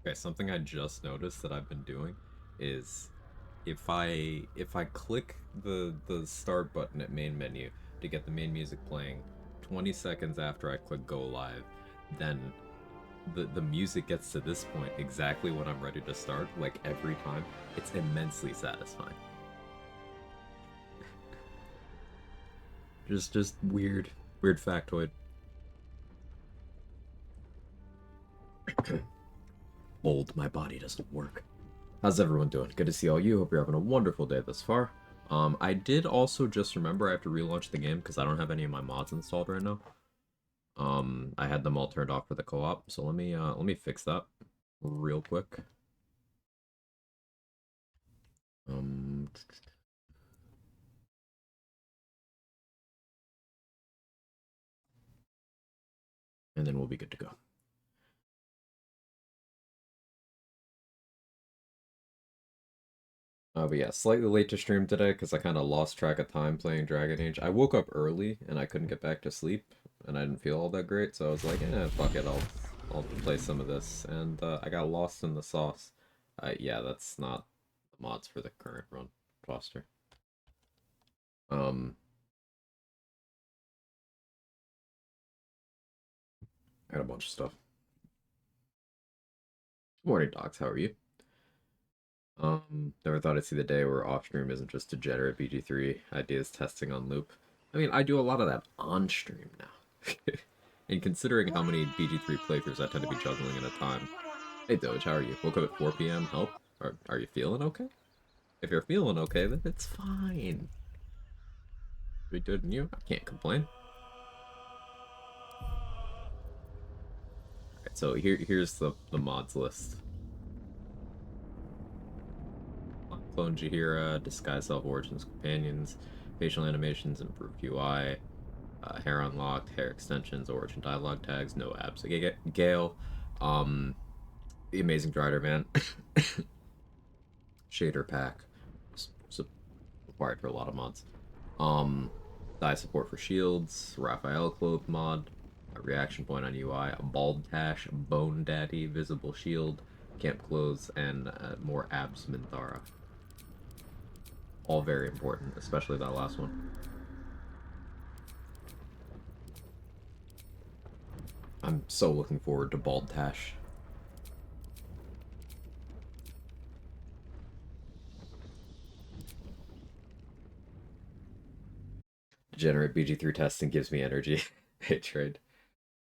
Okay, something I just noticed that I've been doing is if I click the start button at main menu to get the main music playing 20 seconds after I click go live, then the music gets to this point exactly when I'm ready to start, like every time. It's immensely satisfying. Just weird factoid. Old, my body doesn't work. How's everyone doing? Good to see all you. Hope you're having a wonderful day thus far. I did also just remember I have to relaunch the game because I don't have any of my mods installed right now. I had them all turned off for the co-op, so let me fix that real quick. Um, and then we'll be good to go. But yeah, slightly late to stream today because I kind of lost track of time playing Dragon Age. I woke up early and I couldn't get back to sleep, and I didn't feel all that great, so I was like, fuck it, I'll play some of this, and I got lost in the sauce. Yeah, that's not the mods for the current run roster. Um, I got a bunch of stuff. Morning, Docs. How are you? Never thought I'd see the day where off stream isn't just degenerate BG3 ideas testing on loop. I mean, I do a lot of that on stream now. And considering how many BG3 playthroughs I tend to be juggling at a time. Hey Doge, how are you? Woke up at 4 p.m. Help? Are you feeling okay? If you're feeling okay, then it's fine. We good and you? I can't complain. Alright, so here's the mods list. Clone Jahira, Decay'zel Origins Companions, facial animations, improved UI, hair unlocked, hair extensions, origin dialogue tags, no abs. Gale, um, the Amazing Drider Man, shader pack, required for a lot of mods. Die support for shields, Raphael cloth mod, a reaction point on UI, a bald tash, bone daddy, visible shield, camp clothes, and more abs Minthara. All very important, especially that last one. I'm so looking forward to bald tash. Degenerate BG3 testing gives me energy. Hey, trade.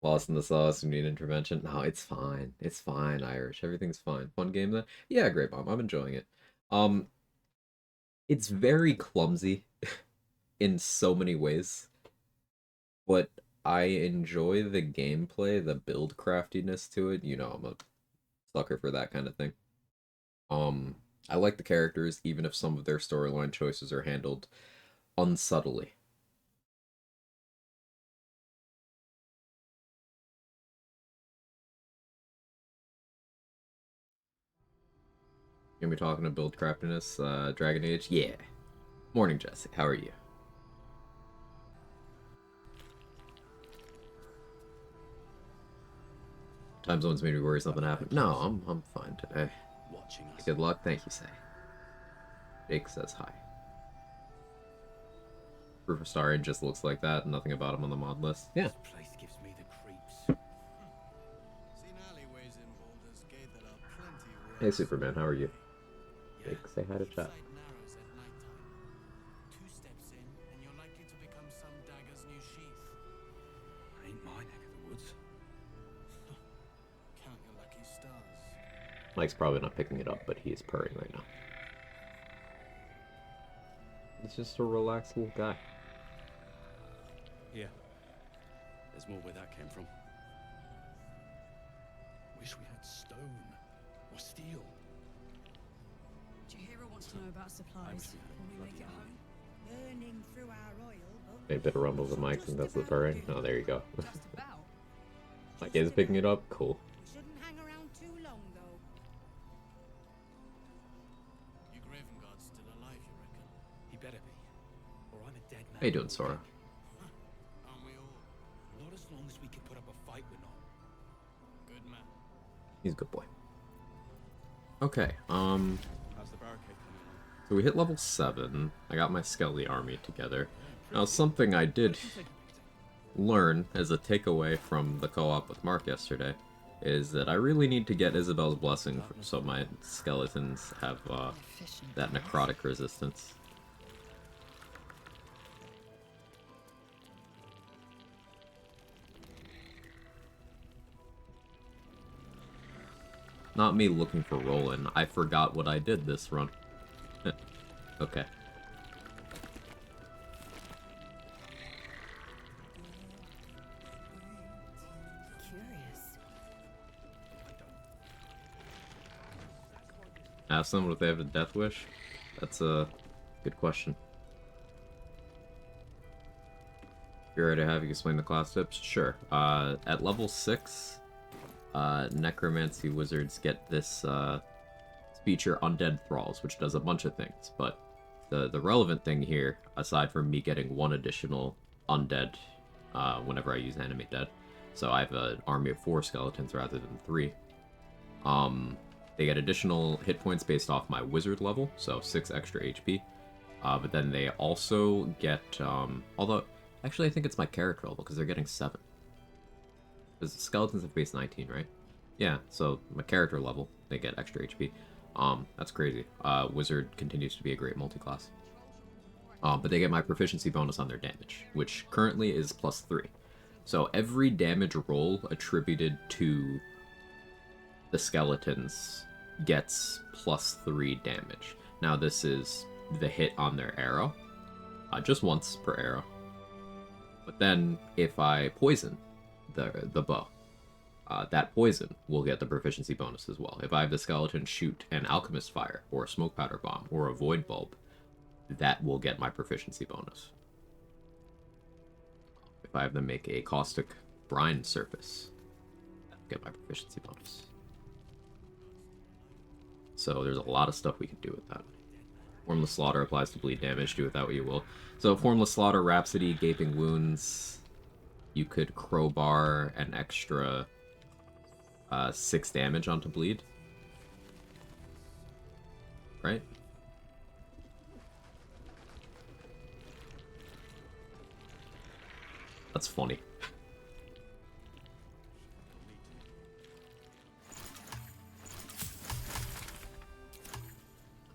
Lost in the sauce, we need intervention. No, it's fine. It's fine, Irish. Everything's fine. Fun game then? Yeah, great mom. I'm enjoying it. Um, it's very clumsy in so many ways, but I enjoy the gameplay, the build craftiness to it. You know, I'm a sucker for that kind of thing. Um, I like the characters, even if some of their storyline choices are handled unsubtly. Gonna be talking to build craftiness, Dragon Age? Yeah. Morning, Jesse. How are you? Time zones made me worry something happened. No, I'm fine today. Good luck. Thank you, Say. Jake says hi. Proof of Starring just looks like that. Nothing about him on the mod list. Yeah. This place gives me the creeps. Hey, Superman. How are you? Jake, say hi to chat. Ain't my neck of the woods. Count your lucky stars. Mike's probably not picking it up, but he is purring right now. He's just a relaxed little guy. Yeah. There's more where that came from. Wish we had stone or steel. Jahira wants to know about supplies when we make it home. Burning through our oil, Maybe a bit of rumble with Mike, and that's the purring. Oh, there you go. Just about. Mike is picking it up. Cool. we shouldn't hang around too long, though. Your Graven Guard's still alive, you reckon? He better be, or I'm a dead man. How you doing, Sora? Aren't we all? Not as long as we can put up a fight, we're not. Good man. He's a good boy. Okay, How's the barricade coming along? so we hit level 7. I got my Skelly army together. Now, something I did learn as a takeaway from the co-op with Mark yesterday is that I really need to get Isabel's Blessing so my skeletons have that necrotic resistance. Not me looking for Roland. I forgot what I did this run. Okay. Curious. Ask them if they have a death wish. That's a good question. If you're ready to have you explain the class tips? Sure. At level 6, Necromancy wizards get this feature Undead Thralls, which does a bunch of things, but the relevant thing here, aside from me getting one additional undead whenever I use Animate Dead, so I have an army of 4 skeletons rather than 3, they get additional hit points based off my wizard level, so 6 extra HP, but then they also get, although, actually I think it's my character level, because they're getting 7. Because skeletons have base 19, right? Yeah, so my character level, they get extra HP. That's crazy. Wizard continues to be a great multi-class. But they get my proficiency bonus on their damage, which currently is +3. So every damage roll attributed to the skeletons gets +3 damage. Now this is the hit on their arrow, just once per arrow. But then if I poison the bow, that poison will get the proficiency bonus as well. If I have the skeleton shoot an alchemist fire, or a smoke powder bomb, or a void bulb, that will get my proficiency bonus. If I have them make a caustic brine surface, that'll get my proficiency bonus. So there's a lot of stuff we can do with that. Formless Slaughter applies to bleed damage, do with that what you will. So Formless Slaughter, Rhapsody, Gaping Wounds, you could crowbar an extra 6 damage onto bleed. Right? That's funny.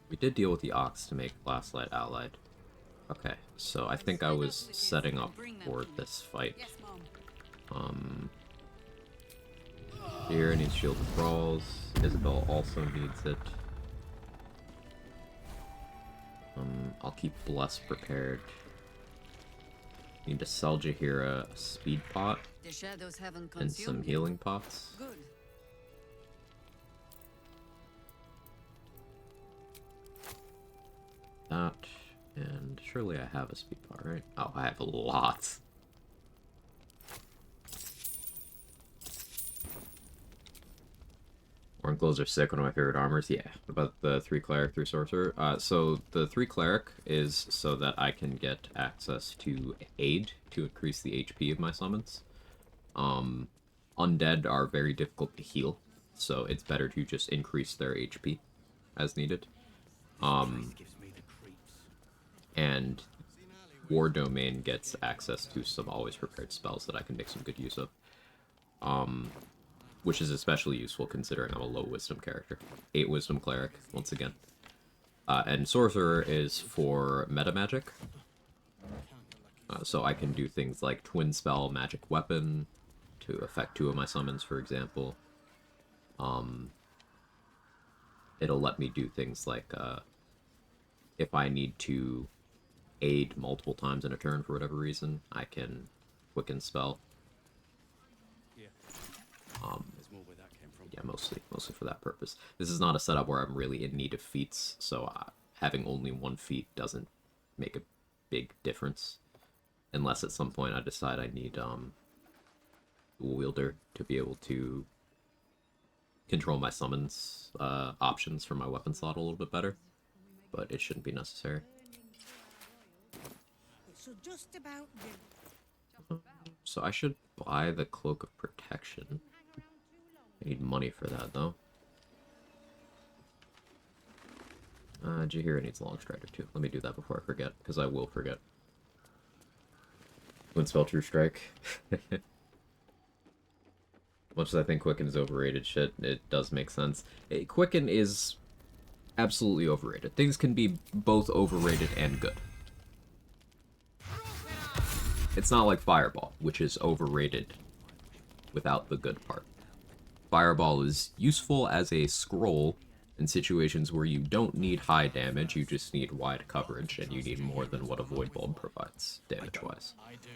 We did deal with the Ox to make Last Light allied. Okay, so I think I was setting up for this fight. Here needs Shield of Thralls. Isabel also needs it. I'll keep Bless prepared. Need to sell Jahira a speed pot The shadows haven't and some consumed healing pots. Good. That, and surely I have a speed pot, right? Oh, I have lots. Warren Clothes are sick, one of my favorite armors. Yeah. What about the 3 cleric, 3 sorcerer? So the 3 cleric is so that I can get access to aid to increase the HP of my summons. Undead are very difficult to heal, so it's better to just increase their HP as needed. And War Domain gets access to some always prepared spells that I can make some good use of. Which is especially useful considering I'm a low wisdom character. 8 wisdom cleric, once again. And sorcerer is for meta magic. So I can do things like twin spell magic weapon to affect 2 of my summons, for example. It'll let me do things like if I need to aid multiple times in a turn for whatever reason, I can quicken spell. Yeah, mostly for that purpose. This is not a setup where I'm really in need of feats, so having only 1 feat doesn't make a big difference. Unless at some point I decide I need Dual Wielder to be able to control my summons options for my weapon slot a little bit better. But it shouldn't be necessary. It should just about do. So I should buy the Cloak of Protection. I need money for that, though. Jahira needs Long Strider too. Let me do that before I forget, because I will forget. Wind Spell True Strike. Much as I think Quicken is overrated shit, it does make sense. Quicken is absolutely overrated. Things can be both overrated and good. It's not like Fireball, which is overrated without the good part. Fireball is useful as a scroll in situations where you don't need high damage, you just need wide coverage, and you need more than what a Void Bulb provides, damage-wise. I do.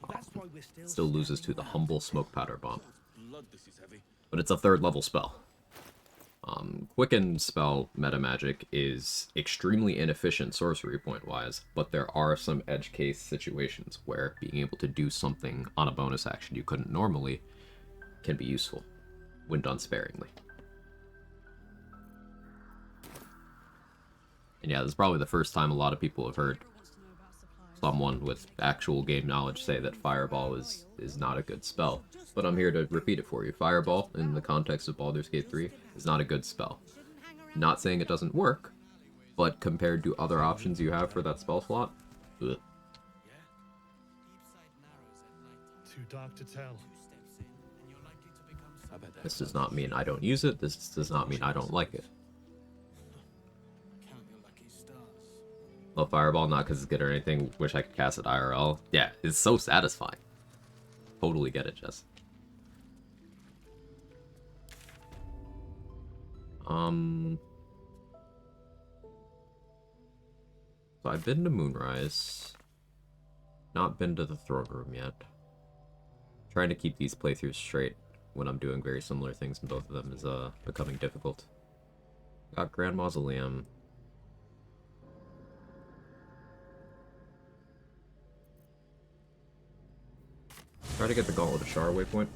That's why we're still Still loses to the humble Smoke Powder Bomb. Blood, this is heavy. But it's a 3rd level spell. Quicken spell meta magic is extremely inefficient sorcery point wise, but there are some edge case situations where being able to do something on a bonus action you couldn't normally can be useful when done sparingly. And yeah, this is probably the first time a lot of people have heard Wants to know about supplies. someone with actual game knowledge say that Fireball is not a good spell. But I'm here to repeat it for you. Fireball, in the context of Baldur's Gate 3, is not a good spell. Not saying it doesn't work, but compared to other options you have for that spell slot, ugh. Deep side narrows at night time. Too dark to tell. 2 steps in, and you're likely to become I bet that's This does not mean I don't use it, this does not mean I don't like it. count your lucky stars. Love Fireball, not because it's good or anything, wish I could cast it IRL. Yeah, it's so satisfying. Totally get it, Jess. So I've been to Moonrise. Not been to the throne room yet. Trying to keep these playthroughs straight when I'm doing very similar things in both of them is becoming difficult. Got Grand Mausoleum. Try to get the Gauntlet of Shar waypoint.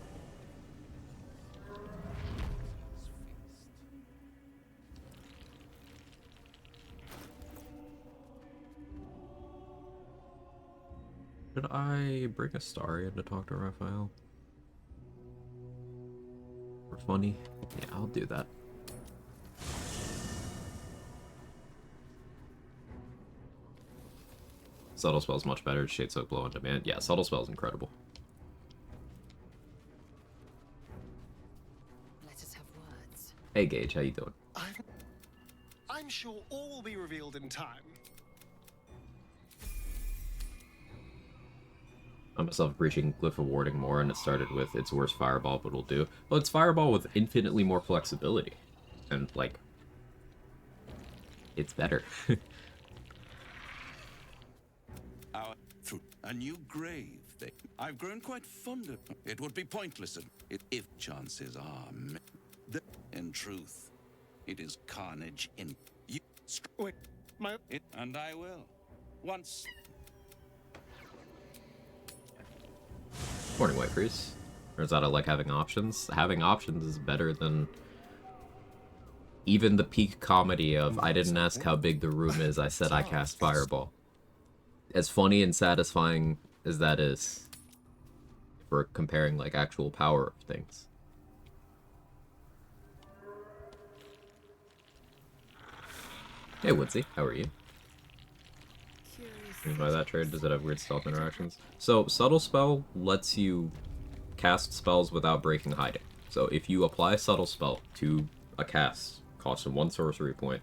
Should I bring Astarion to talk to Raphael? For funny? Yeah, I'll do that. Subtle Spell's much better. Shade Soak Blow on demand. Yeah, Subtle Spell's incredible. Let us have words. Hey Gage, how you doing? I'm sure all will be revealed in time. I'm myself breaching Glyph of Warding more, and it started with its worst Fireball, but will do. Well, it's Fireball with infinitely more flexibility. And, like, it's better. Through a new grave. I've grown quite fond of it. Would be pointless if chances are. In truth, it is carnage in you. Wait, And I will. Once. Morning, White Priest. Turns out I like having options. Having options is better than even the peak comedy of I didn't ask how big the room is, I said I cast Fireball. As funny and satisfying as that is, for comparing like actual power of things. Hey Woodsy, how are you? By that trade, does it have weird stealth interactions? So, Subtle Spell lets you cast spells without breaking hiding. So, if you apply Subtle Spell to a cast, costing 1 sorcery point,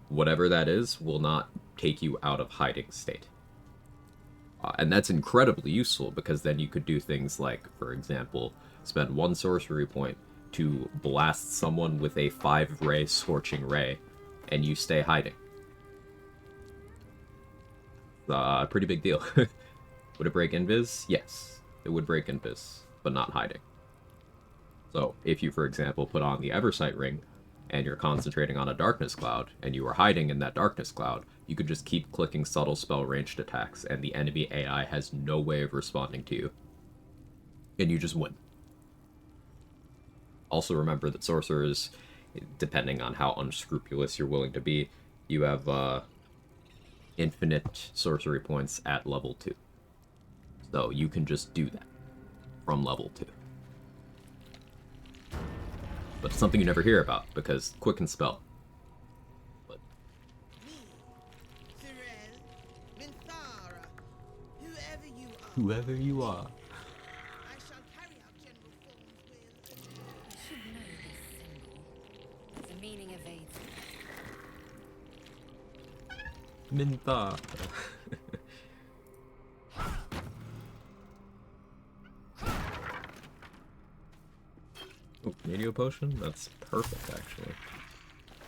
whatever that is will not take you out of hiding state. And that's incredibly useful, because then you could do things like, for example, spend 1 sorcery point to blast someone with a 5-ray Scorching Ray, and you stay hiding. Pretty big deal. Would it break Invis? Yes, it would break Invis, but not hiding. So, if you, for example, put on the Eversight Ring, and you're concentrating on a Darkness Cloud, and you are hiding in that Darkness Cloud, you could just keep clicking Subtle Spell ranged attacks, and the enemy AI has no way of responding to you. And you just win. Also remember that sorcerers, depending on how unscrupulous you're willing to be, you have, infinite sorcery points at level 2. So you can just do that from level 2. But it's something you never hear about, because Quicken Spell. But Whoever you are. I shall carry out General Thorn's will. I should know this symbol. The meaning evades me. Minta. Oh, radio potion? That's perfect, actually.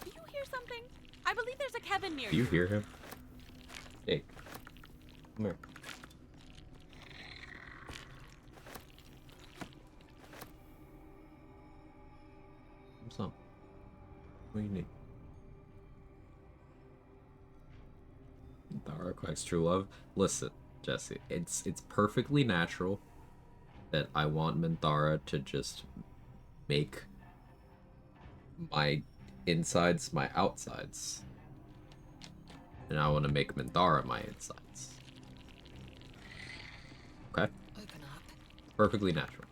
Do you hear something? I believe there's a Kevin near Do you hear him? Hey. Come here. What's up? What do you need? Dara Quag's true love. Listen, Jesse, it's perfectly natural that I want Minthara to just make my insides my outsides. And I want to make Minthara my insides. Okay? Open up. Perfectly natural.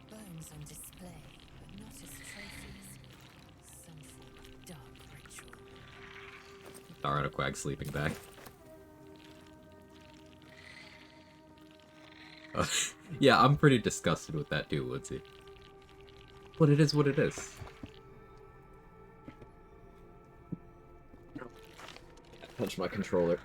Bones on display, but not as trophies. Some form of dark ritual. Dara and Quag sleeping bag. Yeah, I'm pretty disgusted with that too, Woodsy. But it is what it is. Touch my controller.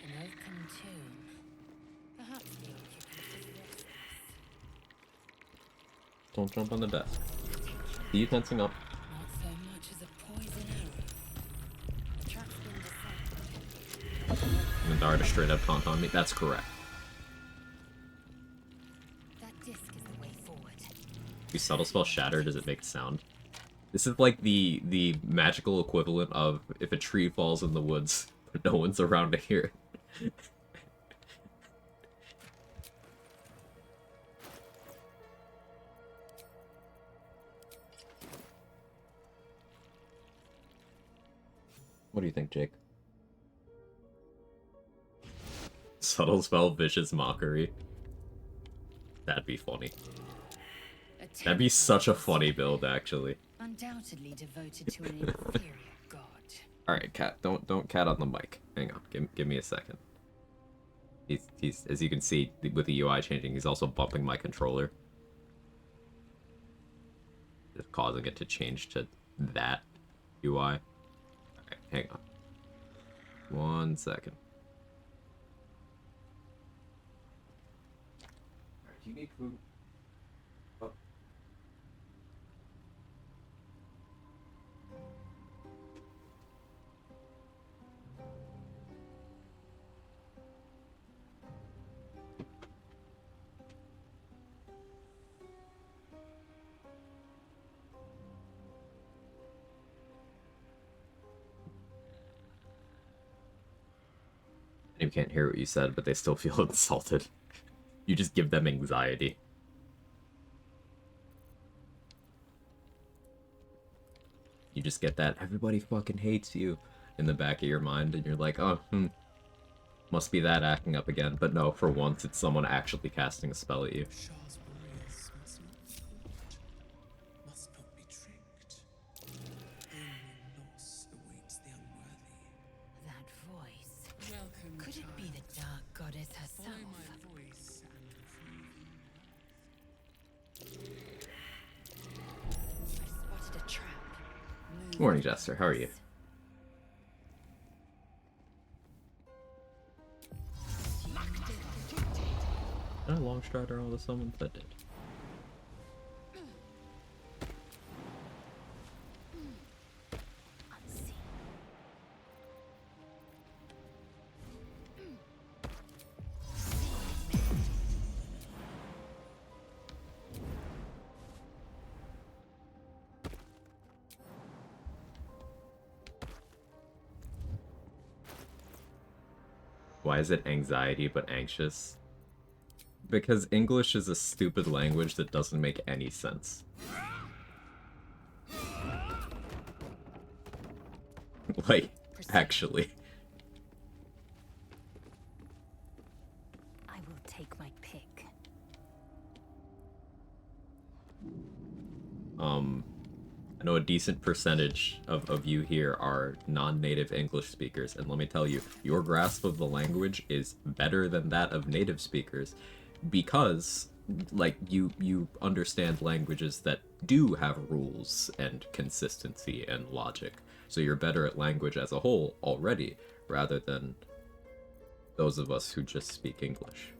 An oaken tomb. Perhaps the occupant is restless. Don't jump on the desk. See you tensing up. Not so much as a poison arrow. The trap's been decided. And then Dara just straight up taunt on me. That's correct. That disc is the way forward. If you subtle spell shatter, does it make sound? This is like the magical equivalent of if a tree falls in the woods, but no one's around to hear it. What do you think, Jake? Subtle spell, vicious mockery. That'd be funny. That'd be such a funny build, actually. Undoubtedly devoted to an inferior god. All right, cat. Don't cat on the mic. Hang on. Give me a second. He's as you can see with the UI changing, he's also bumping my controller, just causing it to change to that UI. All right, hang on. 1 second. Do you need food? Oh. You can't hear what you said, but they still feel insulted. You just give them anxiety. You just get that everybody fucking hates you in the back of your mind, and you're like, oh, must be that acting up again. But no, for once, it's someone actually casting a spell at you. Shah's warriors must not be fooled, must not be tricked. Only loss awaits the unworthy. That voice. Welcome, Could it be the dark goddess herself? Follow my voice and retrieve. I spotted a trap. Move Morning, with Jester. How are you? Did I long strider all the summons? That did. unseen. Why is it anxiety but anxious? Because English is a stupid language that doesn't make any sense. Like, actually. I will take my pick. I know a decent percentage of you here are non-native English speakers, and let me tell you, your grasp of the language is better than that of native speakers, because, like, you understand languages that do have rules and consistency and logic, so you're better at language as a whole already, rather than those of us who just speak English.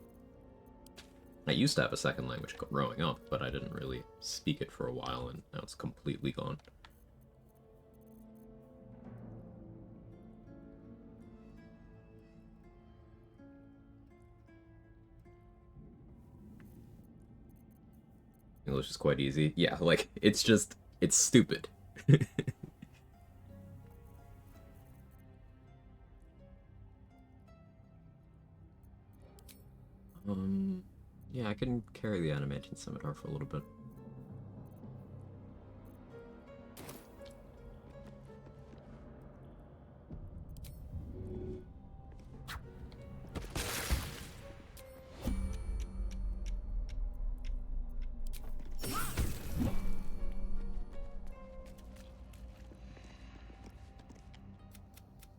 I used to have a second language growing up, but I didn't really speak it for a while, and now it's completely gone. English is quite easy. Yeah, like, it's just, it's stupid. Yeah, I can carry the animation scimitar for a little bit.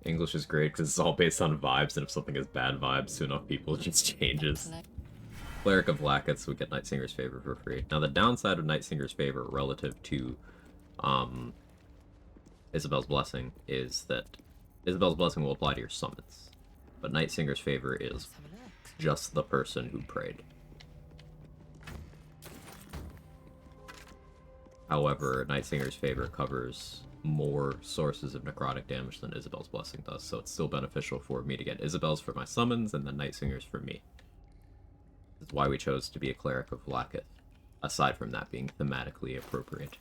English is great because it's all based on vibes, and if something has bad vibes to enough people, it just changes. Cleric of Lackets would get Nightsinger's Favor for free. Now, the downside of Nightsinger's Favor relative to Isabel's Blessing is that Isabel's Blessing will apply to your summons, but Nightsinger's Favor is just the person who prayed. However, Nightsinger's Favor covers more sources of necrotic damage than Isabel's Blessing does, so it's still beneficial for me to get Isabel's for my summons and then Nightsinger's for me. That's why we chose to be a Cleric of Lackett, aside from that being thematically appropriate.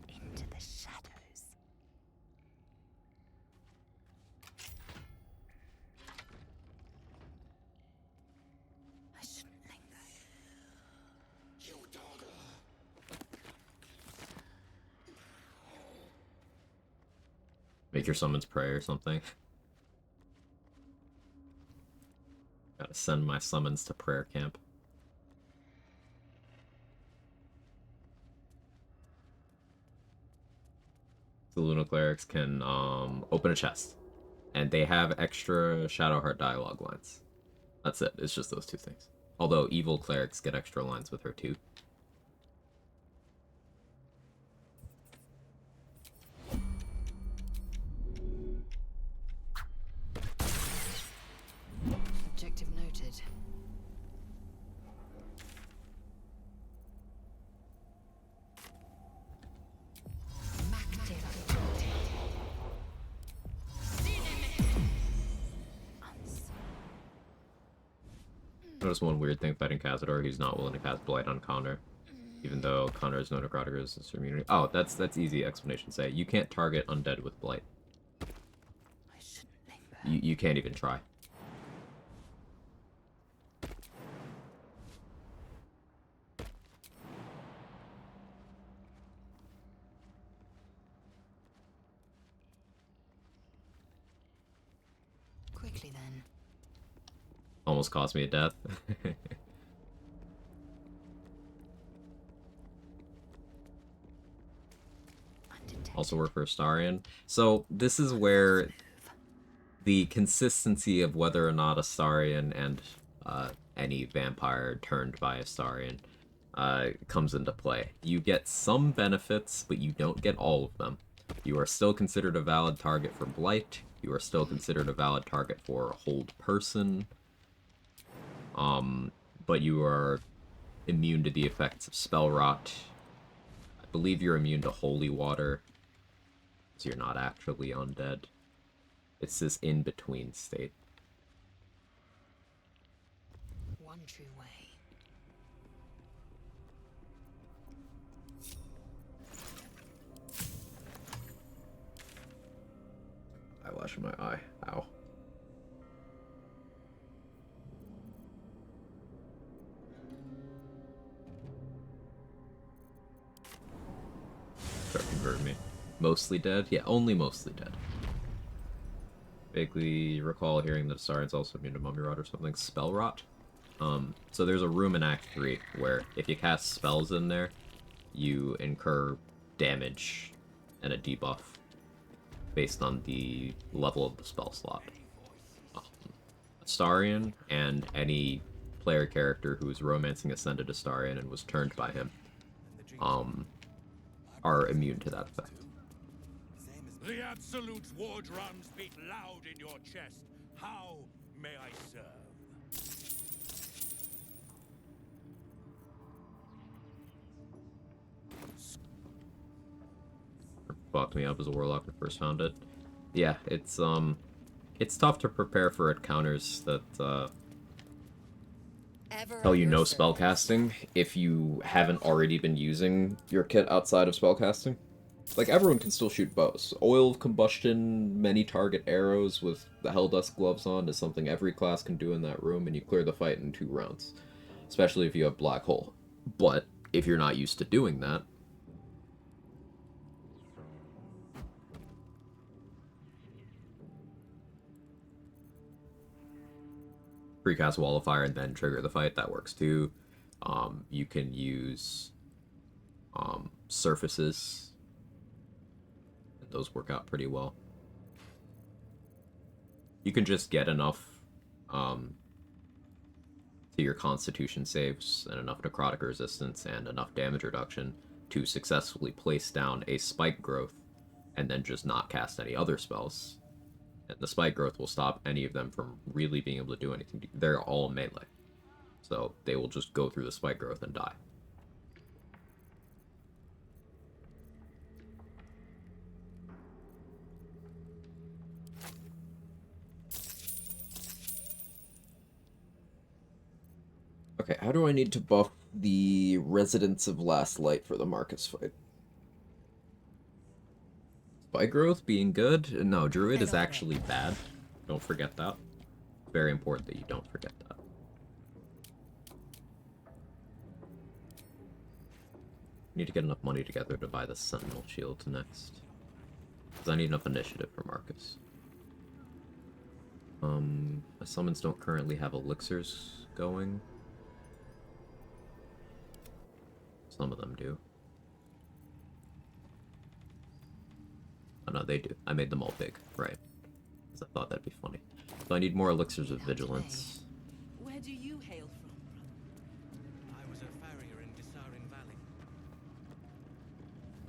Into the shadows. I shouldn't linger. You dog. Make your summons pray or something. Gotta send my summons to prayer camp. The Luna Clerics can open a chest, and they have extra Shadowheart dialogue lines. That's it. It's just those two things. Although evil clerics get extra lines with her too. Objective noted. Notice one weird thing fighting Cazador, he's not willing to cast Blight on Connor. Even though Connor has no necrotic resistance immunity. Oh, that's easy explanation. Say you can't target undead with Blight. I shouldn't linger. You can't even try. Quickly then. Almost cost me a death. Also work for Astarion. So this is where the consistency of whether or not Astarion and any vampire turned by Astarion comes into play. You get some benefits, but you don't get all of them. You are still considered a valid target for Blight. You are still considered a valid target for Hold Person. But you are immune to the effects of Spell Rot. I believe you're immune to Holy Water. So you're not actually undead. It's this in-between state. One true way. flash in my eye. Ow. Start converting me. Mostly dead? Yeah, only mostly dead. Vaguely recall hearing that Astarian's also immune to Mummy Rot or something. Spell Rot? So there's a room in Act 3 where if you cast spells in there, you incur damage and a debuff based on the level of the spell slot. Astarian and any player character who is romancing Ascended Astarian and was turned by him are immune to that effect. The Absolute war drums beat loud in your chest. How may I serve? Fucked me up as a warlock when I first found it. Yeah, it's tough to prepare for encounters that tell you no spellcasting if you haven't already been using your kit outside of spellcasting. Like, everyone can still shoot bows. Oil of combustion, many target arrows with the Helldust gloves on is something every class can do in that room, and you clear the fight in 2 rounds. Especially if you have Black Hole. But, if you're not used to doing that, precast Wall of Fire and then trigger the fight, that works too. You can use surfaces. Those work out pretty well. You can just get enough to your constitution saves and enough necrotic resistance and enough damage reduction to successfully place down a spike growth and then just not cast any other spells. And the spike growth will stop any of them from really being able to do anything. They're all melee. So they will just go through the spike growth and die. Okay, how do I need to buff the Residents of Last Light for the Marcus fight? Spike growth being good? No, Druid is actually bad. Don't forget that. Very important that you don't forget that. Need to get enough money together to buy the Sentinel Shield next. Because I need enough initiative for Marcus. My summons don't currently have elixirs going. Some of them do. Oh no, they do. I made them all big, right. Because I thought that'd be funny. So I need more elixirs of vigilance. Where do you hail from, brother? I was a farrier in Desarin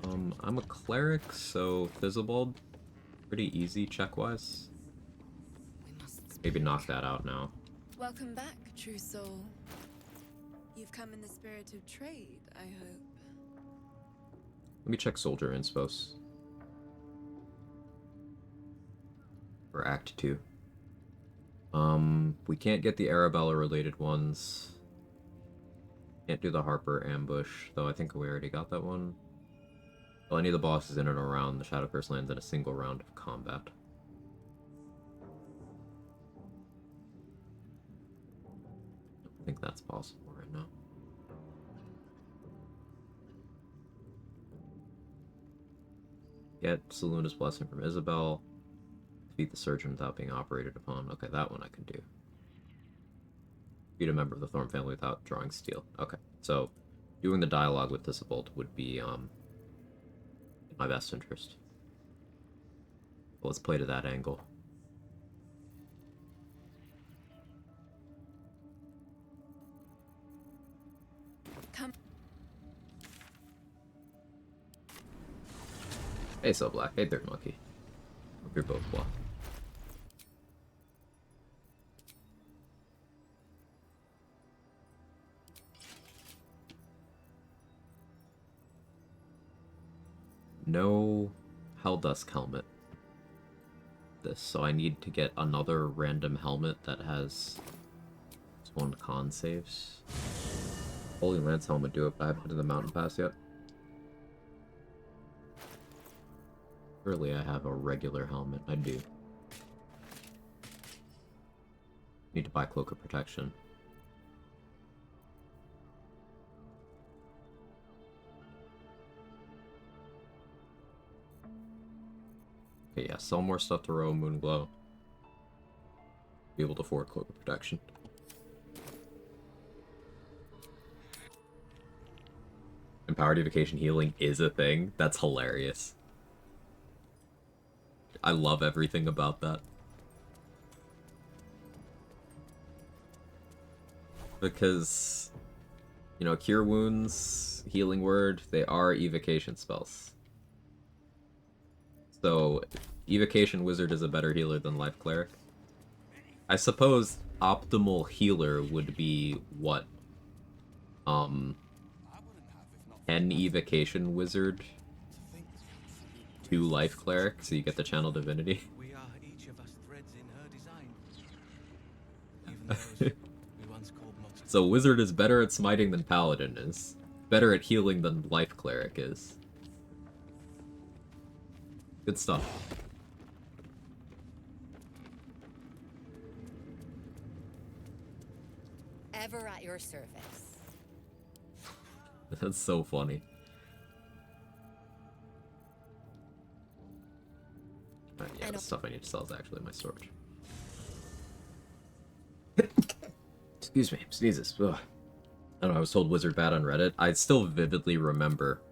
Valley. I'm a cleric, so Fizzlebald, pretty easy check-wise. Maybe knock that out now. Welcome back, true soul. You've come in the spirit of trade, I hope. Let me check Soldier Inspos. For Act 2. We can't get the Arabella-related ones. Can't do the Harper ambush, though I think we already got that one. Well, any of the bosses in and around the Shadow Curse lands in a single round of combat. I think that's possible right now. Get Saloon's Blessing from Isabel. Defeat the Surgeon without being operated upon. Okay, that one I can do. Defeat a member of the Thorn family without drawing steel. Okay, so doing the dialogue with Disavolt would be in my best interest. But let's play to that angle. Come. Hey, So Black. Hey, Third Monkey. Hope you're both well. No Helldusk helmet. So I need to get another random helmet that has its own con saves. Holy Lance helmet do it, but I haven't been to the mountain pass yet. Surely I have a regular helmet. I do. Need to buy Cloak of Protection. Okay, yeah, sell more stuff to row Moonglow. Be able to afford Cloak of Protection. Empowered Evocation Healing is a thing. That's hilarious. I love everything about that. Because, you know, Cure Wounds, Healing Word, they are evocation spells. So, Evocation Wizard is a better healer than Life Cleric. I suppose optimal healer would be what? 10 Evocation Wizard, 2 Life Cleric, so you get the Channel Divinity. We are each of us threads in her design. Even those we once called monsters. So Wizard is better at smiting than Paladin is. Better at healing than Life Cleric is. Good stuff. Ever at your service. That's so funny. Yeah, the stuff I need to sell is actually in my storage. Excuse me, sneezes. Ugh. I don't know, I was told Wizard bad on Reddit. I still vividly remember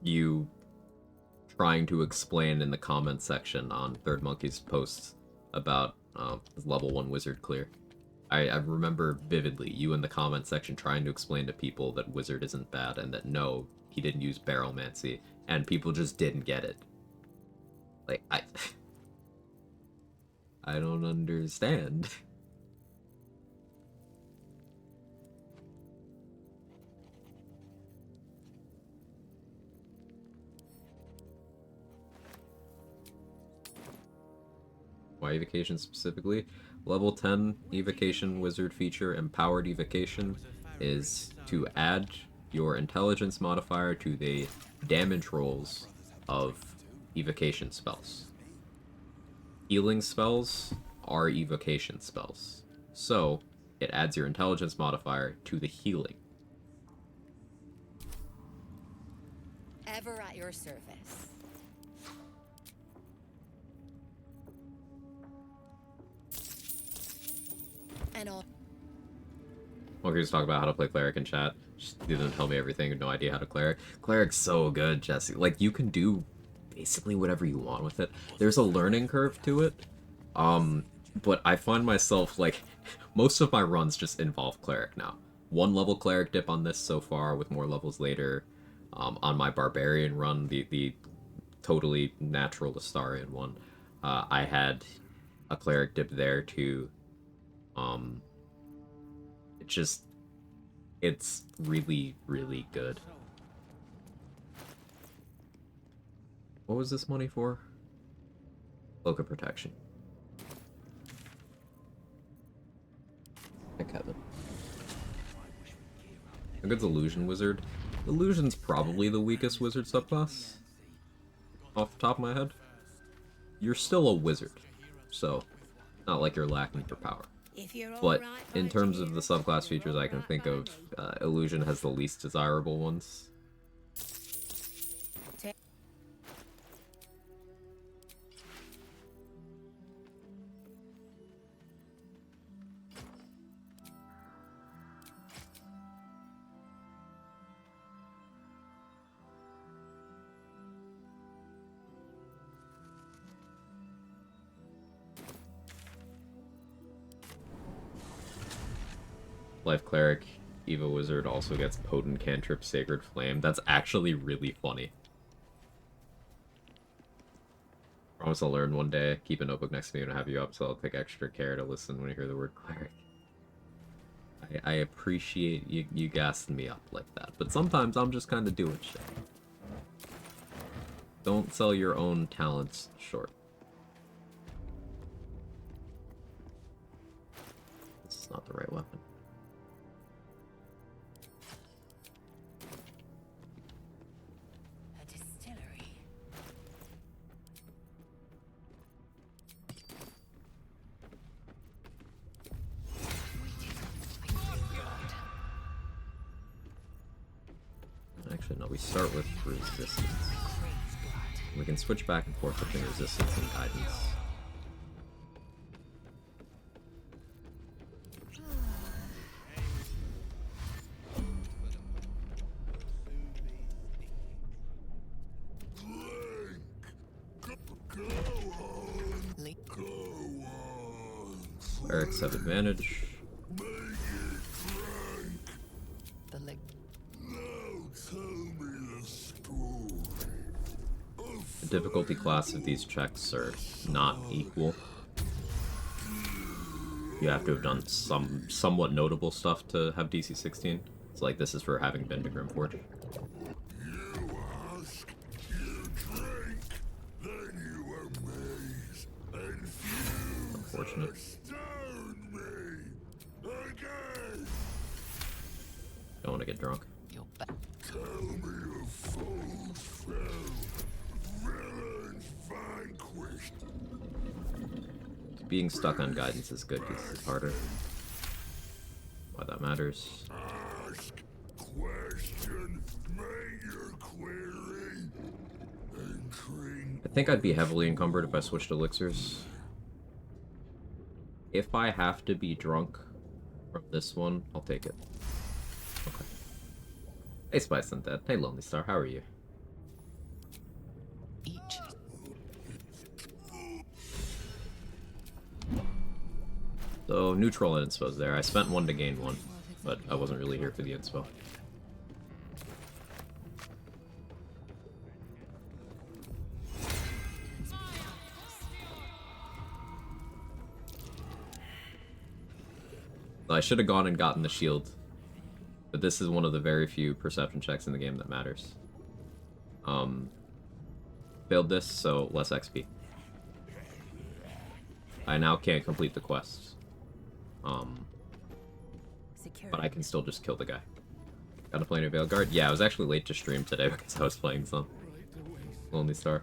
you trying to explain in the comment section on Third Monkey's post about level 1 Wizard clear. I remember vividly you in the comment section trying to explain to people that Wizard isn't bad and that no, he didn't use Barrelmancy, and people just didn't get it. Like, I don't understand. Why evocation specifically? Level 10 evocation wizard feature, empowered evocation, is to add your intelligence modifier to the damage rolls of evocation spells. Healing spells are evocation spells, so it adds your intelligence modifier to the healing. Ever at your service. And all. Well, we just talk about how to play cleric in chat. Just didn't tell me everything. No idea how to cleric. Cleric's so good, Jesse. Like, you can do basically whatever you want with it. There's a learning curve to it. But I find myself, like, most of my runs just involve cleric now. 1 level cleric dip on this so far, with more levels later. On my barbarian run, the totally natural Astarian one, I had a cleric dip there too. It's really, really good. What was this money for? Cloak of Protection. Hey, Kevin. How good's Illusion Wizard? Illusion's probably the weakest wizard subclass. Off the top of my head. You're still a wizard, so not like you're lacking for power. But in terms of the subclass features I can think of, Illusion has the least desirable ones. Life Cleric, Eva Wizard also gets Potent Cantrip, Sacred Flame. That's actually really funny. Promise I'll learn one day. Keep a notebook next to me when I have you up, so I'll take extra care to listen when you hear the word Cleric. I appreciate you gassing me up like that, but sometimes I'm just kind of doing shit. Don't sell your own talents short. This is not the right weapon. A distillery. Actually, no, we start with resistance. We can switch back and forth between resistance and guidance. Clerics have advantage. The leg. The difficulty class of these checks are not equal. You have to have done some somewhat notable stuff to have DC 16. So like this is for having been to Grimforge. Unfortunate. Don't want to get drunk. You're back. Tell me of foes fell, villains vanquished. Being stuck on guidance is good because it's harder. Why that matters. Ask, question, make your query, and drink. I think I'd be heavily encumbered if I switched elixirs. If I have to be drunk from this one, I'll take it. Okay. Hey Spice Undead. Hey Lonely Star, how are you? Each. So, neutral and inspo's there. I spent one to gain one, but I wasn't really here for the inspo. I should have gone and gotten the shield, but this is one of the very few perception checks in the game that matters. Failed this, so less XP. I now can't complete the quests. But I can still just kill the guy. Gotta play a Veilguard? Yeah, I was actually late to stream today because I was playing some. Lonely Star.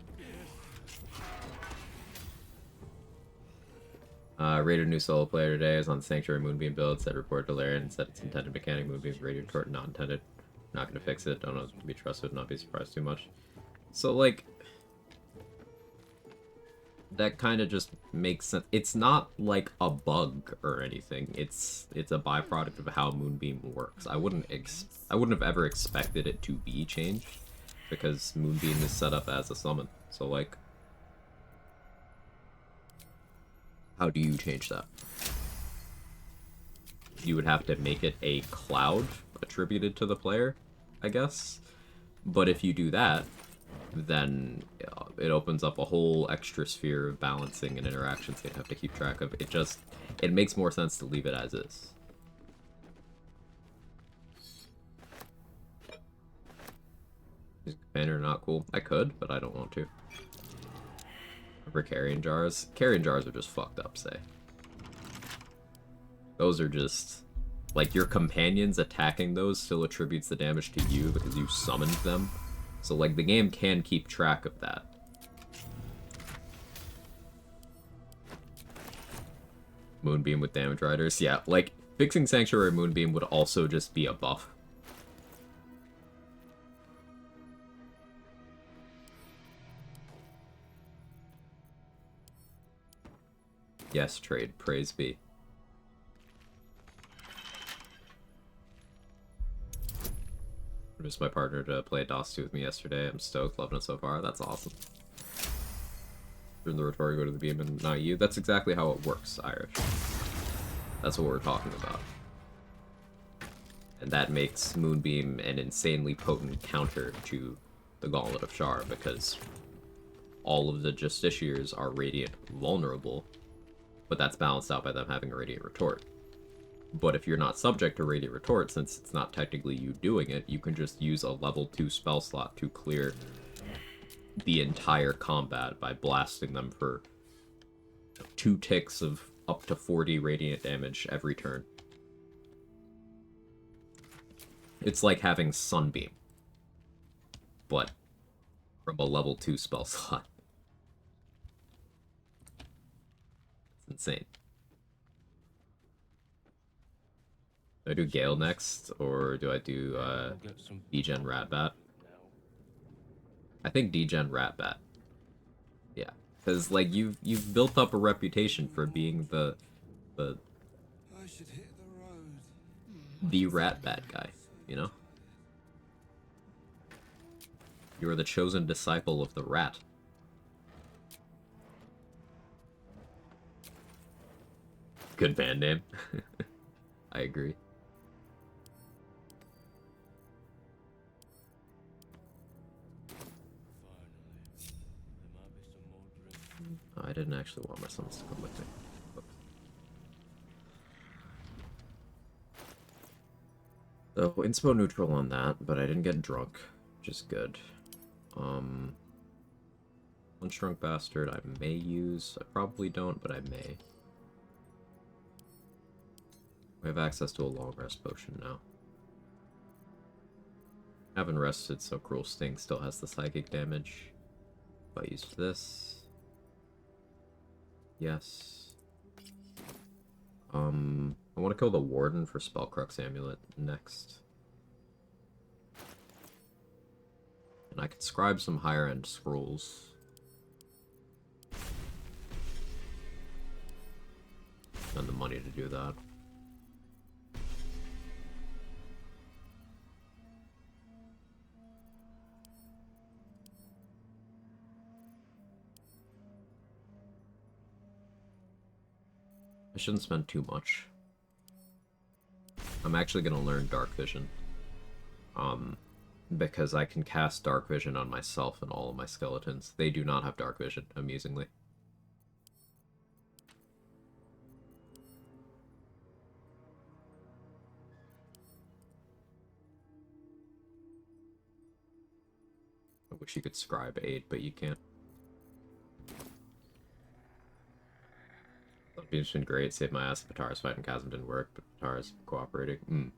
Rated new solo player today is on the Sanctuary Moonbeam build, said report to Larian and said its intended mechanic Moonbeam rated toward not intended. Not gonna fix it, don't know if it can be trusted, not be surprised too much. So like that kind of just makes sense. It's not like a bug or anything. It's a byproduct of how Moonbeam works. I wouldn't have ever expected it to be changed because Moonbeam is set up as a summon. So like, how do you change that? You would have to make it a cloud attributed to the player, I guess. But if you do that, then it opens up a whole extra sphere of balancing and interactions you'd have to keep track of. It makes more sense to leave it as is. Is banner not cool? I could, but I don't want to. Remember carrion jars? Carrion jars are just fucked up, say. Those are just... like, your companions attacking those still attributes the damage to you because you summoned them. So, like, the game can keep track of that. Moonbeam with damage riders. Yeah, like, fixing Sanctuary Moonbeam would also just be a buff. Yes, trade. Praise be. Introduced my partner to play DOS 2 with me yesterday. I'm stoked, loving it so far. That's awesome. Turn the Rhetoric, go to the beam, and not you. That's exactly how it works, Irish. That's what we're talking about. And that makes Moonbeam an insanely potent counter to the Gauntlet of Shar, because all of the Justiciars are Radiant vulnerable, but that's balanced out by them having a Radiant Retort. But if you're not subject to Radiant Retort, since it's not technically you doing it, you can just use a level 2 spell slot to clear the entire combat by blasting them for 2 ticks of up to 40 radiant damage every turn. It's like having Sunbeam, but from a level 2 spell slot. It's insane. Do I do Gale next, or do I do Degen Ratbat? I think Degen Ratbat. Yeah, because like you've built up a reputation for being the I should hit the road. the Ratbat guy, you know? You are the chosen disciple of the rat. Good band name. I agree. Oh, I didn't actually want my sons to come with me. So, inspo neutral on that, but I didn't get drunk, which is good. Unshrunk Bastard I may use. I probably don't, but I may. We have access to a long rest potion now. Haven't rested, so Cruel Sting still has the psychic damage. If I use this... Yes. I want to kill the Warden for Spellcrux Amulet next. And I could scribe some higher end scrolls. And the money to do that. I shouldn't spend too much. I'm actually going to learn Dark Vision. Because I can cast Dark Vision on myself and all of my skeletons. They do not have Dark Vision, amusingly. I wish you could scribe 8, but you can't. Sunbeam's been great, saved my ass. Patara's fight in Chasm didn't work, but Patara's cooperating.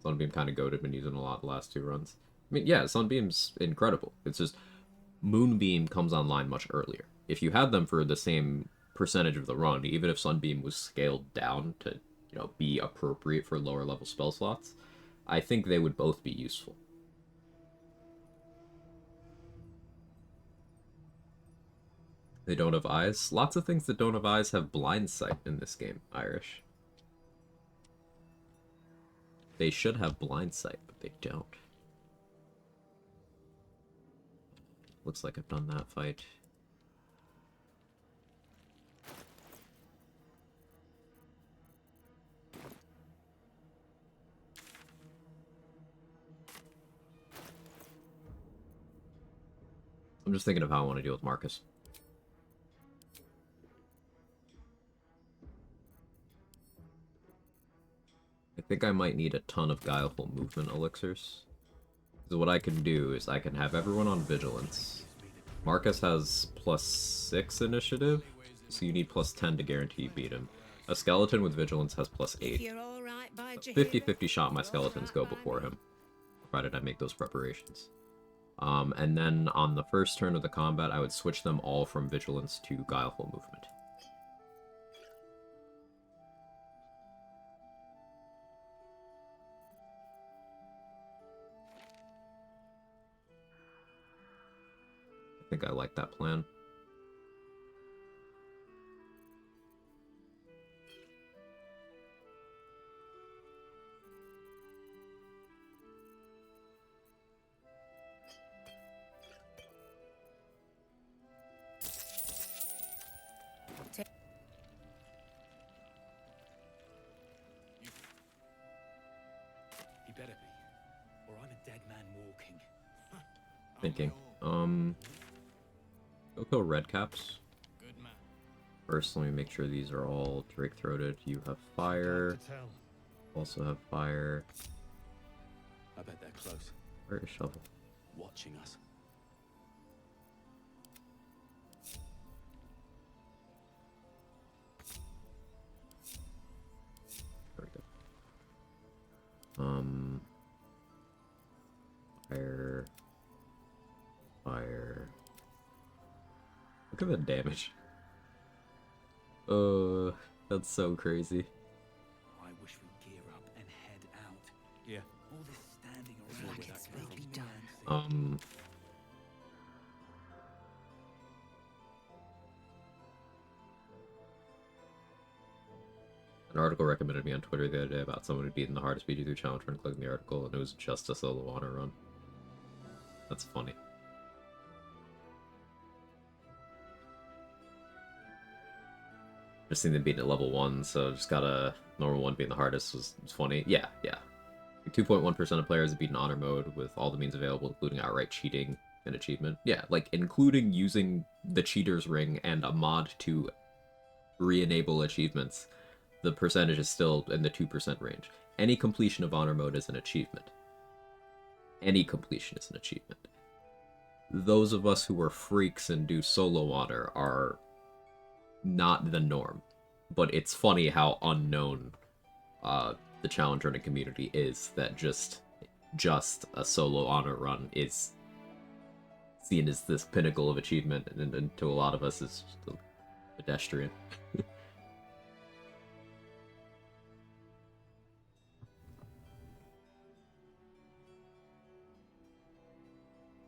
Sunbeam kind of goated, been using a lot the last 2 runs. I mean, yeah, Sunbeam's incredible. It's just Moonbeam comes online much earlier. If you had them for the same percentage of the run, even if Sunbeam was scaled down to, you know, be appropriate for lower level spell slots, I think they would both be useful. They don't have eyes. Lots of things that don't have eyes have blind sight in this game, Irish. They should have blind sight, but they don't. Looks like I've done that fight. I'm just thinking of how I want to deal with Marcus. I think I might need a ton of Guileful Movement elixirs. So what I can do is I can have everyone on Vigilance. Marcus has +6 initiative, so you need +10 to guarantee you beat him. A skeleton with Vigilance has +8. 50-50 shot my skeletons go before him, provided I make those preparations. And then on the first turn of the combat, I would switch them all from Vigilance to Guileful Movement. I think I like that plan. He better be, or I'm a dead man walking. Thinking. Go kill Redcaps. Good man. First, let me make sure these are all Drake-throated. You have fire. Also have fire. I bet they're close, Where is Shovel? watching us. There we go. Fire. Fire. Look at the damage. That's so crazy. I wish we'd gear up and head standing Like around it's really done. An article recommended me on Twitter the other day about someone who'd beaten the hardest BG3 challenge run, clicking the article, and it was just a solo honor run. That's funny. Just seen them beating at level 1, so just got a normal 1 being the hardest was funny. Yeah, yeah. 2.1% of players have beaten honor mode with all the means available, including outright cheating and achievement. Yeah, like, including using the cheater's ring and a mod to re-enable achievements, the percentage is still in the 2% range. Any completion of honor mode is an achievement. Any completion is an achievement. Those of us who are freaks and do solo honor are not the norm. But it's funny how unknown the challenge running community is, that just a solo honor run is seen as this pinnacle of achievement, and to a lot of us is just a pedestrian.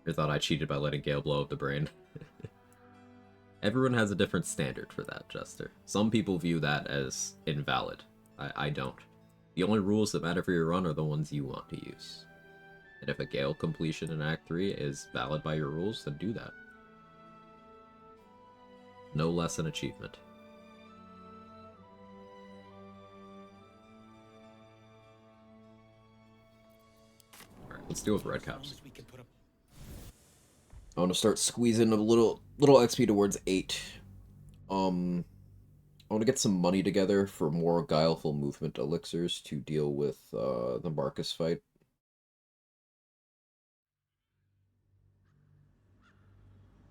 I thought I cheated by letting Gale blow up the brain. Everyone has a different standard for that, Jester. Some people view that as invalid. I don't. The only rules that matter for your run are the ones you want to use. And if a Gale completion in Act 3 is valid by your rules, then do that. No less an achievement. Alright, let's deal with red caps. I want to start squeezing a little XP towards 8. I want to get some money together for more guileful movement elixirs to deal with the Marcus fight.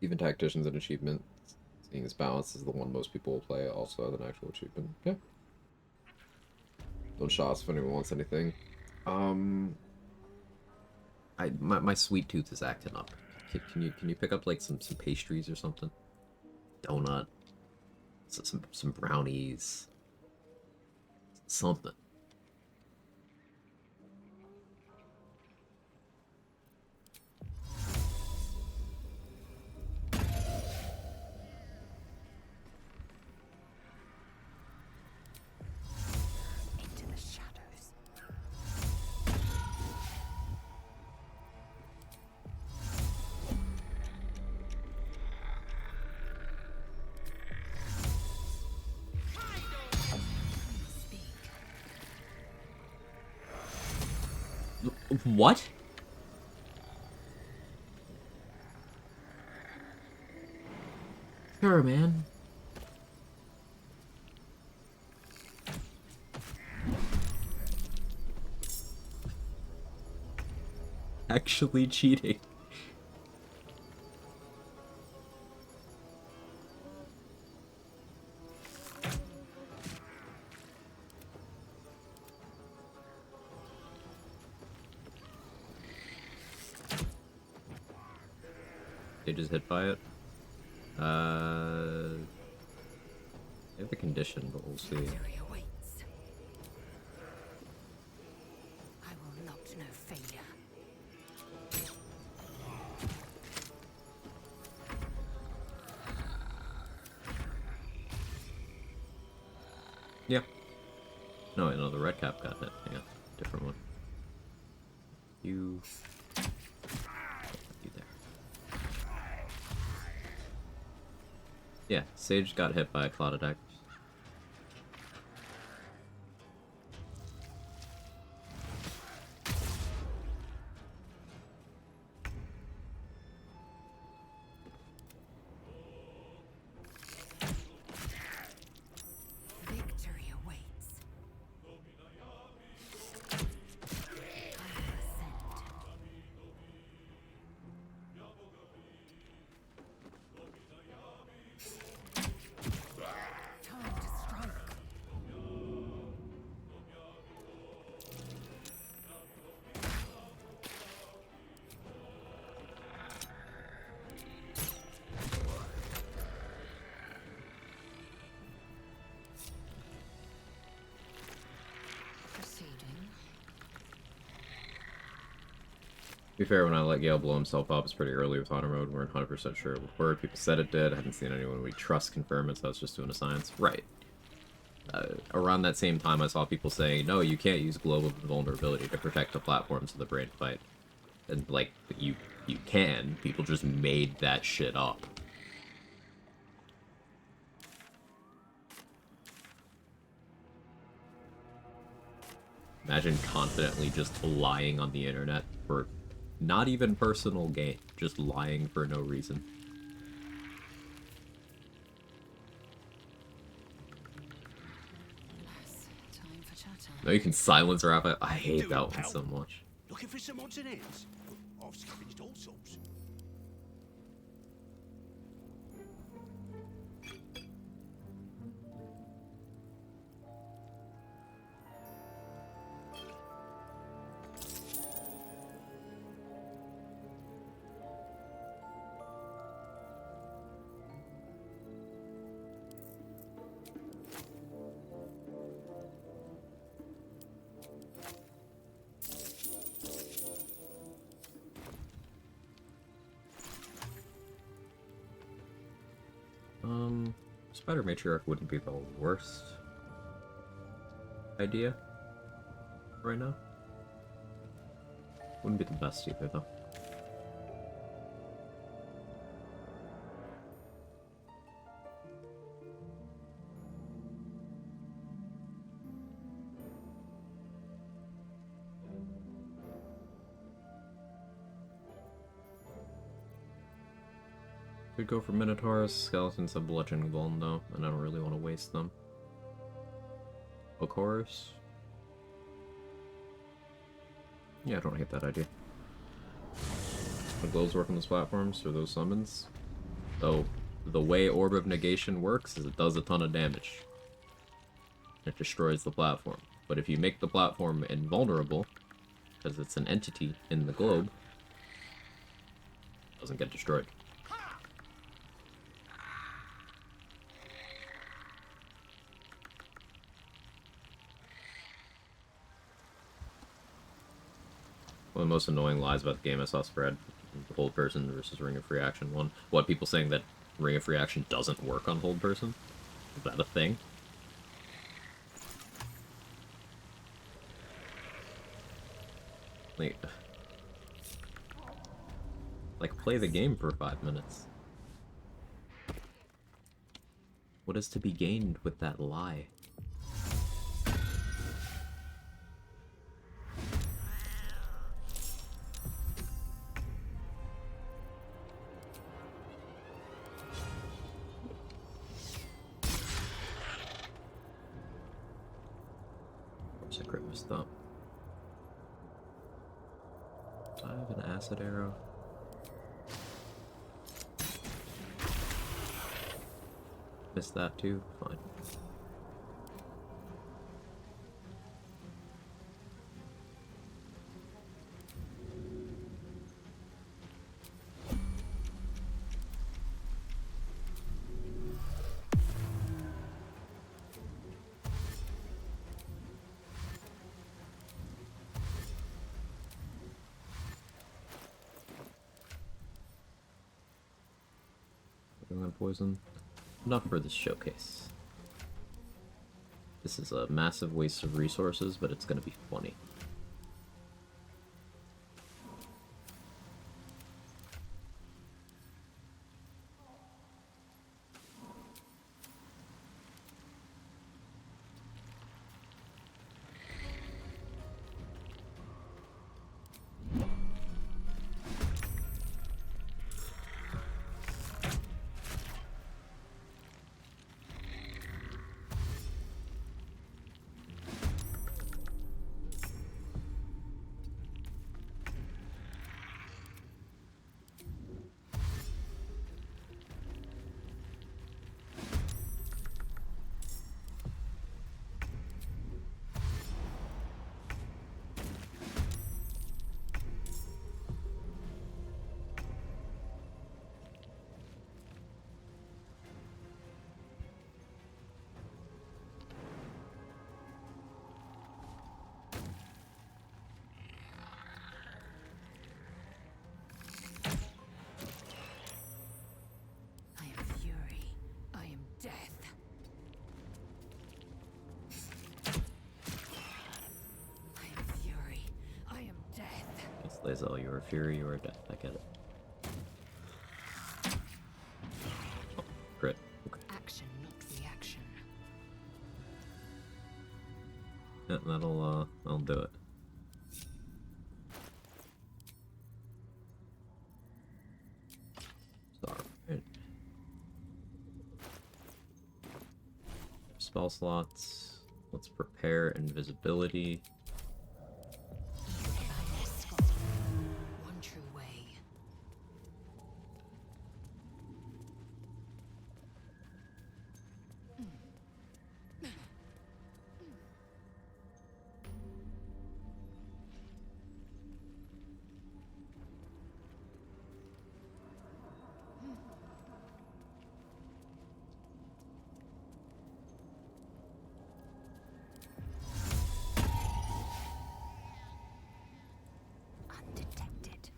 Even tacticians and achievement, seeing as balance is the one most people will play, also as an actual achievement. Okay. Don't shots if anyone wants anything. My sweet tooth is acting up. Can you pick up like some pastries or something? Donut. Some brownies. Something. Into the shadows. What? Sure, man. Actually cheating. They just hit by it. They have the condition, but we'll see. Victory awaits. I will not know failure. Yeah. No, wait, no, the red cap got hit. Hang on. Different one. You there. Yeah, Sage got hit by a cloud attack. Victory awaits. To be fair, when I let Gale blow himself up, it's pretty early with honor mode. We weren't 100% sure it would work. People said it did. I hadn't seen anyone we trust confirm it, so I was just doing a science. Right. Around that same time, I saw people saying, no, you can't use global vulnerability to protect the platforms of the brain fight. And, like, you can. People just made that shit up. Imagine confidently just lying on the internet for not even personal gain, just lying for no reason. Time for chatter. No, you can silence Rafa. I hate that one so much. Looking for some odds and ends? I've scavenged all sorts. Spider Matriarch wouldn't be the worst idea right now. Wouldn't be the best either, though. Could go for Minotaurs. Skeletons have bludgeoning vuln though, and I don't really want to waste them. Okoros? Yeah, I don't hate that idea. The glows work on those platforms for those summons. So, the way Orb of Negation works is it does a ton of damage. It destroys the platform. But if you make the platform invulnerable, because it's an entity in the globe, it doesn't get destroyed. One of the most annoying lies about the game I saw spread, the Hold Person versus Ring of Free Action one. What, people saying that Ring of Free Action doesn't work on Hold Person? Is that a thing? Like, play the game for 5 minutes. What is to be gained with that lie? I crit missed up. I have an acid arrow. Missed that too? Fine. Poison. Not for this showcase. This is a massive waste of resources, but it's gonna be funny. Decay'zel, you are fury, you are death. I get it. Oh, crit. Okay. Action, not reaction. Yeah, that'll do it. Alright. Spell slots. Let's prepare invisibility. One true way. Undetected.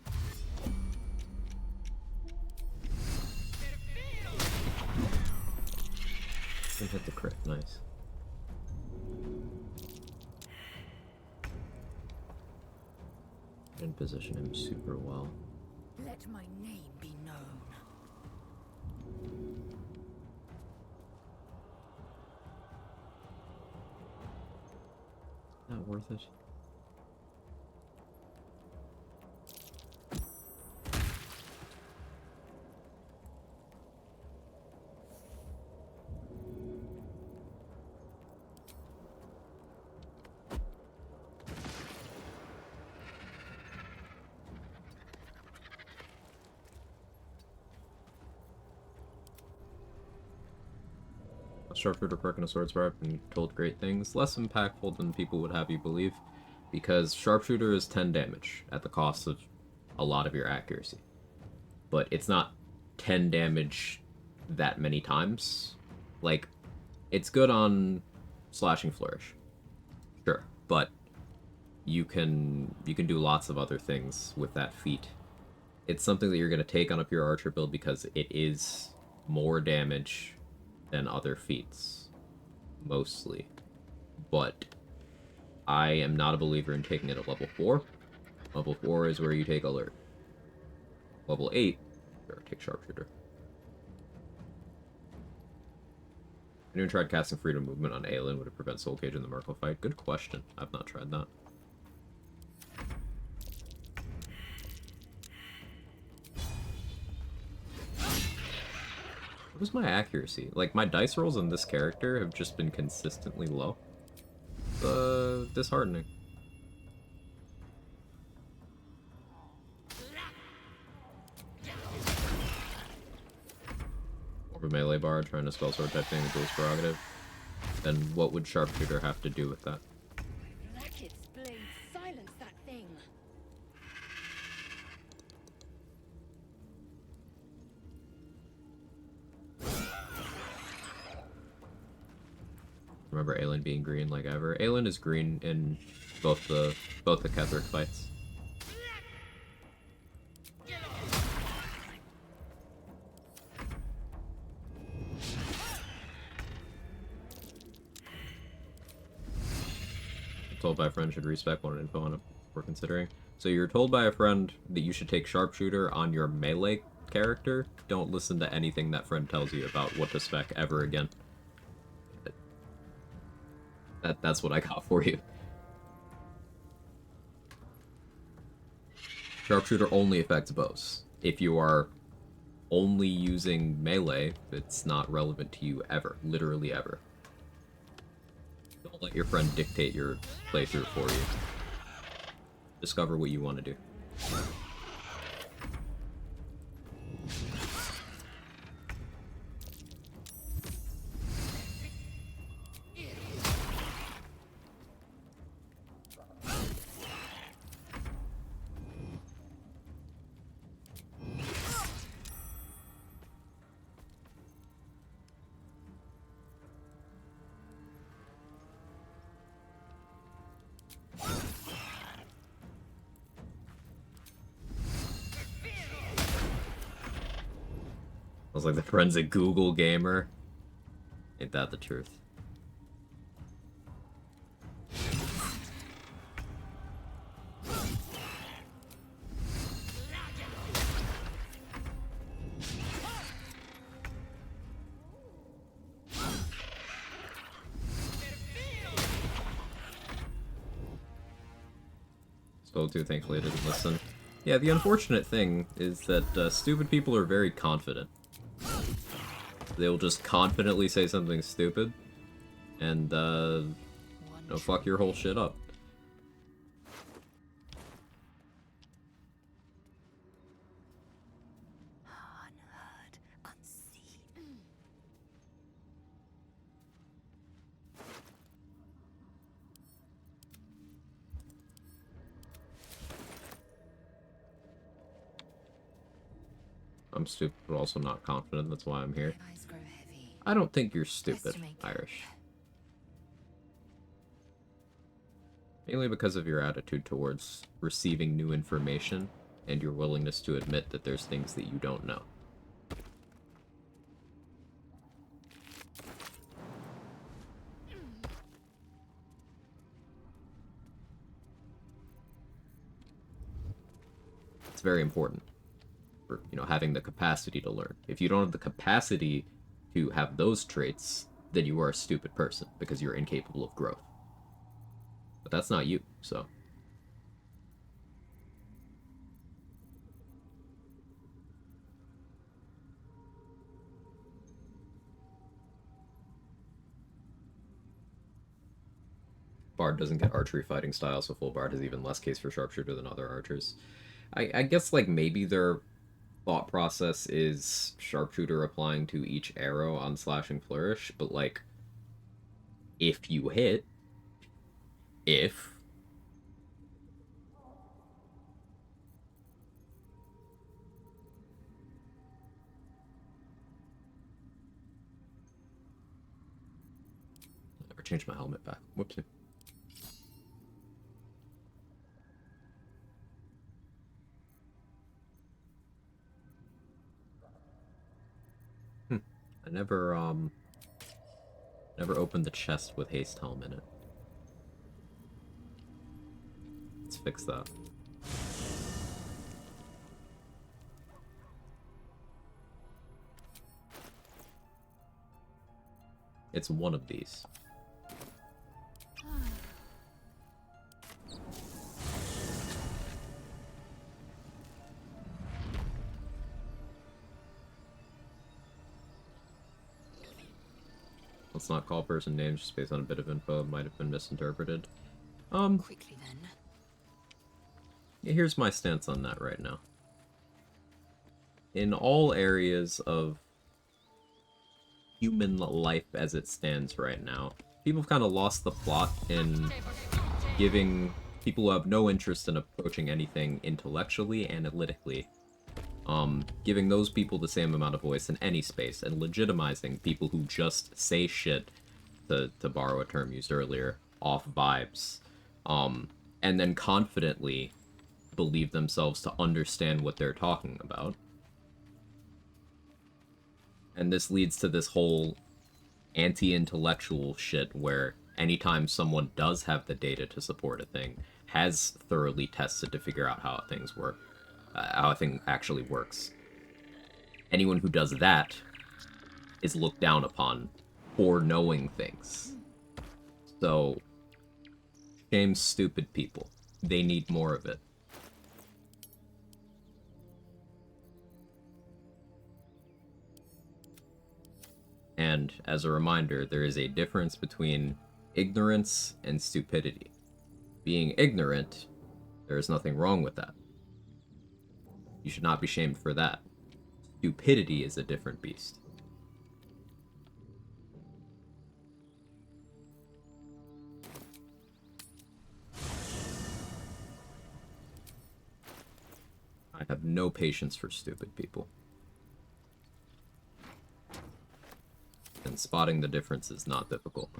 And hit the crit, nice. And position him super well. Let my name be known. Not worth it. Sharpshooter perk and a sword spark have been told great things. Less impactful than people would have you believe, because Sharpshooter is 10 damage at the cost of a lot of your accuracy. But it's not 10 damage that many times. Like, it's good on Slashing Flourish. Sure, but you can do lots of other things with that feat. It's something that you're going to take on up your Archer build because it is more damage than other feats, mostly. But I am not a believer in taking it at level 4. Level 4 is where you take Alert. Level 8, sure, take Sharpshooter. Anyone tried casting Freedom Movement on Aelin? Would it prevent Soul Cage in the Merkle fight? Good question. I've not tried that. What is my accuracy? Like, my dice rolls on this character have just been consistently low. Disheartening. More of a melee bard trying to spell sword type thing with duel's prerogative. Then what would Sharpshooter have to do with that? Blacket's blade, silence that thing. Remember Aelin being green like ever. Aelin is green in both the Ketheric fights. Told by a friend should respec one info on it we're considering. So you're told by a friend that you should take Sharpshooter on your melee character. Don't listen to anything that friend tells you about what to spec ever again. That's what I got for you. Sharpshooter only affects bows. If you are only using melee, it's not relevant to you ever. Literally ever. Don't let your friend dictate your playthrough for you. Discover what you want to do. I was like the forensic Google gamer. Ain't that the truth? Spoke to, thankfully I didn't listen. Yeah, the unfortunate thing is that stupid people are very confident. They'll just confidently say something stupid, and, fuck your whole shit up. Unheard, unseen. I'm stupid, but also not confident, that's why I'm here. My eyes grow heavy. I don't think you're stupid, to make- Irish. Mainly because of your attitude towards receiving new information, and your willingness to admit that there's things that you don't know. It's very important for, having the capacity to learn. If you don't have the capacity to have those traits, then you are a stupid person, because you're incapable of growth. But that's not you, so... Bard doesn't get archery fighting style, so full Bard has even less case for sharpshooter than other archers. I guess, like, maybe their thought process is sharpshooter applying to each arrow on slashing flourish, but, like, if you hit, never changed my helmet back. Whoopsie. I never opened the chest with haste helm in it. Let's fix that. It's one of these. Let's not call person names just based on a bit of info. It might have been misinterpreted. Quickly then. Yeah, here's my stance on that right now. In all areas of human life as it stands right now, people have kind of lost the plot in giving people who have no interest in approaching anything intellectually, analytically, giving those people the same amount of voice in any space, and legitimizing people who just say shit, to borrow a term used earlier, off vibes, and then confidently believe themselves to understand what they're talking about. And this leads to this whole anti-intellectual shit where anytime someone does have the data to support a thing, has thoroughly tested to figure out how things work, how a thing actually works, anyone who does that is looked down upon for knowing things. So, shame stupid people. They need more of it. And as a reminder, there is a difference between ignorance and stupidity. Being ignorant, there is nothing wrong with that. You should not be shamed for that. Stupidity is a different beast. I have no patience for stupid people. And spotting the difference is not difficult.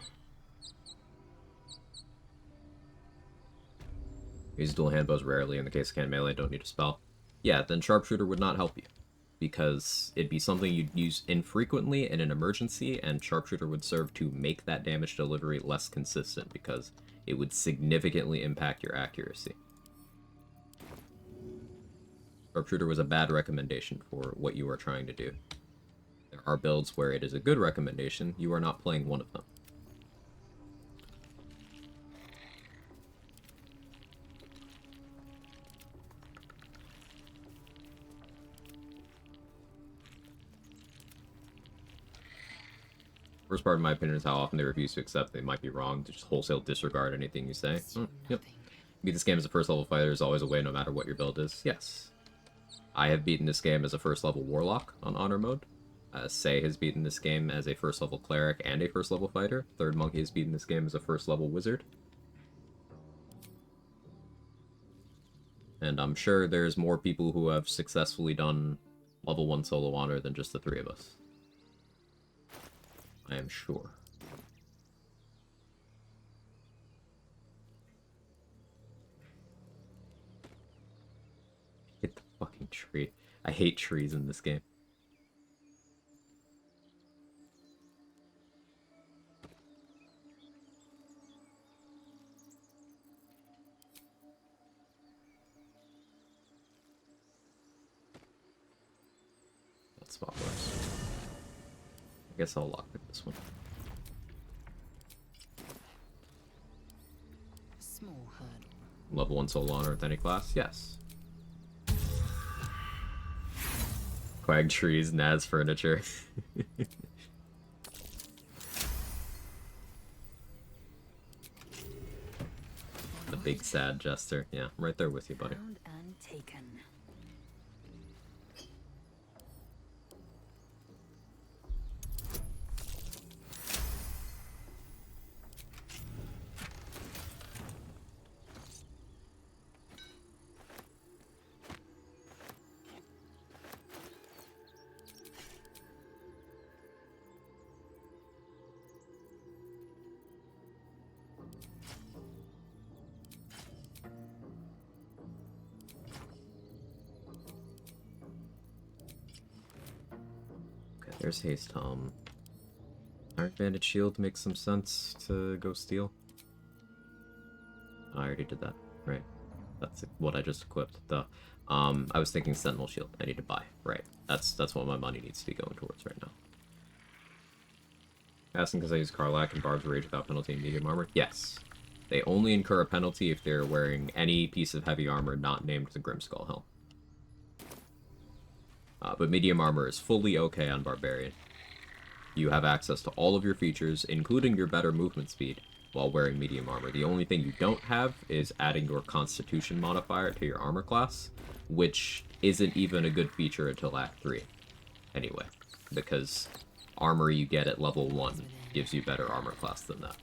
Use dual handbows rarely. In the case of can melee, don't need a spell. Yeah, then sharpshooter would not help you, because it'd be something you'd use infrequently in an emergency, and sharpshooter would serve to make that damage delivery less consistent, because it would significantly impact your accuracy. Sharpshooter was a bad recommendation for what you are trying to do. There are builds where it is a good recommendation. You are not playing one of them. First part, in my opinion, is how often they refuse to accept they might be wrong, to just wholesale disregard anything you say. Yep. Beat this game as a first level fighter is always a way, no matter what your build is. Yes. I have beaten this game as a first level warlock on honor mode. Say has beaten this game as a first level cleric and a first level fighter. Third Monkey has beaten this game as a first level wizard. And I'm sure there's more people who have successfully done level 1 solo honor than just the three of us. I am sure. Hit the fucking tree. I hate trees in this game. That spot works. I guess I'll lockpick this one. Small hurdle. Level 1 solo honor with any class? Yes. Quag trees, Naz furniture. The big sad jester. Yeah, I'm right there with you, buddy. Found and taken. There's haste. Iron Banded Shield makes some sense to go steal. I already did that, right? That's what I just equipped. Duh. I was thinking Sentinel Shield. I need to buy. Right. That's what my money needs to be going towards right now. Asking because I use Karlach and Barb's Rage without penalty and medium armor? Yes. They only incur a penalty if they're wearing any piece of heavy armor not named the Grimskull Helm. But medium armor is fully okay on Barbarian. You have access to all of your features, including your better movement speed, while wearing medium armor. The only thing you don't have is adding your Constitution modifier to your armor class, which isn't even a good feature until Act 3. Anyway, because armor you get at level 1 gives you better armor class than that.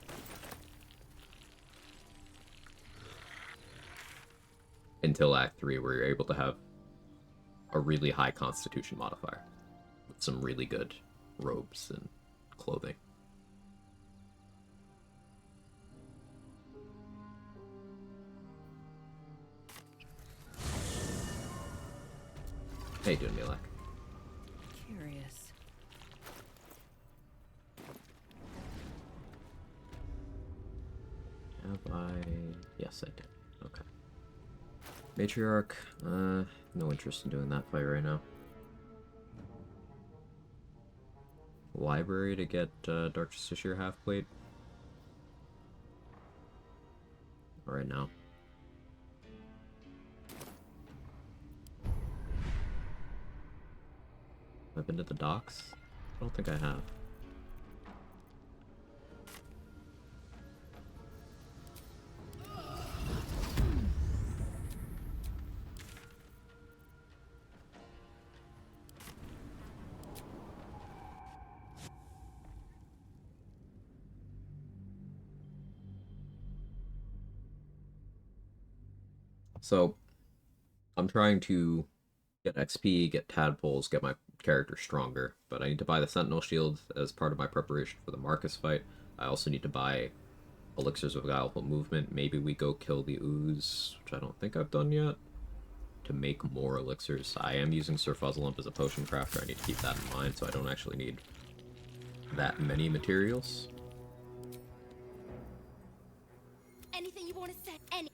Until Act 3, where you're able to have a really high Constitution modifier with some really good robes and clothing. How you doing, Milak? Curious. Have I? Yes, I did. Okay. Matriarch, no interest in doing that fight right now. Library to get Dark Justiciar half plate. Right now. I've been to the docks? I don't think I have. So, I'm trying to get XP, get tadpoles, get my character stronger, but I need to buy the Sentinel Shield as part of my preparation for the Marcus fight. I also need to buy Elixirs of Guileful Movement. Maybe we go kill the Ooze, which I don't think I've done yet, to make more elixirs. I am using Sir Fuzzlemp as a potion crafter. I need to keep that in mind, so I don't actually need that many materials. Anything you want to say? Any.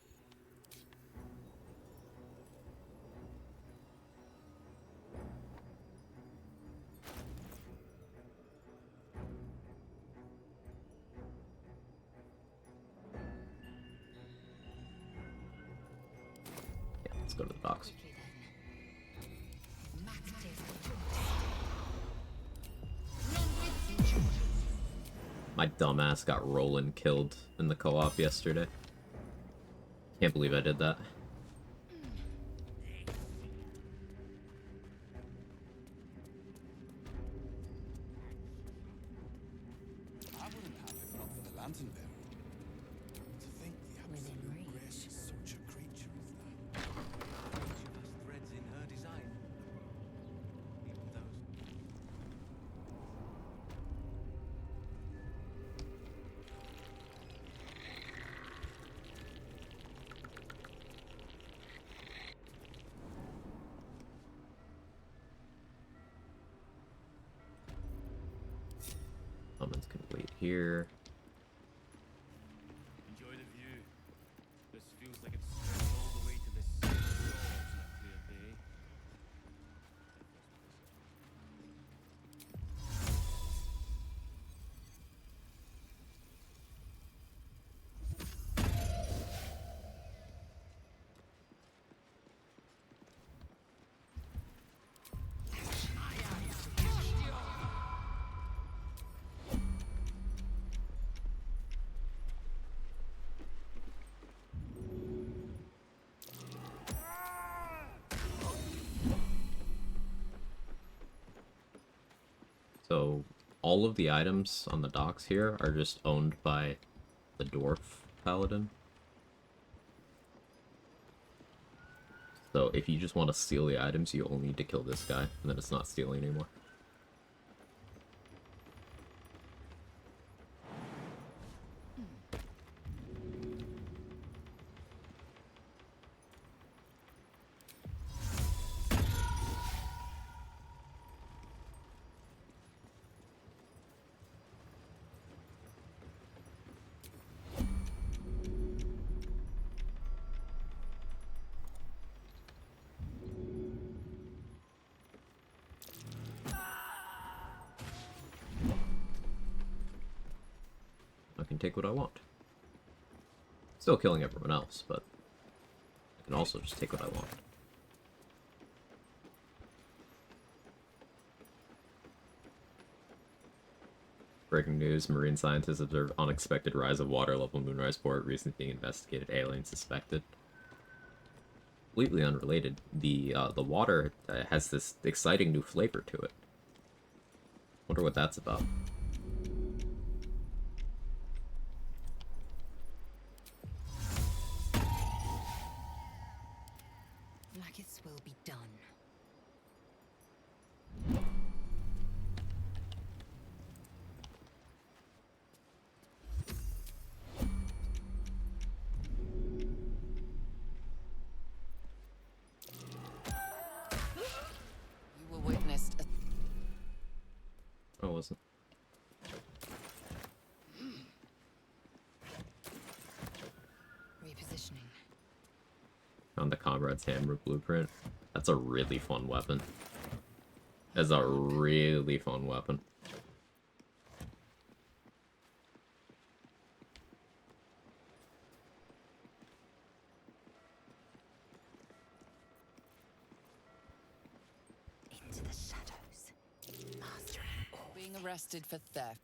Yeah, let's go to the docks. My dumbass got Roland killed in the co-op yesterday. Can't believe I did that. I wouldn't have it not for the lantern bearer. To think the absolute grace is such a creature as that. Each of us threads in her design. Even those. Summons can wait here. Enjoy the view. This feels like it's stretched all the way to the same shores on a clear day. So all of the items on the docks here are just owned by the dwarf paladin. So if you just want to steal the items, you only need to kill this guy, and then it's not stealing anymore. I can take what I want. Still killing everyone else, but I can also just take what I want. Breaking news, marine scientists observe unexpected rise of water level Moonrise Port, recently being investigated, alien suspected. Completely unrelated, the water has this exciting new flavor to it. Wonder what that's about. Like its will be done. You were witnessed a Oh, it wasn't. repositioning. On the Comrade's Hammer blueprint. That's a really fun weapon. That's a really fun weapon. Into the shadows. Mastering all. Being arrested for theft.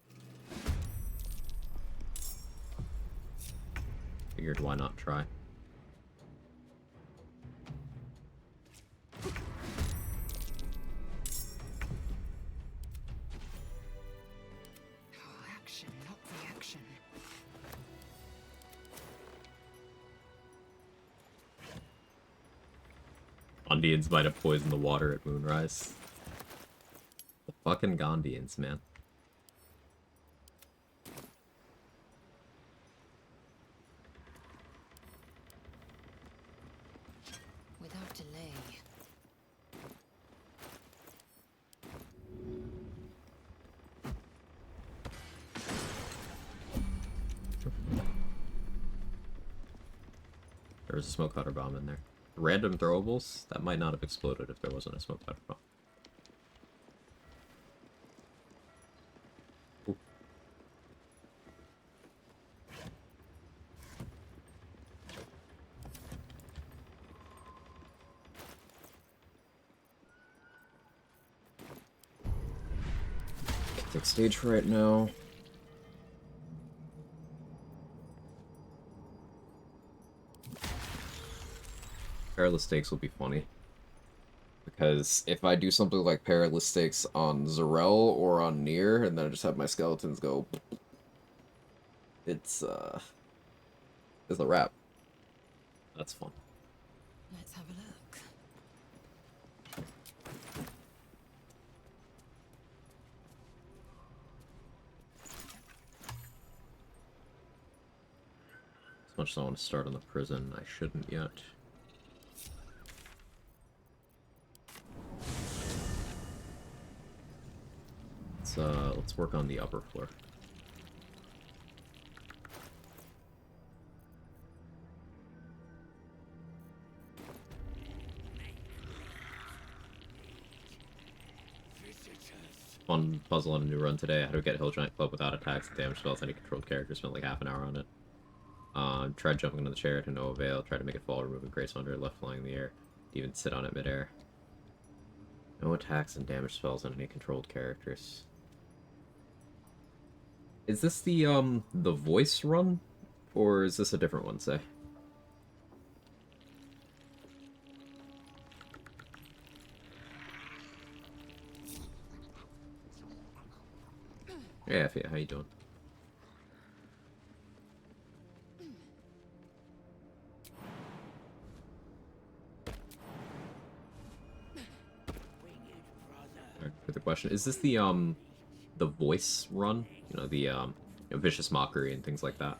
Figured why not try. Action, not reaction. Gondians might have poisoned the water at Moonrise. The fucking Gondians, man. Without delay. There was a smoke cutter bomb in there. Random throwables? That might not have exploded if there wasn't a smoke cutter bomb. Ooh. Take stage right now. perilous stakes will be funny. Because if I do something like perilous stakes on Zarel or on Nier, and then I just have my skeletons go, it's a wrap. That's fun. Let's have a look. As much as I want to start on the prison, I shouldn't yet. Let's work on the upper floor. Fun puzzle on a new run today. How to get Hill Giant Club without attacks and damage spells. Any controlled character. Spent like half an hour on it. Tried jumping into the chair to no avail. Tried to make it fall, removing Grace under it, left flying in the air. Even sit on it midair. No attacks and damage spells on any controlled characters. Is this the voice run? Or is this a different one, say? Yeah, how you doing? Alright, for the question, is this the voice run? You know, the vicious mockery and things like that.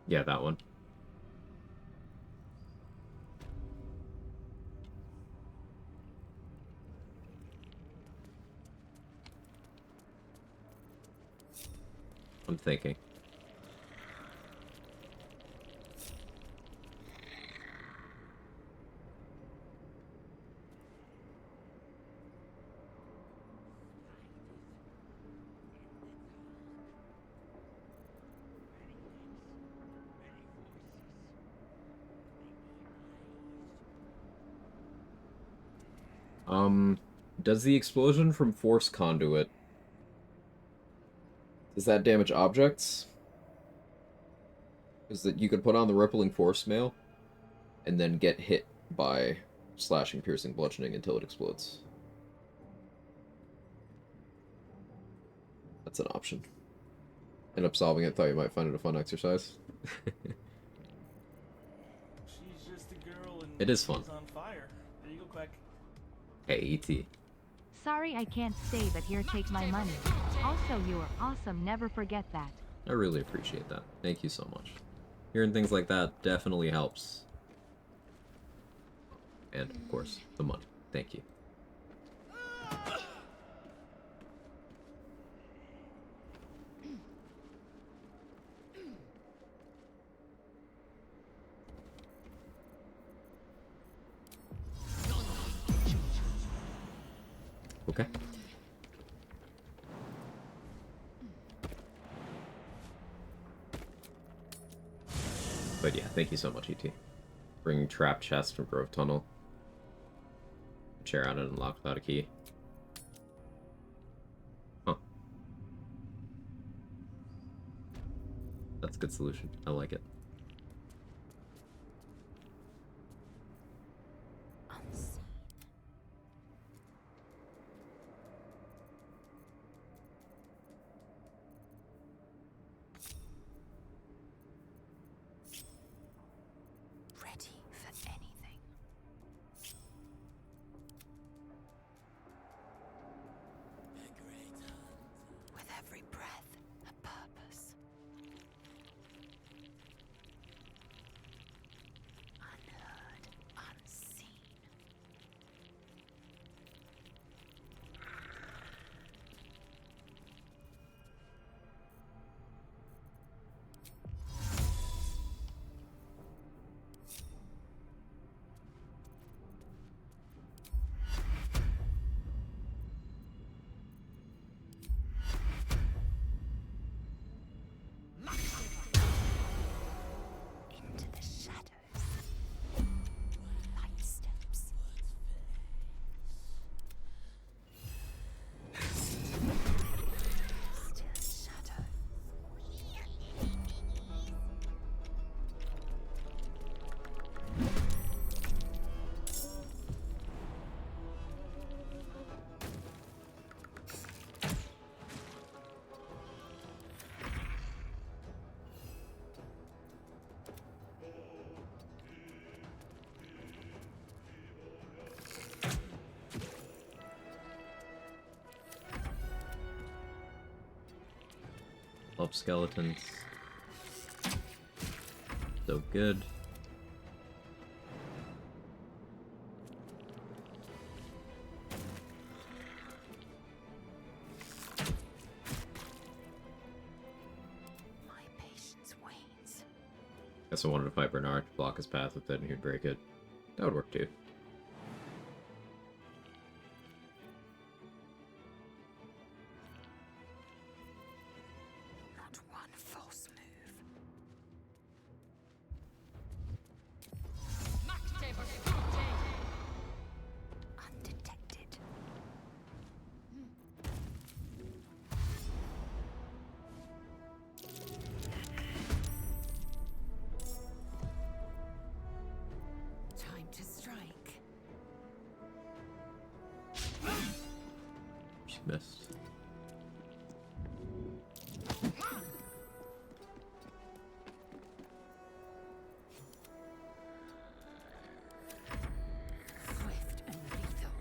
Yeah, that one. I'm thinking. Does the explosion from Force Conduit... Does that damage objects? Is that you could put on the Rippling Force Mail and then get hit by slashing, piercing, bludgeoning until it explodes. That's an option. End up solving it, thought you might find it a fun exercise. She's just a girl and it is fun. she's on fire. There you go, Quag. Hey, E.T. Sorry I can't stay, but here, take my money. Also, you are awesome. Never forget that. I really appreciate that. Thank you so much. Hearing things like that definitely helps. And, of course, the money. Thank you. Okay. But yeah, thank you so much, ET. Bring trap chest from Grove Tunnel. Chair on it and lock without a key. Huh. That's a good solution. I like it. Ready for anything. With every breath, a purpose. help skeletons. So good. My patience wanes. Guess I wanted to fight Bernard to block his path with it and he'd break it. That would work too. Not one false move. Undetected. Time to strike. She missed. Swift and lethal.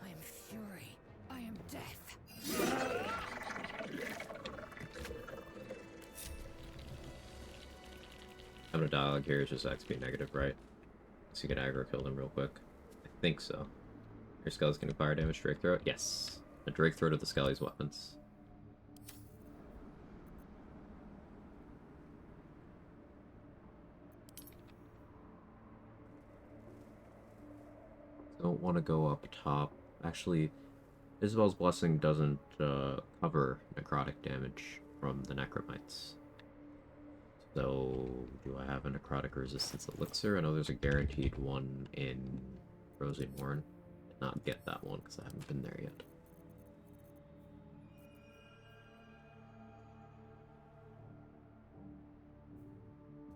I am fury. I am death. Having a dialogue here is just XP negative, right? So you can aggro kill them real quick. I think so. Your Skelly's getting fire damage, Drake Throat? Yes. A Drake Throat of the Skelly's weapons. Don't want to go up top. Actually, Isabel's Blessing doesn't cover necrotic damage from the Necromites. So, do I have a necrotic resistance elixir? I know there's a guaranteed one in Rosy Morn. Did not get that one because I haven't been there yet.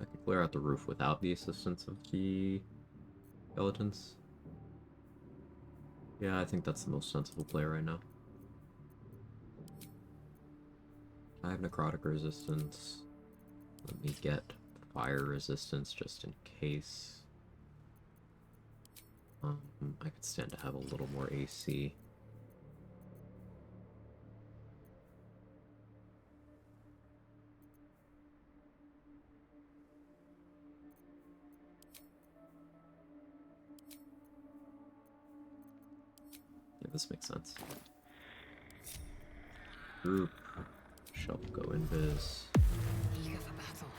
I can clear out the roof without the assistance of the skeletons. Yeah, I think that's the most sensible play right now. I have necrotic resistance. Let me get fire resistance just in case. I could stand to have a little more AC. Yeah, this makes sense. Group. Shall go invis. Eager for battle.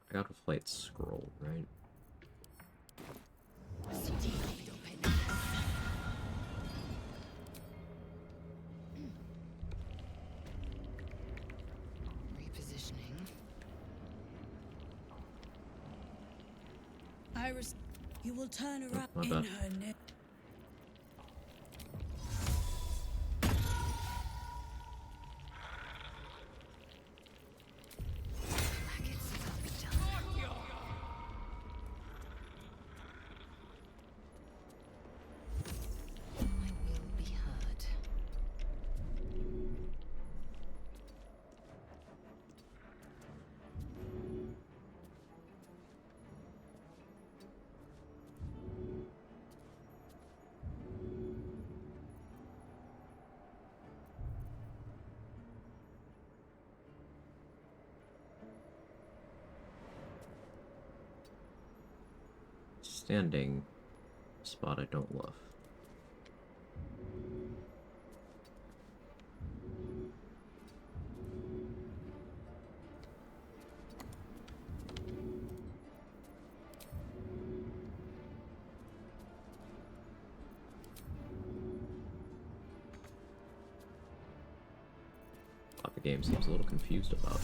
I got a flight scroll, right? Repositioning. Iris, you will turn around my in bad. her neck. I will be heard. Standing spot I don't love. What the game seems a little confused about.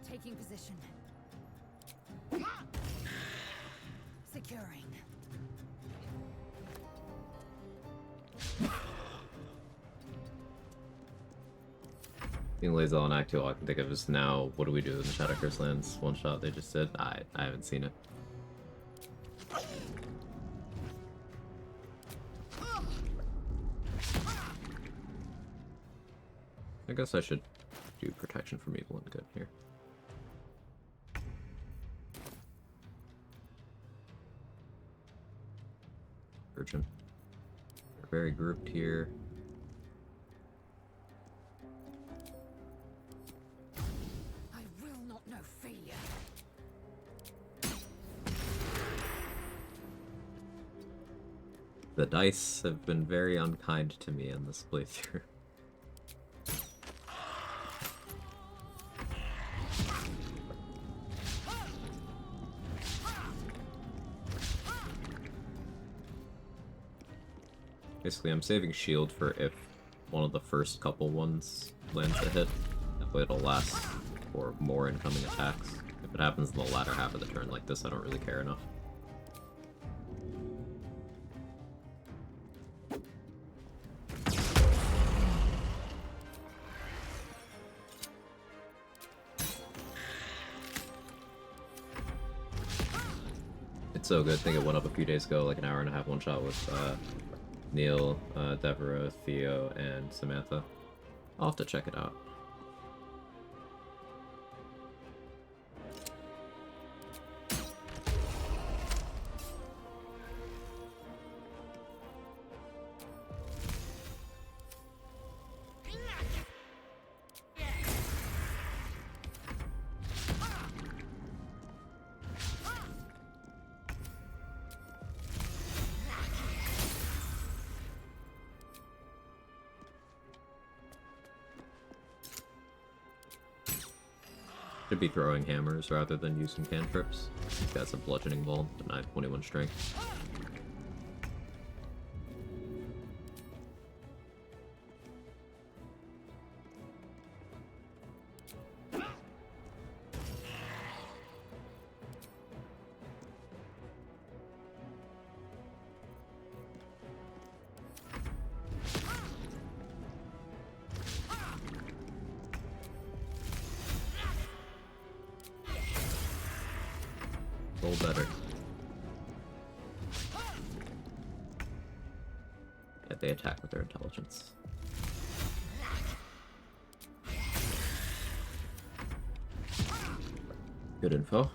Taking position. Securing. Being lazy on Act 2, all I can think of is now, what do we do in the Shadow Curse Lands one shot they just did? I haven't seen it. I guess I should do protection from evil and good here. Urgent. They're very grouped here. I will not know fear. The dice have been very unkind to me in this playthrough. Basically, I'm saving shield for if one of the first couple ones lands a hit. That way it'll last for more incoming attacks. If it happens in the latter half of the turn like this, I don't really care enough. It's so good. I think it went up a few days ago, like an hour and a half one shot with Neil, Deborah, Theo, and Samantha. I'll have to check it out. Should be throwing hammers rather than using cantrips. That's a bludgeoning ball, and I have 21 strength. Roll better. Yeah, they attack with their intelligence. Good info.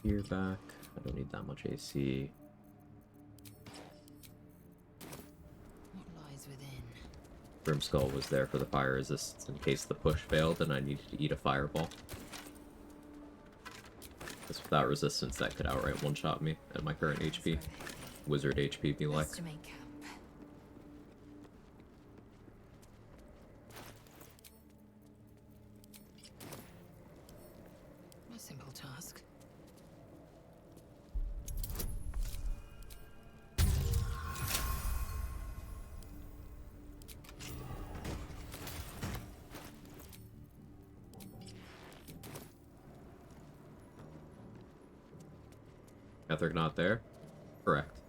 Gear back. I don't need that much AC. What lies within? Brimskull was there for the fire resistance in case the push failed and I needed to eat a fireball. Because without resistance, that could outright one-shot me at my current HP. Wizard HP be like. Best to make camp. A simple task. Ketheric not there? Correct.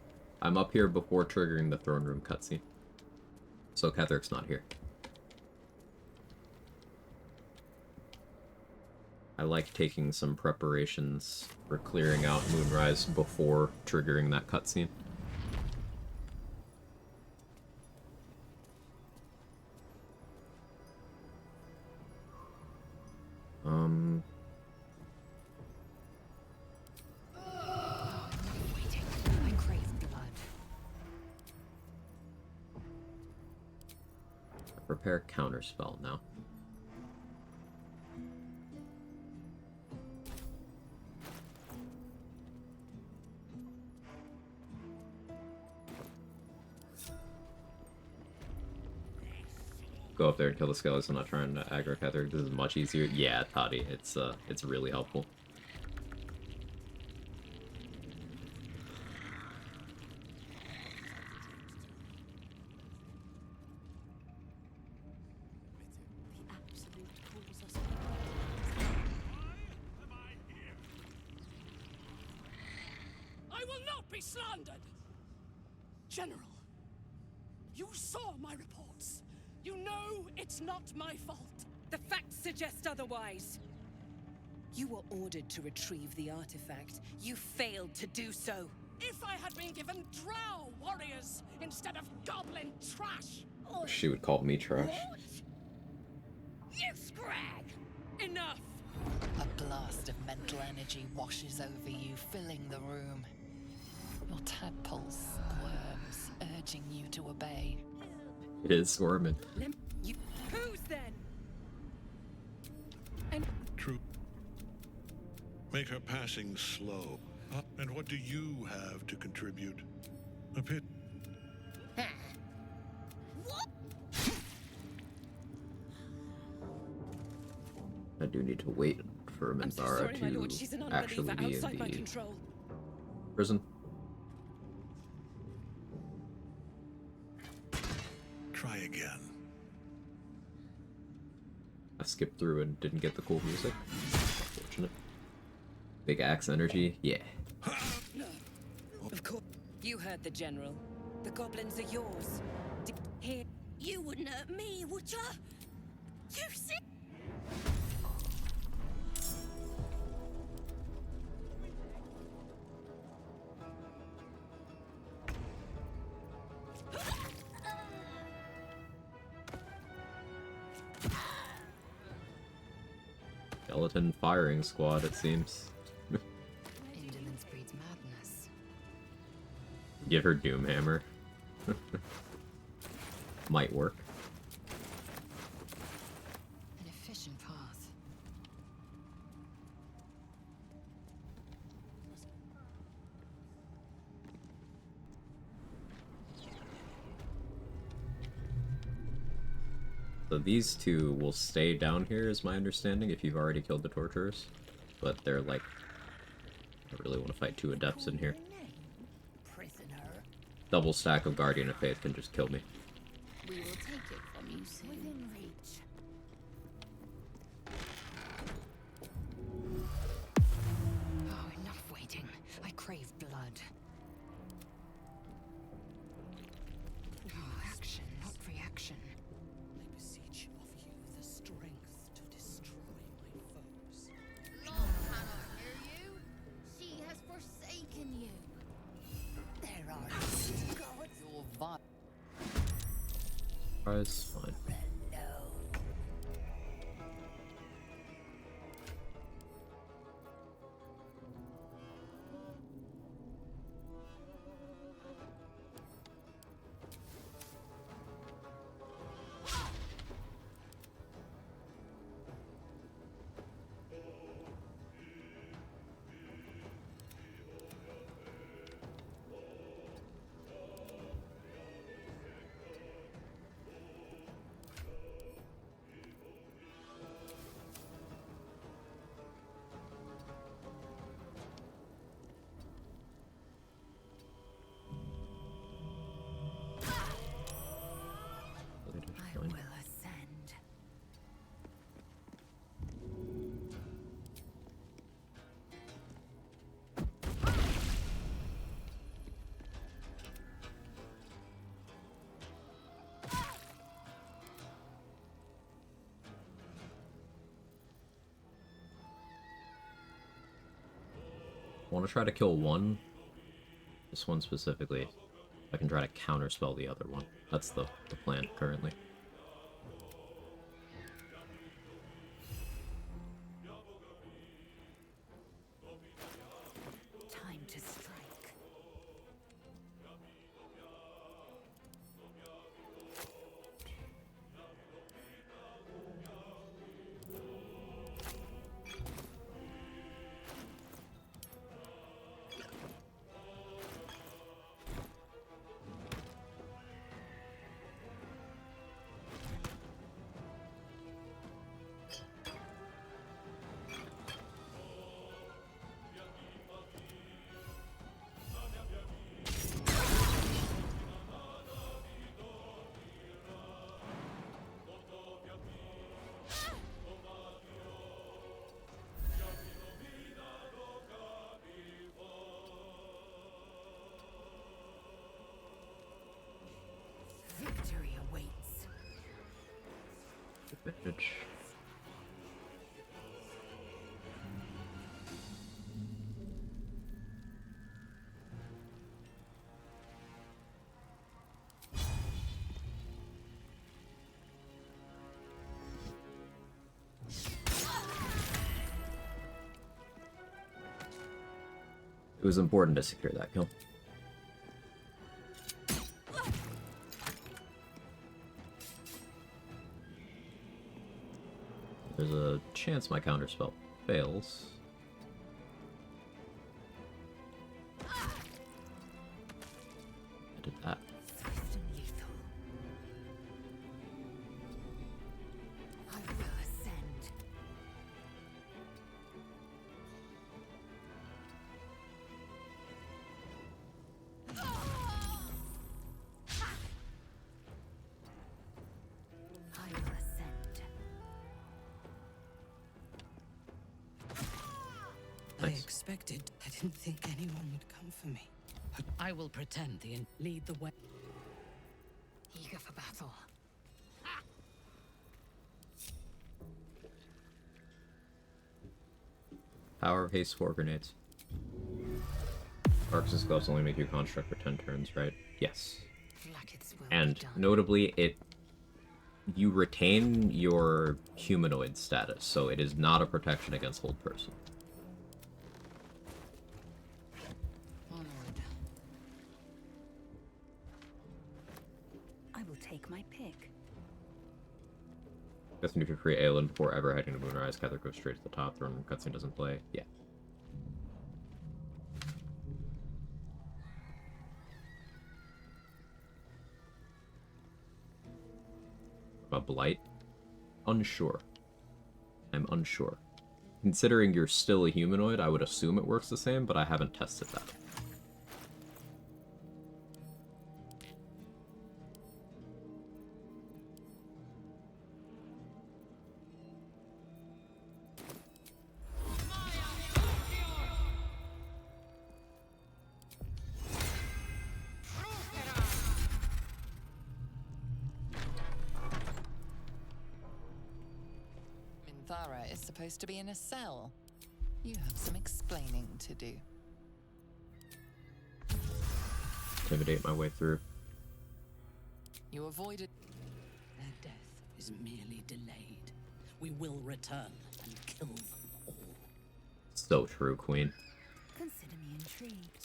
I'm up here before triggering the throne room cutscene. So Ketheric's not here. I like taking some preparations for clearing out Moonrise before triggering that cutscene. Waiting. I crave blood. Prepare counterspell now. go up there and kill the skeletons. I'm not trying to aggro Cather. This is much easier. Yeah, Toddy, it's really helpful. The absolute calls us. I will not be slandered! General, you saw my reports. You know it's not my fault. The facts suggest otherwise. You were ordered to retrieve the artifact. You failed to do so. If I had been given drow warriors instead of goblin trash. She would call me trash. What? You scrag! Enough! A blast of mental energy washes over you, filling the room. Your tadpoles squirms, urging you to obey. It is squirming. Who's then? True. Make her passing slow. And what do you have to contribute? A pit. I do need to wait for I'm so Minthara sorry, my lord. She's an to unbeliever actually be in outside my the control. prison. Try again. I skipped through and didn't get the cool music. Unfortunate. Big axe energy, yeah. Of course. You heard the general. The goblins are yours. Here. You wouldn't hurt me, would ya? You see? Skeleton firing squad, it seems. Indolence breeds madness. Give her Doomhammer. Might work. An efficient path. So these two will stay down here, is my understanding, if you've already killed the torturers. But they're like... I really want to fight two adepts in here. Prisoner. Double stack of Guardian of Faith can just kill me. We will take it from you soon. Within reach. Oh, enough waiting. I crave blood. Oh, action, not reaction. I beseech of you the strength to destroy my foes. Lord cannot hear you. She has forsaken you. There are gods. Your vile. Prize, fine. I will ascend. I want to try to kill one. This one specifically. I can try to counterspell the other one. That's the plan currently. Time to strike. Advantage. It was important to secure that kill. There's a chance my counterspell fails. I did that. I will ascend. I will ascend. I expected. I didn't think anyone would come for me. I will pretend and lead the way. Eager for battle. Power of haste 4 grenades. Arcs and gloves only make you construct for 10 turns, right? Yes. And notably, you retain your humanoid status, so it is not a protection against hold person. I will take my pick. Guessing you can create Aelin before ever heading to Moonrise. Cather goes straight to the top. Throne cutscene doesn't play. Yeah. About Blight? Unsure. I'm unsure. Considering you're still a humanoid, I would assume it works the same, but I haven't tested that. Minthara is supposed to be in a cell. You have some explaining to do. Intimidate my way through. You avoided. Their death is merely delayed. We will return and kill them all. So true, Queen. Consider me intrigued.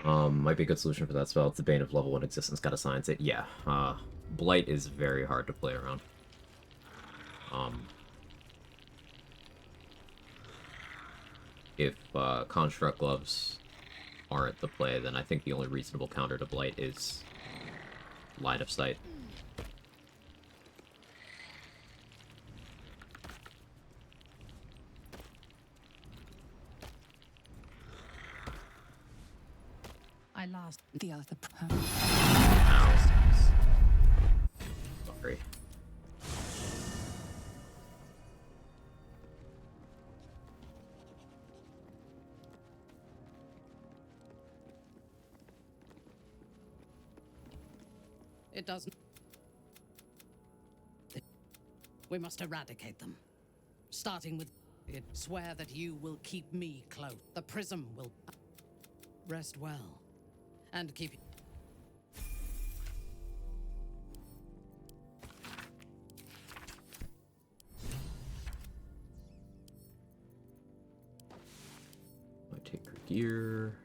Might be a good solution for that spell. It's the Bane of level 1 existence. Got assigns it. Yeah. Blight is very hard to play around. If Construct Gloves aren't the play, then I think the only reasonable counter to Blight is Line of Sight. I lost the other. Sorry. It doesn't. We must eradicate them. Starting with it. Swear that you will keep me close. The prism will rest well. And keep. I take her gear.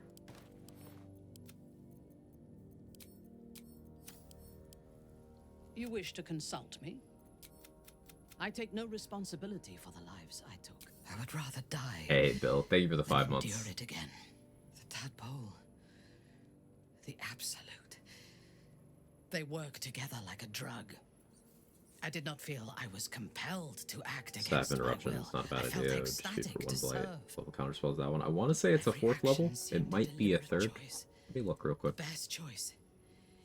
You wish to consult me? I take no responsibility for the lives I took. I would rather die. Hey, Bill. Thank you for the than 5 months. Endure it again. The tadpole. The absolute. They work together like a drug. I did not feel I was compelled to act against Staff interruption my is will. not a bad I felt idea. Just shoot ecstatic for one to blight. serve. Level counter spells that one. I want to say it's a 4th level. It might be a 3rd. Let me look real quick. Best choice.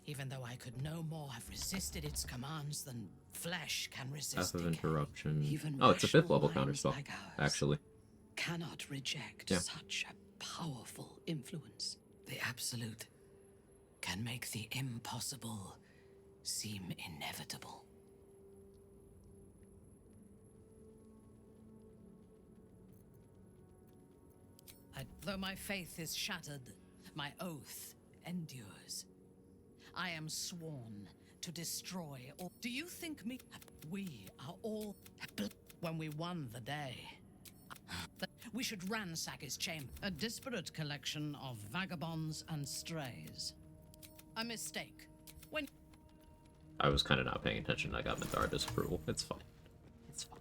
Even though I could no more have resisted its commands than flesh can resist. Staff of decay. interruption. Even Oh, it's a 5th rational level counter minds spell. like ours Actually. Cannot reject Yeah. such a powerful influence. The absolute can make the impossible seem inevitable. Though my faith is shattered, my oath endures. I am sworn to destroy all. Do you think me? We are all. When we won the day, we should ransack his chamber. A disparate collection of vagabonds and strays. A mistake. When I was kind of not paying attention. I got Minthara disapproval. It's fine. It's fine.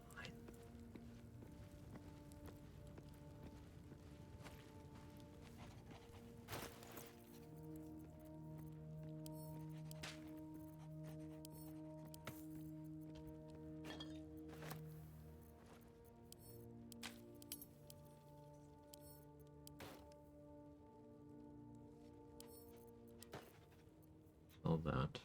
All that.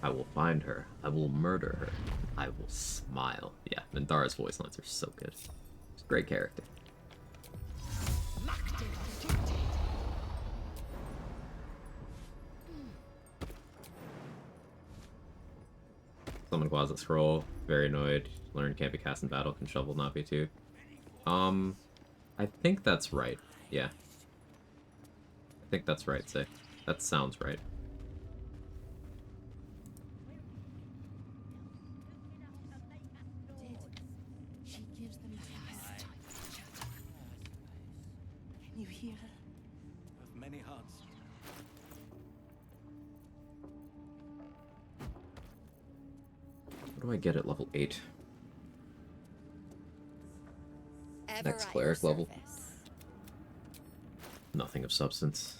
I will find her. I will murder her. I will smile. Yeah, Minthara's voice lines are so good. She's a great character. Summon Closet Scroll. Very annoyed. Learn can't be cast in battle. Can shovel not be too. I think that's right. Yeah. I think that's right, say. That sounds right. She gives them time. Can you hear her? Of many hearts. What do I get at level 8? Next cleric level. Nothing of substance.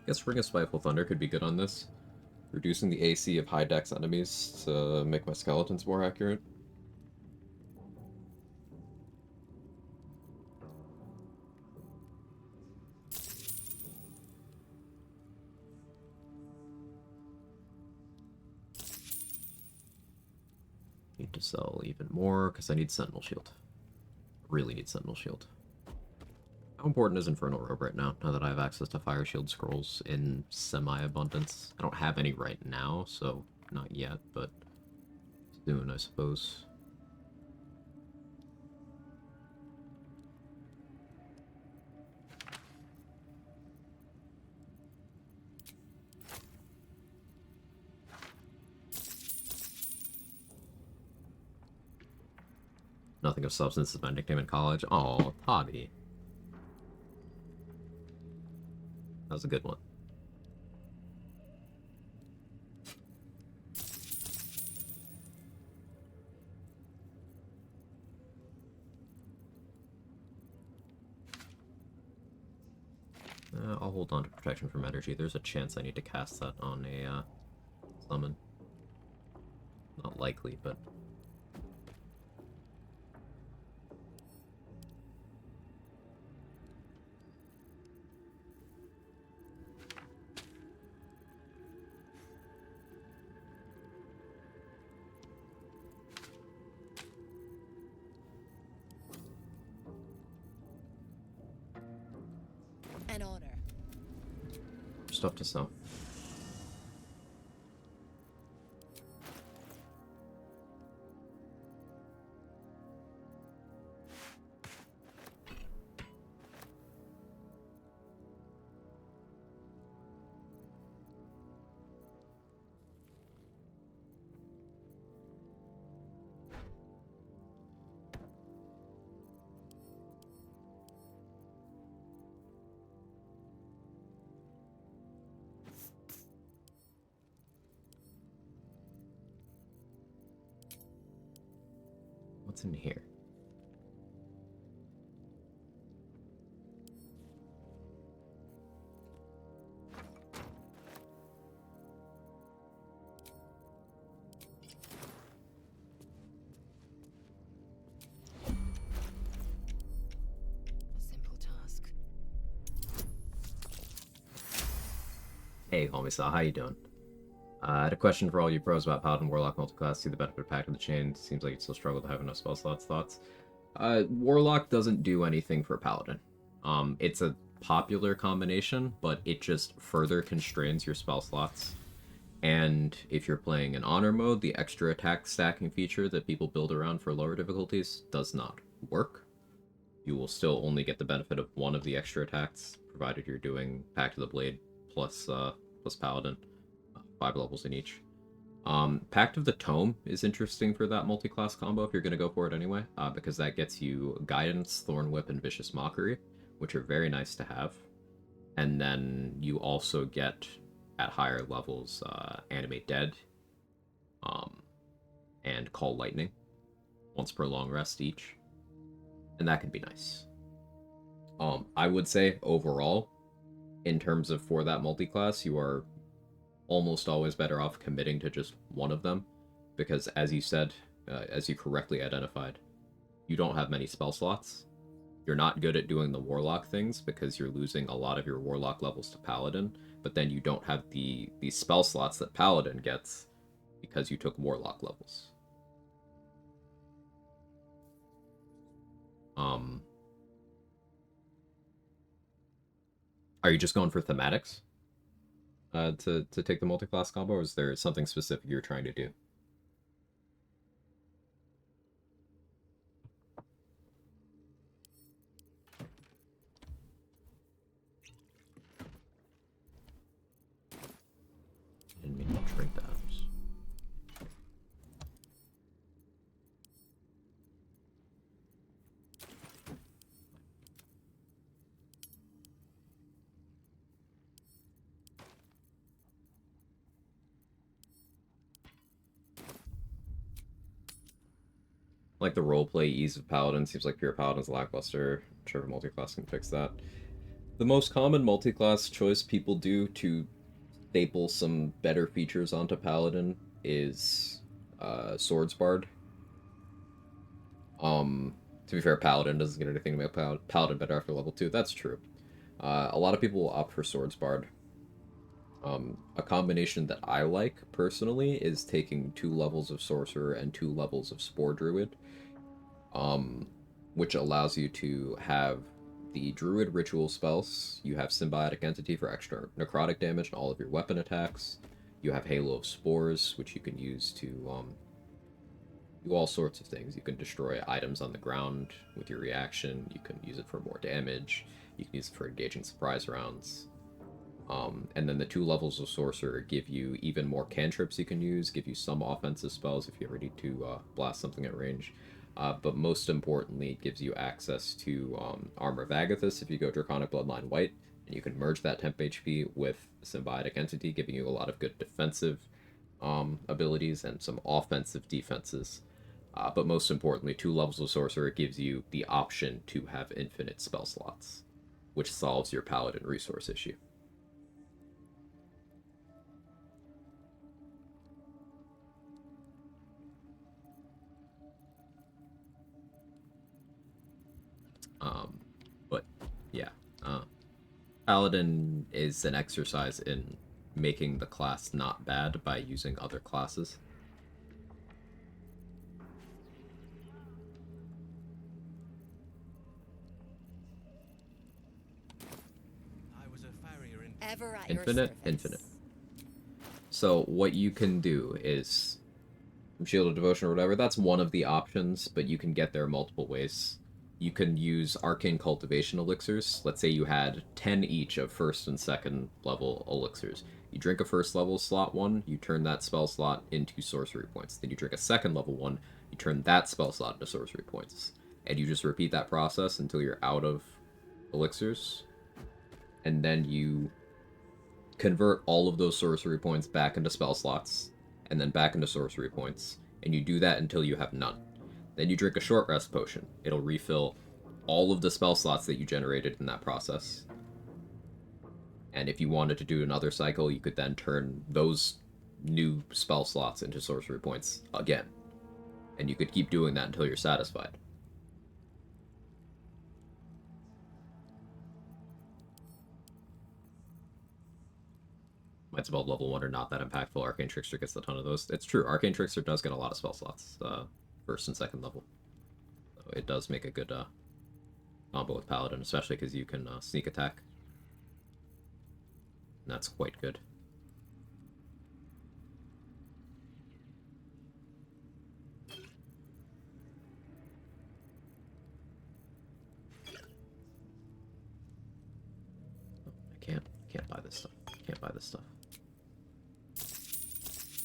Guess Ring of Spiteful Thunder could be good on this. Reducing the AC of high dex enemies to make my skeletons more accurate. Need to sell even more because I need Sentinel Shield. Really need Sentinel Shield. How important is Infernal Robe right now that I have access to Fire Shield scrolls in semi-abundance? I don't have any right now, so not yet, but soon, I suppose. Nothing of substance is my nickname in college. Oh, Toddy. That was a good one. I'll hold on to protection from energy. There's a chance I need to cast that on a summon. Not likely, but... An honor. stuff to sell. What's in here? A simple task. Hey, homie Saw, how you doing? I had a question for all you pros about Paladin Warlock multiclass. See the benefit of Pact of the Chain. Seems like you still struggle to have enough spell slots. Thoughts? Warlock doesn't do anything for Paladin. It's a popular combination, but it just further constrains your spell slots. And if you're playing in Honor mode, the extra attack stacking feature that people build around for lower difficulties does not work. You will still only get the benefit of one of the extra attacks, provided you're doing Pact of the Blade plus Paladin, 5 levels in each. Pact of the Tome is interesting for that multi-class combo if you're going to go for it anyway, because that gets you Guidance, Thorn Whip, and Vicious Mockery, which are very nice to have. And then you also get, at higher levels, Animate Dead, and Call Lightning, once per long rest each. And that can be nice. I would say, overall, in terms of for that multi-class, you are almost always better off committing to just one of them, because as you said, as you correctly identified, you don't have many spell slots. You're not good at doing the Warlock things because you're losing a lot of your Warlock levels to Paladin, but then you don't have the spell slots that Paladin gets because you took Warlock levels. Are you just going for thematics to take the multi-class combo, or is there something specific you're trying to do? Didn't mean to drink that. Like the roleplay ease of Paladin, seems like pure Paladin's lackluster. I'm sure multi-class can fix that. The most common multi-class choice people do to staple some better features onto Paladin is Swords Bard. To be fair, Paladin doesn't get anything to make Paladin better after level 2. That's true. A lot of people will opt for Swords Bard. A combination that I like, personally, is taking 2 levels of Sorcerer and 2 levels of Spore Druid, which allows you to have the Druid ritual spells. You have Symbiotic Entity for extra necrotic damage and all of your weapon attacks. You have Halo of Spores, which you can use to do all sorts of things. You can destroy items on the ground with your reaction. You can use it for more damage. You can use it for engaging surprise rounds. And then the 2 levels of Sorcerer give you even more cantrips you can use, give you some offensive spells if you ever need to blast something at range. But most importantly, it gives you access to Armor of Agathis if you go Draconic Bloodline White, and you can merge that temp HP with Symbiotic Entity, giving you a lot of good defensive abilities and some offensive defenses. But most importantly, 2 levels of Sorcerer gives you the option to have infinite spell slots, which solves your Paladin resource issue. But yeah, Paladin is an exercise in making the class not bad by using other classes. I was a farrier in Ever at Infinite, infinite. So what you can do is from Shield of Devotion or whatever, that's one of the options, but you can get there multiple ways. You can use Arcane Cultivation elixirs. Let's say you had 10 each of first and second level elixirs. You drink a first level slot one, you turn that spell slot into sorcery points. Then you drink a second level one, you turn that spell slot into sorcery points. And you just repeat that process until you're out of elixirs. And then you convert all of those sorcery points back into spell slots, and then back into sorcery points. And you do that until you have none. Then you drink a short rest potion. It'll refill all of the spell slots that you generated in that process. And if you wanted to do another cycle, you could then turn those new spell slots into sorcery points again. And you could keep doing that until you're satisfied. Might spell level 1 are not that impactful. Arcane Trickster gets a ton of those. It's true, Arcane Trickster does get a lot of spell slots, first and second level. So it does make a good combo with Paladin, especially because you can sneak attack. And that's quite good. Can't buy this stuff. Can't buy this stuff.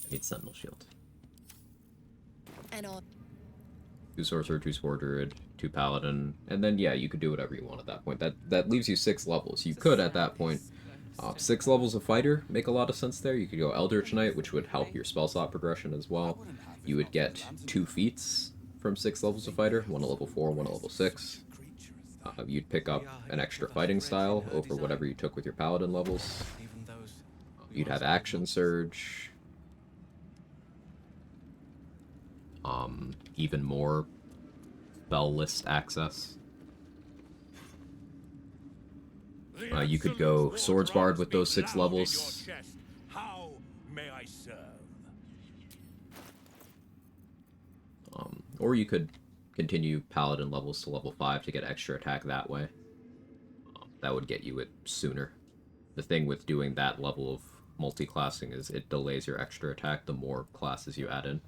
I need Sentinel Shield. And on. 2 Sorcerer, 2 Spore Druid, 2 Paladin, and then yeah, you could do whatever you want at that point. That leaves you 6 levels. You could at that point, 6 levels of Fighter make a lot of sense there. You could go Eldritch Knight, which would help your spell slot progression as well. You would get 2 feats from 6 levels of Fighter, one at level 4, one at level 6. You'd pick up an extra fighting style over whatever you took with your Paladin levels. You'd have Action Surge. Even more spell list access. You could go Swords Bard with those 6 levels. How may I serve? Or you could continue Paladin levels to level 5 to get extra attack that way. That would get you it sooner. The thing with doing that level of multi-classing is it delays your extra attack the more classes you add in.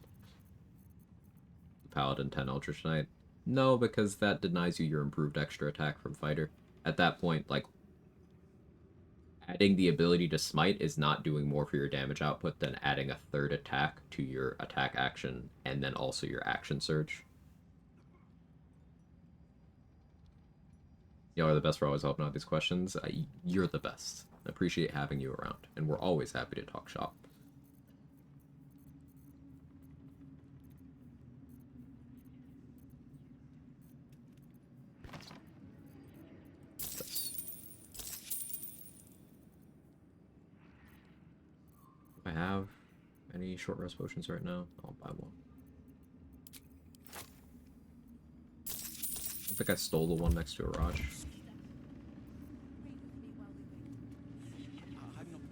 Paladin 10 Eldritch Knight? No, because that denies you your improved extra attack from Fighter. At that point, like, adding the ability to smite is not doing more for your damage output than adding a 3rd attack to your attack action and then also your action surge. Y'all are the best for always helping out these questions. You're the best. I appreciate having you around, and we're always happy to talk shop. Do I have any short rest potions right now? I'll buy one. I think I stole the one next to Araj.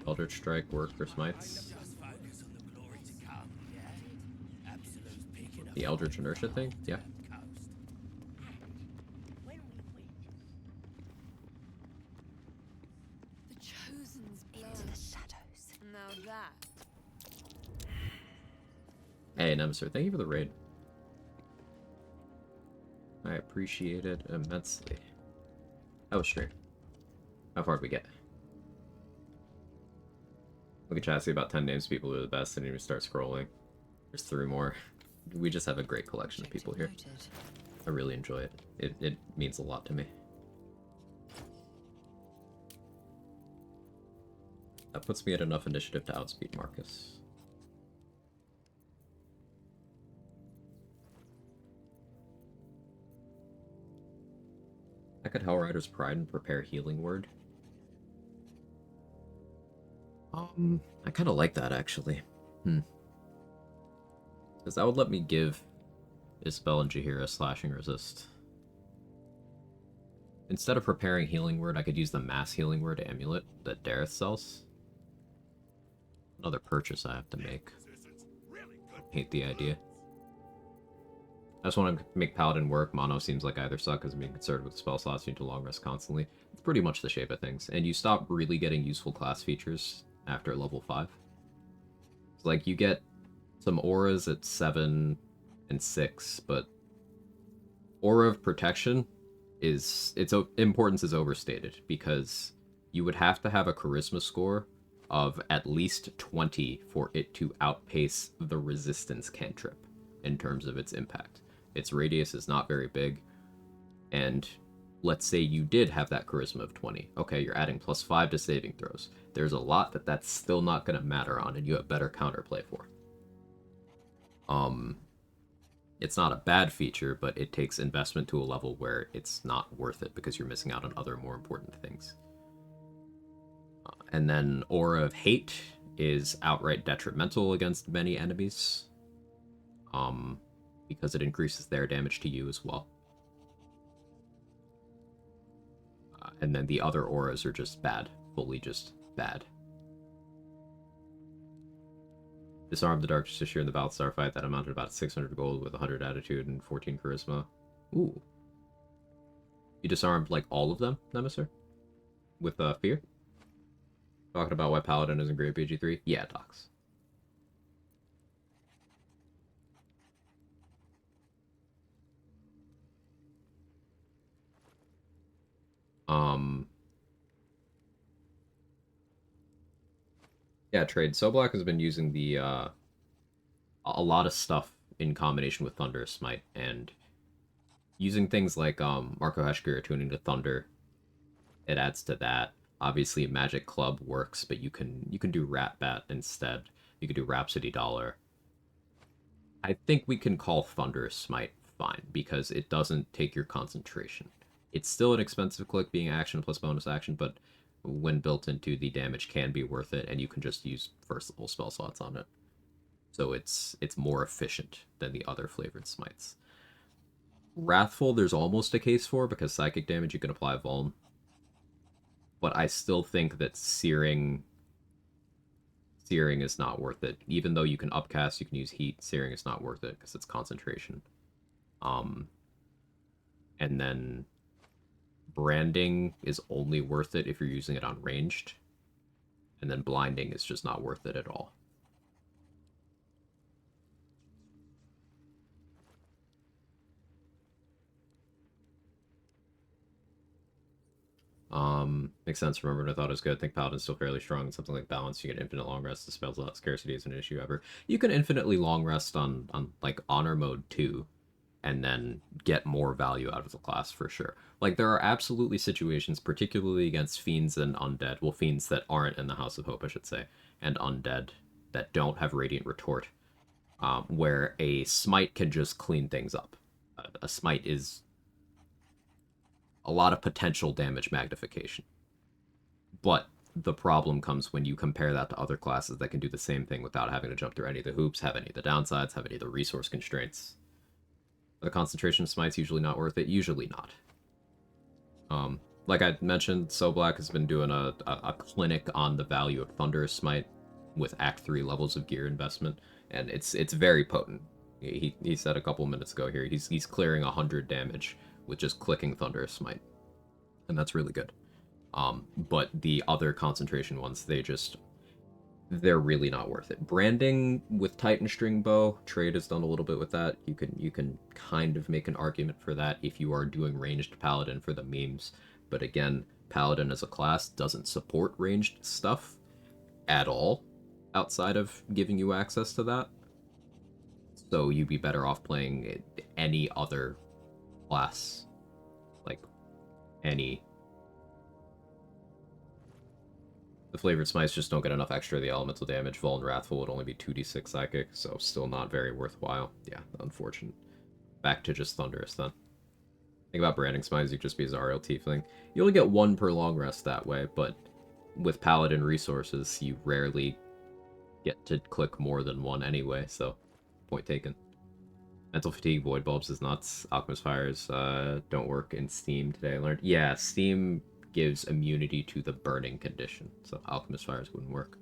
Eldritch Strike work for smites. The Eldritch Inertia thing? Yeah. The Chosen's blood. Into the shadows. Now that. Hey, Nemesis, thank you for the raid. I appreciate it immensely. That was stream. How far did we get? Look at chat, see about 10 names people who are the best, and even start scrolling. There's 3 more. We just have a great collection of people here. I really enjoy it. It means a lot to me. That puts me at enough initiative to outspeed Marcus. I could Hellrider's Pride and prepare Healing Word. I kind of like that, actually. Because that would let me give Isabel and Jaheira slashing resist. Instead of preparing Healing Word, I could use the Mass Healing Word Amulet that Dareth sells. Another purchase I have to make. Hate the idea. I just want to make Paladin work. Mono seems like either suck because I'm being concerned with spell slots. You need to long rest constantly. It's pretty much the shape of things. And you stop really getting useful class features after level 5. It's like you get some auras at 7 and 6, but Aura of Protection its importance is overstated because you would have to have a charisma score of at least 20 for it to outpace the resistance cantrip in terms of its impact. Its radius is not very big, and let's say you did have that charisma of 20. Okay, you're adding +5 to saving throws. There's a lot that's still not going to matter on, and you have better counterplay for. It's not a bad feature, but it takes investment to a level where it's not worth it because you're missing out on other more important things. And then Aura of Hate is outright detrimental against many enemies, because it increases their damage to you as well. And then the other auras are just bad, fully just bad. Disarmed the Dark Justiciar in the Battlestar fight. That amounted to about 600 gold with 100 attitude and 14 charisma. Ooh. You disarmed, like, all of them, Nemesis? With fear? Talking about why Paladin isn't great BG3? Yeah, Docs. Yeah, Trade. Soblack has been using the, a lot of stuff in combination with Thunderous Smite, and using things like, Marco Heshkir tuning to Thunder. It adds to that. Obviously, Magic Club works, but you can do Rat Bat instead. You can do Rhapsody Dollar. I think we can call Thunderous Smite fine, because it doesn't take your concentration. It's still an expensive click, being action plus bonus action, but when built into, the damage can be worth it, and you can just use first level spell slots on it. So it's more efficient than the other flavored smites. Wrathful, there's almost a case for, because psychic damage you can apply Vuln. But I still think that Searing is not worth it. Even though you can upcast, you can use Heat, Searing is not worth it, because it's concentration. And then Branding is only worth it if you're using it on ranged. And then Blinding is just not worth it at all. Makes sense. Remember, I thought it was good. I think Paladin's still fairly strong. Something like Balance, you get infinite long rest. The spells without scarcity isn't an issue ever. You can infinitely long rest on like Honor mode too, and then get more value out of the class for sure. Like, there are absolutely situations, particularly against Fiends and Undead, well, Fiends that aren't in the House of Hope, I should say, and Undead that don't have Radiant Retort, where a Smite can just clean things up. A Smite is a lot of potential damage magnification. But the problem comes when you compare that to other classes that can do the same thing without having to jump through any of the hoops, have any of the downsides, have any of the resource constraints. The concentration of Smite's usually not worth it. Usually not. Like I mentioned, Soblack has been doing a clinic on the value of Thunderous Smite with Act 3 levels of gear investment, and it's very potent. He said a couple minutes ago here, he's clearing 100 damage with just clicking Thunderous Smite, and that's really good. But the other concentration ones, they're really not worth it. Branding with Titan String Bow, Trade has done a little bit with that. You can kind of make an argument for that if you are doing ranged Paladin for the memes. But again, Paladin as a class doesn't support ranged stuff at all outside of giving you access to that. So you'd be better off playing any other class. Like, any. The flavored smites just don't get enough extra of the elemental damage. Vul and Wrathful would only be 2d6 psychic, so still not very worthwhile. Yeah, unfortunate. Back to just Thunderous then. Think about branding smites, you could just be a Zariel Tiefling. You only get one per long rest that way, but with Paladin resources, you rarely get to click more than one anyway, so point taken. Mental Fatigue, Void Bulbs is nuts. Alchemist Fires don't work in Steam today, I learned. Yeah, Steam gives immunity to the burning condition, so Alchemist Fires wouldn't work.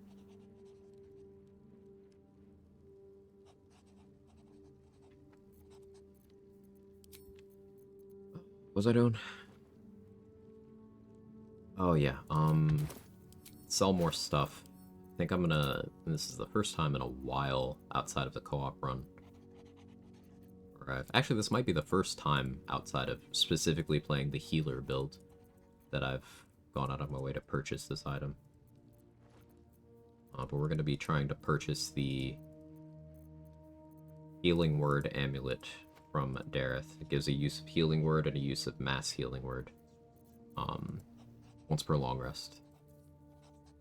What was I doing? Oh yeah, sell more stuff. I think I'm gonna, this is the first time in a while outside of the co-op run. Actually, this might be the first time outside of specifically playing the healer build that I've gone out of my way to purchase this item. But we're going to be trying to purchase the Healing Word Amulet from Dareth. It gives a use of Healing Word and a use of Mass Healing Word. Once per long rest.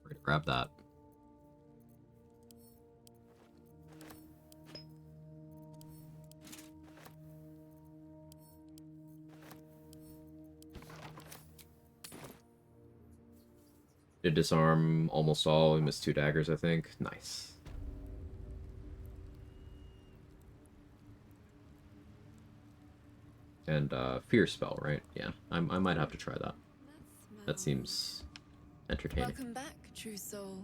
We're going to grab that. Did disarm almost all. We missed 2 daggers, I think. Nice. And Fear Spell, right? Yeah, I might have to try that. That seems entertaining. Welcome back, true soul.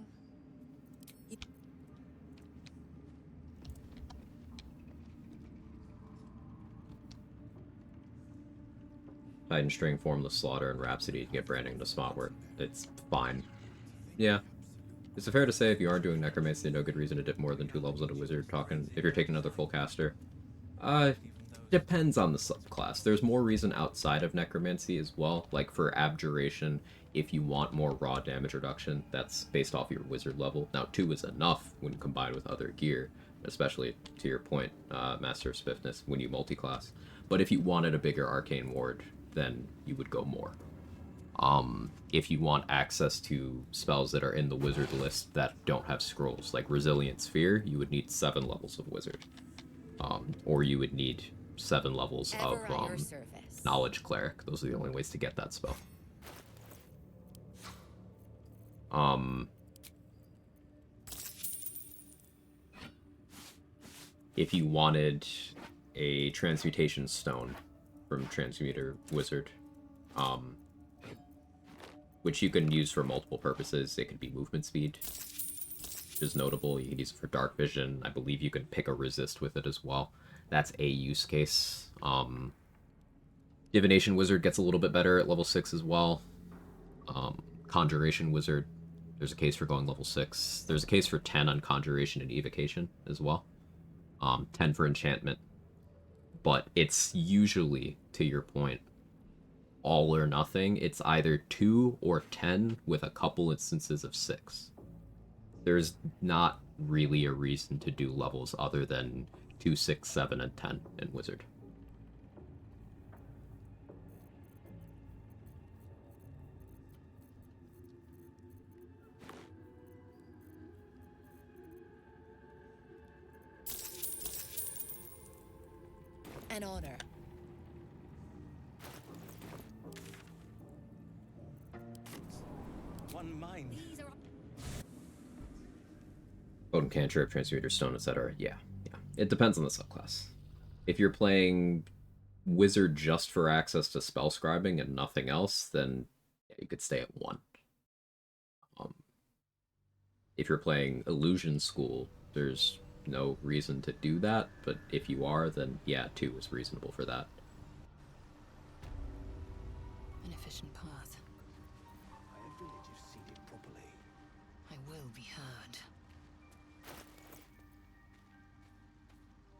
Titan String, Formless Slaughter, and Rhapsody to get branding into spot work. It's fine. Yeah. Is it fair to say if you aren't doing Necromancy, no good reason to dip more than 2 levels into Wizard, talking if you're taking another full caster? Depends on the subclass. There's more reason outside of Necromancy as well, like for Abjuration, if you want more raw damage reduction, that's based off your Wizard level. Now, 2 is enough when combined with other gear, especially, to your point, Master of Swiftness, when you multi-class. But if you wanted a bigger Arcane Ward, then you would go more. If you want access to spells that are in the Wizard list that don't have scrolls, like Resilient Sphere, you would need 7 levels of Wizard. Or you would need 7 levels of Knowledge Cleric. Those are the only ways to get that spell. If you wanted a Transmutation Stone from Transmuter Wizard, which you can use for multiple purposes. It could be movement speed, which is notable. You can use it for dark vision. I believe you can pick a resist with it as well. That's a use case. Divination Wizard gets a little bit better at level 6 as well. Conjuration Wizard, there's a case for going level 6. There's a case for 10 on Conjuration and Evocation as well. 10 for Enchantment. But it's usually, to your point, all or nothing. It's either 2 or 10 with a couple instances of 6. There's not really a reason to do levels other than 2, 6, 7, and 10 in Wizard. An honor. One mind. Odin Cantrip, Transmuter Stone, etc. Yeah. It depends on the subclass. If you're playing Wizard just for access to spell scribing and nothing else, then yeah, you could stay at 1. If you're playing Illusion School, there's no reason to do that, but if you are, then yeah, 2 is reasonable for that. An efficient path. I have villagers seated properly. I will be heard.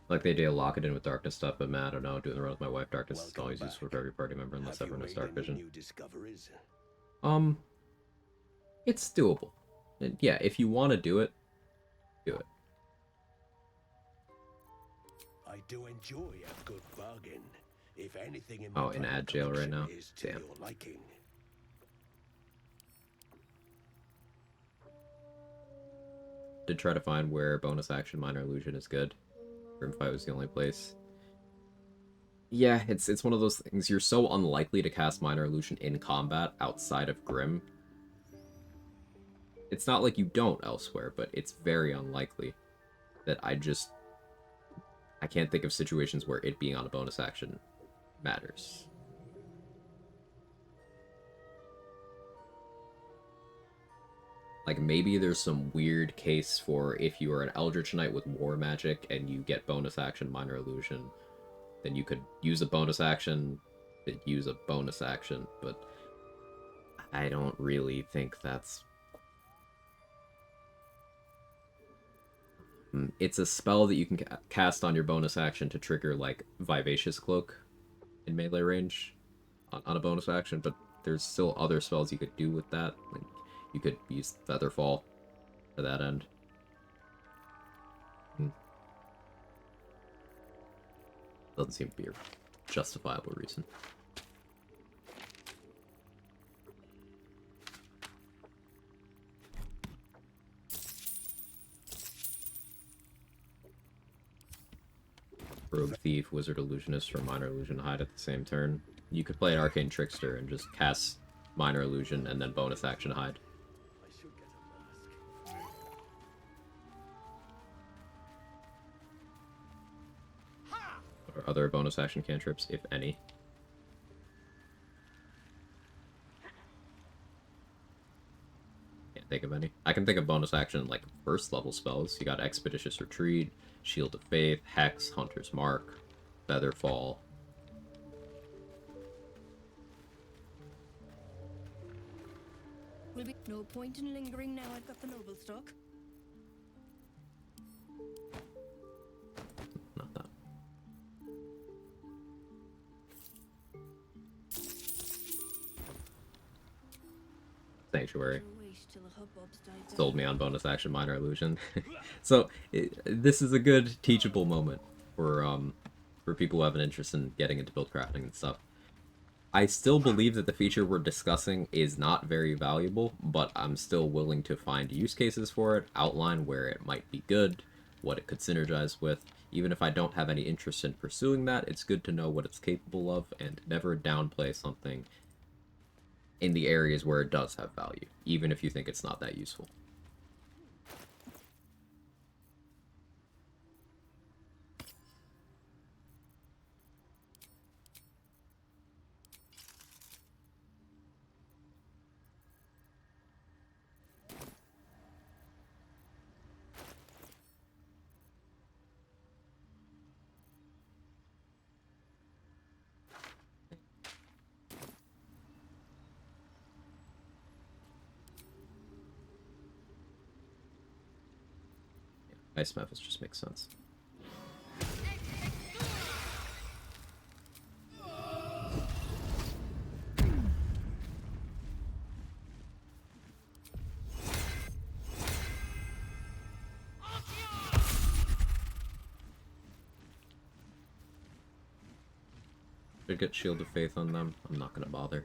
Like the idea of lock it in with darkness stuff, but man, I don't know, doing the run with my wife, darkness is always useful for every party member unless everyone has dark vision. New discoveries? It's doable. And yeah, if you want to do it, do it. I do enjoy a good bargain. If anything in in ad jail right now. is to Damn. your liking. Did try to find where bonus action minor illusion is good. Grimfight was the only place. Yeah, it's one of those things. You're so unlikely to cast minor illusion in combat outside of Grim. It's not like you don't elsewhere, but it's very unlikely that I can't think of situations where it being on a bonus action matters. Like, maybe there's some weird case for if you are an Eldritch Knight with War Magic and you get bonus action Minor Illusion, then you could use a bonus action, but I don't really think that's... It's a spell that you can cast on your bonus action to trigger, like, Vivacious Cloak in melee range on a bonus action, but there's still other spells you could do with that. Like, you could use Featherfall to that end. Doesn't seem to be a justifiable reason. Rogue Thief, Wizard Illusionist, or Minor Illusion hide at the same turn. You could play an Arcane Trickster and just cast Minor Illusion and then bonus action hide. Or other bonus action cantrips, if any. Can't think of any. I can think of bonus action like first level spells. You got Expeditious Retreat, Shield of Faith, Hex, Hunter's Mark, Featherfall. No point in lingering now I've got the noble stock. Not that. Sanctuary. Sold me on bonus action minor illusion. So this is a good teachable moment for people who have an interest in getting into build crafting and stuff. I still believe that the feature we're discussing is not very valuable, but I'm still willing to find use cases for it, outline where it might be good, what it could synergize with. Even if I don't have any interest in pursuing that, it's good to know what it's capable of and never downplay something in the areas where it does have value, even if you think it's not that useful. Ice Memphis just makes sense. Should get Shield of Faith on them. I'm not gonna bother.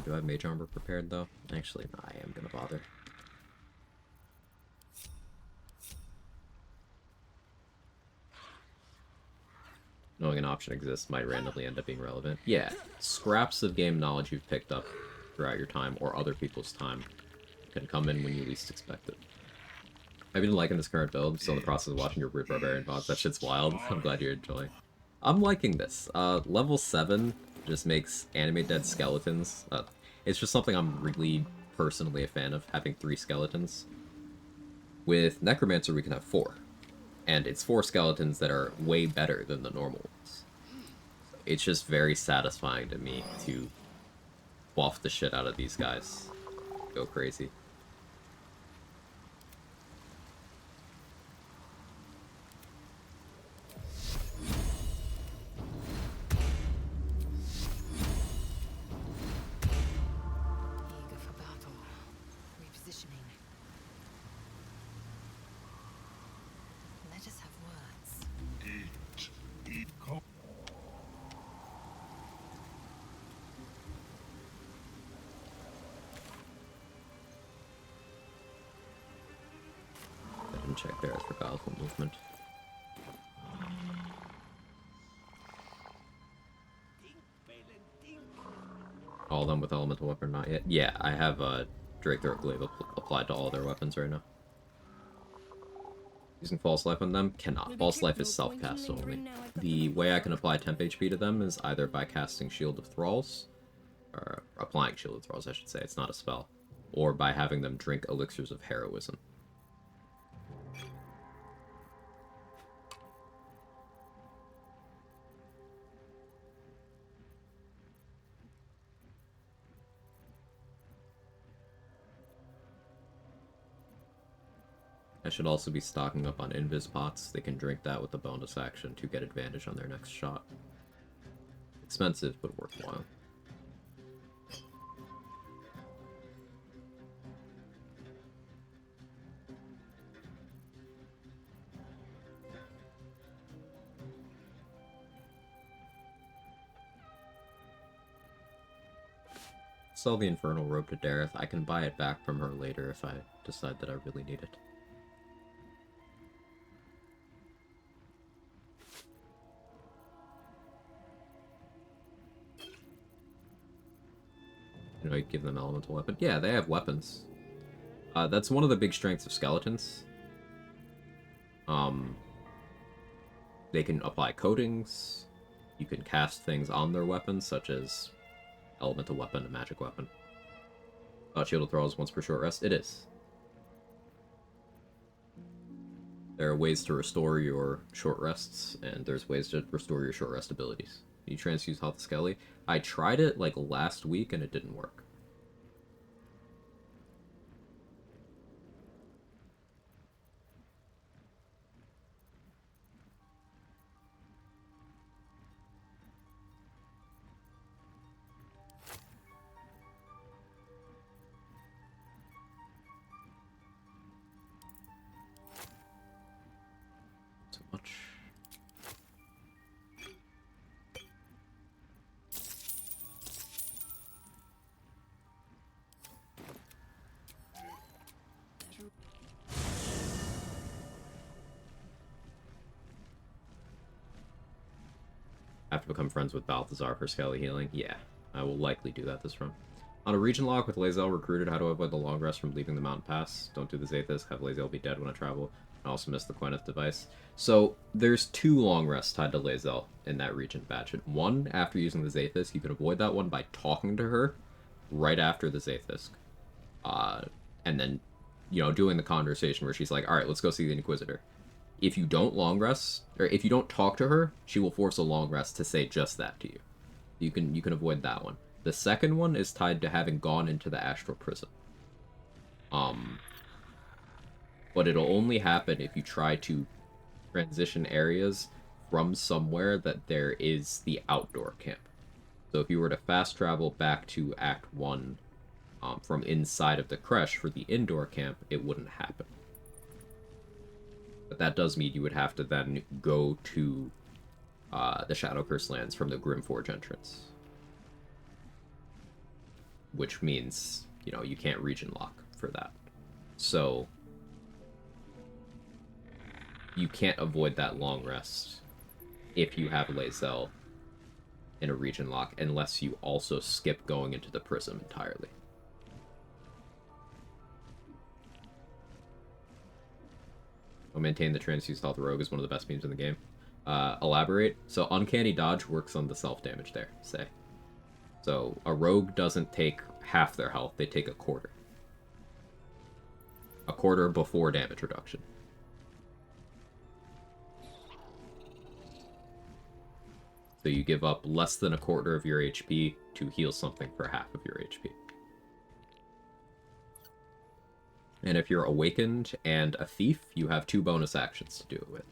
Do I have Mage Armor prepared though? Actually, no, I am gonna bother. Knowing an option exists might randomly end up being relevant. Yeah, scraps of game knowledge you've picked up throughout your time, or other people's time, can come in when you least expect it. I've been liking this current build. I'm still in the process of watching your Root Barbarian box. That shit's wild. I'm glad you're enjoying. I'm liking this. Level 7 just makes anime dead skeletons. It's just something I'm really personally a fan of, having 3 skeletons. With Necromancer, we can have 4. And it's 4 skeletons that are way better than the normal ones. It's just very satisfying to me to buff the shit out of these guys. Go crazy. Eager for battle. Repositioning. Let us have words. Eat, go. I didn't check there for powerful movement. All of them with elemental weapon, not yet. Yeah, I have Drake Throat Glaive applied to all their weapons right now. Using False Life on them? Cannot. False Life is self-cast only. The way I can apply temp HP to them is either by casting Shield of Thralls, or applying Shield of Thralls, I should say, it's not a spell, or by having them drink Elixirs of Heroism. I should also be stocking up on Invis Pots. They can drink that with the bonus action to get advantage on their next shot. Expensive, but worthwhile. Sell the Infernal Robe to Dareth. I can buy it back from her later if I decide that I really need it. You know, you give them elemental weapon. Yeah, they have weapons. That's one of the big strengths of skeletons. They can apply coatings. You can cast things on their weapons, such as elemental weapon, a magic weapon. Shield of Thralls once per short rest. It is. There are ways to restore your short rests, and there's ways to restore your short rest abilities. You transfuse Health Skelly. I tried it like last week and it didn't work. to become friends with Balthazar for scaly healing. Yeah, I will likely do that this run. On a region lock with Lae'zel recruited, how to avoid the long rest from leaving the mountain pass? Don't do the Zathis, have Lae'zel be dead when I travel, and also miss the Queneth device. So, there's 2 long rests tied to Lae'zel in that region badge. One, after using the Zathis, you can avoid that one by talking to her right after the Zathis. And then, you know, doing the conversation where she's like, alright, let's go see the Inquisitor. If you don't long rest, or if you don't talk to her, she will force a long rest to say just that to you. You can avoid that one. The second one is tied to having gone into the astral prison. But it'll only happen if you try to transition areas from somewhere that there is the outdoor camp. So if you were to fast travel back to Act 1 from inside of the creche for the indoor camp, it wouldn't happen. But that does mean you would have to then go to the Shadow Curse lands from the Grimforge entrance. Which means, you know, you can't region lock for that. So, you can't avoid that long rest if you have Lae'zel in a region lock, unless you also skip going into the prism entirely. I'll maintain the transfused health rogue is one of the best memes in the game. Elaborate. So, Uncanny Dodge works on the self-damage there, say. So, a rogue doesn't take half their health, they take a quarter. A quarter before damage reduction. So you give up less than a quarter of your HP to heal something for half of your HP. And if you're Awakened and a Thief, you have 2 bonus actions to do it with.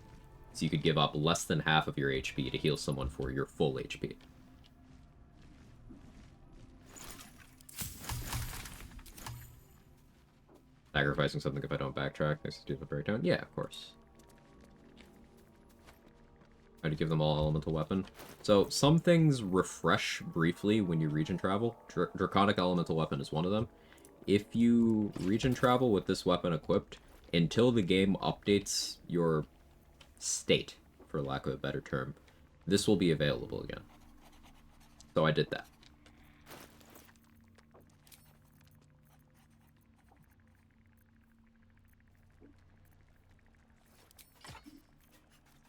So you could give up less than half of your HP to heal someone for your full HP. Sacrificing something if I don't backtrack next to the breakdown? Yeah, of course. Try to give them all elemental weapon. So, some things refresh briefly when you region travel. Draconic elemental weapon is one of them. If you region travel with this weapon equipped, until the game updates your state, for lack of a better term, this will be available again. So I did that.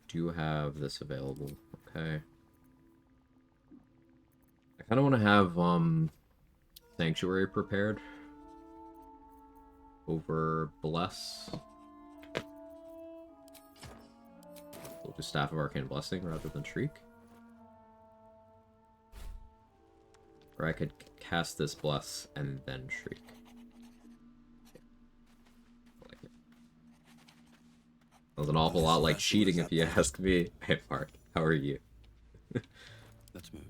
Do have this available. Okay. I kind of want to have Sanctuary prepared over Bless. We'll do Staff of Arcane Blessing rather than Shriek. Or I could cast this Bless and then Shriek. That was an awful lot like cheating if you ask me. Hey, Mark, how are you? Let's move.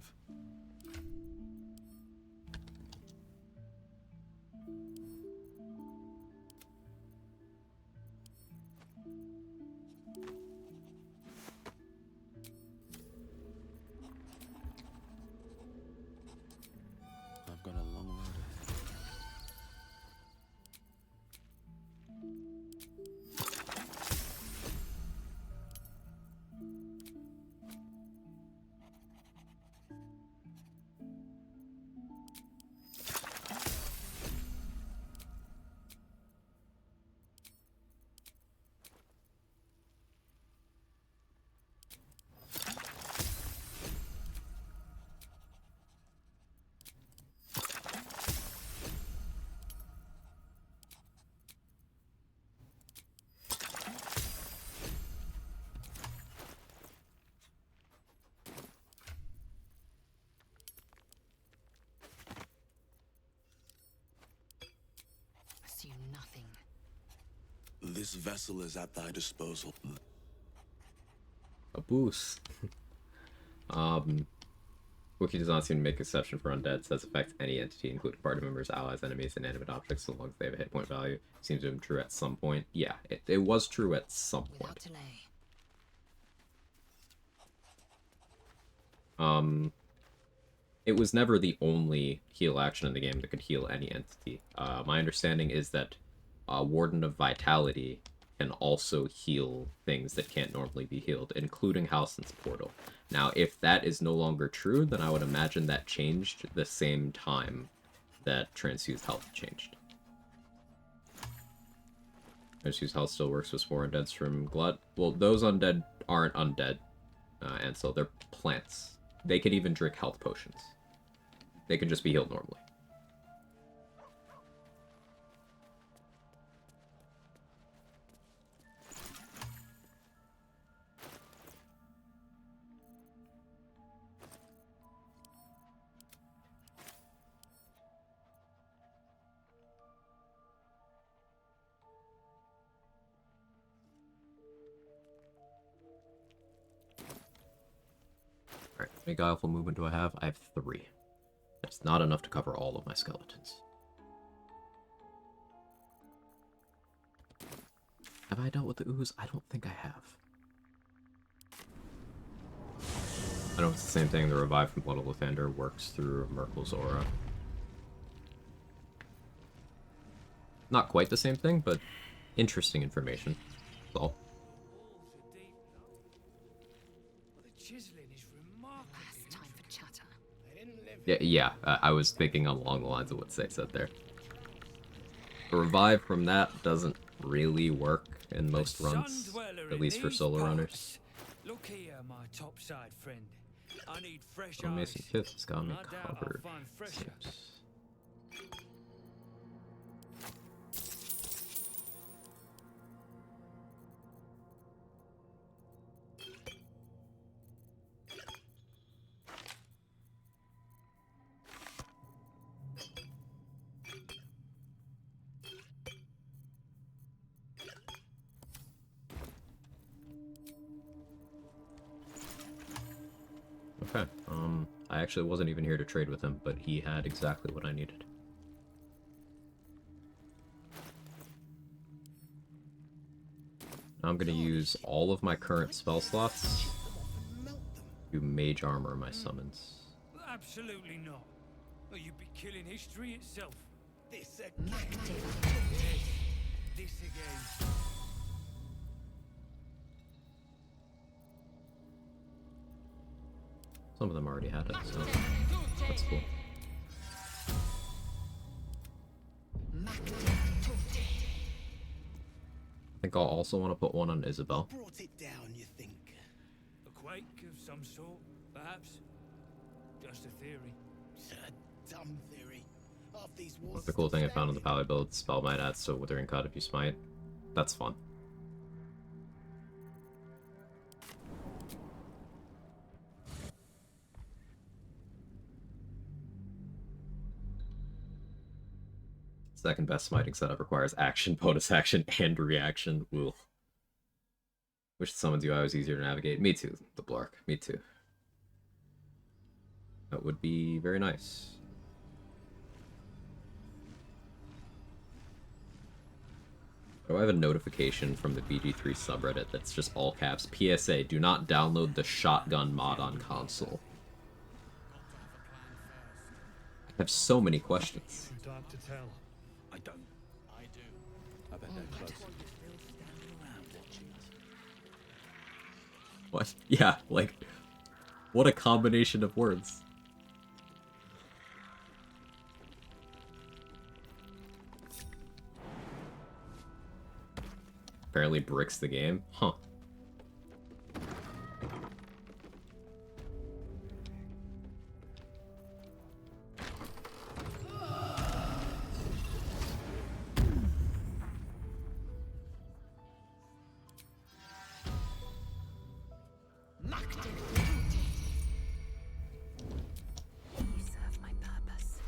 I've got a long road ahead. Nothing. This vessel is at thy disposal. A boost. Wiki does not seem to make exception for undead. Says affects any entity, including party members, allies, enemies, and inanimate objects, so long as they have a hit point value. Seems to have been true at some point. Yeah, it was true at some point. Without delay. It was never the only heal action in the game that could heal any entity. My understanding is that Warden of Vitality can also heal things that can't normally be healed, including Halsin's Portal. Now, if that is no longer true, then I would imagine that changed the same time that Transfused Health changed. Transfused Health still works with Spore Undeads from Glut. Well, those undead aren't undead, and so they're plants. They can even drink health potions. They can just be healed normally. Alright, how many guileful movement do I have? I have 3. That's not enough to cover all of my skeletons. Have I dealt with the ooze? I don't think I have. I know it's the same thing. The revive from Blood of Lathander works through Merkel's aura. Not quite the same thing, but interesting information. That's all. Last time for chatter. Yeah, I was thinking along the lines of what Say said there. The revive from that doesn't really work in most runs, at least for solo runners. Look here, my topside friend. I need fresh Oh, Mason eyes. Kith's got me No doubt I'll covered. find fresher. Seems. Okay, I actually wasn't even here to trade with him, but he had exactly what I needed. Now I'm gonna use all of my current spell slots to mage armor my summons. Absolutely not. Well, you'd be killing history itself. This again. Some of them already had it, so that's cool. I think I'll also want to put one on Isabel. Brought it down, you think? A quake of some sort, perhaps? Just a theory. A dumb theory. Half these wars. The cool thing I found in the Pally build, the spell might add so Withering Cut if you smite. That's fun. Second best smiting setup requires action, bonus action, and reaction. Ooh. Wish the summons UI was easier to navigate. Me too, the Blark. Me too. That would be very nice. Oh, I have a notification from the BG3 subreddit that's just all caps. PSA, do not download the shotgun mod on console. I have so many questions. Too dark to tell. I don't. I do. I bet they're close. What? Yeah, like, what a combination of words. Apparently bricks the game? Huh. You serve my purpose.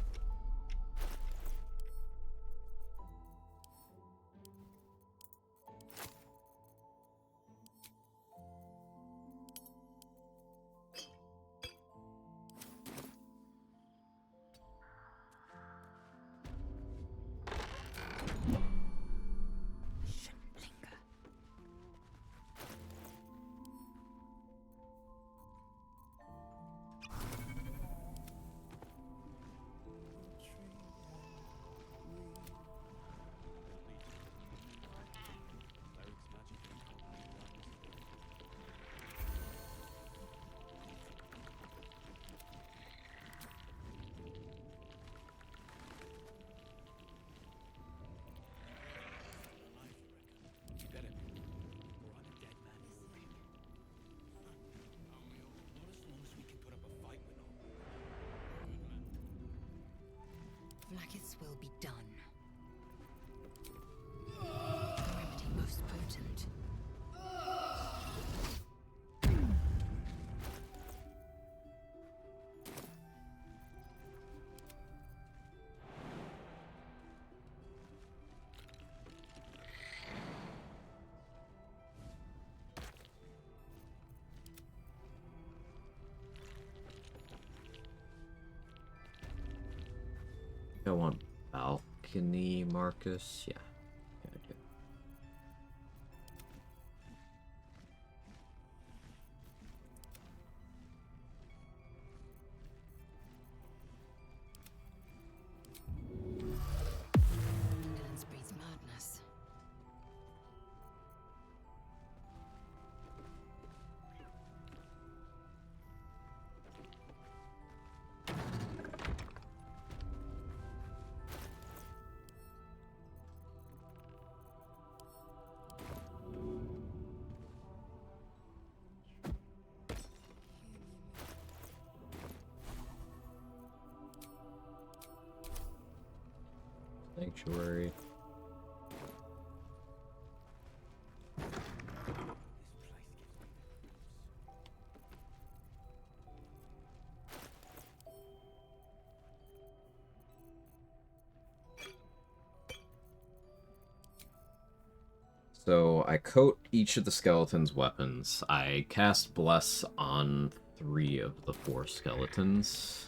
maggots will be done. The remedy most potent. I want balcony, Marcus. Yeah, I do. Indolence breeds madness. Sanctuary. So I coat each of the skeletons' weapons. I cast Bless on 3 of the 4 skeletons.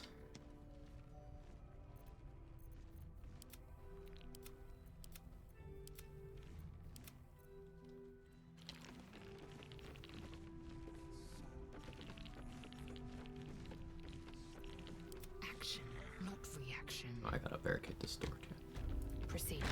Action, not reaction. Oh, I gotta barricade this door too. Proceed.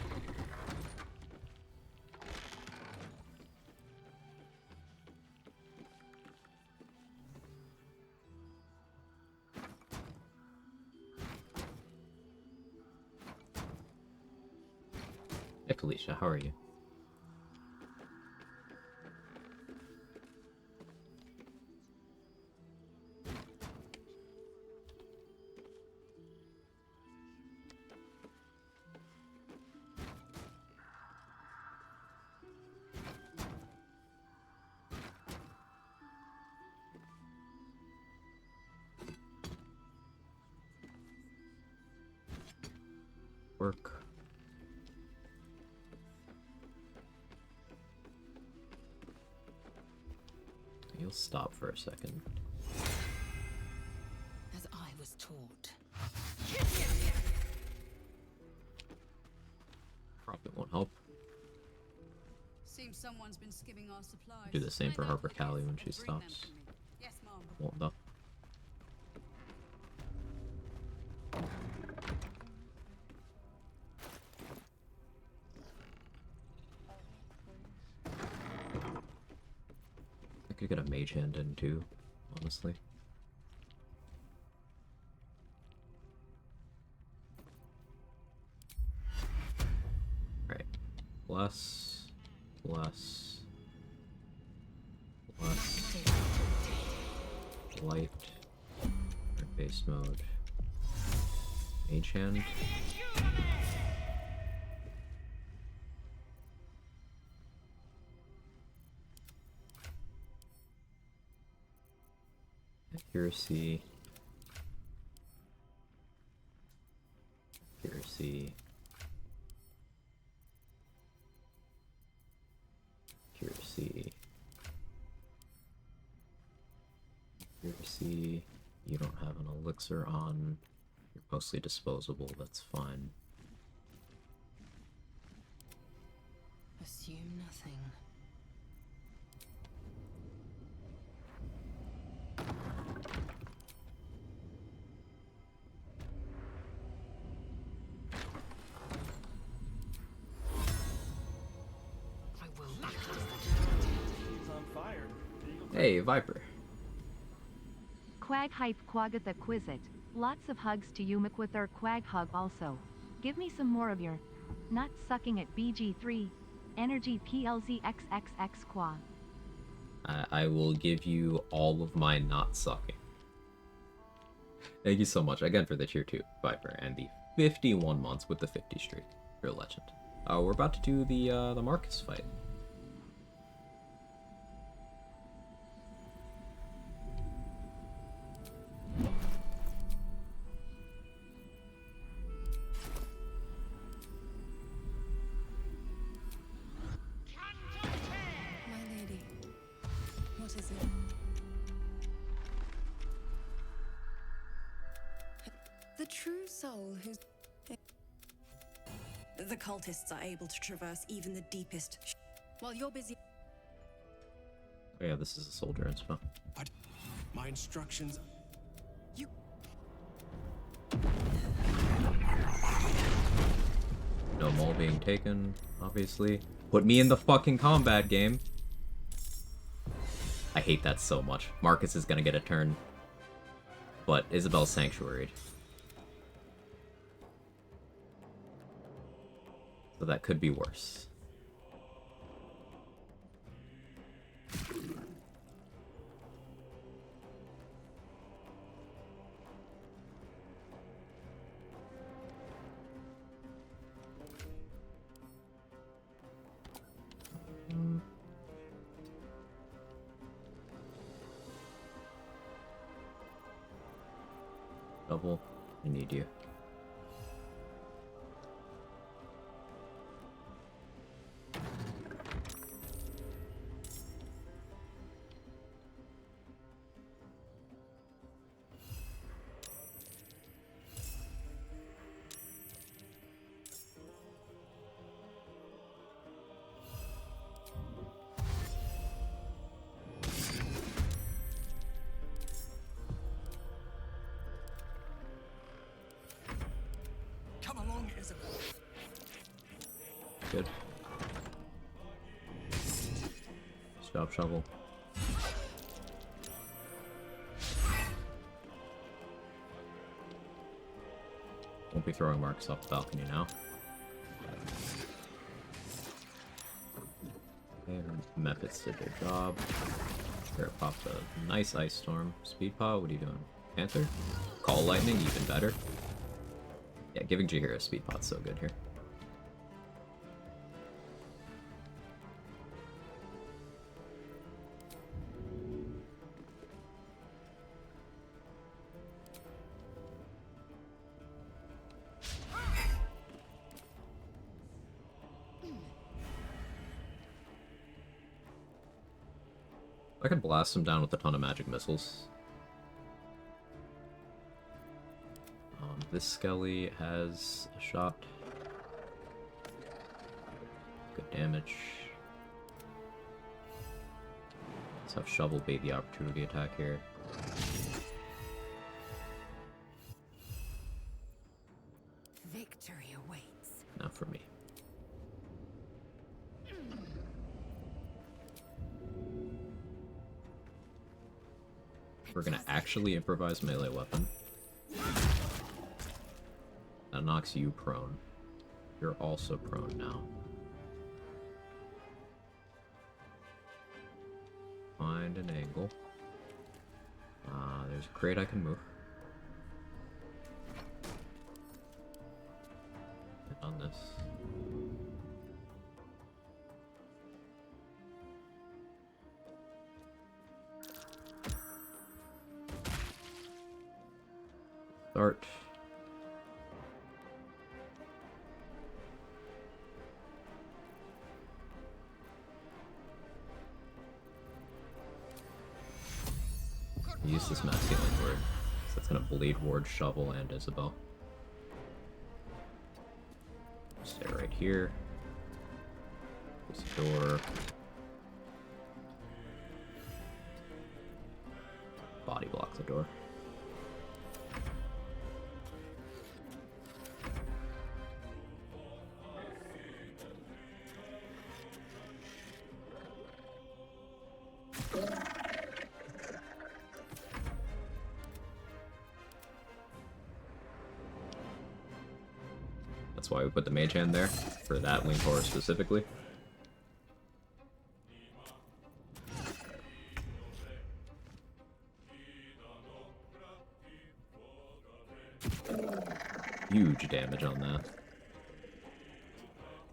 Hey Felicia, how are you? Work. You'll stop for a second. As I was taught. Probably won't help. Seems someone's been skimming our supplies. Do the same for Find out Harper what it Callie is when she and bring them stops. to me. Yes, Mom. Won't though. I could get a mage hand in too, honestly. Right. Bless. Bless. Bless. Light. Or base mode. Mage hand. Accuracy. Accuracy. Accuracy. Accuracy. You don't have an elixir on. You're mostly disposable, that's fine. Assume nothing. I will back He's on fire. The eagle Hey, Viper. Quag hype Quagatha Quizit. Lots of hugs to you McWither Quag hug also. Give me some more of your nut sucking at BG3. Energy PLZXXX Quag. I will give you all of my not sucking. Thank you so much again for the tier 2, Viper, and the 51 months with the 50 streak. You're a legend. We're about to do the Marcus fight. My lady, what is it? The true soul who's... The cultists are able to traverse even the deepest... While you're busy... Oh yeah, this is a soldier inspo. What? My instructions... You... No mole being taken, obviously. Put me in the fucking combat game. I hate that so much. Marcus is gonna get a turn. But Isabel's sanctuaried. So that could be worse. Double, I need you. Come along, Isabel. Good. Stop shovel. Won't be throwing Marcus off the balcony now. And Methods did their job. Here, popped a nice ice storm. Speed Paw, what are you doing? Panther? Call Lightning, even better. Yeah, giving Jihiro Speed Pod's so good here. I could blast him down with a ton of magic missiles. This Skelly has a shot. Good damage. Let's have Shovel bait the opportunity attack here. Victory awaits. Not for me. We're gonna actually improvise melee weapon. That knocks you prone. You're also prone now. Find an angle. There's a crate I can move. Hit on this. Start. Use this mass healing word. So that's gonna bleed ward Shovel and Isabel. Stay right here. Close the door. Body block the door. That's why we put the mage hand there, for that winged horror specifically. huge damage on that.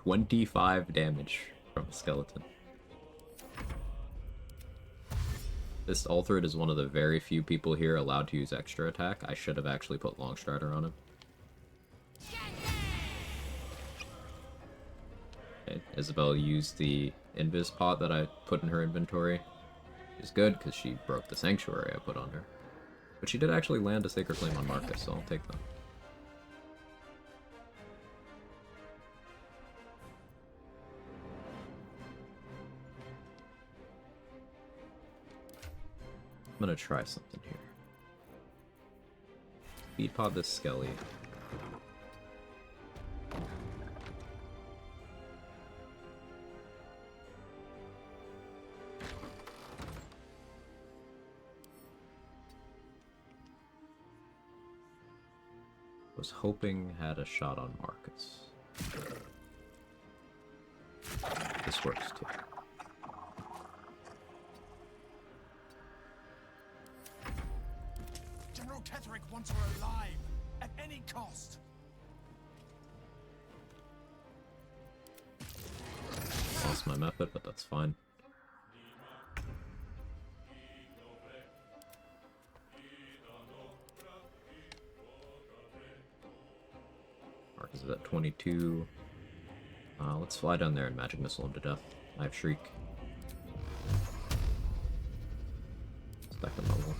25 damage from a skeleton. This Altered is one of the very few people here allowed to use extra attack. I should have actually put Longstrider on him. Okay, Isabel used the Invis pot that I put in her inventory. Which is good, because she broke the Sanctuary I put on her. But she did actually land a Sacred Flame on Marcus, so I'll take them. I'm gonna try something here. Speed pod this Skelly. Was hoping had a shot on Marcus. This works too. General Ketherick wants her alive, at any cost. Lost my method, but that's fine. Marcus is at 22. Let's fly down there and magic missile him to death. I have Shriek. Second level.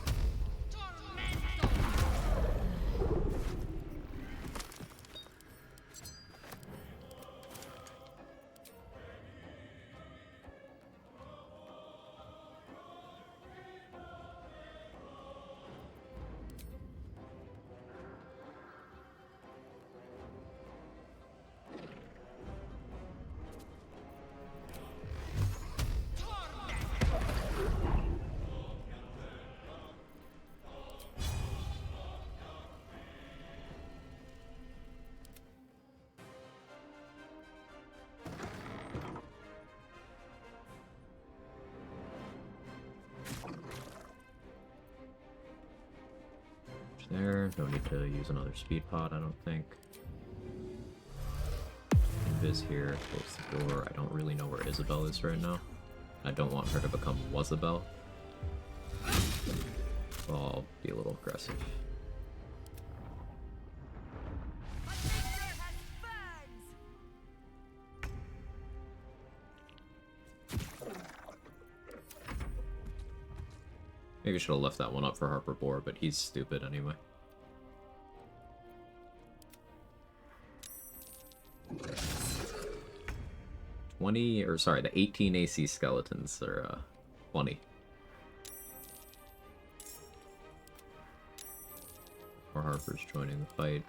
There, no need to use another speed pod, I don't think. Invis here, close the door. I don't really know where Isabel is right now. I don't want her to become Wasabel. So I'll be a little aggressive. Maybe I should have left that one up for Harper Boar, but he's stupid anyway. The 18 AC skeletons are funny. Or Harper's joining the fight.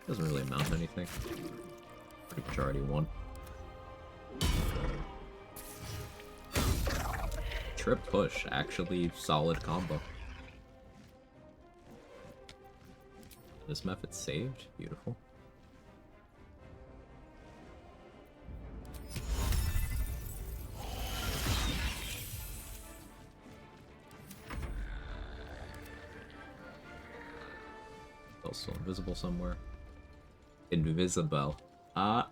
Doesn't really amount to anything. Pretty much already won. Trip push, actually solid combo. This method saved, beautiful. Also invisible somewhere. Invisible. I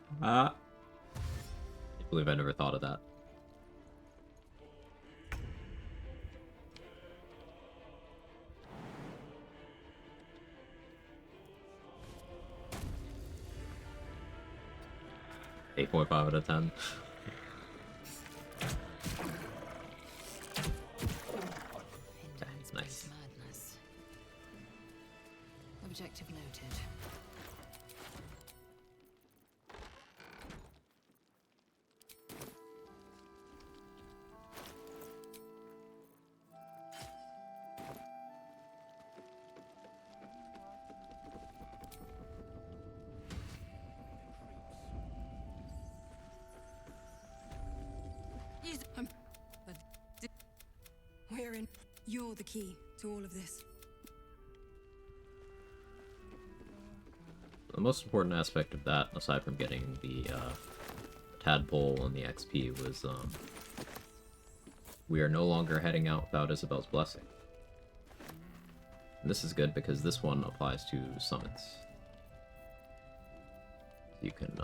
believe I never thought of that. Eight 8.5 out of 10. Nice. Madness. Objective noted. We're in. You're the key to all of this. The most important aspect of that, aside from getting the tadpole and the XP, was we are no longer heading out without Isabel's blessing. And this is good because this one applies to summons. You can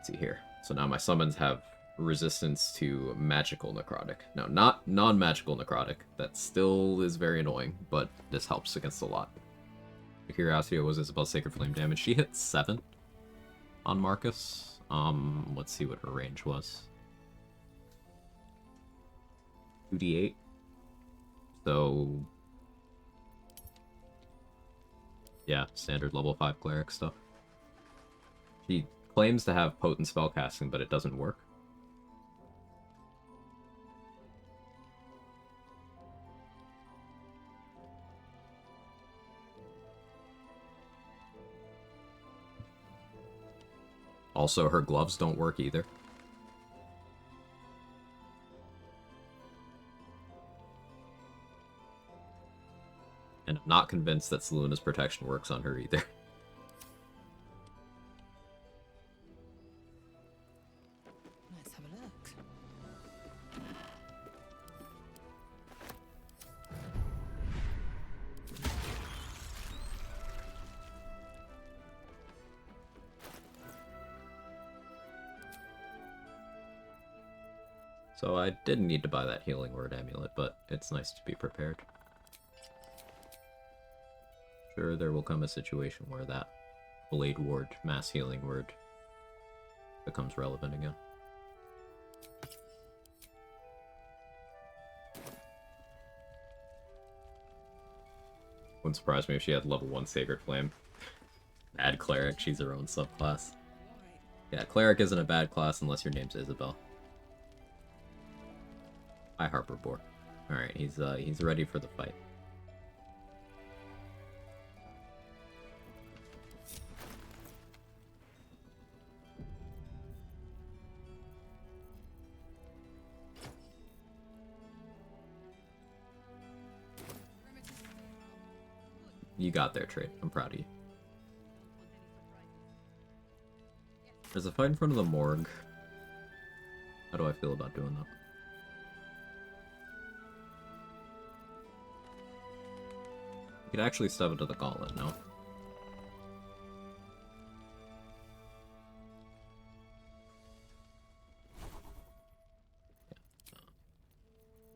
see here. So now my summons have resistance to magical necrotic. Now, not non-magical necrotic. That still is very annoying, but this helps against a lot. For curiosity, what was Isabel's Sacred Flame damage? She hit 7 on Marcus. Let's see what her range was. 2d8. So, yeah, standard level 5 cleric stuff. She claims to have potent spellcasting, but it doesn't work. Also, her gloves don't work either. And I'm not convinced that Selûne's protection works on her either. Let's have a look. So I didn't need to buy that healing word amulet, but it's nice to be prepared. Sure, there will come a situation where that Blade Ward mass healing word becomes relevant again. Wouldn't surprise me if she had level 1 Sacred Flame. Bad Cleric, she's her own subclass. Yeah, Cleric isn't a bad class unless your name's Isabel. Hi, Harper Boar. Alright, he's ready for the fight. You got there, Trade. I'm proud of you. There's a fight in front of the morgue. How do I feel about doing that? You could actually step into the gauntlet, no?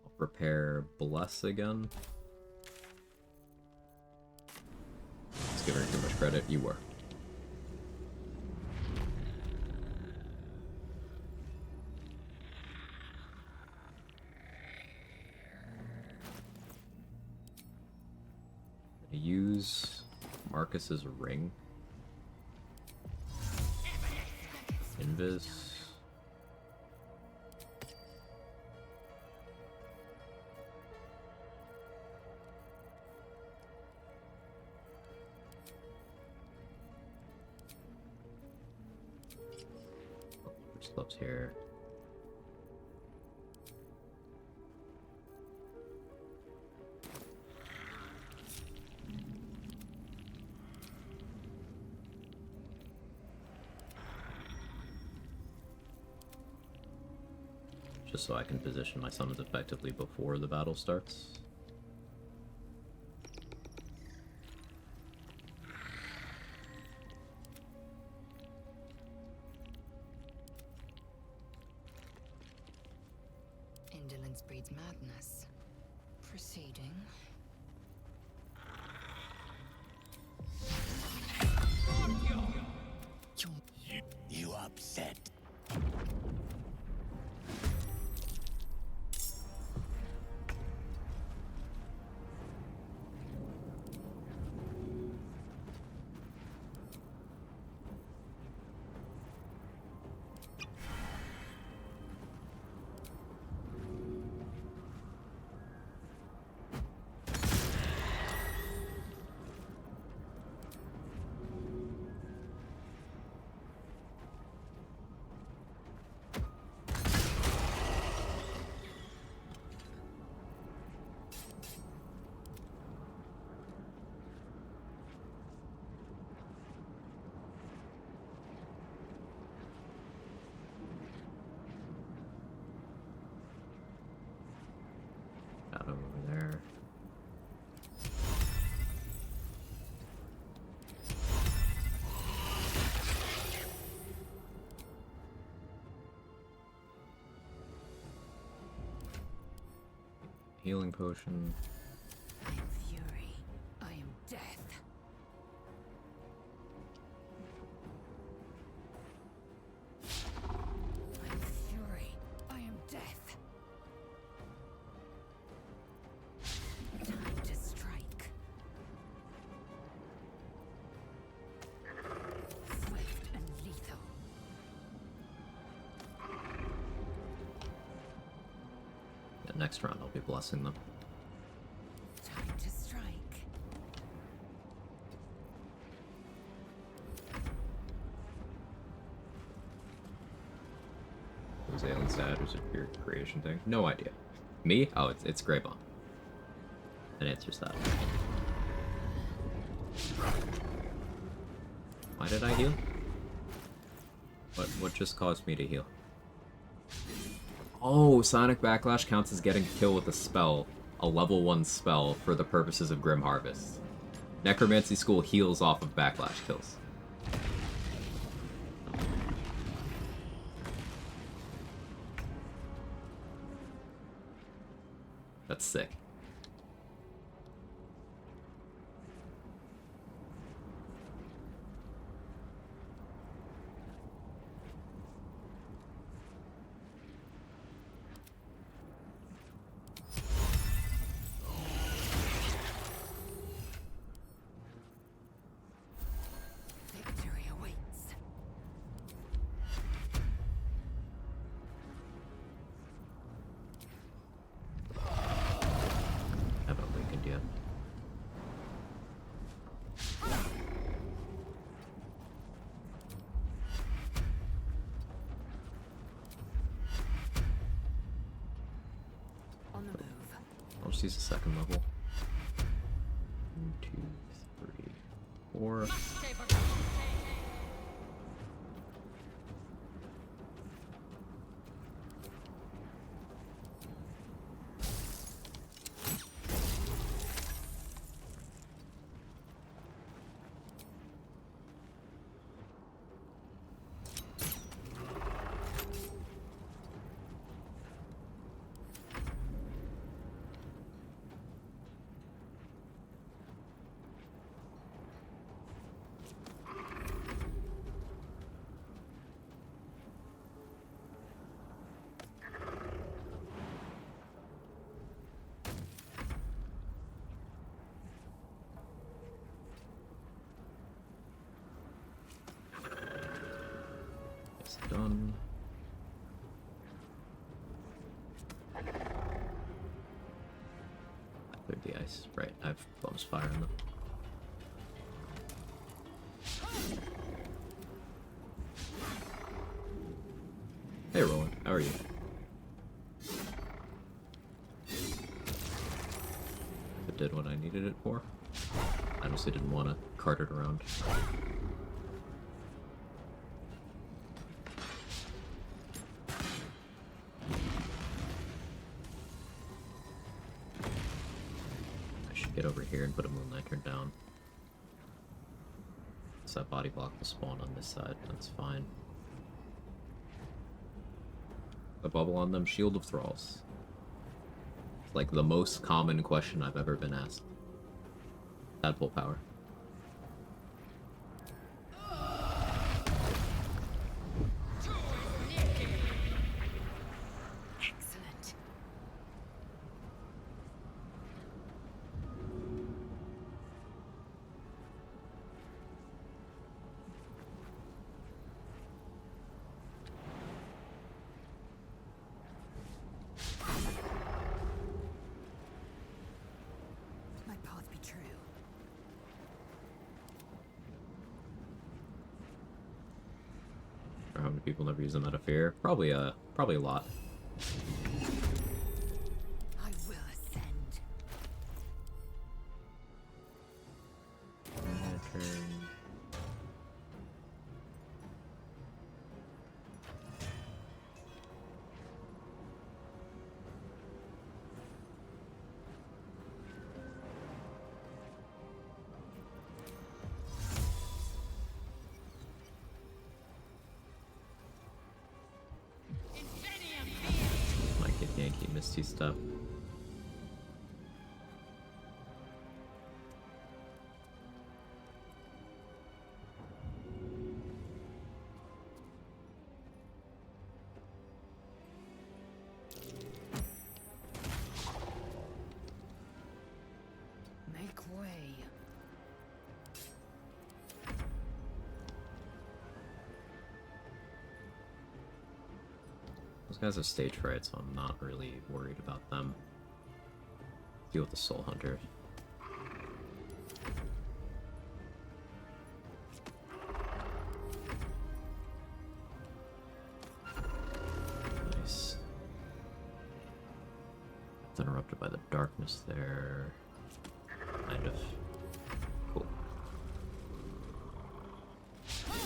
I'll prepare Bless again. Let's give her too much credit. You were. Use Marcus's ring. Invis. Which gloves here? Just so I can position my summons effectively before the battle starts. Indolence breeds madness. Proceeding. You upset. healing potion. I am fury. I am death. I am fury. I am death. Time to strike. Swift and lethal. Yeah, next round I'll be blessing them. Time to strike. Was Aelin's dad was a weird creation thing? No idea. Me? Oh, it's Grey Bomb. That answers that. Why did I heal? What just caused me to heal? Oh, Sonic Backlash counts as getting a kill with a spell, a level 1 spell, for the purposes of Grim Harvest. Necromancy School heals off of Backlash kills. That's sick. Victory awaits. Haven't awakened yet. On the move. I'll just use the second level. 1, 2, 3, 4. It's done. I cleared the ice. Right, I have Bum's Fire in them. Hey Roland, how are you? It did what I needed it for. I honestly didn't want to cart it around. I should get over here and put a Moon Lantern down. So that body block will spawn on this side, that's fine. The bubble on them, Shield of Thralls. It's like the most common question I've ever been asked. Tadpole power. Excellent. My path be true. Or how many people never use them out of fear? Probably a lot. I will ascend. Lantern. Might get Yankee Misty stuff. Those guys have stage fright, so I'm not really worried about them. Deal with the Soul Hunter. Nice. It's interrupted by the darkness there. Kind of. Cool.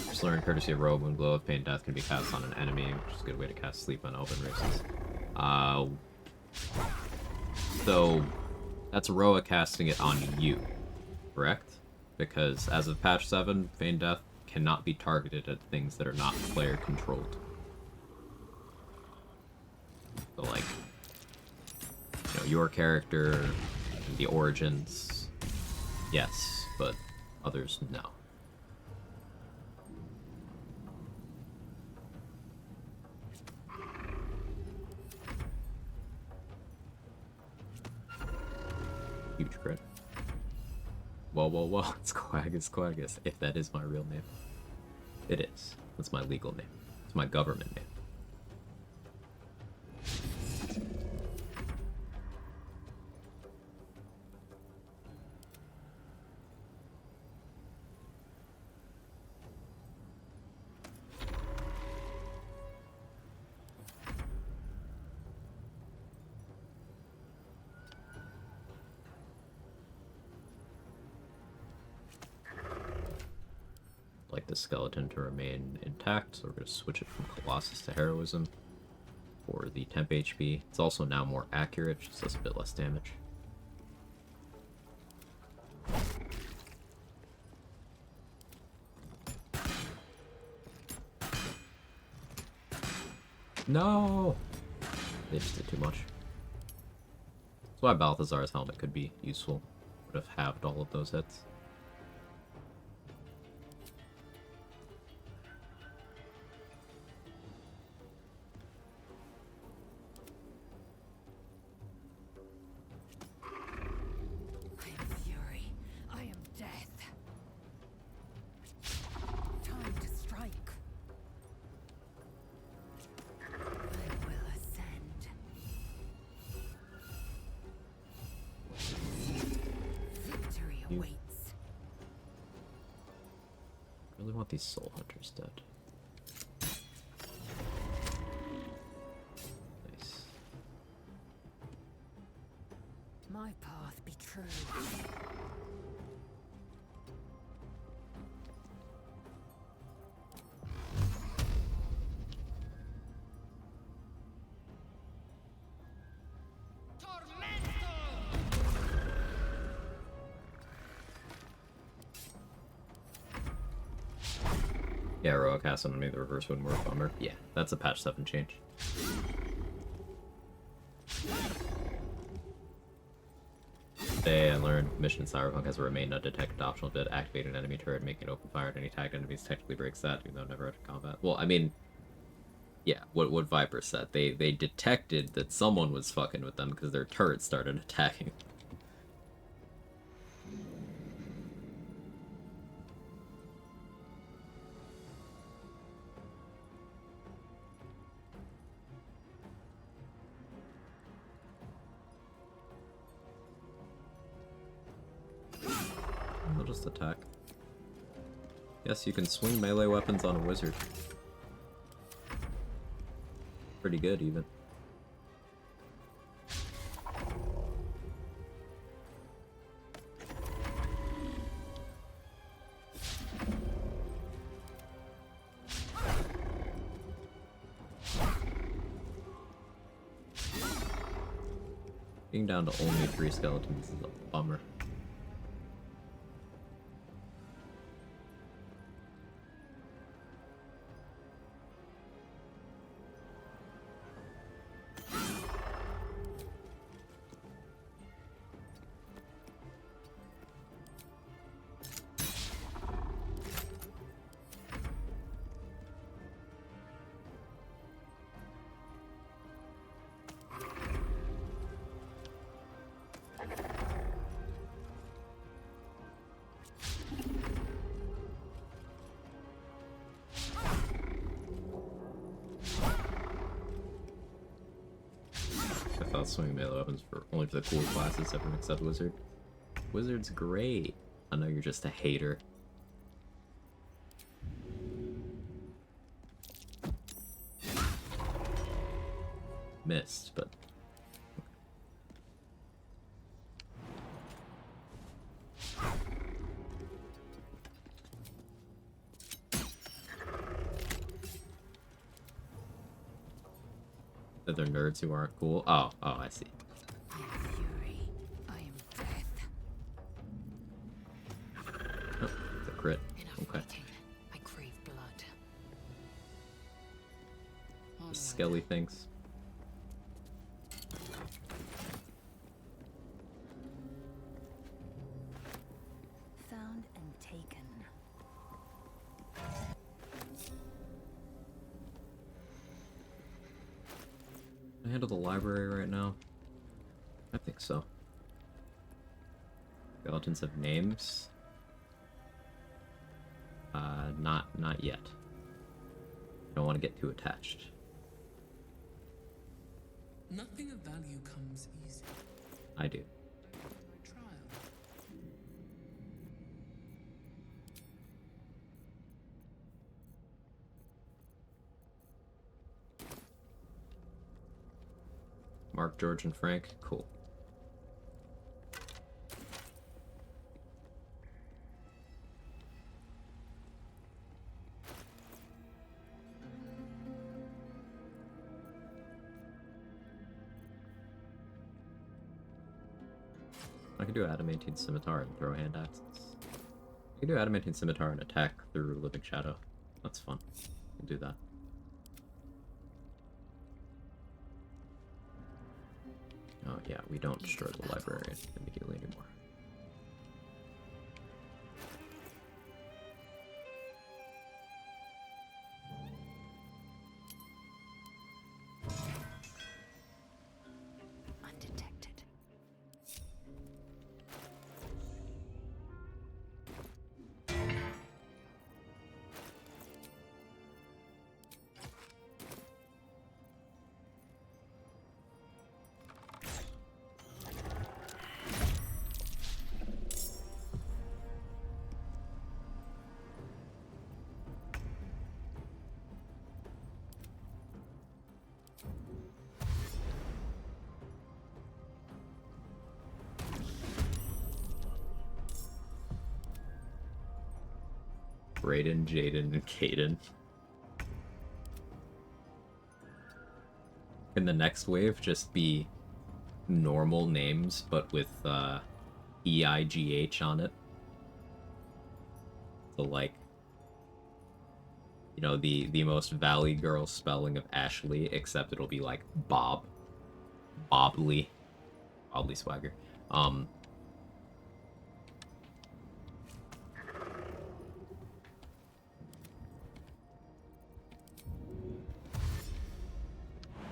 Just learn courtesy of Robe when Glow of Pain Death can be cast on an enemy, which is a good way to cast Sleep on Elven races. So that's Roa casting it on you, correct? Because as of patch 7, Feign Death cannot be targeted at things that are not player controlled. So like, you know, your character, the origins, yes, but others, no. Huge crit. Well, it's Quaggus Quaggus, if that is my real name. It is. That's my legal name. It's my government name. Like the skeleton to remain intact, so we're going to switch it from Colossus to Heroism for the temp HP. It's also now more accurate, just does a bit less damage. No! They just did too much. That's why Balthazar's helmet could be useful. Would have halved all of those hits. These Soul Hunters dead. Nice. My path be true. Yeah, Roa cast on me, the reverse wouldn't work, bummer. Yeah, that's a patch 7 change. Today I learned Mission Cyberpunk has a remain undetected optional bit, activate an enemy turret, making open fire at any tagged enemies technically breaks that, even though never entered combat. Well, I mean, yeah, what Viper said. They detected that someone was fucking with them because their turret started attacking. They'll just attack. Yes, you can swing melee weapons on a wizard. Pretty good, even. Being down to only 3 skeletons is a bummer. I thought swinging melee weapons for only for the cool classes, everyone except wizard. Wizard's great. I know you're just a hater. Missed, but they're nerds who aren't cool. Oh, I see. I am fury. I am death. Oh, it's a crit. Enough Okay. fighting. I crave blood. Onward. Skelly thinks. Found and taken. Can I handle the library right now? I think so. Skeletons have names. Not yet. Don't want to get too attached. Nothing of value comes easy. I do. By trial. Mark, George, and Frank. Cool. I can do adamantine scimitar and throw hand axes. I can do adamantine scimitar and attack through living shadow. That's fun. I can do that. Oh yeah, we don't destroy the library immediately anymore. Undetected. Brayden, Jaden, and Caden. Can the next wave just be normal names, but with EIGH on it? So like, you know, the most Valley Girl spelling of Ashley, except it'll be like Bob. Bobley. Bobley Swagger.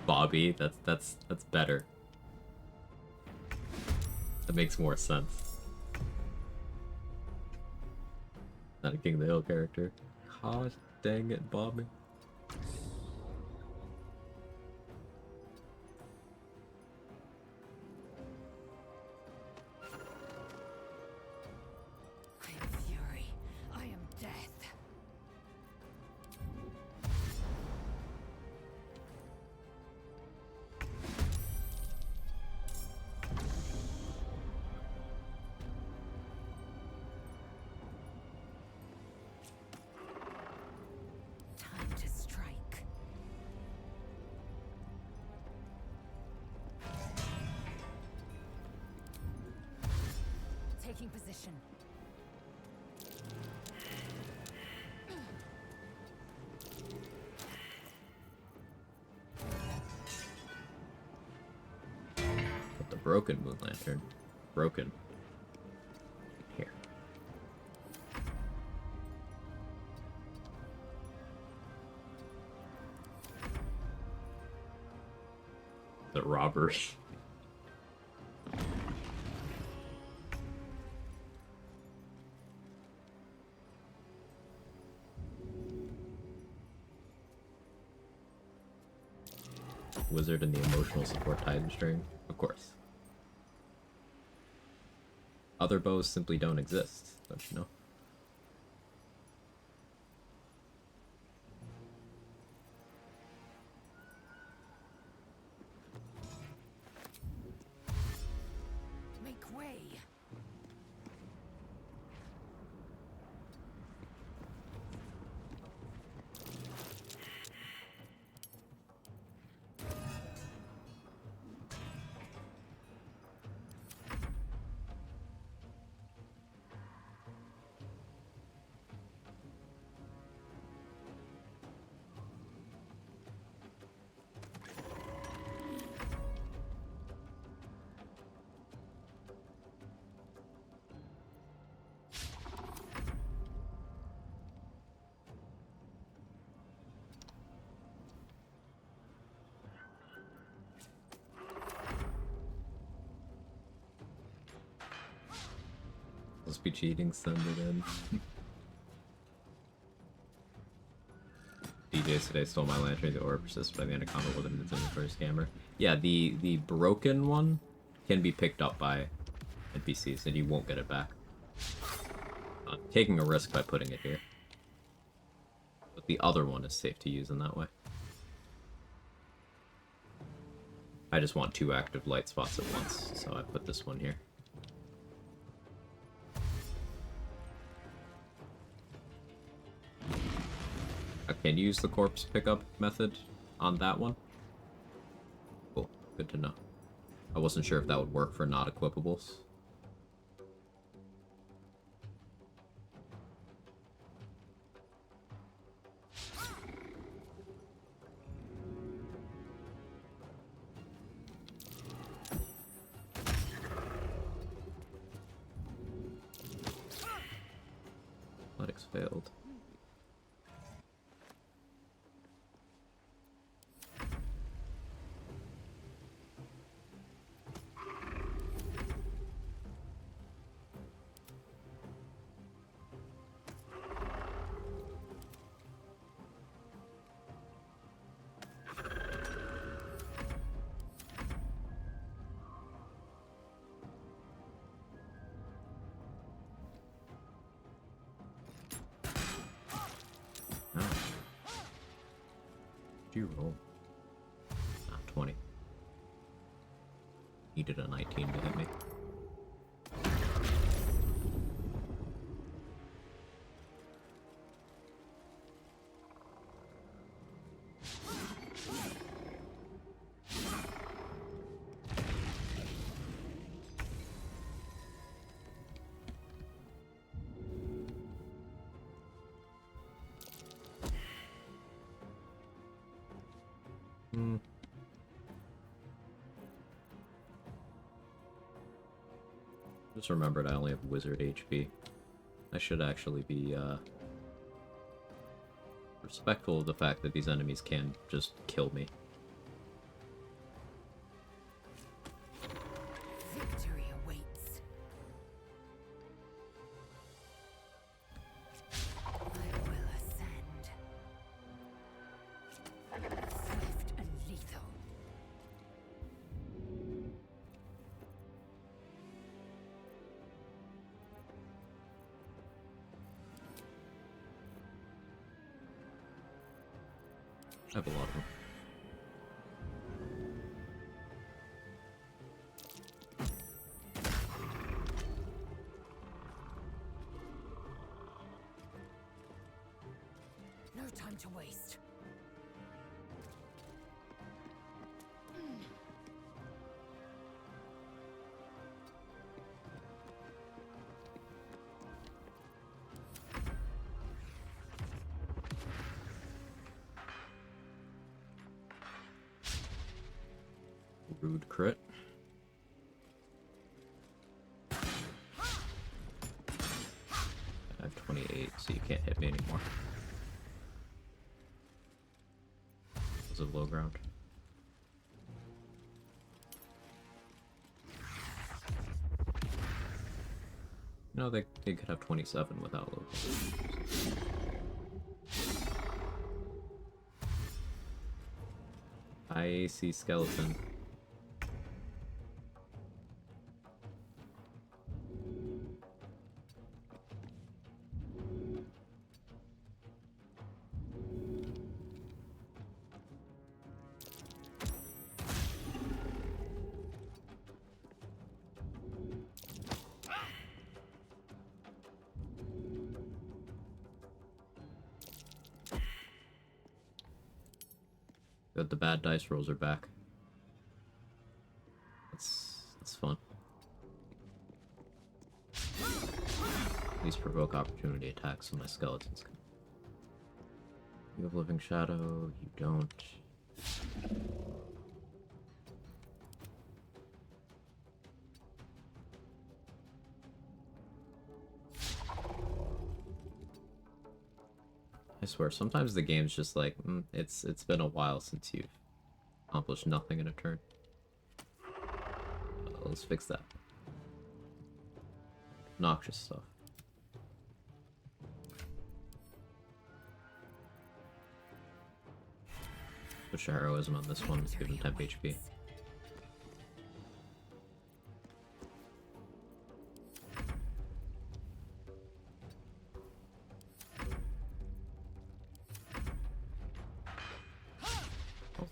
Bobby, that's better. That makes more sense. Not a King of the Hill character. God dang it, Bobby. I am fury. I am death. Time to strike. Taking position. Put the broken moon lantern. Broken. Here. The robbery. wizard in the emotional support Titan string? Of course. Other bows simply don't exist, don't you know? Make way. Must be cheating, send it in. DJs today stole my lantern, the aura persists by the end of combat with its inventory scammer. Yeah, the broken one can be picked up by NPCs and you won't get it back. I'm taking a risk by putting it here. But the other one is safe to use in that way. I just want 2 active light spots at once, so I put this one here. I can use the corpse pickup method on that one. Cool, good to know. I wasn't sure if that would work for not equipables. Athletics failed. You roll. 20. Needed a 19 to hit me. Just remembered I only have wizard HP. I should actually be respectful of the fact that these enemies can just kill me. Victory awaits. I will ascend. Swift and lethal. I have a lot of them. No time to waste. Rude crit. I have 28, so you can't hit me anymore. Was it low ground? No, they could have 27 without low ground. I see skeleton. Good, the bad dice rolls are back. That's fun. These provoke opportunity attacks so my skeletons can. You have living shadow, you don't. I swear, sometimes the game's just like, it's been a while since you've accomplished nothing in a turn. Let's fix that. Noxious stuff. Switch to heroism on this one, let's give him temp HP.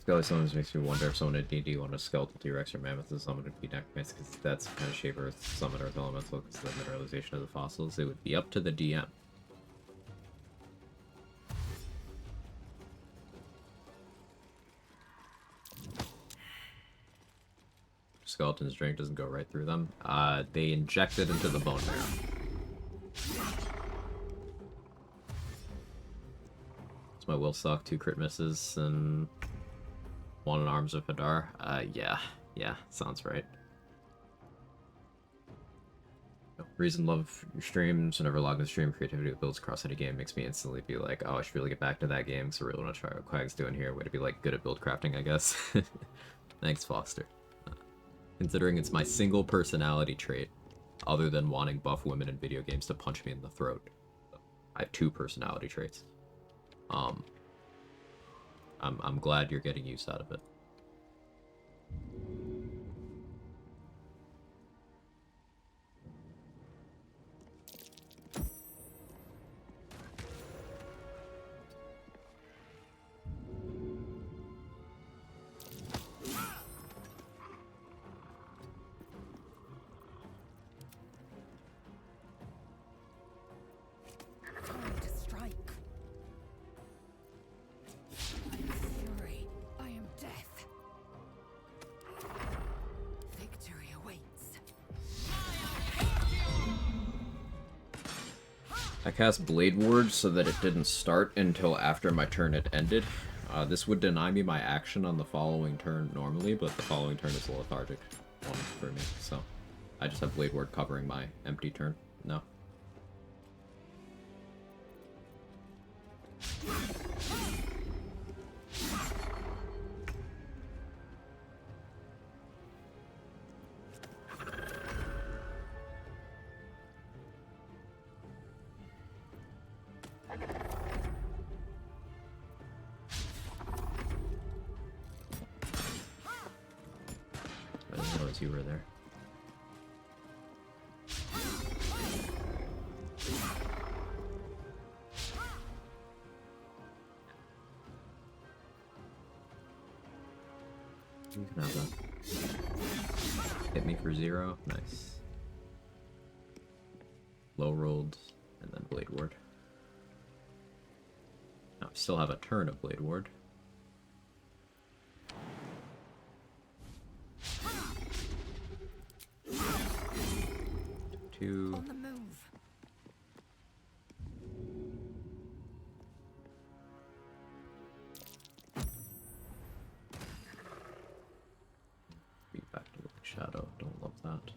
Skelly summons makes me wonder if someone at D&D wanted a skeletal T-Rex or mammoth as summon would be Necromancy, because that's kind of shape Earth, summon Earth Elemental, because of the mineralization of the fossils. It would be up to the DM. Skeleton's drink doesn't go right through them. They inject it into the bone marrow. It's my will suck, 2 crit misses, and 1 in Arms of Hadar. Yeah, sounds right. Reason love your streams. Whenever logging the stream, creativity builds across any game makes me instantly be like, oh, I should really get back to that game because I really want to try what Quag's doing here. Way to be like good at build crafting, I guess. Thanks, Foster. Considering it's my single personality trait, other than wanting buff women in video games to punch me in the throat. I have 2 personality traits. I'm glad you're getting use out of it. I cast Blade Ward so that it didn't start until after my turn had ended. This would deny me my action on the following turn normally, but the following turn is a lethargic one for me, so I just have Blade Ward covering my empty turn now. You were there. You can have that. Hit me for 0. Nice. Low rolled, and then Blade Ward. Now, I still have a turn of Blade Ward. On the move. Be back to the shadow. Don't love that.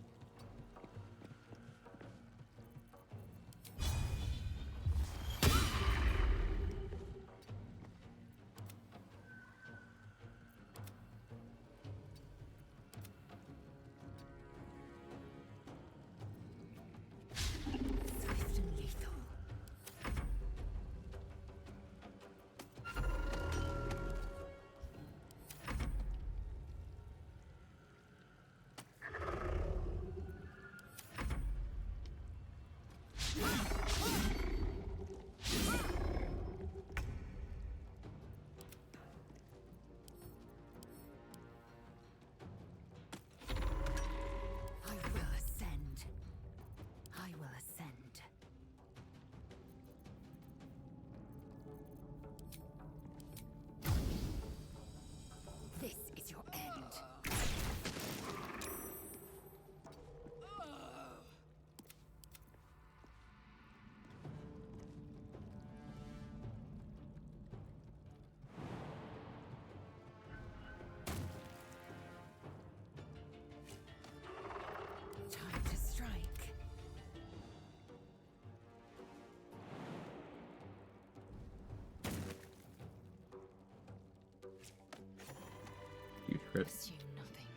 crit. Assume nothing.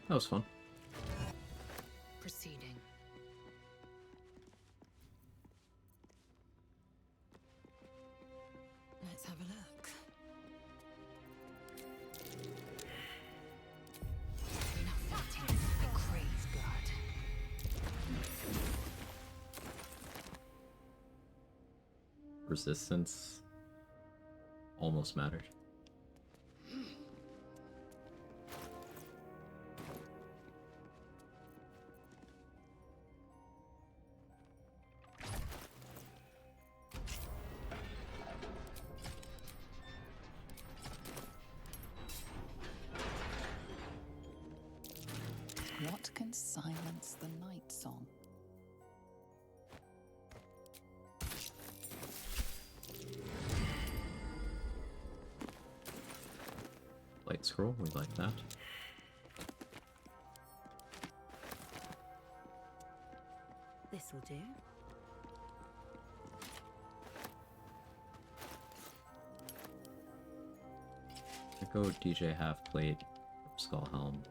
That was fun. Proceeding. Let's have a look. Nothing. I crave blood. Resistance almost mattered. What can silence the night song? Light scroll, we like that. This will do. I go DJ half plate, skull helm.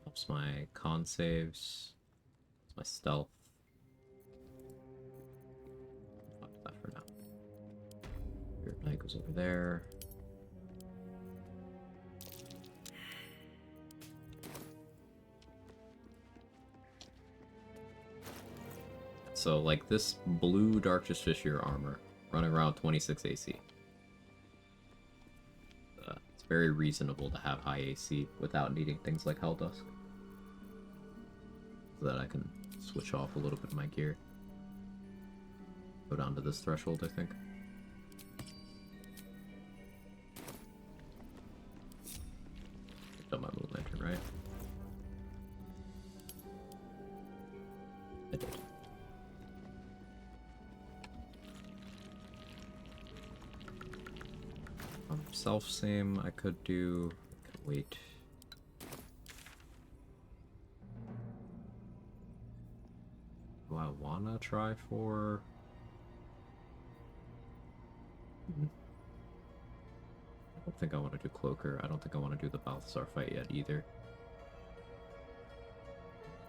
Helps my con saves. It's my stealth. Fuck that for now. Spirit Knight goes over there. So, like, this blue Dark Justiciar armor, running around 26 AC. It's very reasonable to have high AC without needing things like Hell Dusk. So that I can switch off a little bit of my gear. Go down to this threshold, I think. Picked up my Moon Lantern, right? I did. Self-same, I could do... wait. Do I wanna try for... I don't think I want to do Cloaker. I don't think I want to do the Balthazar fight yet either.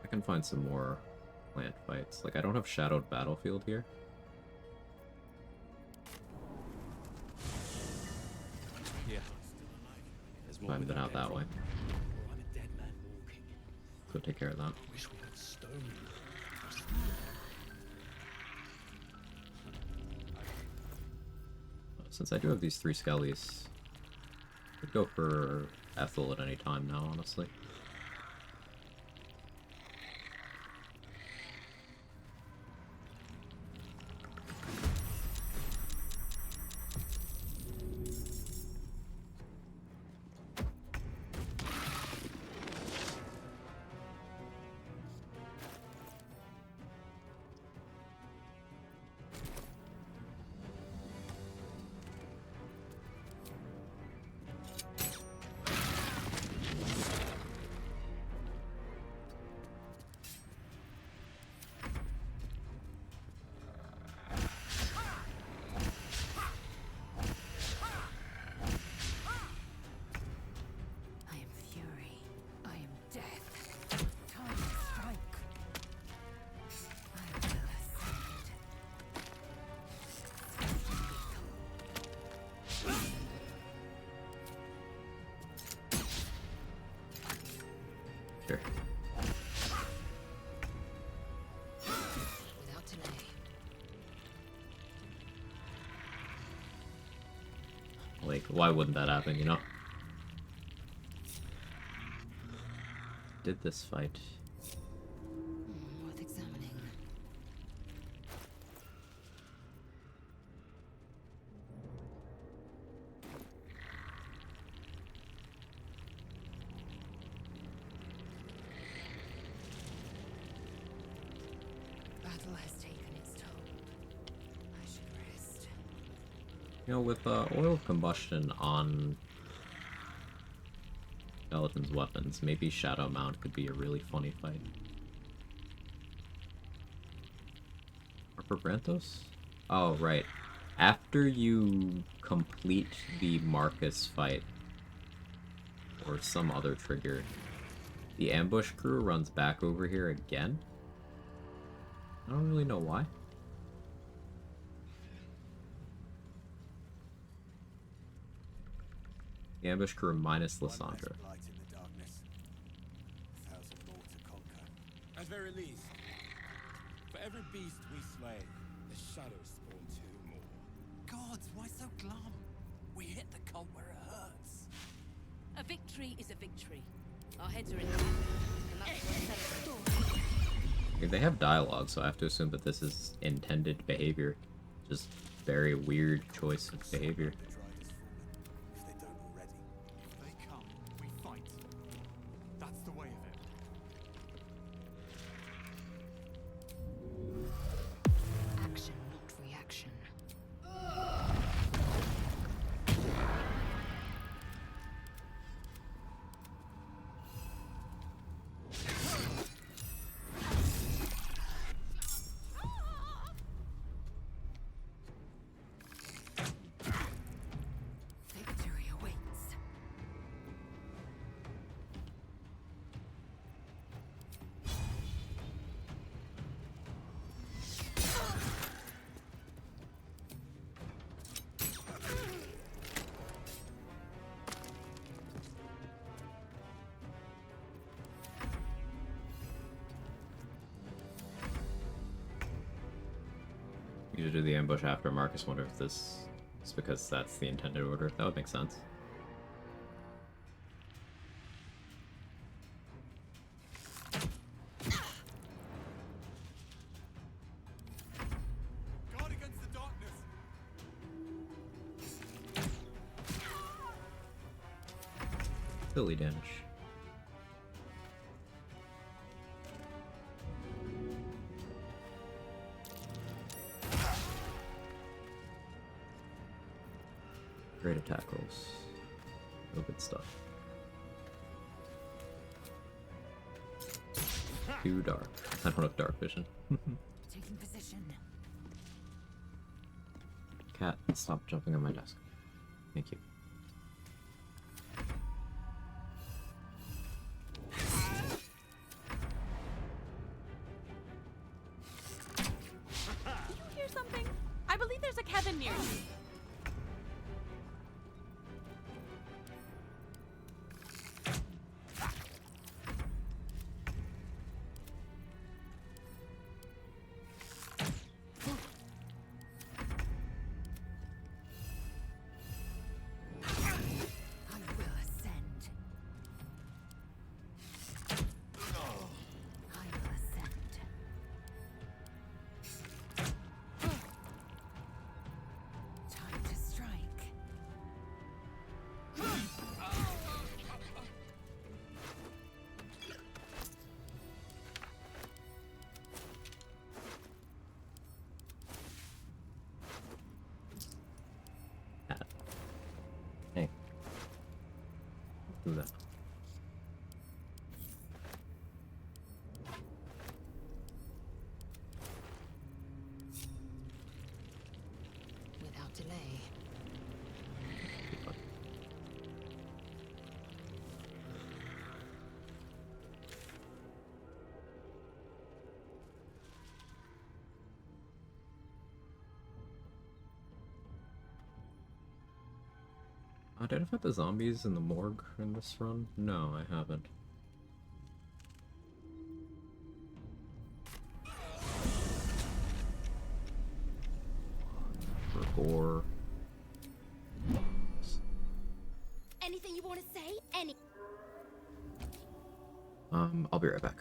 I can find some more plant fights. Like, I don't have Shadowed Battlefield here. Yeah. I haven't been out that way. So take care of that. Wish we had stone. Since I do have these 3 Skellies, I could go for Ethel at any time now, honestly. I am fury. I am death. Time to strike. I will ascend. Sure. Without delay. Like, why wouldn't that happen, you know? Did this fight? Worth examining. Battle has taken its toll. I should rest. You know, with oil combustion on Skeleton's weapons, maybe Shadow Mount could be a really funny fight. Harper Brantos? Oh, right. After you complete the Marcus fight, or some other trigger, the ambush crew runs back over here again. I don't really know why. The ambush crew minus Lysandra. At very least, for every beast we slay, the shadows spawn two more. Gods, why so glum? We hit the cult where it hurts. A victory is a victory. Our heads are in the and that's what set us Okay, they have dialogue, so I have to assume that this is intended behavior. Just very weird choice of behavior. They come, we fight. That's the way of it. Action, not reaction. Victory awaits. You should do the ambush after Marcus. Wonder if this is because that's the intended order. That would make sense. Guard against the darkness. Silly damage. Great attack rolls. No good stuff. Too dark. I don't have dark vision. Taking position. Cat, stop jumping on my desk. Thank you. Did you hear something? I believe there's a cabin near you. I will ascend. I will ascend. Time to strike. Cat. Hey. Do that. Without delay. Identify the zombies in the morgue in this run? No, I haven't. For gore. Anything you want to say? I'll be right back.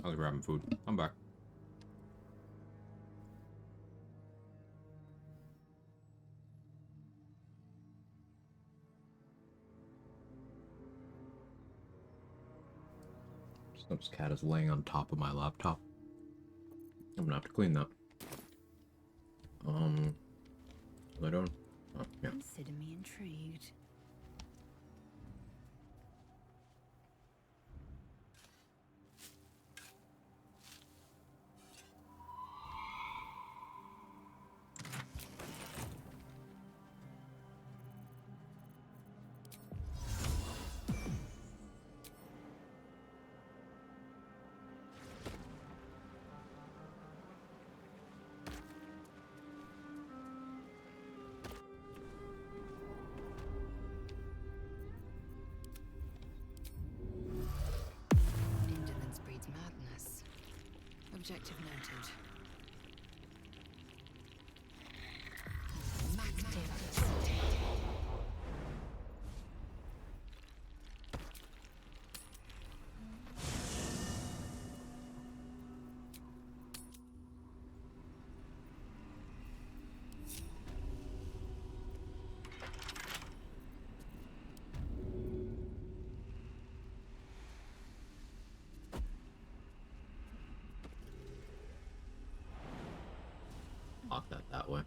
I was grabbing food. I'm back. This cat is laying on top of my laptop. I'm gonna have to clean that. What am I doing? Oh, yeah. Consider me intrigued. Indolence breeds madness. Objective noted. Lock that way.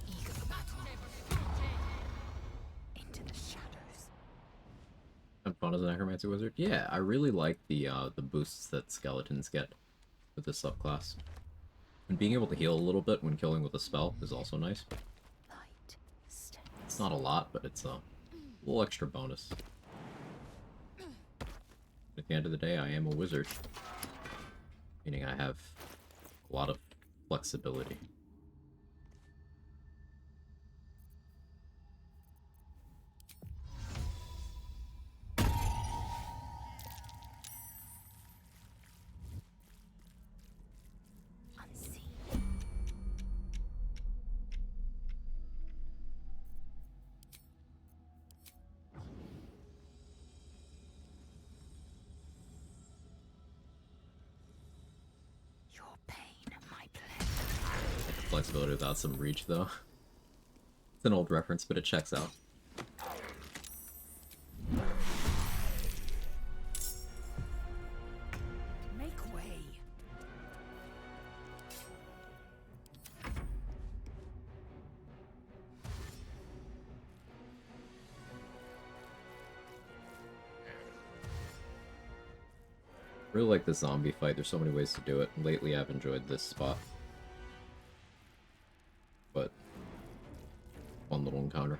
Eager for battle. Into the shadows. Have fun as a necromancy wizard? Yeah, I really like the boosts that skeletons get with this subclass. And being able to heal a little bit when killing with a spell is also nice. It's not a lot, but it's a little extra bonus. At the end of the day, I am a wizard. Meaning I have a lot of flexibility. Flexibility without some reach, though. It's an old reference, but it checks out. Make way. Really like the zombie fight. There's so many ways to do it. Lately, I've enjoyed this spot. But fun little encounter.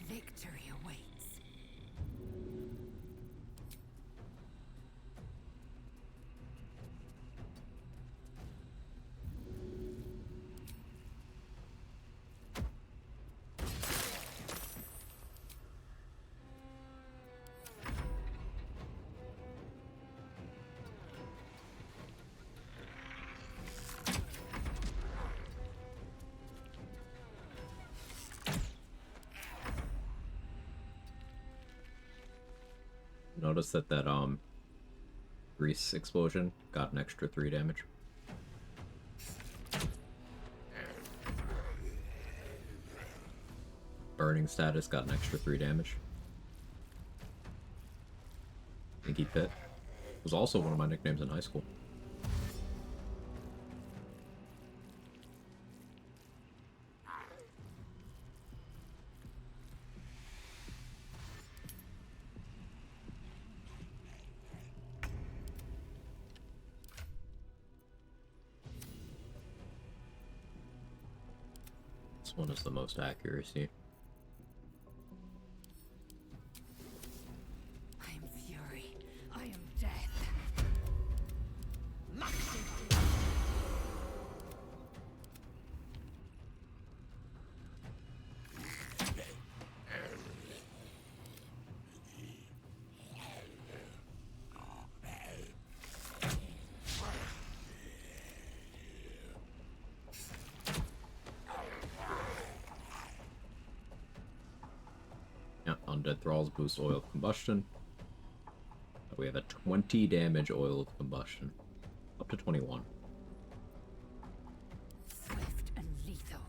Victory awaits. Notice that grease explosion got an extra 3 damage. burning status, got an extra 3 damage. Inky Pit was also one of my nicknames in high school. This one is the most accuracy. I am fury. I am death. Yeah, Undead Thralls boost Oil of Combustion. We have a 20 damage Oil of Combustion. Up to 21. Swift and lethal.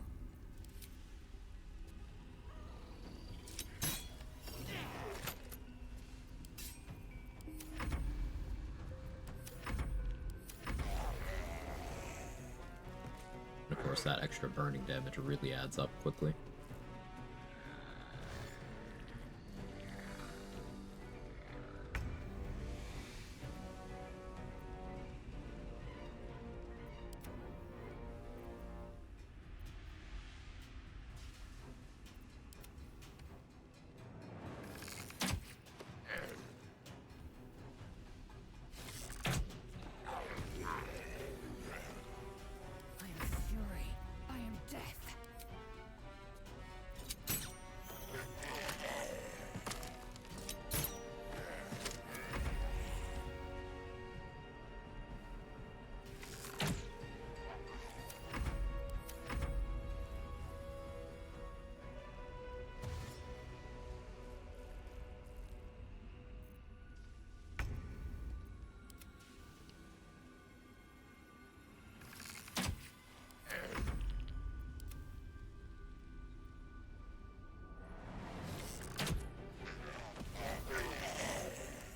And of course, that extra burning damage really adds up quickly. I am fury. I am death.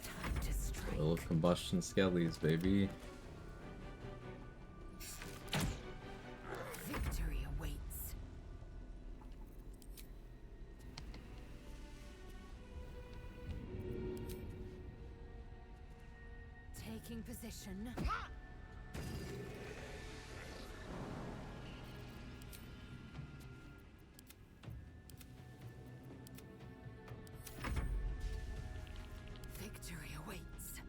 Time to strike. Oil of Combustion Skellies, baby. Victory awaits. Taking position. Victory awaits.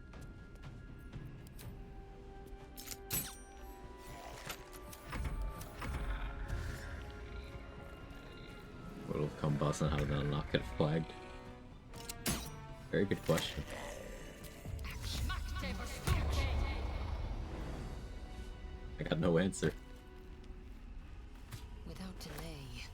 Oil of Combustion, how did that not get flagged? Very good question. I got no answer. Without delay.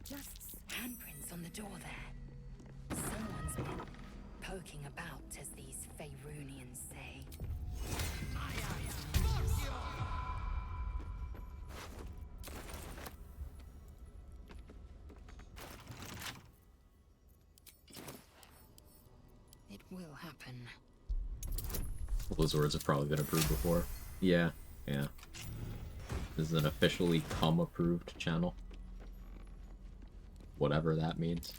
Just handprints on the door there. Someone's been poking about, as these Faerunians say. It will happen. Those words have probably been approved before. Yeah, yeah. This is an officially come approved channel. Whatever that means.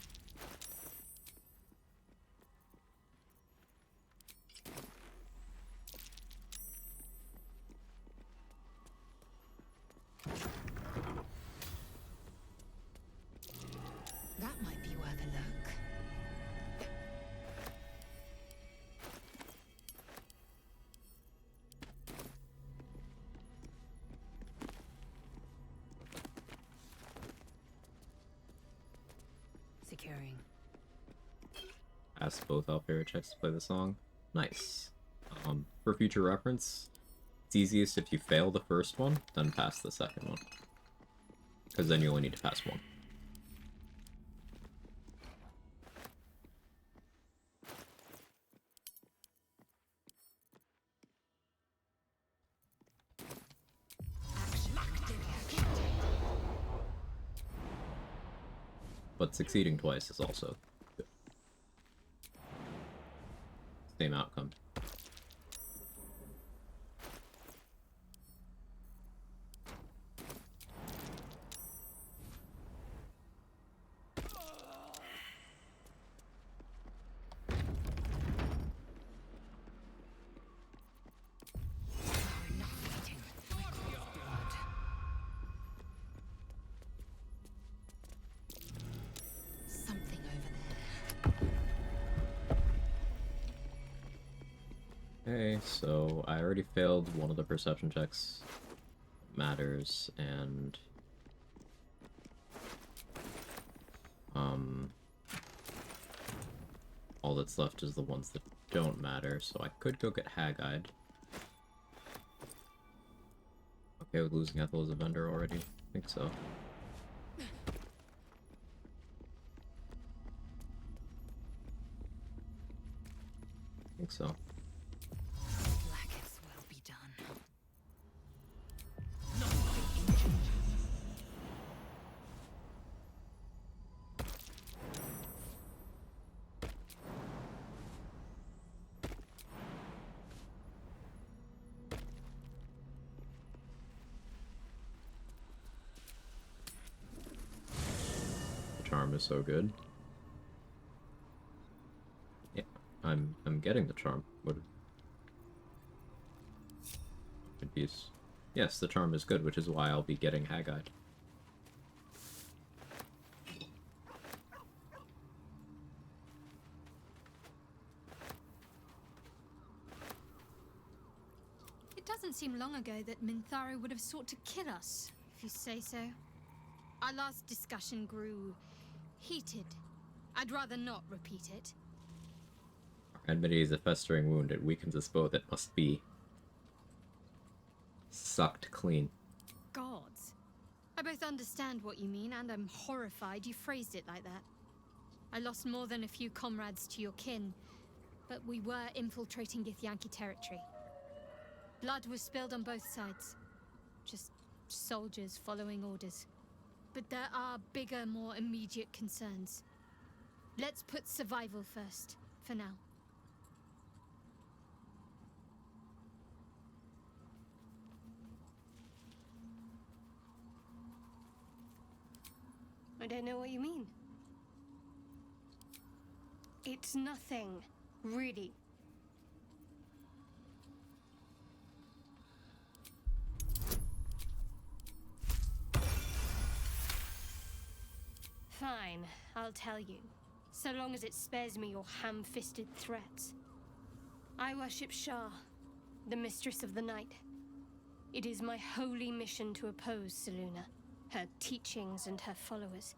That might be worth a look. Securing. Ask both our favorite checks to play the song. Nice. For future reference, it's easiest if you fail the first one, then pass the second one. Because then you only need to pass one. but succeeding twice is also good. Same outcome. Something over there. Okay, so I already failed one of the perception checks. Matters, and all that's left is the ones that don't matter, so I could go get Hag-Eyed. Okay with losing Ethel as a vendor already? I think so. I think so. Blackets will be done. The charm is so good. Yeah, I'm getting the charm. What? Good piece. Yes, the charm is good, which is why I'll be getting Hag-Eyed. It doesn't seem long ago that Minthara would have sought to kill us, if you say so. Our last discussion grew heated. I'd rather not repeat it. Enmity is a festering wound. It weakens us both. It must be sucked clean. Gods. I both understand what you mean, and I'm horrified you phrased it like that. I lost more than a few comrades to your kin, but we were infiltrating Githyanki territory. Blood was spilled on both sides. Just soldiers following orders. But there are bigger, more immediate concerns. Let's put survival first, for now. I don't know what you mean. It's nothing, really. Fine, I'll tell you. So long as it spares me your ham-fisted threats. I worship Shah, the mistress of the night. It is my holy mission to oppose Selûne, her teachings and her followers.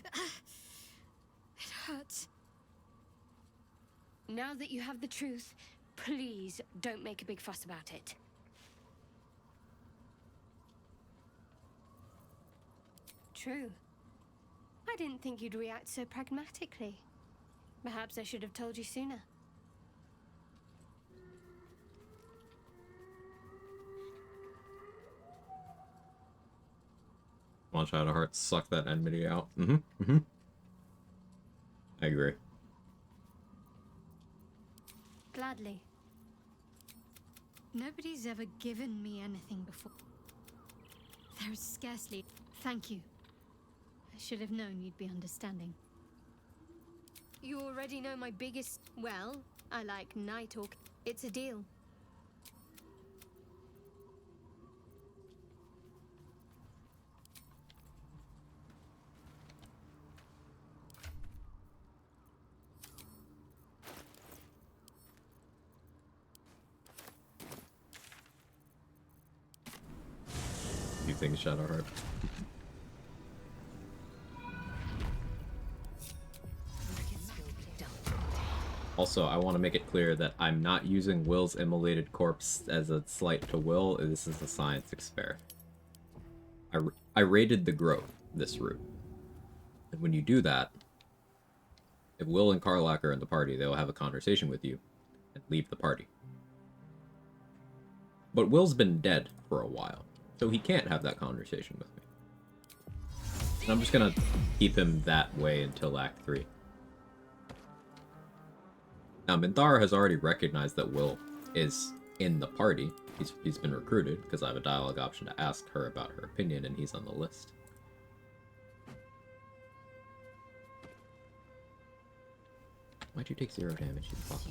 It hurts. Now that you have the truth, please don't make a big fuss about it. True. I didn't think you'd react so pragmatically. Perhaps I should have told you sooner. Watch Shadowheart suck that enmity out. I agree. Gladly. Nobody's ever given me anything before. There is scarcely... Thank you. I should have known you'd be understanding. You already know my biggest... Well, I like Night Orc. It's a deal. You think Shadowheart? Also, I want to make it clear that I'm not using Will's immolated corpse as a slight to Will. This is a science experiment. I raided the grove, this route. And when you do that, if Will and Karlach are in the party, they'll have a conversation with you and leave the party. But Will's been dead for a while, so he can't have that conversation with me. And I'm just gonna keep him that way until Act 3. Now, Minthara has already recognized that Will is in the party. He's been recruited, because I have a dialogue option to ask her about her opinion, and he's on the list. Why'd you take 0 damage, you fuck?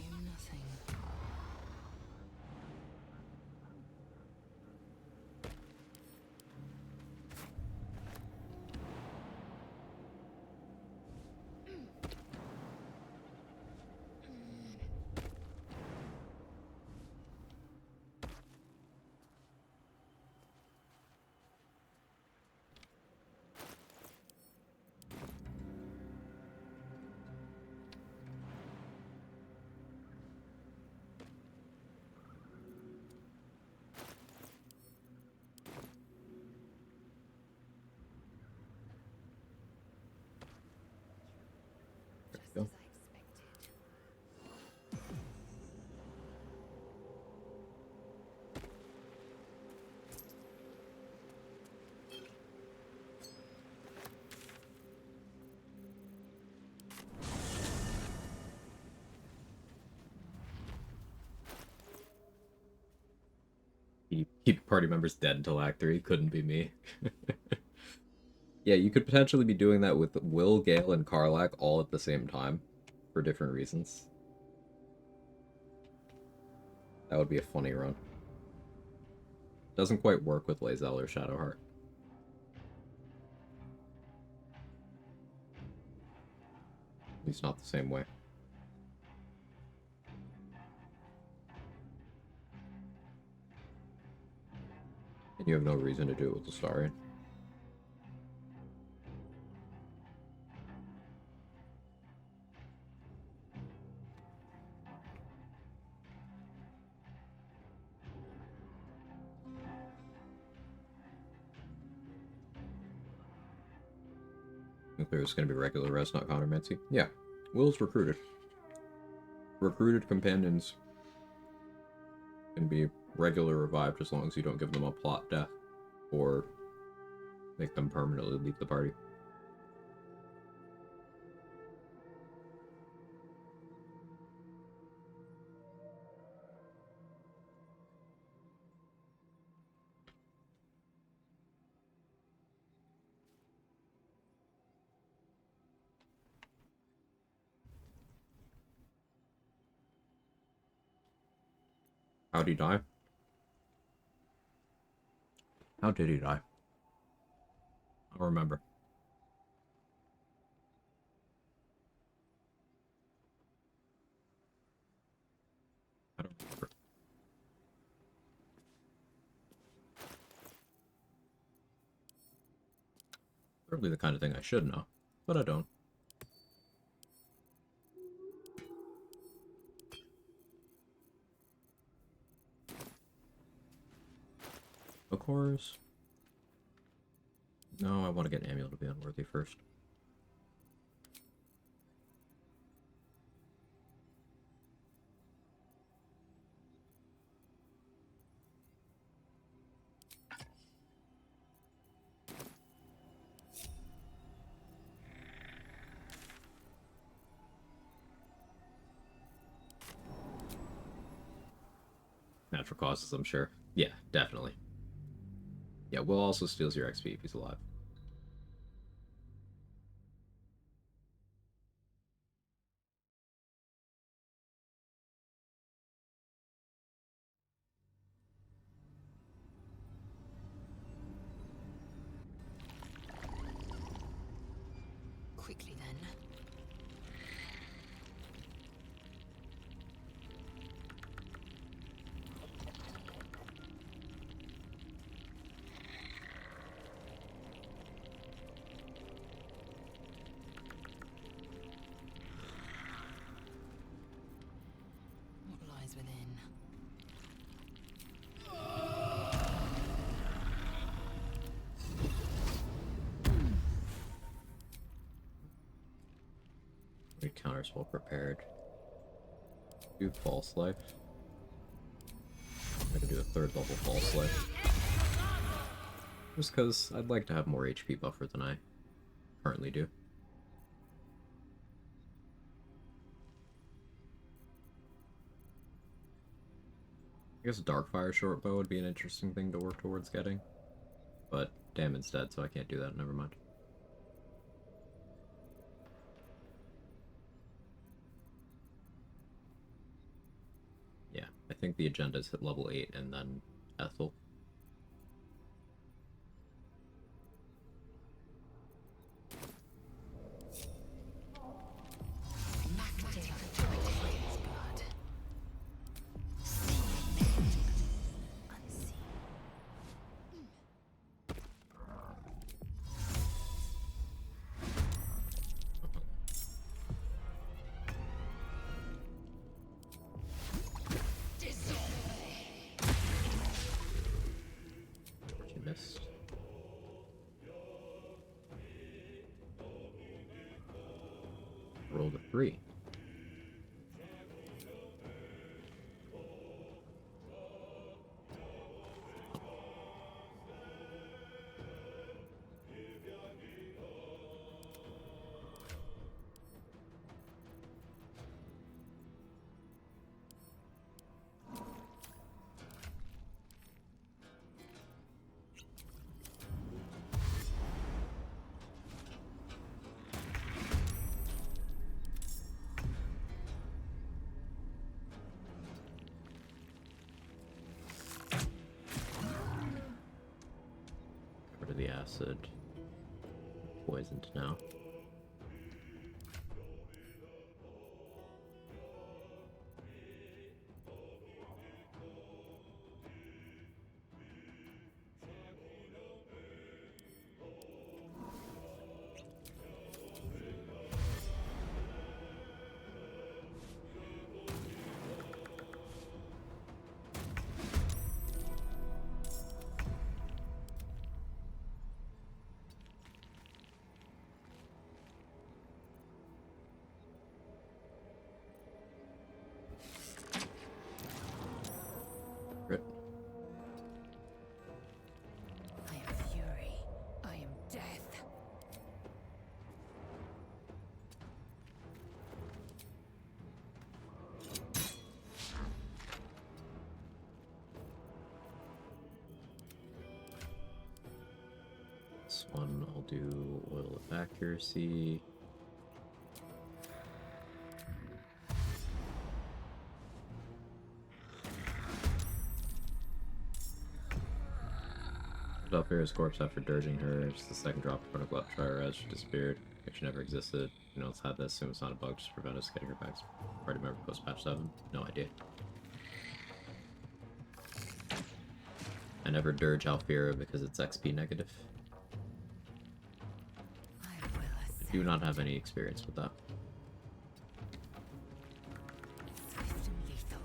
You keep party members dead until Act 3. Couldn't be me. Yeah, you could potentially be doing that with Will, Gale, and Karlach all at the same time, for different reasons. That would be a funny run. Doesn't quite work with Decay'zel or Shadowheart. At least not the same way. And you have no reason to do it with the Starian. Nuclear is going to be regular res, not Necromancy. Yeah, Will's recruited. Recruited companions can be regular revived as long as you don't give them a plot death or make them permanently leave the party. How'd he die? How did he die? I don't remember. I don't remember. Certainly the kind of thing I should know, but I don't. Of course. No, I want to get an amulet to be unworthy first. Natural causes, I'm sure. Yeah, definitely. Yeah, Will also steals your XP if he's alive. Quickly then. What lies within? Read counters well prepared. Do false life. I'm gonna do a 3rd level false life. Just because I'd like to have more HP buffer than I currently do. I guess a Darkfire shortbow would be an interesting thing to work towards getting. But Damon's dead, so I can't do that, never mind. Yeah, I think the agenda is hit level 8 and then Ethel. Missed. Rolled a 3. The acid. Poisoned now. Crit. I am fury. I am death. This one I'll do oil of accuracy. Valkyria's corpse after dirging her. It's the second drop in front of left try as she disappeared. Like she never existed. You know, it's had this, assume it's not a bug, just prevent us getting her back. Party member post patch 7. No idea. I never dirge Alfira because it's XP negative. I do not have any experience with that. Swift and lethal.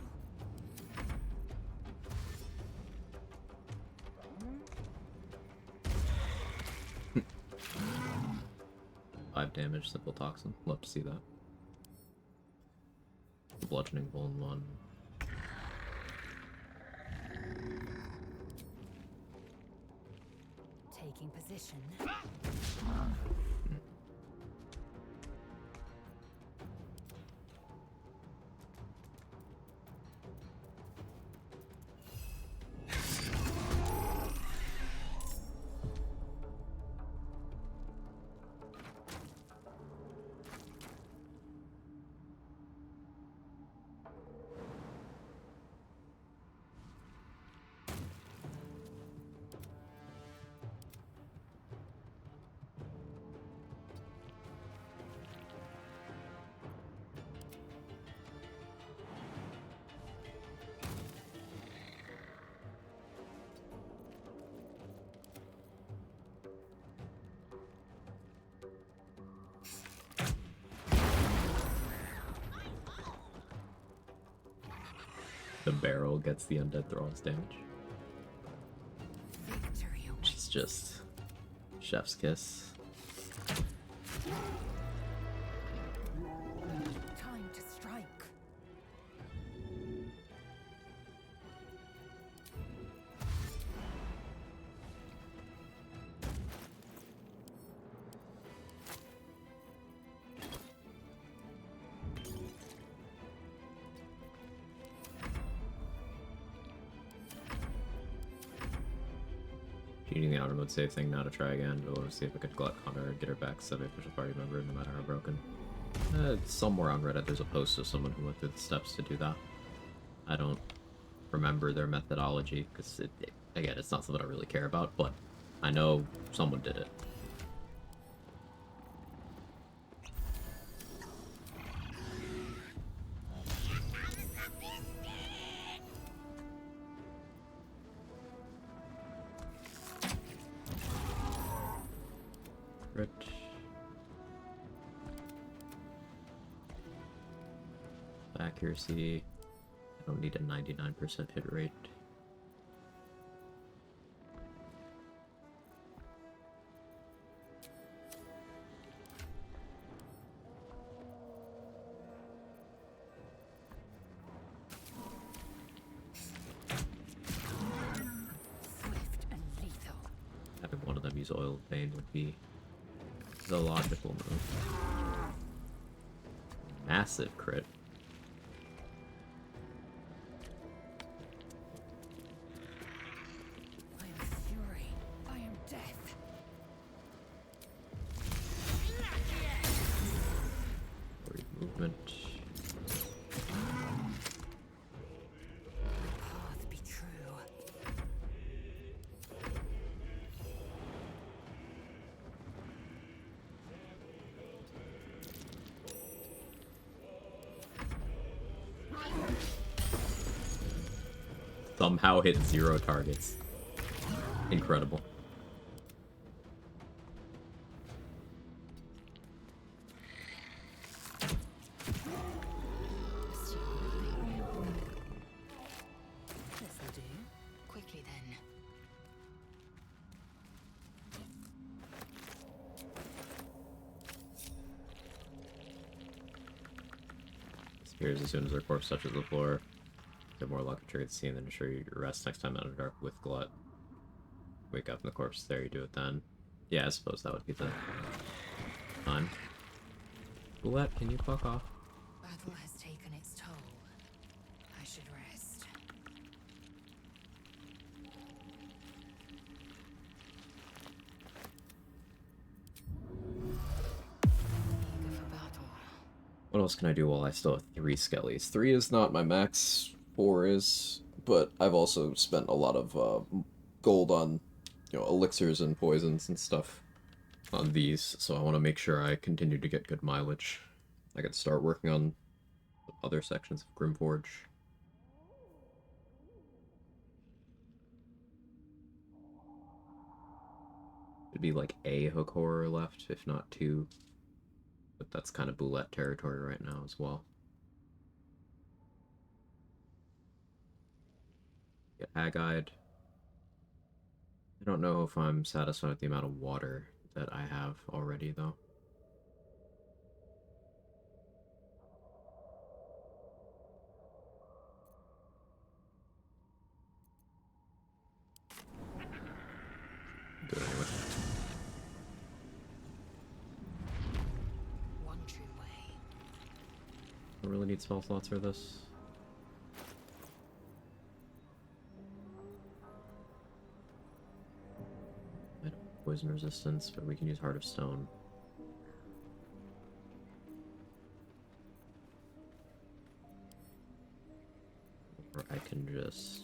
5 damage, simple toxin. Love to see that. Bludgeoning bone 1. Taking position. The barrel gets the undead thrall's damage. Which is just chef's kiss. Time to strike. Using the auto mode save thing now to try again, but we'll see if I could glut Connor and get her back to the official party member, no matter how broken. Somewhere on Reddit there's a post of someone who went through the steps to do that. I don't remember their methodology, because, again, it's not something I really care about, but I know someone did it. Rich. Accuracy. I don't need a 99% hit rate. Swift and lethal. Having one of them use Oil of Bane would be the logical move. Massive crit. I am fury. I am death. Free movement. Path be true. Somehow hit 0 targets. Incredible. This'll do. Quickly then. Disappears as soon as their corpse touches the floor. Get more luck to trigger the scene, then ensure you rest next time out of the dark with glut. Wake up and the corpse is there, you do it then. Yeah, I suppose that would be the time. Glut, can you fuck off? Battle has taken its toll. I should rest. Eager for battle. What else can I do while I still have 3 skellies? 3 is not my max, 4 is, but I've also spent a lot of gold on, you know, elixirs and poisons and stuff on these, so I want to make sure I continue to get good mileage. I could start working on other sections of Grimforge. It'd be like a hook horror left, if not 2. But that's kind of boulette territory right now as well. Get hag-eyed. I don't know if I'm satisfied with the amount of water that I have already, though. Do it anyway. One true way. I really need spell slots for this. I don't have poison resistance, but we can use Heart of Stone. Or I can just...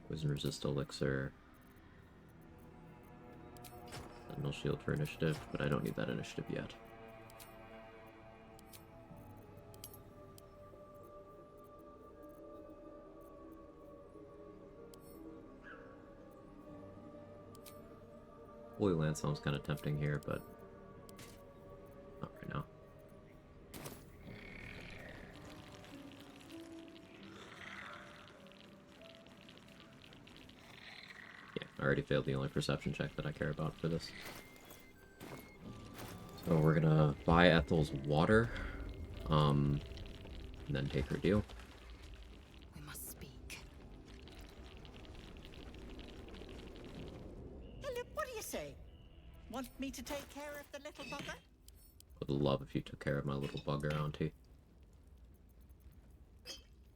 Poison resist elixir. Sentinel shield for initiative, but I don't need that initiative yet. Holy Lance sounds kind of tempting here, but not right now. Yeah, I already failed the only perception check that I care about for this. So we're gonna buy Ethel's water, and then take her deal. We must speak. Hello, what do you say? Want me to take care of the little bugger? Would love if you took care of my little bugger, auntie.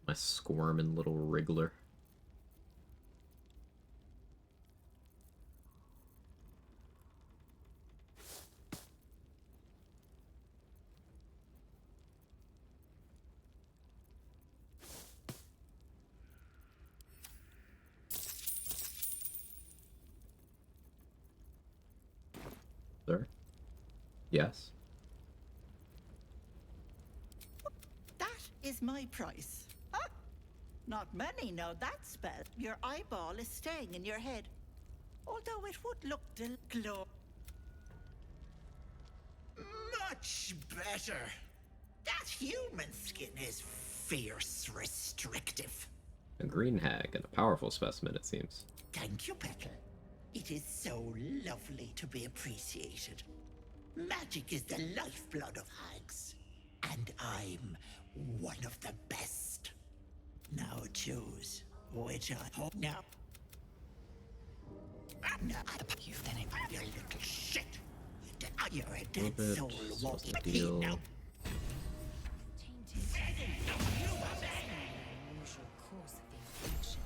My squirming little wriggler. Sir? Yes? That is my price. Ah, not many know that spell. Your eyeball is staying in your head. Although it would look glow. Much better. That human skin is fierce restrictive. A green hag and a powerful specimen, it seems. Thank you, Petal. It is so lovely to be appreciated. Magic is the lifeblood of hags. And I'm one of the best. Now choose which I hope now. No, you finished, you little shit. You're a dead soul walking deal. now. Usual course of the infection.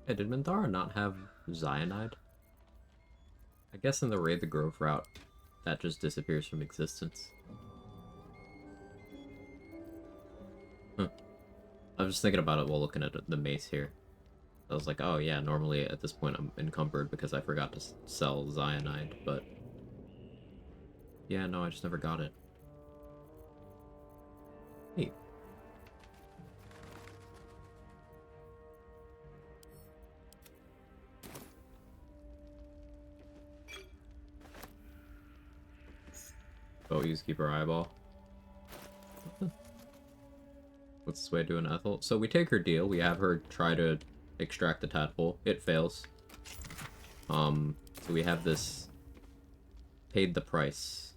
Hey, did Minthara not have Cyanide? I guess in the Raid the Grove route, that just disappears from existence. Huh. I was just thinking about it while looking at the mace here. I was like, oh yeah, normally at this point I'm encumbered because I forgot to sell Cyanide, but... yeah, no, I just never got it. Neat. Oh, use Keeper Eyeball. What's this way to do an Ethel? So we take her deal. We have her try to extract the tadpole. It fails. So we have this paid the price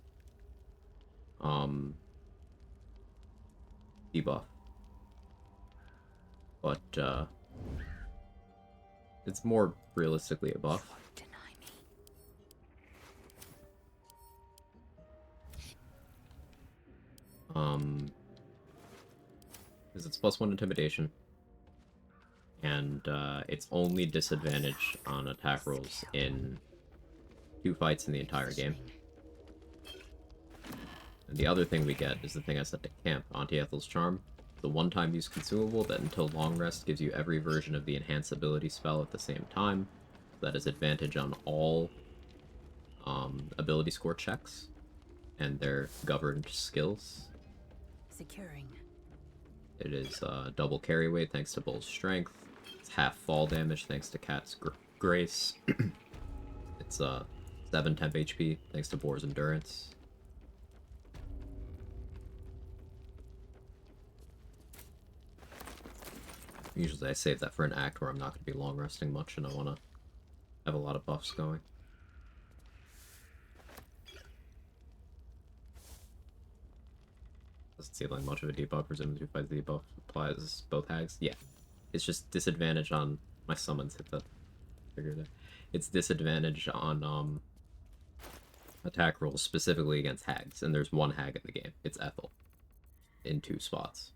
debuff. But it's more realistically a buff. Because it's +1 intimidation, and it's only disadvantage on attack rolls in 2 fights in the entire game. And the other thing we get is the thing I said to Camp, Auntie Ethel's Charm, the one-time use consumable that until long rest gives you every version of the enhance ability spell at the same time. That is advantage on all ability score checks and their governed skills. Securing. It is double carry weight thanks to Bull's strength. It's half fall damage thanks to Cat's grace. It's 7 temp HP thanks to Boar's endurance. Usually I save that for an act where I'm not going to be long resting much and I want to have a lot of buffs going. Doesn't seem like much of a debuff, presumably if the debuff applies both hags. Yeah. It's just disadvantage on... my summons hit the figure there. It's disadvantage on attack rolls specifically against hags, and there's one hag in the game. It's Ethel. In 2 spots.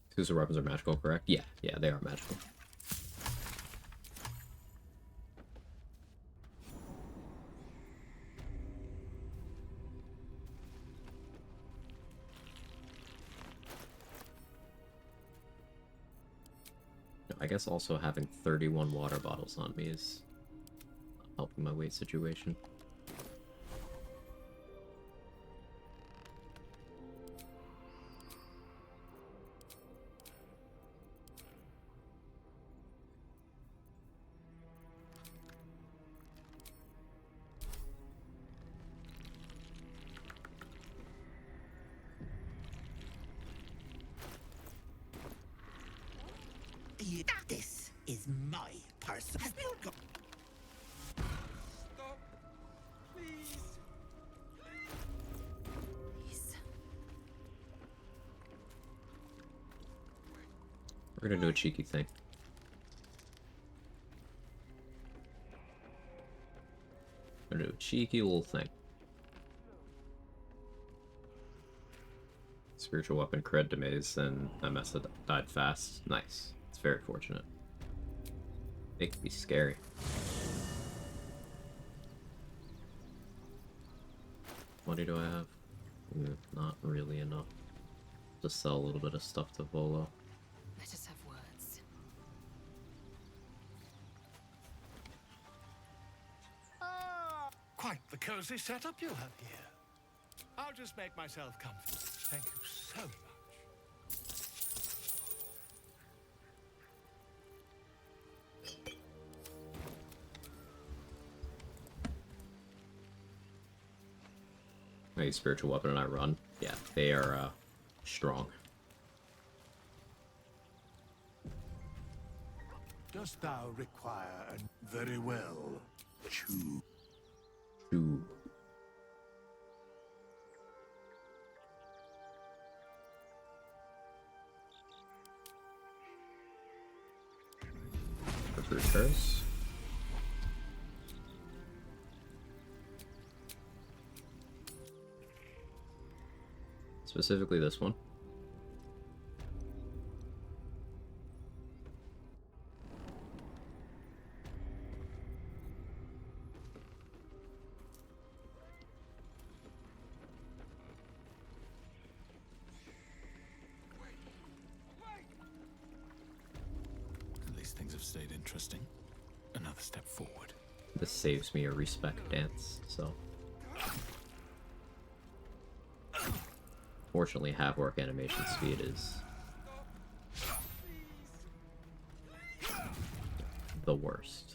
Exclusive weapons are magical, correct? Yeah, they are magical. I guess also having 31 water bottles on me is helping my weight situation. This is my person. Stop. Please. We're gonna do a cheeky thing. We're gonna do a cheeky little thing. Spiritual weapon cred to maze, and that mess had died fast. Nice. It's very fortunate. It could be scary. What do I have? Not really enough. Just sell a little bit of stuff to Volo. Let us have words. Quite the cozy setup you have here. I'll just make myself comfortable. Thank you so much. I use spiritual weapon and I run. Yeah, they are strong. Dost thou require very well? Chew. Chew. Recruiters. Specifically this one. At least things have stayed interesting. Another step forward. This saves me a respect dance, so. Fortunately, half-orc animation speed is the worst.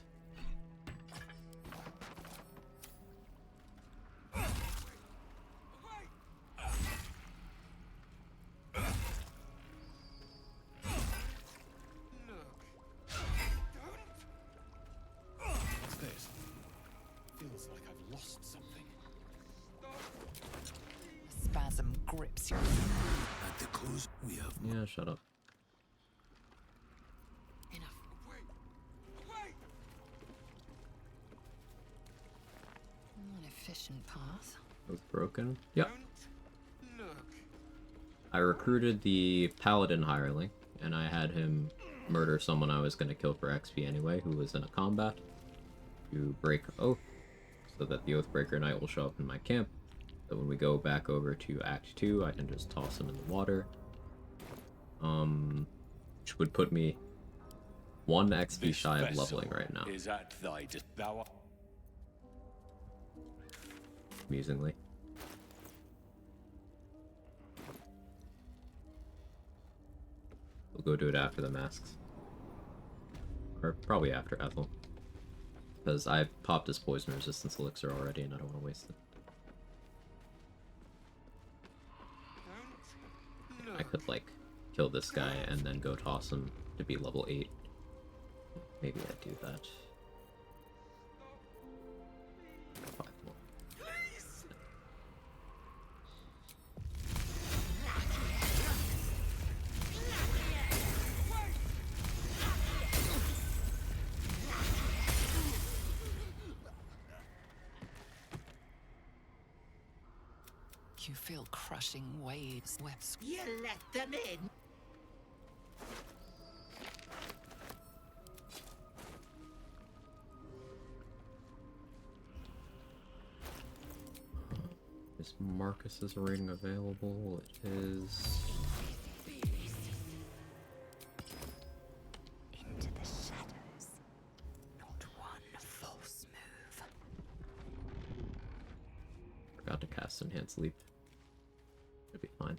What's this? Feels like I've lost something. Spasm grips your... At the close, we have... Yeah, shut up. Enough. An efficient path. Was broken? Yep. Look. I recruited the paladin hireling, and I had him murder someone I was going to kill for XP anyway, who was in a combat, to break oath, so that the Oathbreaker Knight will show up in my camp. So when we go back over to Act 2, I can just toss him in the water. Which would put me 1 XP shy of leveling right now. Is at thy thou. Amusingly. We'll go do it after the masks. Or probably after Ethel. Because I popped his poison resistance elixir already and I don't want to waste it. I could, like, kill this guy and then go toss him to be level 8. Maybe I'd do that. 5 more. You feel crushing waves, webs. You let them in. Is Marcus's ring available? It is. Into the shadows. Not one false move. Forgot to cast Enhanced Leap. Should be fine.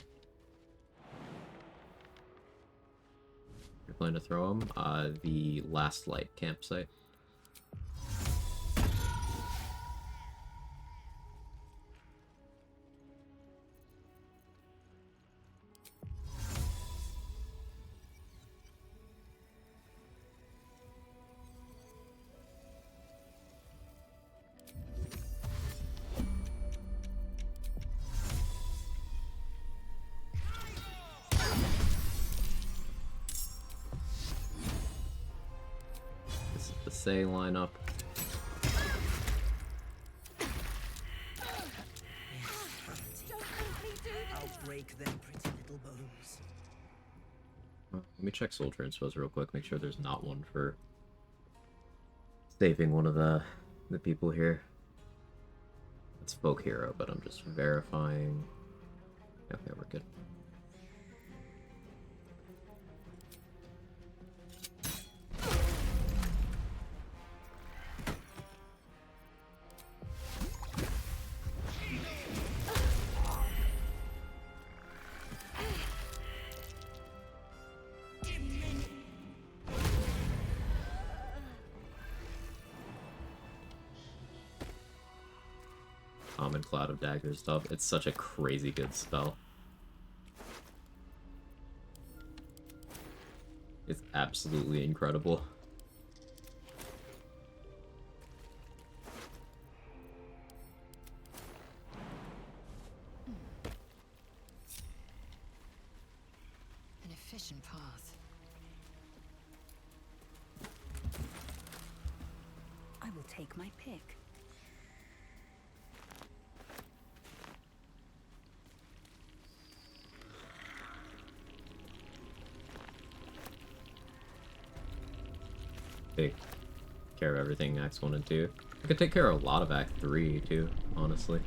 You're planning to throw him? The Last Light campsite. say line up. I'll break their pretty little bones. Let me check soul transpose real quick, make sure there's not one for saving one of the people here. It's folk hero, but I'm just verifying. Okay, we're good. Common Cloud of Daggers stuff. It's such a crazy good spell. It's absolutely incredible. An efficient path. I will take my pick. Take care of everything Acts 1 and 2. I could take care of a lot of Act 3 too, honestly.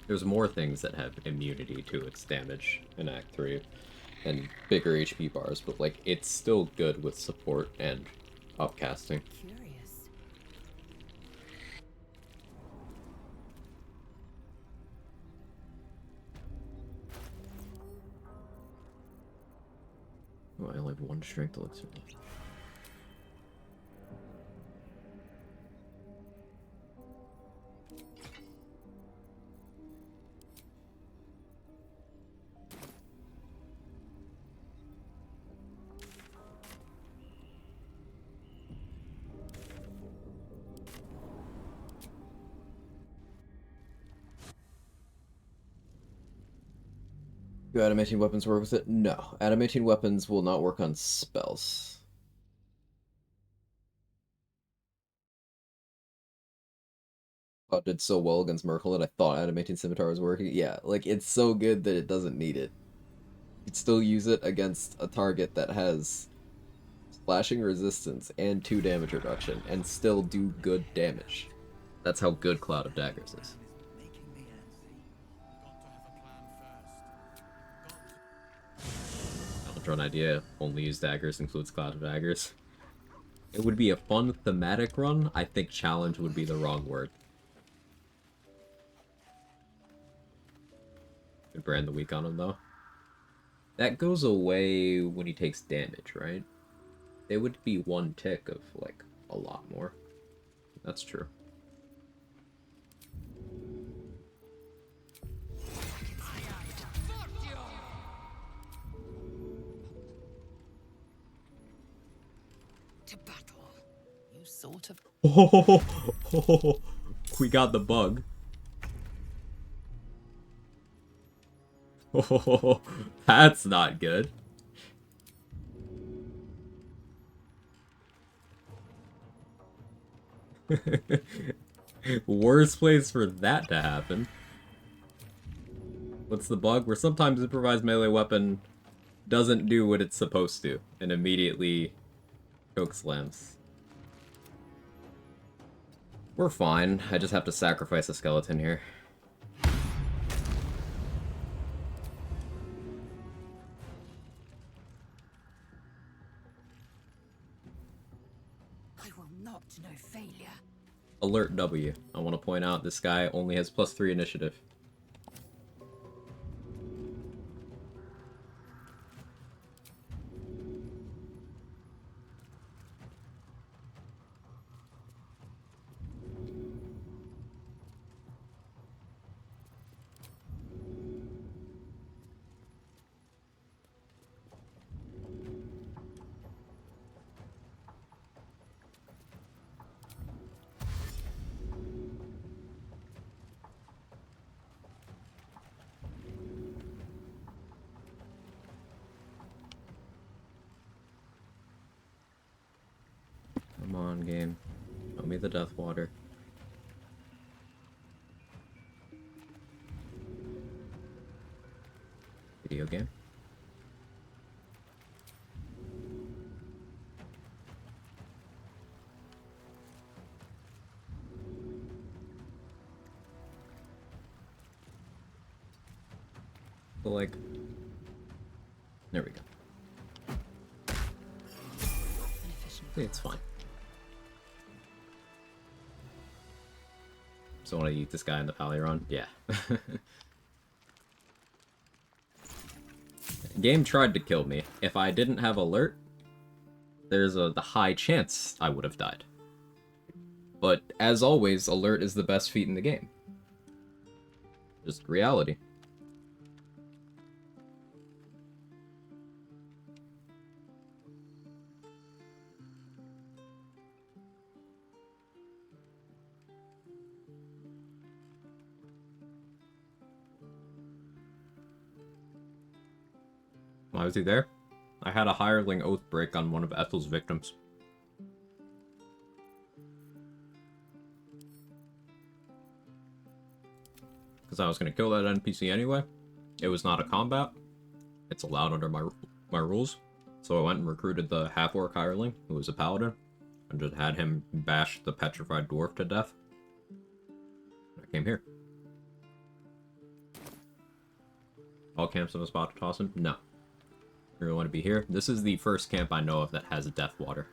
There's more things that have immunity to its damage in Act 3 and bigger HP bars, but like it's still good with support and upcasting. Curious. Oh, I only have one strength elixir left. Do animating weapons work with it? No. Animating weapons will not work on spells. Oh, it did so well against Merkel that I thought animating scimitar was working. Yeah, like it's so good that it doesn't need it. You'd still use it against a target that has slashing resistance and 2 damage reduction and still do good damage. That's how good Cloud of Daggers is. An idea, only use daggers includes Cloud of Daggers. It would be a fun thematic run. I think challenge would be the wrong word. Good brand the weak on him though. That goes away when he takes damage, right? It would be 1 tick of like a lot more. That's true. Sort of. Oh, we got the bug. Oh, that's not good. Worst place for that to happen. What's the bug? Where sometimes improvised melee weapon doesn't do what it's supposed to and immediately choke slams. We're fine. I just have to sacrifice a skeleton here. I will not know failure. Alert W. I want to point out this guy only has +3 initiative. game. Show me the Death Water. Video game. So, like, there we go. It's fine. So want to eat this guy in the Paliron? Yeah. Game tried to kill me. If I didn't have alert, there's the high chance I would have died. But as always, alert is the best feat in the game. Just reality. Why was he there? I had a hireling oath break on one of Ethel's victims. Because I was going to kill that NPC anyway. It was not a combat. It's allowed under my rules. So I went and recruited the half-orc hireling, who was a paladin, and just had him bash the petrified dwarf to death. I came here. All camps have a spot to toss him? No. You really want to be here? This is the first camp I know of that has a death water.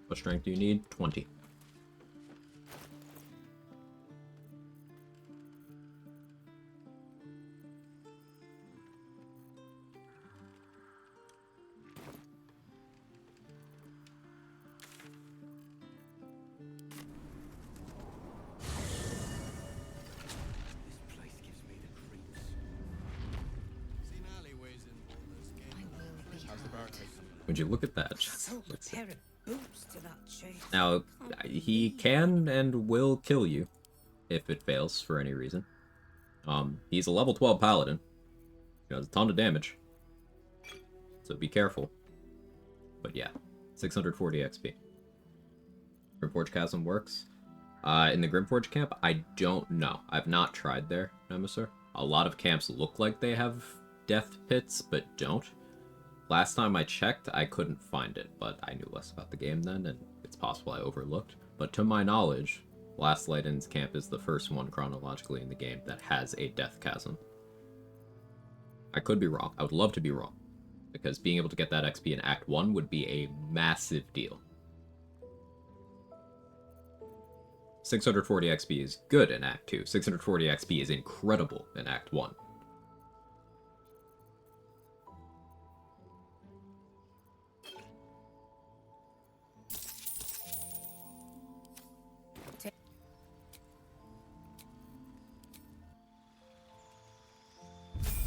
What strength do you need? 20. Would you look at that? Now, he can and will kill you if it fails for any reason. He's a level 12 paladin. He does a ton of damage. So be careful. But yeah, 640 XP. Grimforge Chasm works. In the Grimforge camp, I don't know. I've not tried there, Nemesis. A lot of camps look like they have death pits, but don't. Last time I checked, I couldn't find it, but I knew less about the game then, and it's possible I overlooked. But to my knowledge, Last Lighten's camp is the first one chronologically in the game that has a death chasm. I could be wrong. I would love to be wrong, because being able to get that XP in Act 1 would be a massive deal. 640 XP is good in Act 2. 640 XP is incredible in Act 1.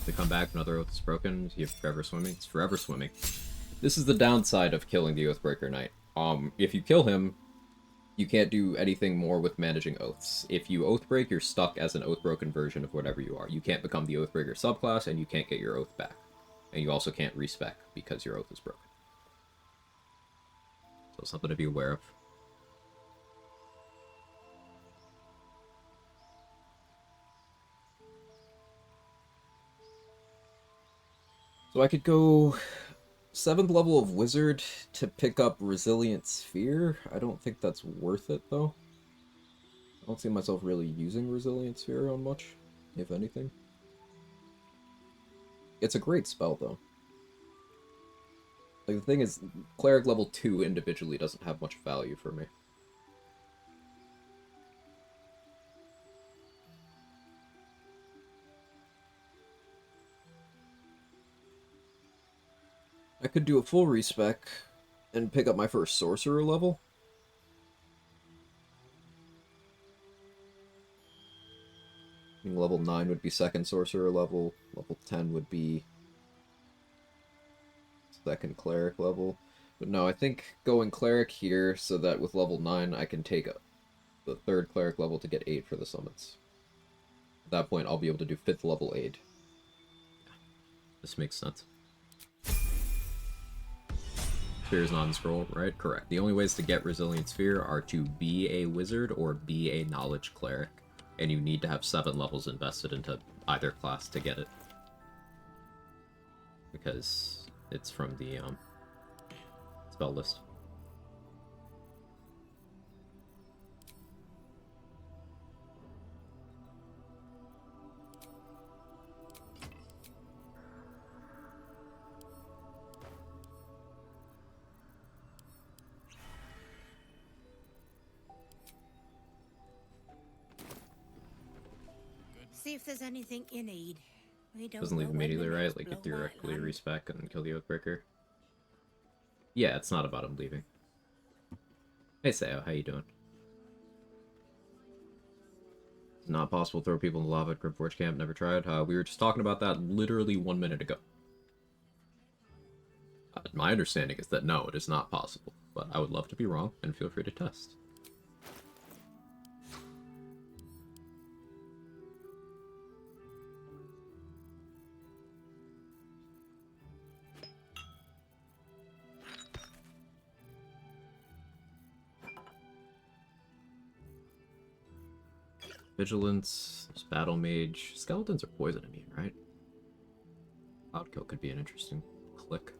To come back, another oath is broken. You're forever swimming. It's forever swimming. This is the downside of killing the Oathbreaker Knight. If you kill him, you can't do anything more with managing oaths. If you Oathbreak, you're stuck as an Oathbroken version of whatever you are. You can't become the Oathbreaker subclass, and you can't get your oath back. And you also can't respec because your oath is broken. So something to be aware of. So I could go 7th level of Wizard to pick up Resilient Sphere. I don't think that's worth it, though. I don't see myself really using Resilient Sphere on much, if anything. It's a great spell, though. Like, the thing is, Cleric level 2 individually doesn't have much value for me. I could do a full respec and pick up my first sorcerer level. I mean, level 9 would be second sorcerer level, level 10 would be second cleric level. But no, I think going cleric here so that with level 9 I can take the third cleric level to get aid for the summons. At that point I'll be able to do 5th level aid. This makes sense. Sphere is not in scroll, right? Correct. The only ways to get Resilient Sphere are to be a wizard or be a knowledge cleric. And you need to have 7 levels invested into either class to get it. Because it's from the spell list. See if there's anything you need. We don't Doesn't leave know when immediately, the right? next Like, blow it directly might land. respec and kill the Oathbreaker. Yeah, it's not about him leaving. Hey, Sayo, how you doing? It's not possible to throw people in the lava at Grimforge Camp, never tried. We were just talking about that literally 1 minute ago. My understanding is that no, it is not possible, but I would love to be wrong, and feel free to test. Vigilance, there's Battle Mage. Skeletons are poison immune, right? Cloudkill could be an interesting click.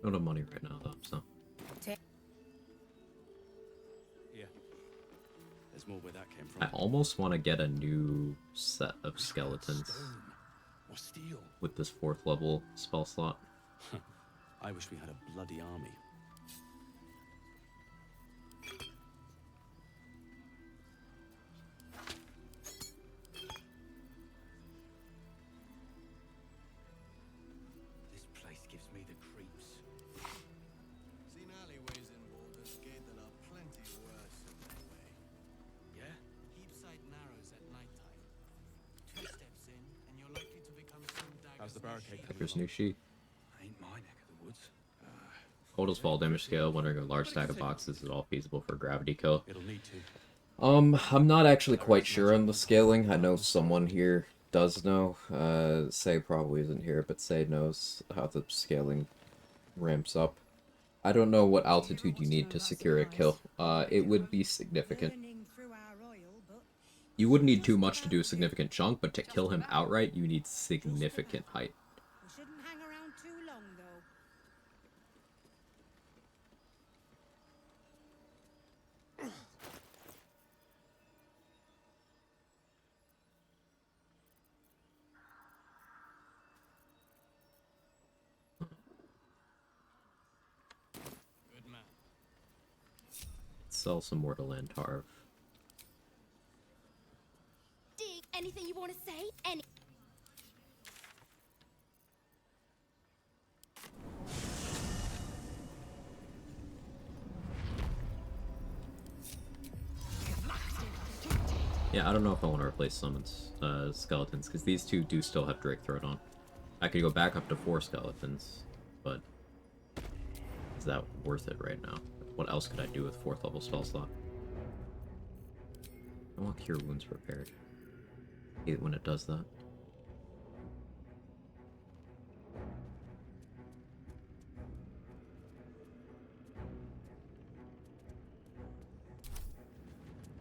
Don't have money right now, though, so. Yeah. There's more where that came from. I almost want to get a new set of skeletons Or steel. with this 4th level spell slot. I wish we had a bloody army. This place gives me the creeps. Seen alleyways in Baldur's Gate that are plenty worse in their way. Yeah? Heapside narrows at nighttime. 2 steps in, and you're likely to become some dagger's. How's the barricade? Decker's new sheet. Ain't my neck of the woods. Coldest fall damage scale, wondering if a large stack of boxes is all feasible for a gravity kill. It'll need to. I'm not actually quite sure on the scaling. I know someone here does know. Say probably isn't here, but Say knows how the scaling ramps up. I don't know what altitude you need to secure a kill. It would be significant. You wouldn't need too much to do a significant chunk, but to kill him outright, you need significant height. We shouldn't hang around too long, though. Good man. Sell some more to Lantarv. Dig, anything you want to say? Any. Yeah, I don't know if I want to replace summons, skeletons, because these two do still have Drake Throat on. I could go back up to 4 skeletons, but is that worth it right now? What else could I do with 4th level spell slot? I want Cure Wounds repaired. I hate it when it does that.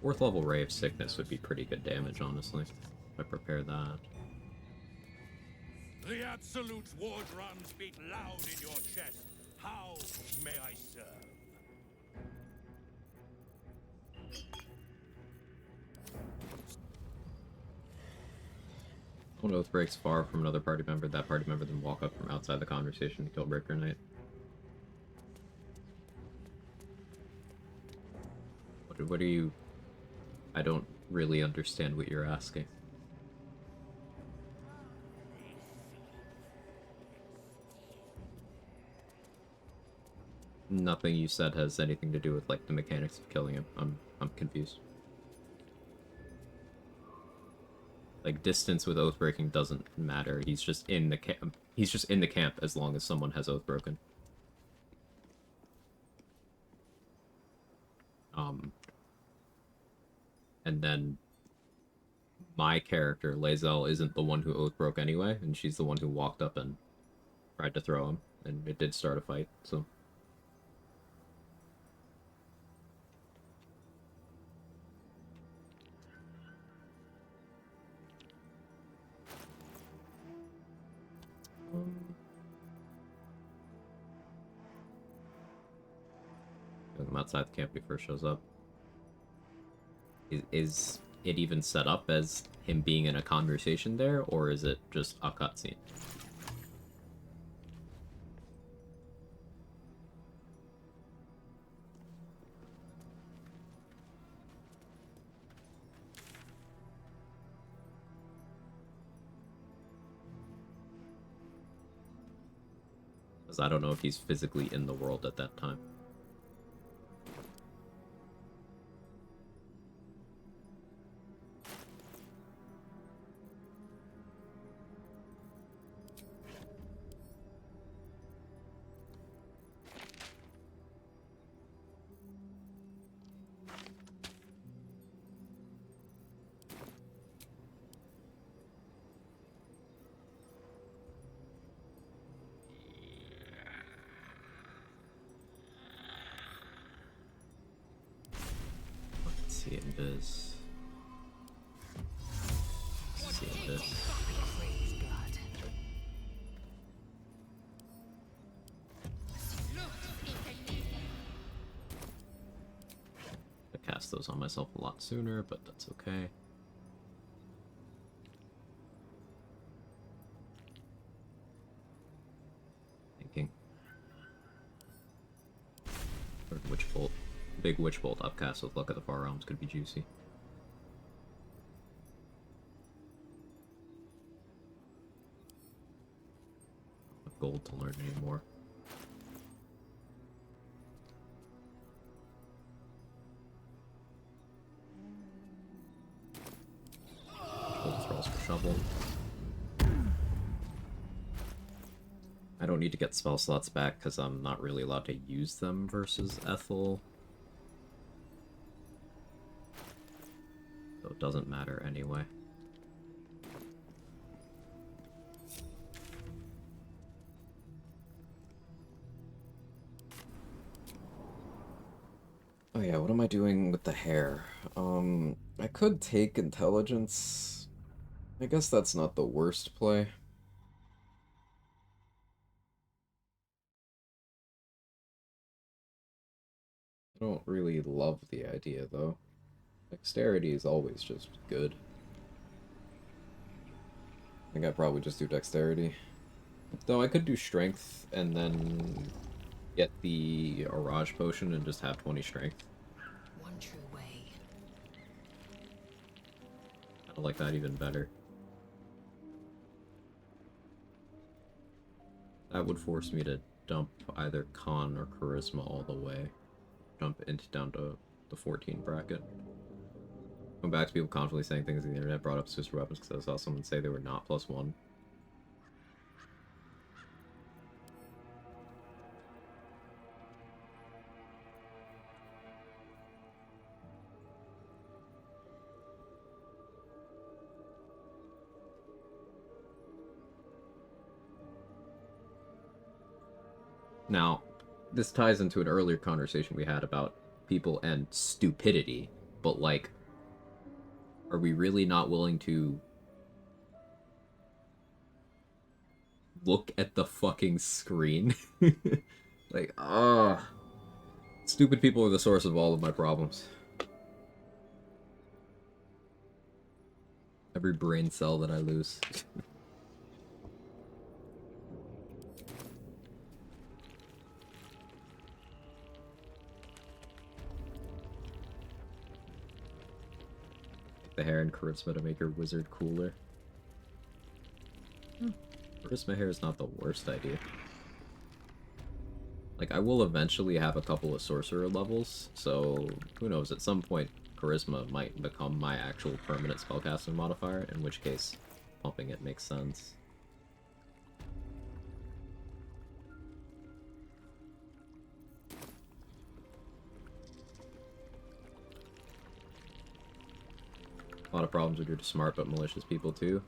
Fourth level Ray of Sickness would be pretty good damage, honestly, if I prepare that. The Absolute's war drums beat loud in your chest. How may I serve? When Oath breaks far from another party member, that party member then walk up from outside the conversation to kill Breaker Knight. What are you... I don't really understand what you're asking. Nothing you said has anything to do with, like, the mechanics of killing him. I'm confused. Like, distance with oath breaking doesn't matter. He's just in the camp. He's just in the camp as long as someone has oath broken. And then my character, Decay'zel, isn't the one who oath broke anyway, and she's the one who walked up and tried to throw him, and it did start a fight, so... I'm outside the camp when he first shows up. Is it even set up as him being in a conversation there, or is it just a cutscene? Because I don't know if he's physically in the world at that time. See this. See this. I cast those on myself a lot sooner, but that's okay. Thinking. Or Witch Bolt. Big Witch Bolt upcast with Luck of the Far Realms could be juicy. Gold to learn anymore. Gold throws for shovel. I don't need to get spell slots back because I'm not really allowed to use them versus Ethel. So it doesn't matter anyway. Oh yeah, what am I doing with the hair? I could take intelligence. I guess that's not the worst play. I don't really love the idea, though. Dexterity is always just good. I think I'd probably just do dexterity. Though I could do strength and then get the Orage potion and just have 20 strength. One true way. I like that even better. That would force me to dump either Con or Charisma all the way. Jump into down to the 14 bracket. Going back to people constantly saying things on the internet, brought up sister weapons because I saw someone say they were not +1. Now, this ties into an earlier conversation we had about people and stupidity, but like, are we really not willing to look at the fucking screen? Like, stupid people are the source of all of my problems. Every brain cell that I lose. The hair and charisma to make your wizard cooler. Charisma hair is not the worst idea. Like, I will eventually have a couple of sorcerer levels, so who knows, at some point charisma might become my actual permanent spellcasting modifier, in which case pumping it makes sense. A lot of problems are due to smart but malicious people too.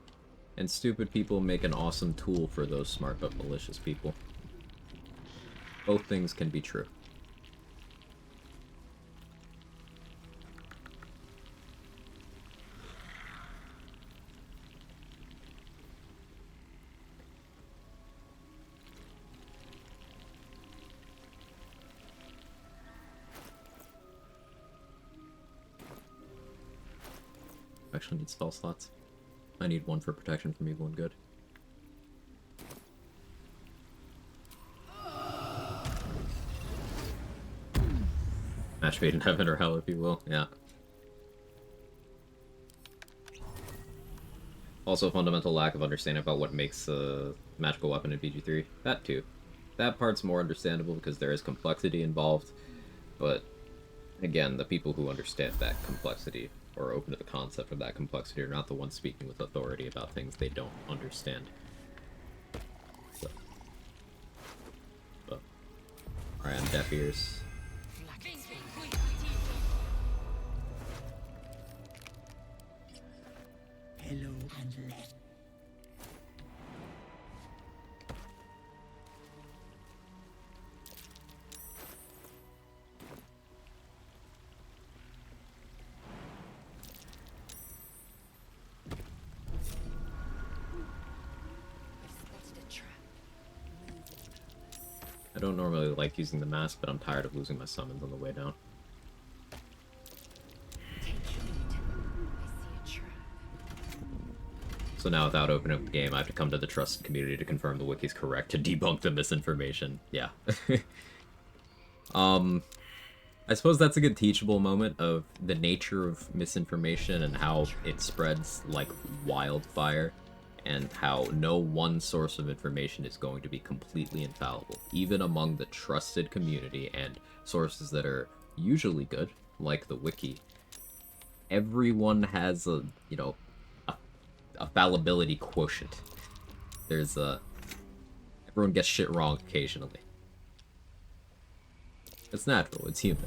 And stupid people make an awesome tool for those smart but malicious people. Both things can be true. Actually need spell slots. I need one for protection from evil and good. Match made in heaven or hell, if you will. Yeah. Also, a fundamental lack of understanding about what makes a magical weapon in BG3. That too. That part's more understandable because there is complexity involved, but again, the people who understand that complexity or are open to the concept of that complexity are not the ones speaking with authority about things they don't understand. So. But, alright, I'm deaf ears. Hello and let. I don't normally like using the mask, but I'm tired of losing my summons on the way down. So now without opening up the game, I have to come to the trusted community to confirm the wiki's correct to debunk the misinformation. Yeah. I suppose that's a good teachable moment of the nature of misinformation and how it spreads like wildfire, and how no one source of information is going to be completely infallible, even among the trusted community and sources that are usually good, like the wiki. Everyone has a, you know, a fallibility quotient. There's a... Everyone gets shit wrong occasionally. It's natural, it's human.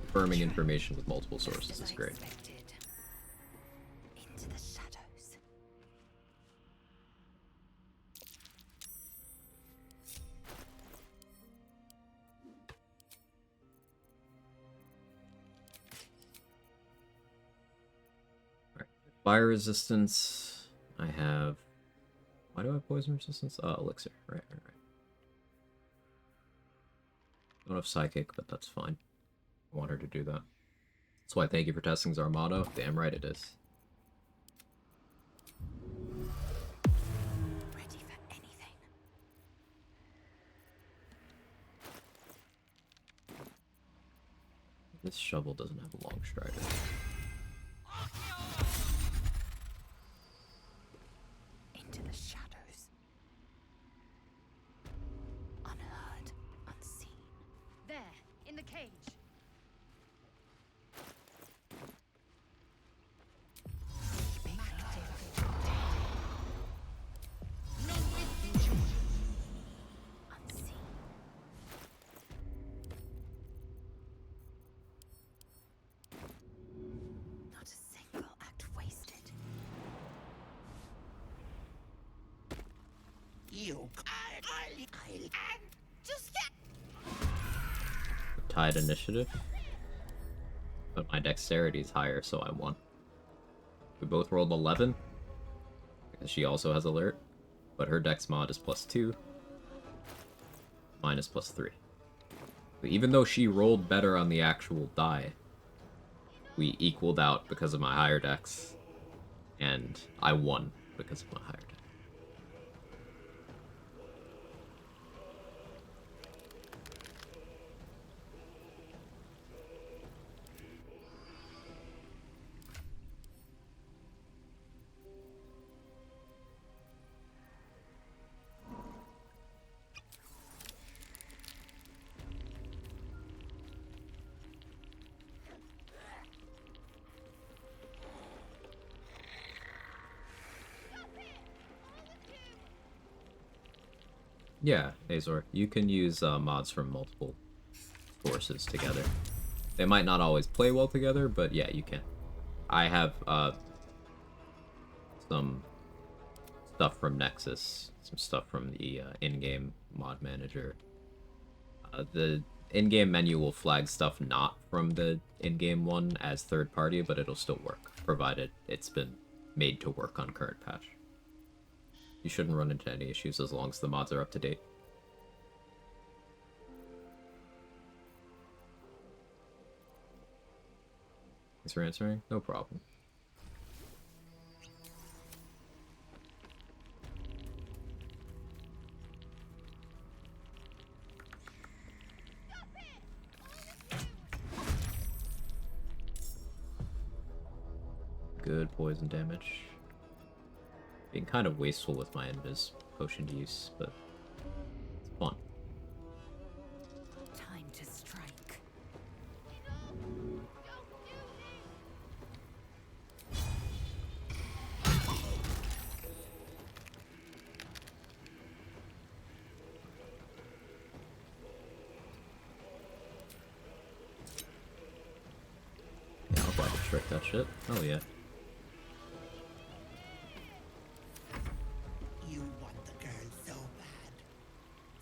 Confirming information with multiple sources is great. Into the shadows. Alright. Fire resistance. I have... Why do I have poison resistance? Elixir. Right. I don't have psychic, but that's fine. I want her to do that. That's why thank you for testing Zarmado. Damn right it is. Ready for anything. This shovel doesn't have a long strider. Into the shadows. Unheard, unseen. There, in the cage. Not a single act wasted. You, I'll just Tied initiative. But my dexterity is higher, so I won. We both rolled 11. Because she also has alert. But her dex mod is +2. Mine is +3. But even though she rolled better on the actual die, we equaled out because of my higher dex. And I won because of my higher dex. Yeah, Azor, you can use mods from multiple forces together. They might not always play well together, but yeah, you can. I have some stuff from Nexus, some stuff from the in-game mod manager. The in-game menu will flag stuff not from the in-game one as third party, but it'll still work, provided it's been made to work on current patch. You shouldn't run into any issues as long as the mods are up to date. Thanks for answering. No problem. Good poison damage. Being kind of wasteful with my invis potion use, but it's fun. Time to strike. Yeah, I'll gladly strike that shit. Oh yeah.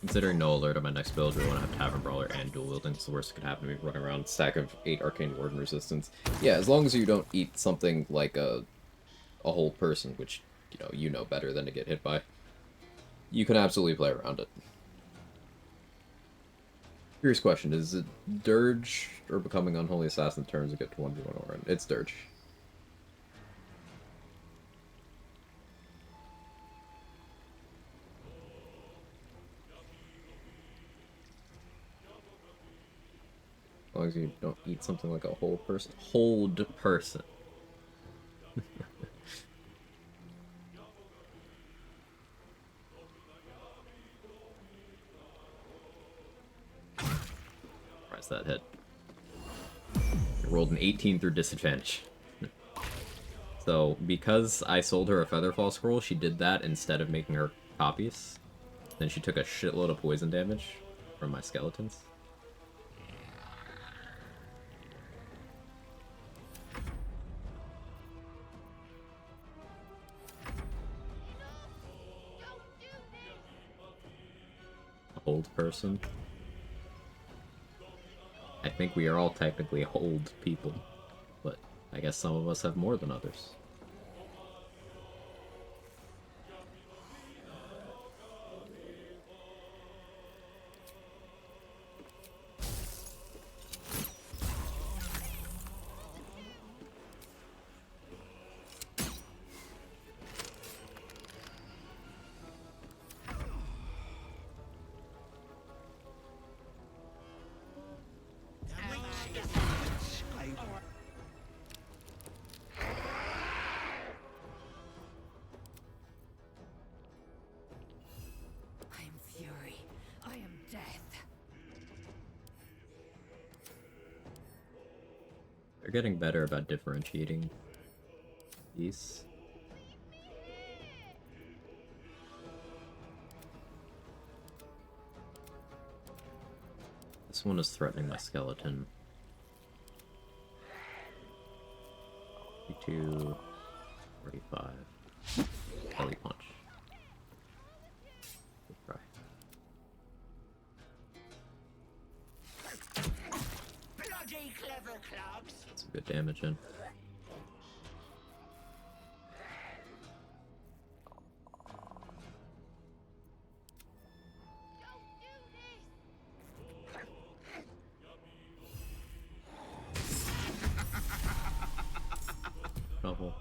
Considering no alert on my next build, we want to have Tavern Brawler and Dual Wielding. It's the worst that could happen to me running around stack of 8 Arcane Warden resistance. Yeah, as long as you don't eat something like a whole person, which, you know better than to get hit by, you can absolutely play around it. Curious question, is it Dirge or becoming Unholy Assassin turns to get to 1v1 Orin? It's Dirge. As long as you don't eat something like a whole person. Hold person. Press that hit. I rolled an 18 through disadvantage. So, because I sold her a Featherfall scroll, she did that instead of making her copies. Then she took a shitload of poison damage from my skeletons. Old person. I think we are all technically old people, but I guess some of us have more than others. They're getting better about differentiating these. This one is threatening my skeleton. 52, 45. Kelly punch. Good try. Bloody clever clubs. Some good damage in. Trouble.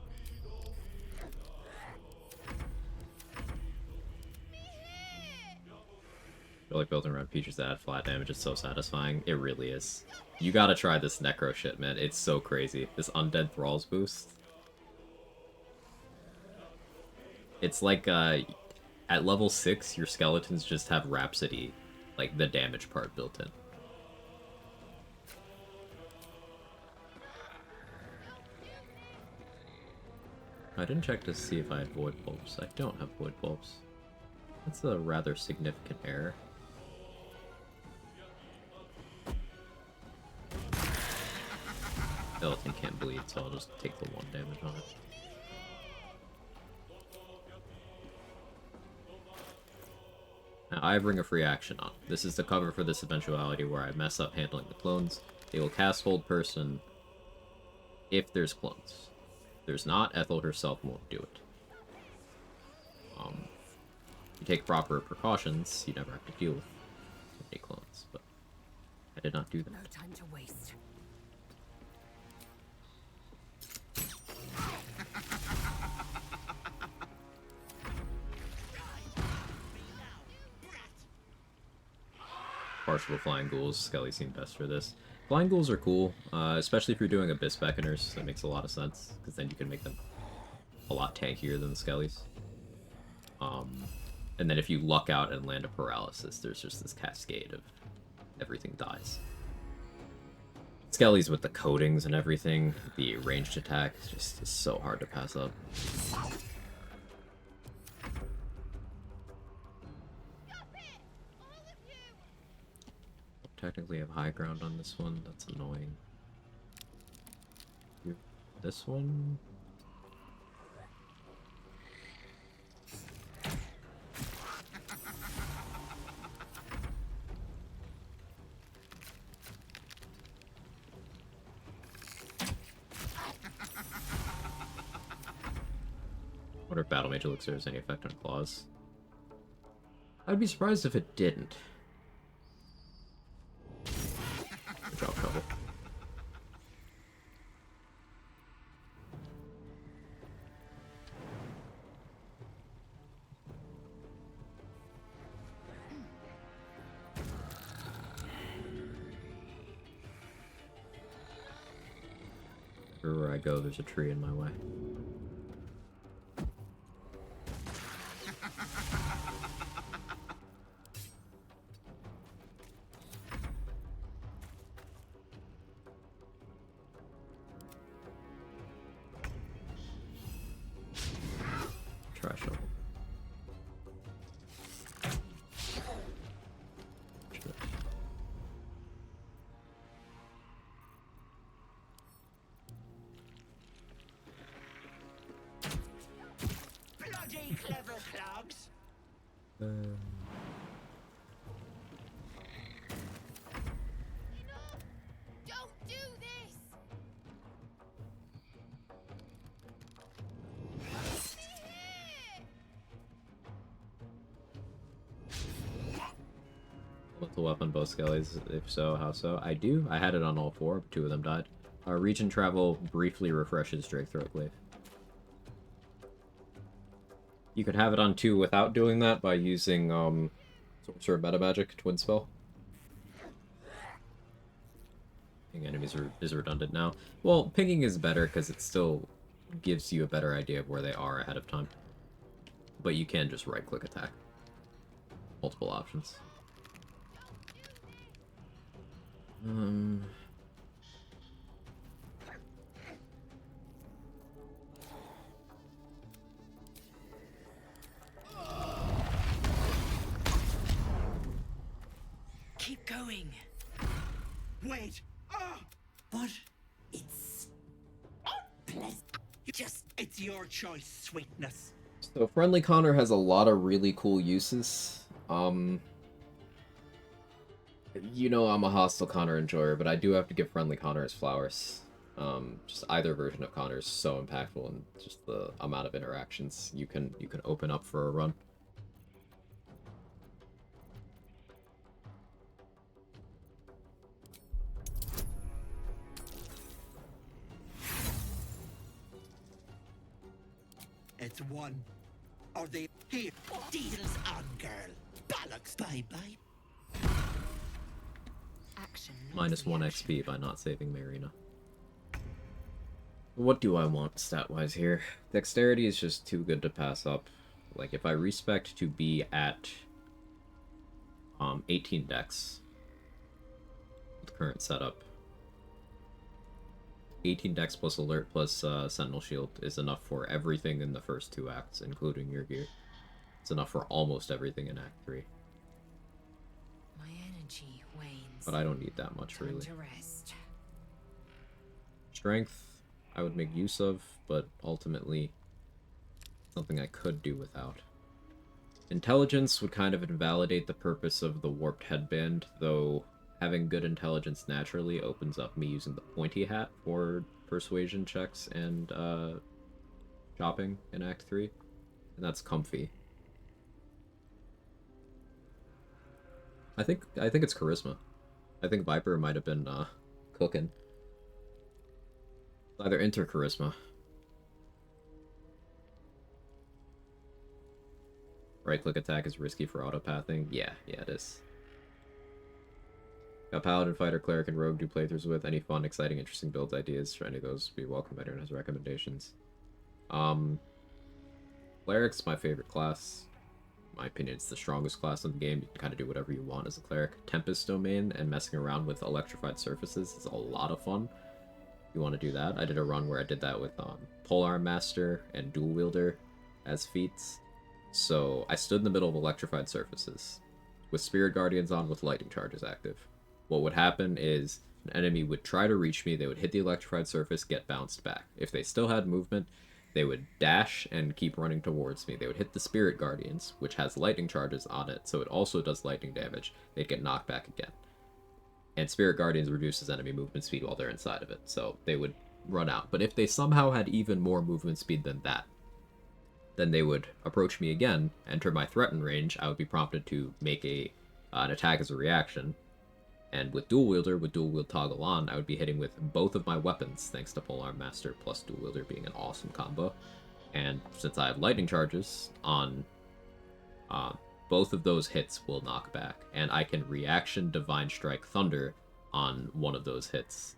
I feel like building around features that add flat damage is so satisfying. It really is. You gotta try this Necro shit, man. It's so crazy. This Undead Thralls boost. It's like, at level 6, your skeletons just have Rhapsody, like, the damage part built in. I didn't check to see if I had Void Bulbs. I don't have Void Bulbs. That's a rather significant error. Skeleton can't bleed, so I'll just take the 1 damage on it. Now, I bring a free action on. This is the cover for this eventuality where I mess up handling the clones. They will cast Hold Person if there's clones. If there's not, Ethel herself won't do it. You take proper precautions, you never have to deal with any clones, but I did not do that. No time to waste. Partial flying ghouls, Skelly seemed best for this. Flying ghouls are cool, especially if you're doing Abyss Beckoners. That makes a lot of sense, because then you can make them a lot tankier than the Skellies. And then if you luck out and land a paralysis, there's just this cascade of everything dies. Skellies with the coatings and everything, the ranged attack, just is so hard to pass up. Technically have high ground on this one, that's annoying. This one? Wonder if Battle Mage Elixir has any effect on claws. I'd be surprised if it didn't. Good job, Trouble. Everywhere I go, there's a tree in my way. Try shovel. Shit. Bloody clever clogs. Don't do this! Lethal weapon, both Skellies. If so, how so? I do. I had it on all 4, but 2 of them died. Region travel briefly refreshes Drake Throat Glaive. You could have it on 2 without doing that by using Sorcerer Meta Magic Twin Spell. Ping enemies is redundant now. Well, pinging is better because it still gives you a better idea of where they are ahead of time. But you can just right-click attack. Multiple options. Keep going. Wait. But it's unpleasant. It's your choice, sweetness. So Friendly Connor has a lot of really cool uses. You know I'm a hostile Connor enjoyer, but I do have to give Friendly Connor his flowers. Just either version of Connor is so impactful, and just the amount of interactions you can open up for a run. It's one or the here. Deals on, girl. Bollocks. Bye-bye. Action. Minus 1 XP by not saving Marina. What do I want stat-wise here? Dexterity is just too good to pass up. Like, if I respect to be at 18 dex with the current setup, 18 dex plus alert plus sentinel shield is enough for everything in the first 2 acts, including your gear. It's enough for almost everything in Act 3. My energy wanes. But I don't need that much, Time really. to rest. Strength I would make use of, but ultimately something I could do without. Intelligence would kind of invalidate the purpose of the warped headband, though having good intelligence naturally opens up me using the pointy hat for persuasion checks and shopping in Act 3, and that's comfy. I think it's charisma. I think Viper might have been cooking. Either int or charisma. Right-click attack is risky for autopathing. Yeah, it is. Got Paladin, Fighter, Cleric, and Rogue do playthroughs with. Any fun, exciting, interesting build ideas for any of those would be welcome. Anyone has recommendations. Cleric's my favorite class. In my opinion, it's the strongest class in the game. You can kind of do whatever you want as a Cleric. Tempest Domain and messing around with electrified surfaces is a lot of fun. You want to do that. I did a run where I did that with Polearm Master and Dual Wielder as feats. So I stood in the middle of electrified surfaces with Spirit Guardians on with lightning charges active. What would happen is an enemy would try to reach me, they would hit the electrified surface, get bounced back. If they still had movement, they would dash and keep running towards me. They would hit the Spirit Guardians, which has lightning charges on it, so it also does lightning damage. They'd get knocked back again. And Spirit Guardians reduces enemy movement speed while they're inside of it, so they would run out. But if they somehow had even more movement speed than that, then they would approach me again, enter my threaten range, I would be prompted to make an attack as a reaction, and with Dual Wielder, with Dual Wield toggle on, I would be hitting with both of my weapons, thanks to Polearm Master plus Dual Wielder being an awesome combo. And since I have lightning charges on, both of those hits will knock back, and I can reaction Divine Strike Thunder on one of those hits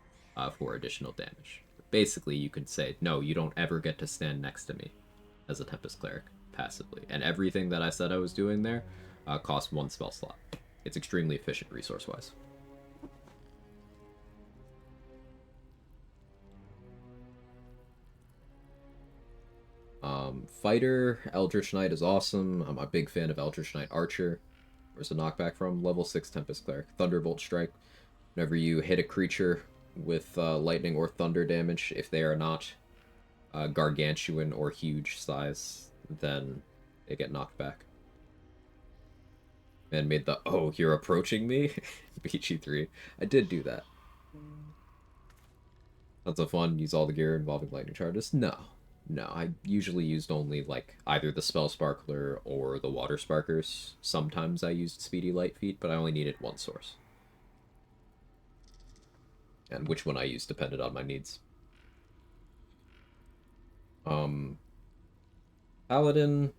for additional damage. Basically, you can say, no, you don't ever get to stand next to me as a Tempest Cleric passively. And everything that I said I was doing there cost 1 spell slot. It's extremely efficient resource-wise. Fighter, Eldritch Knight is awesome. I'm a big fan of Eldritch Knight Archer. Where's the knockback from? Level 6 Tempest Cleric. Thunderbolt Strike. Whenever you hit a creature with lightning or thunder damage, if they are not gargantuan or huge size, then they get knocked back. And made the, oh, you're approaching me? BG3. I did do that. Tons of fun. Use all the gear involving lightning charges? No, I usually used only, like, either the Spell Sparkler or the Water Sparkers. Sometimes I used Speedy Light Feet, but I only needed one source. And which one I used depended on my needs. Paladin,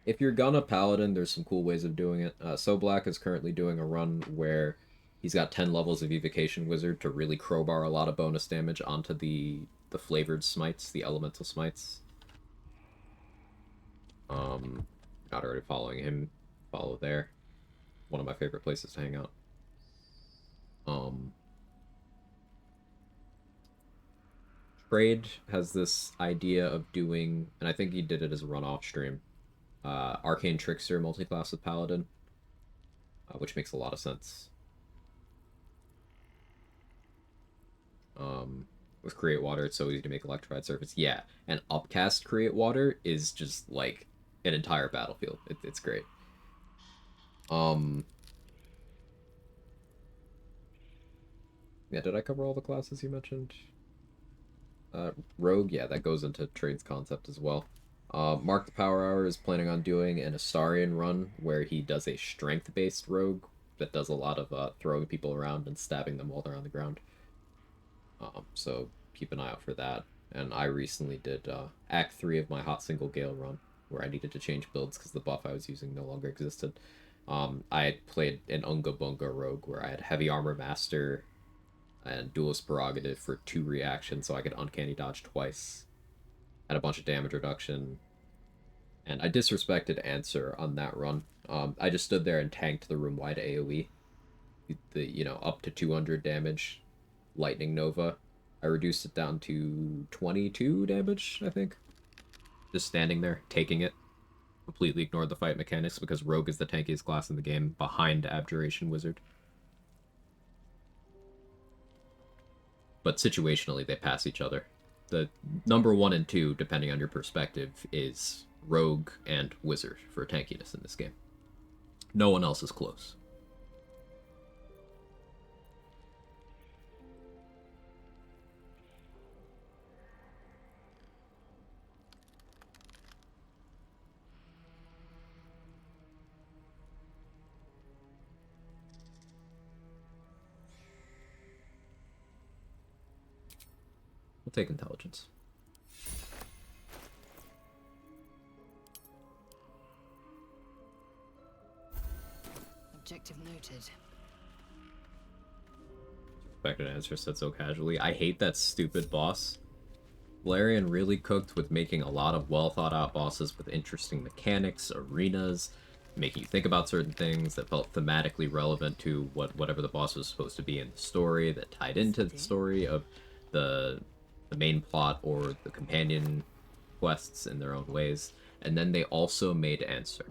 if you're gonna Paladin, there's some cool ways of doing it. So Black is currently doing a run where he's got 10 levels of Evocation Wizard to really crowbar a lot of bonus damage onto the flavored smites, the elemental smites. Not already following him, follow there. One of my favorite places to hang out. Trade has this idea of doing, and I think he did it as a run-off stream, Arcane Trickster multiclass with Paladin, which makes a lot of sense. With Create Water, it's so easy to make Electrified Surface. Yeah, and Upcast Create Water is just, like, an entire battlefield. It's great. Yeah, did I cover all the classes you mentioned? Rogue, yeah, that goes into Trade's concept as well. Mark the Power Hour is planning on doing an Astarian run where he does a strength-based rogue that does a lot of throwing people around and stabbing them while they're on the ground. So keep an eye out for that. And I recently did Act 3 of my Hot Single Gale run, where I needed to change builds because the buff I was using no longer existed. I had played an Unga Bunga rogue where I had Heavy Armor Master and Duelist Prerogative for 2 reactions, so I could Uncanny Dodge twice. Had a bunch of damage reduction. And I disrespected Answer on that run. I just stood there and tanked the room-wide AoE. Up to 200 damage. Lightning Nova. I reduced it down to 22 damage, I think. Just standing there, taking it. Completely ignored the fight mechanics because Rogue is the tankiest class in the game, behind Abjuration Wizard. but situationally they pass each other. The number 1 and 2, depending on your perspective, is rogue and wizard for tankiness in this game. No one else is close. We'll take intelligence. Objective noted. Expected answer said so casually. I hate that stupid boss. Valerian really cooked with making a lot of well thought out bosses with interesting mechanics, arenas, making you think about certain things that felt thematically relevant to whatever the boss was supposed to be in the story, that tied into the story of the main plot or the companion quests in their own ways. And then they also made answer.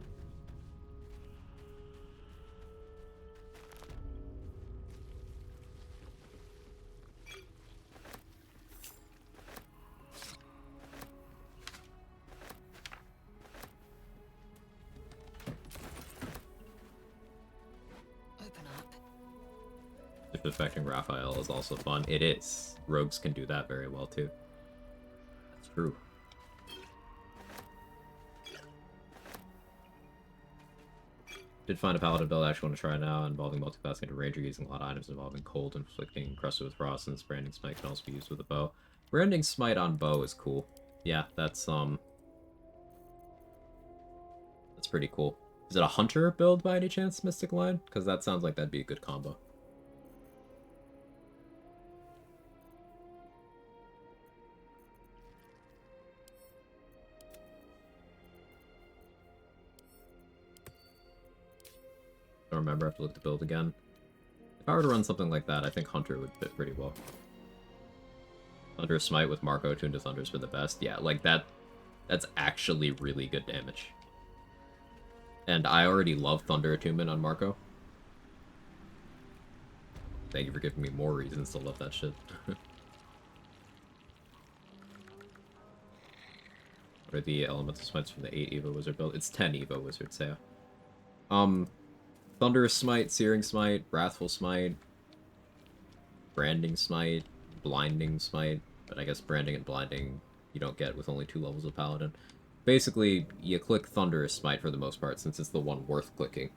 If affecting Raphael is also fun. It is. Rogues can do that very well too. That's true. Did find a paladin build I actually want to try now, involving multiclassing into ranger, using a lot of items involving cold, inflicting, crusted with frost, and branding smite can also be used with a bow. Branding smite on bow is cool. Yeah, that's pretty cool. Is it a hunter build by any chance, Mystic Line? Because that sounds like that'd be a good combo. Don't remember, I have to look at the build again. If I were to run something like that, I think Hunter would fit pretty well. Thunder Smite with Marco tuned to Thunder's been the best. Yeah, like that's actually really good damage. And I already love Thunder Attunement on Marco. Thank you for giving me more reasons to love that shit. What are the elemental smites from the 8 Evo Wizard build? It's 10 Evo Wizard, say. Thunderous Smite, Searing Smite, Wrathful Smite, Branding Smite, Blinding Smite, but I guess Branding and Blinding you don't get with only 2 levels of Paladin. Basically, you click Thunderous Smite for the most part, since it's the one worth clicking.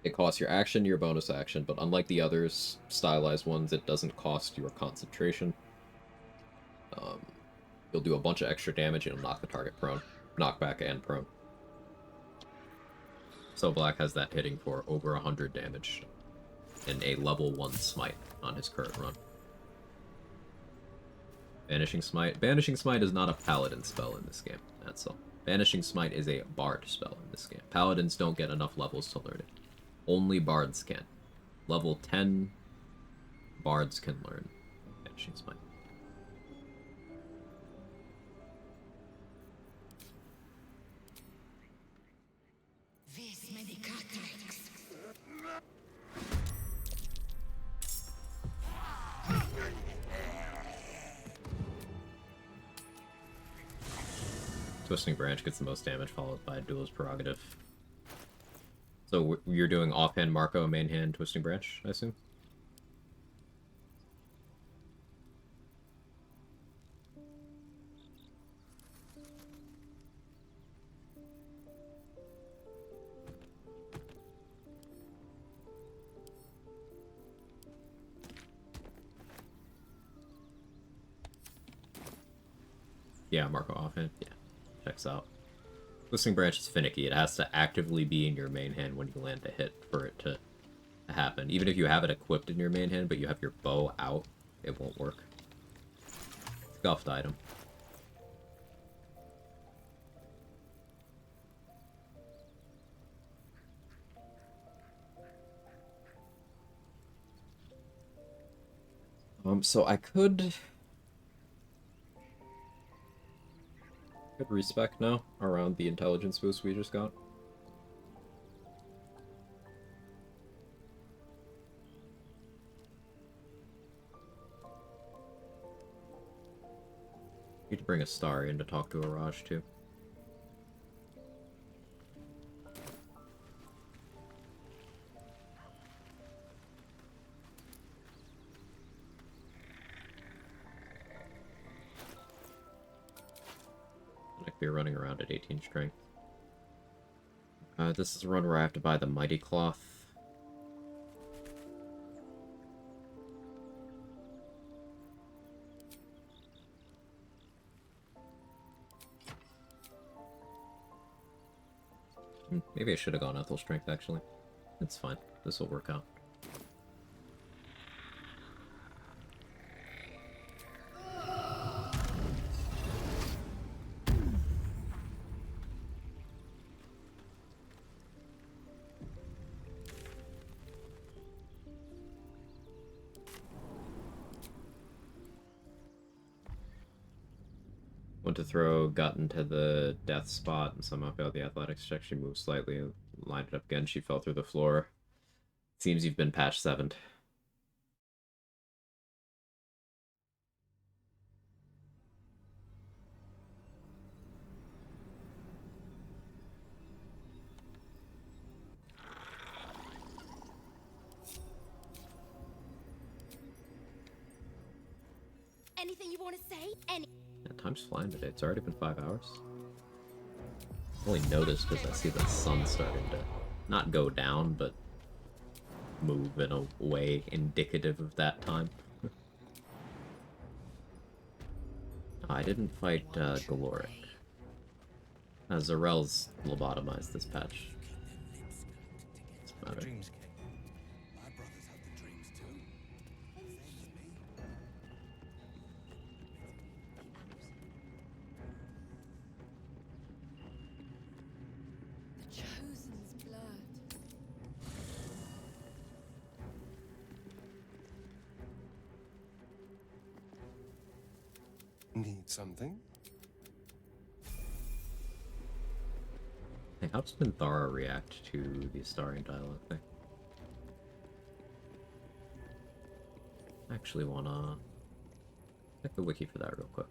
It costs your action, your bonus action, but unlike the others, stylized ones, it doesn't cost your concentration. You'll do a bunch of extra damage and it'll knock the target prone. Knockback and prone. So Black has that hitting for over 100 damage in a level 1 smite on his current run. Banishing Smite. Banishing Smite is not a paladin spell in this game, that's all. Banishing Smite is a bard spell in this game. Paladins don't get enough levels to learn it. Only bards can. Level 10 bards can learn Banishing Smite. Twisting Branch gets the most damage, followed by Duel's Prerogative. So you're doing offhand Marco, main hand Twisting Branch, I assume? Yeah, Marco offhand. Yeah, checks out. Twisting Branch is finicky. It has to actively be in your main hand when you land a hit for it to happen. Even if you have it equipped in your main hand, but you have your bow out, it won't work. Scuffed item. So I could respec now around the intelligence boost we just got. Need to bring a star in to talk to Araj too. Like we're running around at 18 strength. This is a run where I have to buy the Mighty Cloth. Maybe I should have gone Ethel Strength, actually. It's fine. This will work out. Went to throw, got into the death spot, and somehow failed the athletics check. She moved slightly and lined it up again. She fell through the floor. Seems you've been patch 7'd. Anything you want to say? Yeah, time's flying today. It's already been 5 hours. I only noticed because I see the sun starting to not go down, but move in a way indicative of that time. I didn't fight Galoric. Zarel's lobotomized this patch. It's better. Chosen's blood. Need something? Hey, how does Minthara react to the Astarian dialogue thing? I actually wanna check the wiki for that real quick.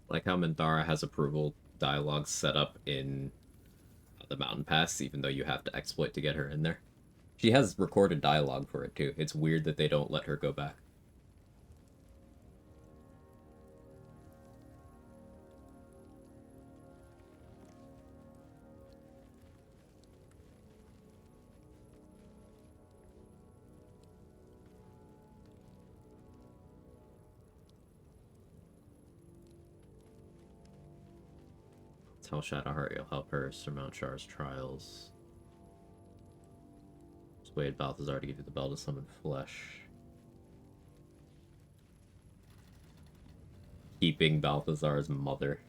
Like how Minthara has approval dialogue set up in the Mountain Pass, even though you have to exploit to get her in there. She has recorded dialogue for it too. It's weird that they don't let her go back. Tell Shadowheart you'll help her surmount Char's trials. Persuade Balthazar to give you the bell to summon flesh. Keeping Balthazar's mother.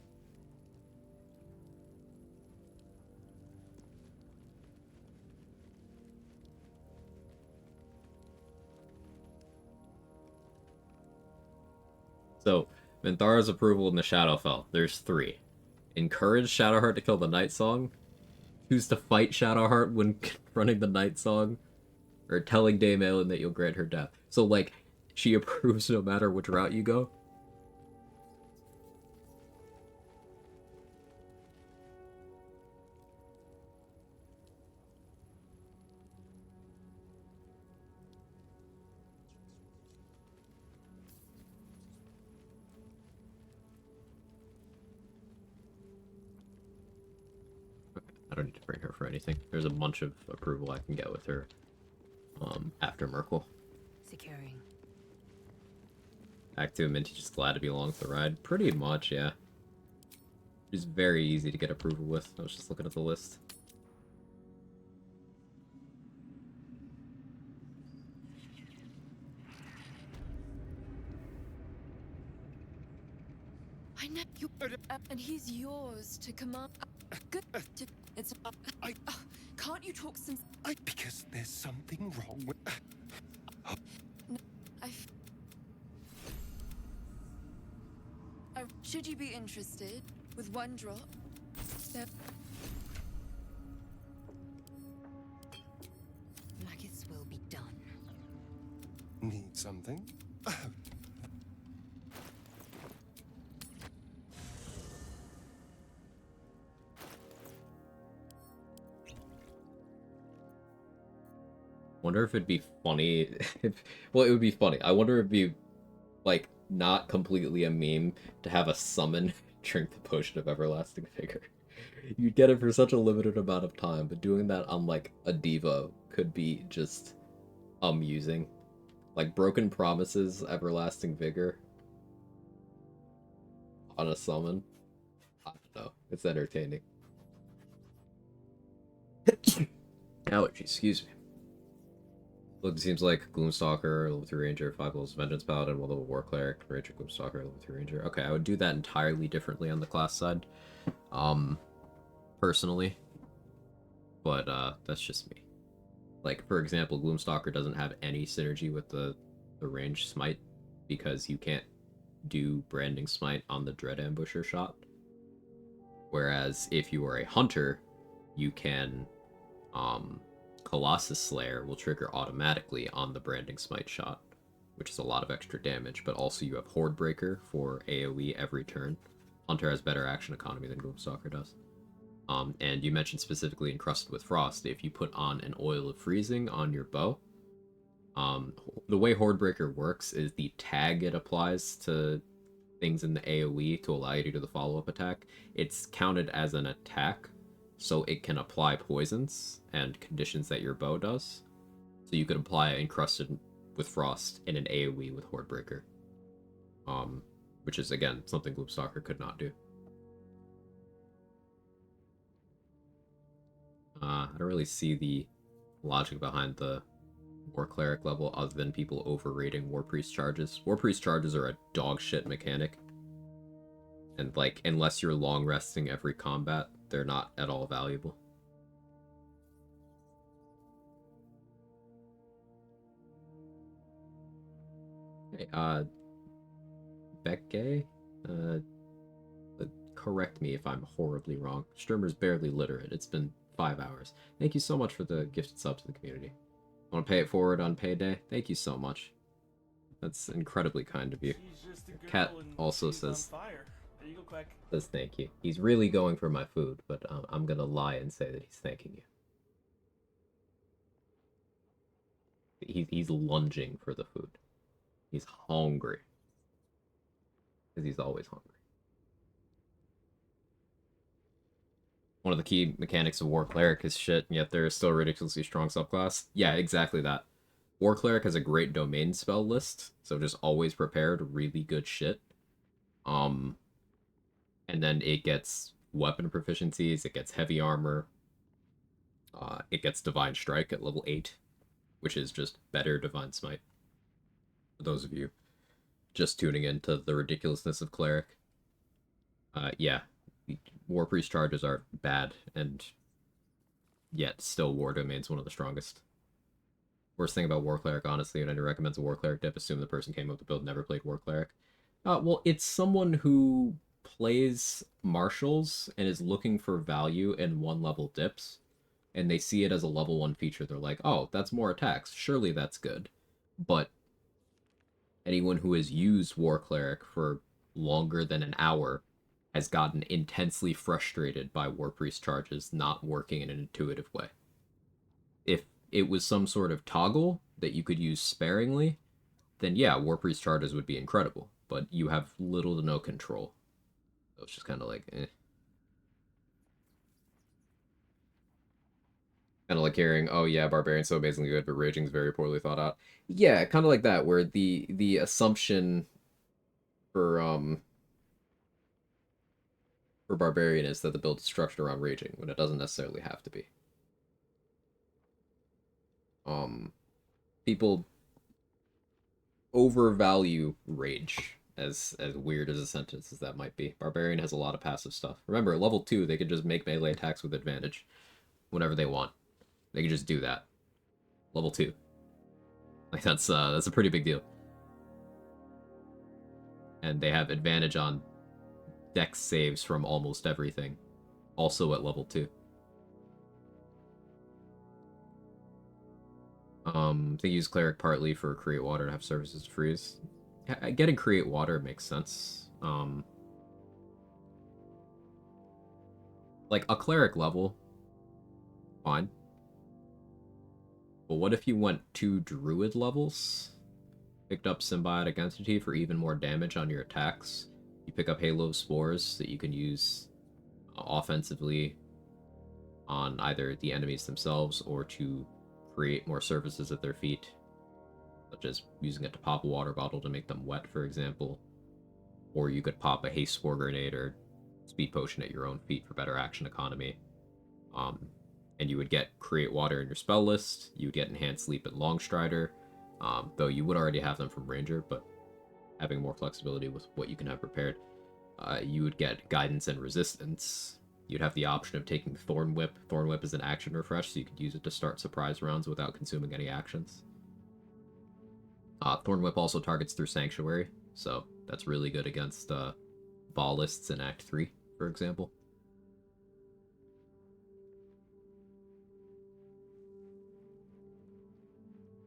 So, Minthara's approval in the Shadowfell. There's 3. Encourage Shadowheart to kill the Night Song, choose to fight Shadowheart when confronting the Night Song, or telling Dame Aelin that you'll grant her death. So, like, she approves no matter which route you go? I don't need to bring her for anything. There's a bunch of approval I can get with her after Merkel. Securing. Act 2, Minty just glad to be along for the ride. Pretty much, yeah. She's very easy to get approval with. I was just looking at the list. I know you, and he's yours to command. Good. It's. Can't you talk some? Because there's something wrong with. No, Should you be interested, with one drop, step. Maggots will be done. Need something? Wonder if it'd be funny if, well, it would be funny. I wonder if it'd be like not completely a meme to have a summon drink the potion of everlasting vigor. You'd get it for such a limited amount of time, but doing that on like a diva could be just amusing. Like broken promises, everlasting vigor on a summon. I don't know. It's entertaining. Allergy, excuse me. Look, it seems like Gloomstalker, level 3 Ranger, 5 levels Vengeance Paladin, 1 level War Cleric, Ranger Gloomstalker, level 3 Ranger. Okay, I would do that entirely differently on the class side. Personally. But, that's just me. Like, for example, Gloomstalker doesn't have any synergy with the range smite, because you can't do Branding Smite on the Dread Ambusher shot. Whereas, if you are a Hunter, you can, Colossus Slayer will trigger automatically on the Branding Smite shot, which is a lot of extra damage, but also you have Horde Breaker for AoE every turn. Hunter has better action economy than Gloomstalker does. And you mentioned specifically Encrusted with Frost, if you put on an Oil of Freezing on your bow, the way Horde Breaker works is the tag it applies to things in the AoE to allow you to do the follow-up attack, it's counted as an attack, so it can apply poisons and conditions that your bow does. So you could apply Encrusted with Frost in an AoE with Horde Breaker. Which is, again, something Gloomstalker could not do. I don't really see the logic behind the War Cleric level other than people overrating War Priest charges. War Priest charges are a dog shit mechanic. And, like, unless you're long resting every combat, they're not at all valuable. Hey, Becke? Correct me if I'm horribly wrong. Streamer's barely literate. It's been 5 hours. Thank you so much for the gifted sub to the community. Want to pay it forward on payday? Thank you so much. That's incredibly kind of you. Cat also says, says thank you. He's really going for my food, but I'm gonna lie and say that he's thanking you. He's lunging for the food. He's hungry. Because he's always hungry. One of the key mechanics of War Cleric is shit, and yet there is still a ridiculously strong subclass. Yeah, exactly that. War Cleric has a great domain spell list, so just always prepared really good shit. And then it gets weapon proficiencies, it gets heavy armor, it gets Divine Strike at level 8, which is just better Divine Smite. For those of you just tuning into the ridiculousness of Cleric. Yeah, War Priest charges are bad, and yet still War Domain's one of the strongest. Worst thing about War Cleric, honestly, when anyone recommends a War Cleric dip, assume the person came up with the build never played War Cleric. Well, it's someone who plays Marshals and is looking for value in 1-level dips, and they see it as a level 1 feature. They're like, oh, that's more attacks. Surely that's good. But anyone who has used War Cleric for longer than an hour has gotten intensely frustrated by War Priest charges not working in an intuitive way. If it was some sort of toggle that you could use sparingly, then yeah, War Priest charges would be incredible, but you have little to no control. So it's just kind of like, eh. Kind of like hearing, oh yeah, Barbarian's so amazingly good, but Raging's very poorly thought out. Yeah, kind of like that, where the assumption for Barbarian is that the build is structured around Raging, when it doesn't necessarily have to be. People overvalue Rage, as weird as a sentence as that might be. Barbarian has a lot of passive stuff. Remember, at level 2, they could just make melee attacks with advantage whenever they want. They can just do that. Level 2. Like, that's a pretty big deal. And they have advantage on dex saves from almost everything. Also at level 2. They use cleric partly for create water to have services freeze. Getting create water makes sense. Like a cleric level, fine. But what if you went 2 druid levels? Picked up symbiotic entity for even more damage on your attacks. You pick up Halo of Spores that you can use offensively on either the enemies themselves or to create more surfaces at their feet, such as using it to pop a water bottle to make them wet, for example. Or you could pop a haste spore grenade or speed potion at your own feet for better action economy. And you would get create water in your spell list. You would get enhanced sleep and long strider, though you would already have them from ranger, but having more flexibility with what you can have prepared. You would get guidance and resistance. You'd have the option of taking Thorn Whip. Thorn Whip is an action refresh, so you could use it to start surprise rounds without consuming any actions. Thorn Whip also targets through Sanctuary, so that's really good against ballists in Act 3, for example.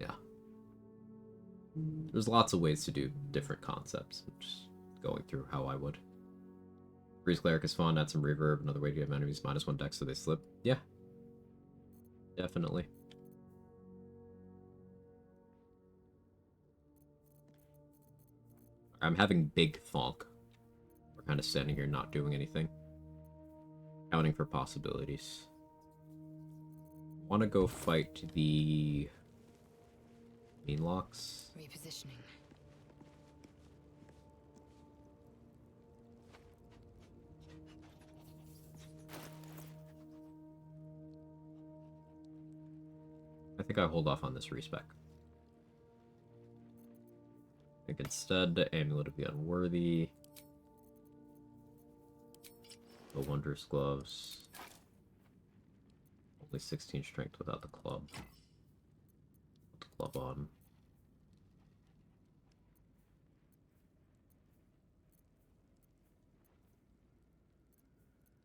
Yeah. There's lots of ways to do different concepts. I'm just going through how I would. Freeze Cleric is fun, add some reverb, another way to give enemies -1 dex so they slip. Yeah. Definitely. I'm having big thonk. We're kind of standing here not doing anything. Counting for possibilities. Want to go fight the Meanlocks? Repositioning. I think I hold off on this respec. I think instead, Amulet of the Unworthy. The Wondrous Gloves. Only 16 strength without the club. Put the club on.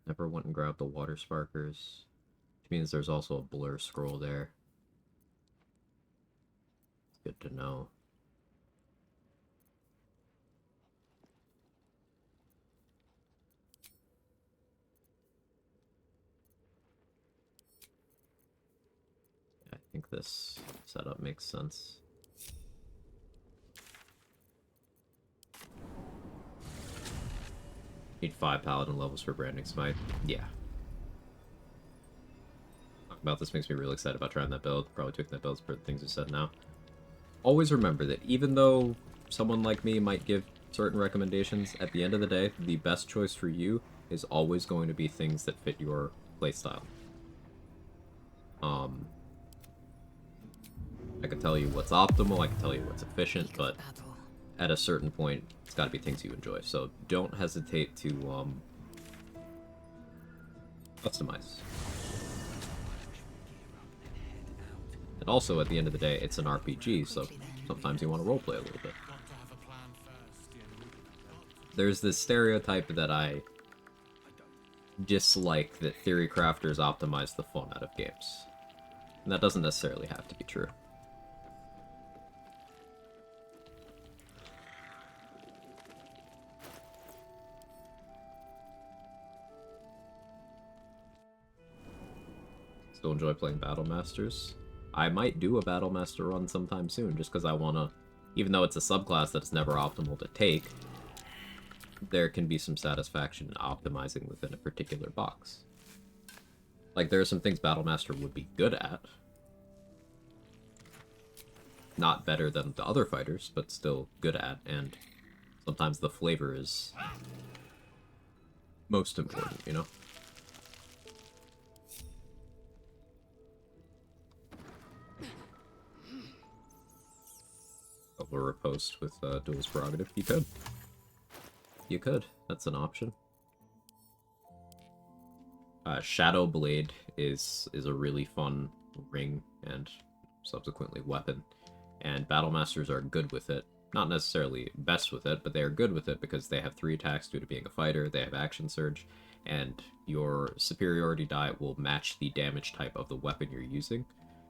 Never went and grabbed the Water Sparkers. Which means there's also a Blur Scroll there. It's good to know. I think this setup makes sense. Need 5 paladin levels for Branding Smite. Yeah. Talking about this makes me really excited about trying that build. Probably taking that build for the things you said now. Always remember that even though someone like me might give certain recommendations, at the end of the day, the best choice for you is always going to be things that fit your playstyle. I can tell you what's optimal, I can tell you what's efficient, but at a certain point, it's got to be things you enjoy. So don't hesitate to customize. And also, at the end of the day, it's an RPG, so sometimes you want to roleplay a little bit. There's this stereotype that I dislike, that theory crafters optimize the fun out of games. And that doesn't necessarily have to be true. Still enjoy playing Battle Masters. I might do a Battle Master run sometime soon, just because I want to, even though it's a subclass that's never optimal to take, there can be some satisfaction in optimizing within a particular box. Like, there are some things Battle Master would be good at. Not better than the other fighters, but still good at, and sometimes the flavor is most important, you know? Over a post with Duel's Prerogative. You could. You could. That's an option. Shadow Blade is a really fun ring and subsequently weapon, and Battle Masters are good with it. not necessarily best with it, but they are good with it because they have 3 attacks due to being a fighter, they have action surge, and your superiority die will match the damage type of the weapon you're using.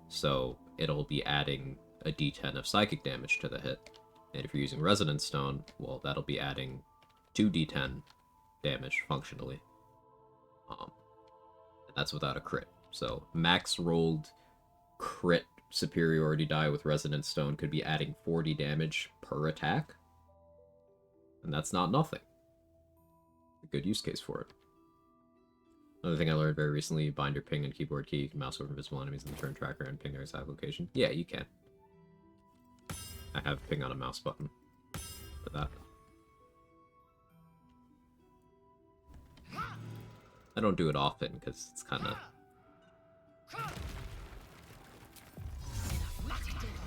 So it'll be adding a d10 of psychic damage to the hit. And if you're using Resonance Stone, well, that'll be adding 2d10 damage functionally. And that's without a crit. So max rolled crit superiority die with Resonance Stone could be adding 40 damage per attack. And that's not nothing. A good use case for it. Another thing I learned very recently, bind your ping and keyboard key. You can mouse over invisible enemies in the turn tracker and ping their exact location. Yeah, you can. I have ping on a mouse button for that. I don't do it often because it's kind of...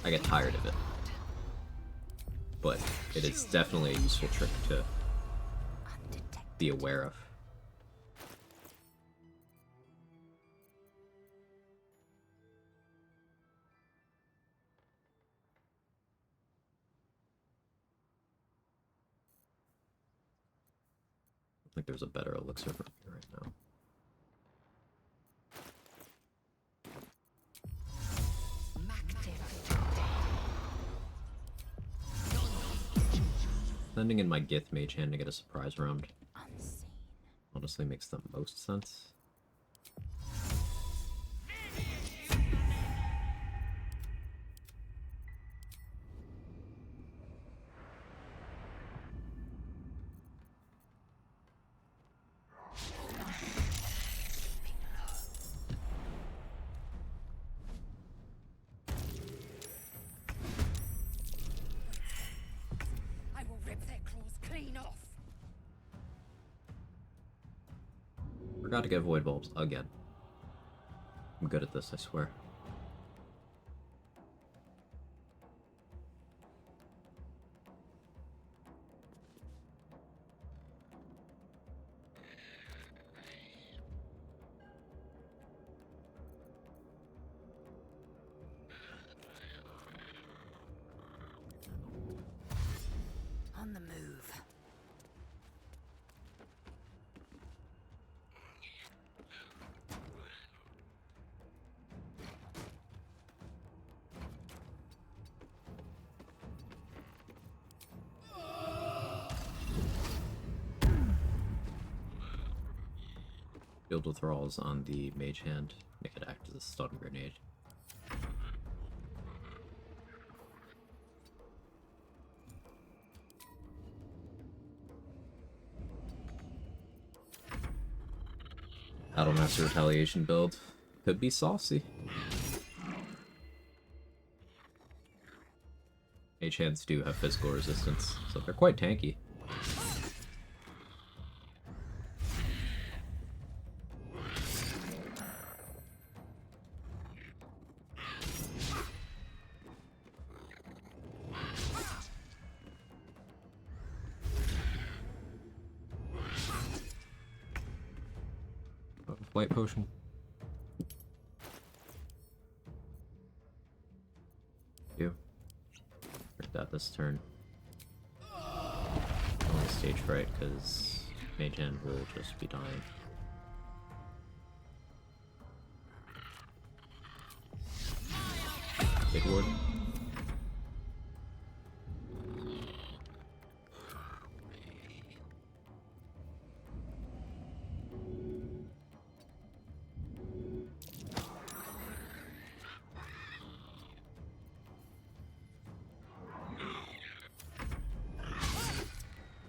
I get tired of it. But it is definitely a useful trick to be aware of. I think there's a better elixir from here right now. Sending in my Gith Mage Hand to get a surprise round honestly makes the most sense. Forgot to get void bulbs again. I'm good at this, I swear. On the move. Field withdrawals on the Mage Hand make it act as a stun grenade. Battlemaster Retaliation build could be saucy. Mage Hands do have physical resistance, so they're quite tanky. Flight potion. You. Break that this turn. Only stage fright because Mage Hand will just be dying. Big ward.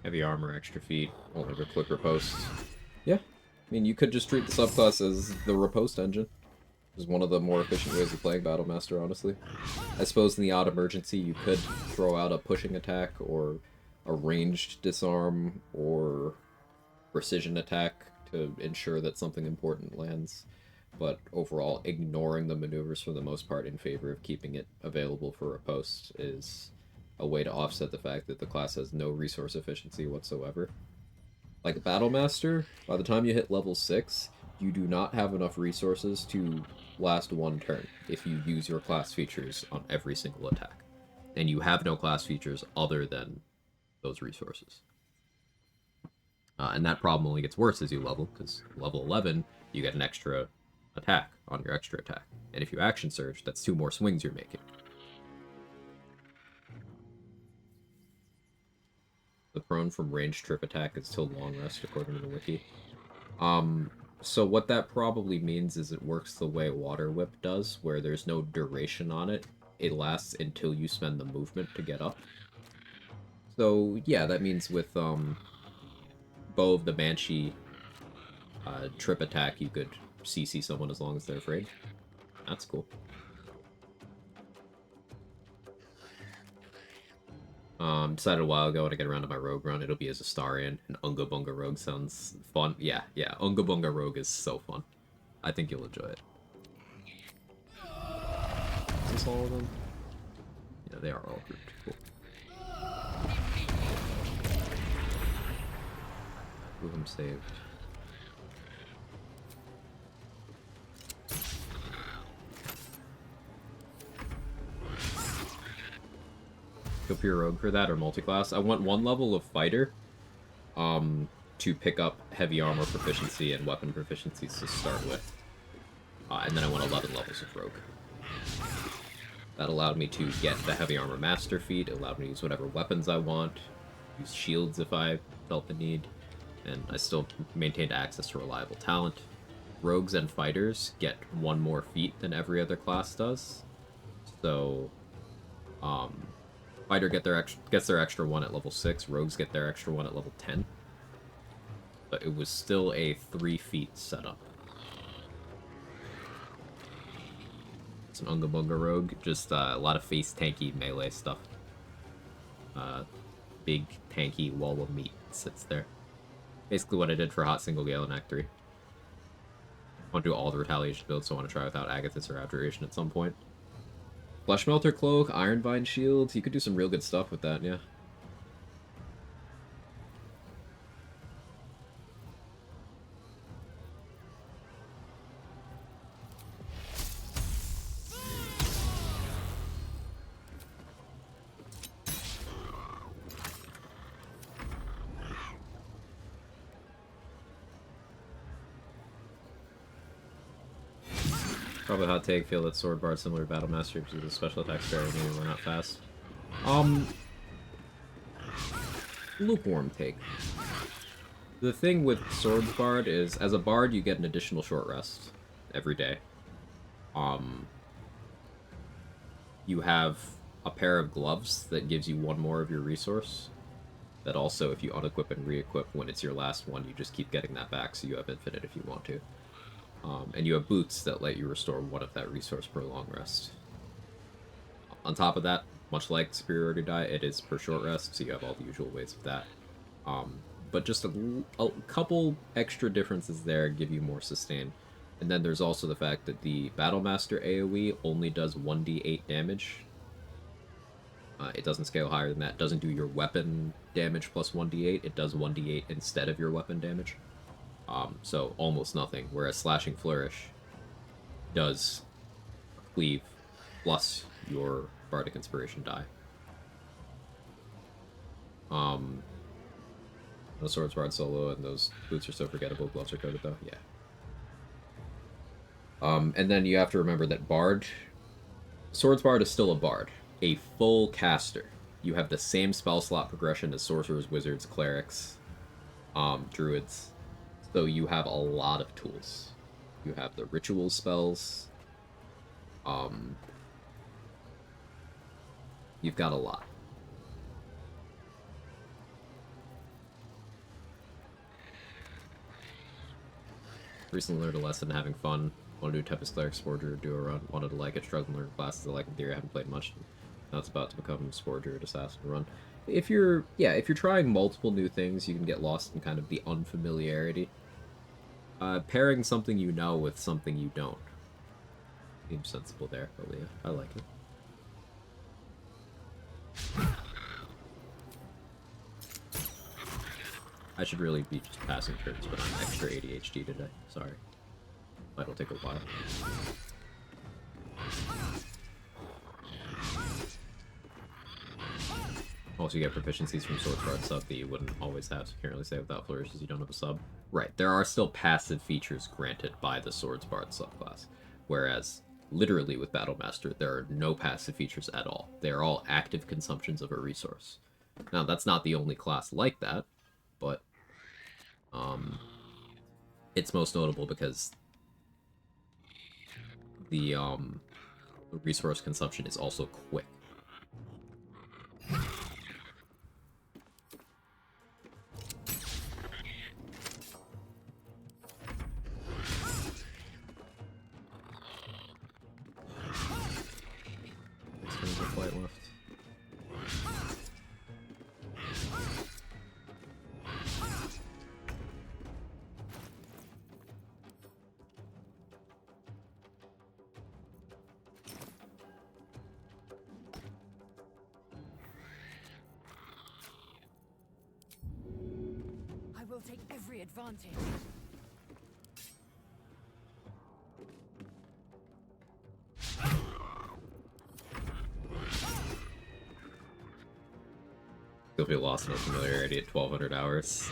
Heavy armor, extra feet, only for quick riposte. Yeah, I mean, you could just treat the subclass as the riposte engine. Which is one of the more efficient ways of playing Battlemaster, honestly. I suppose in the odd emergency, you could throw out a pushing attack, or a ranged disarm, or precision attack to ensure that something important lands. But overall, ignoring the maneuvers for the most part in favor of keeping it available for riposte is a way to offset the fact that the class has no resource efficiency whatsoever. Like a Battlemaster, by the time you hit level 6, you do not have enough resources to last one turn if you use your class features on every single attack. and you have no class features other than those resources. And that problem only gets worse as you level, because level 11, you get an extra attack on your extra attack. And if you action surge, that's 2 more swings you're making. The prone from range trip attack is till long rest, according to the wiki. So what that probably means is it works the way Water Whip does, where there's no duration on it. It lasts until you spend the movement to get up. So, yeah, that means with, Bow of the Banshee trip attack, you could CC someone as long as they're afraid. That's cool. Decided a while ago when I get around to my rogue run, it'll be as a Starian. And Unga Bunga Rogue sounds fun. Yeah, Unga Bunga Rogue is so fun. I think you'll enjoy it. Is this all of them? Yeah, they are all grouped. Cool. Move them saved. Go pure rogue for that or multi-class. I want 1 level of fighter to pick up heavy armor proficiency and weapon proficiencies to start with. And then I want 11 levels of rogue. That allowed me to get the heavy armor master feat, it allowed me to use whatever weapons I want, use shields if I felt the need, and I still maintained access to reliable talent. Rogues and fighters get 1 more feat than every other class does. So, fighter gets their extra 1 at level 6, rogues get their extra 1 at level 10. But it was still a 3 feat setup. It's an Unga Bunga rogue, just a lot of face tanky melee stuff. Big tanky wall of meat sits there. Basically what I did for Hot Single Gale in Act 3. I want to do all the retaliation builds, so I want to try without Agathis or Abjuration at some point. Flesh Melter Cloak, Ironvine Shield, you could do some real good stuff with that, yeah. Probably hot take, feel that Sword Bard similar to Battle Master because the special attacks very new, we're not fast. Lukewarm take. The thing with Sword Bard is, as a Bard, you get an additional short rest every day. You have a pair of gloves that gives you 1 more of your resource. That also, if you unequip and re-equip when it's your last one, you just keep getting that back, so you have infinite if you want to. And you have boots that let you restore 1 of that resource per long rest. On top of that, much like Superiority Die, it is per short rest, so you have all the usual ways of that. But just a couple extra differences there give you more sustain. And then there's also the fact that the Battlemaster AoE only does 1d8 damage. It doesn't scale higher than that. It doesn't do your weapon damage plus 1d8. It does 1d8 instead of your weapon damage. So almost nothing, whereas Slashing Flourish does cleave plus your Bardic Inspiration die. No Swords Bard solo, and those boots are so forgettable. Gloves are coded though, yeah. And then you have to remember that Bard, Swords Bard is still a Bard, a full caster. You have the same spell slot progression as Sorcerers, Wizards, Clerics, Druids. So you have a lot of tools. You have the ritual spells. You've got a lot. Recently learned a lesson, having fun. Want to do Tempest Cleric, Spore Druid, do a run. Wanted to like it, struggling to learn classes I like in theory. I haven't played much. Now it's about to become Spore Druid Assassin run. If you're trying multiple new things, you can get lost in kind of the unfamiliarity. Pairing something you know with something you don't seems sensible there, but yeah, I like it. I should really be just passing turns, but I'm extra ADHD today. Sorry. It'll take a while. Also, you get proficiencies from Swords Guard sub that you wouldn't always have, so you can't really say without flourishes you don't have a sub. Right, there are still passive features granted by the Swords Bard subclass, whereas literally with Battlemaster, there are no passive features at all. They are all active consumptions of a resource. Now, that's not the only class like that, but it's most notable because the resource consumption is also quick. There's a flight left. I will take every advantage. You'll be lost in familiarity at 1200 hours.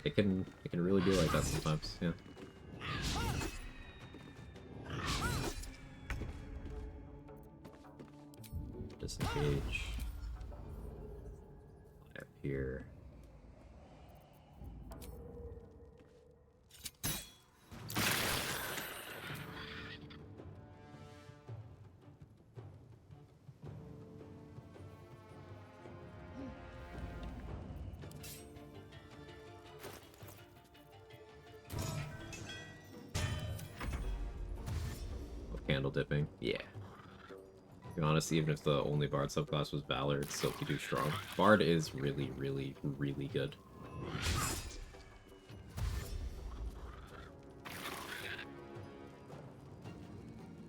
It can really be like that sometimes, yeah. Disengage. Up here. Candle dipping, yeah. To be honest, even if the only Bard subclass was Valor, it's still pretty strong. Bard is really, really, really good.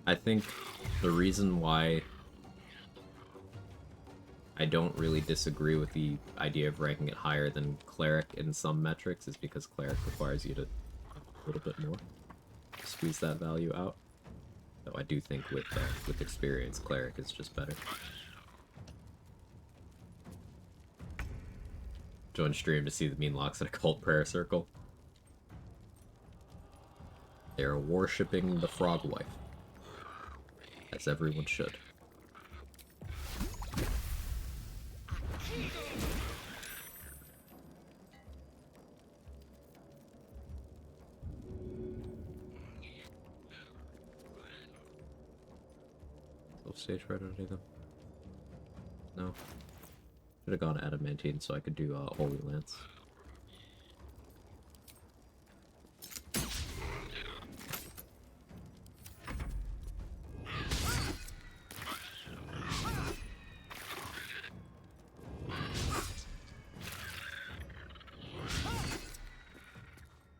I think the reason why I don't really disagree with the idea of ranking it higher than Cleric in some metrics is because Cleric requires you to a little bit more squeeze that value out. Though I do think with experience, Cleric is just better. Join stream to see the mean locks in a cult prayer circle. They are worshipping the frog wife, as everyone should. Stage right under them. No. Should have gone adamantine so I could do Holy Lance.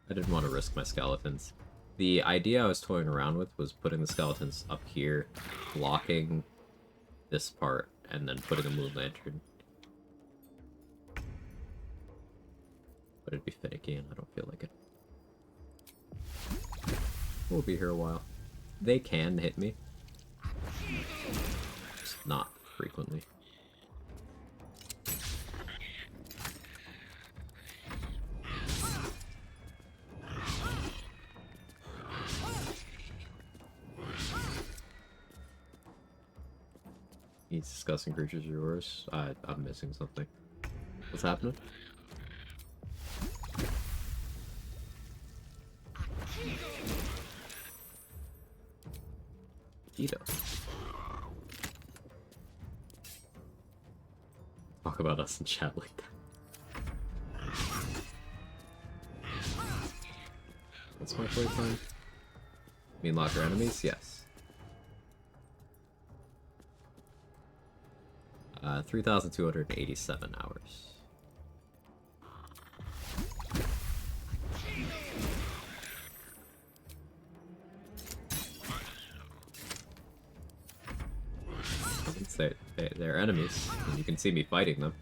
I didn't want to risk my skeletons. The idea I was toying around with was putting the skeletons up here, blocking this part, and then putting a moon lantern. But it'd be finicky and I don't feel like it. We'll be here a while. They can hit me. Just not frequently. These disgusting creatures are yours. I'm missing something. What's happening? Ito. Talk about us in chat like that. What's my playtime? Mean locker enemies? Yes. 3,287 hours. They're enemies, and you can see me fighting them.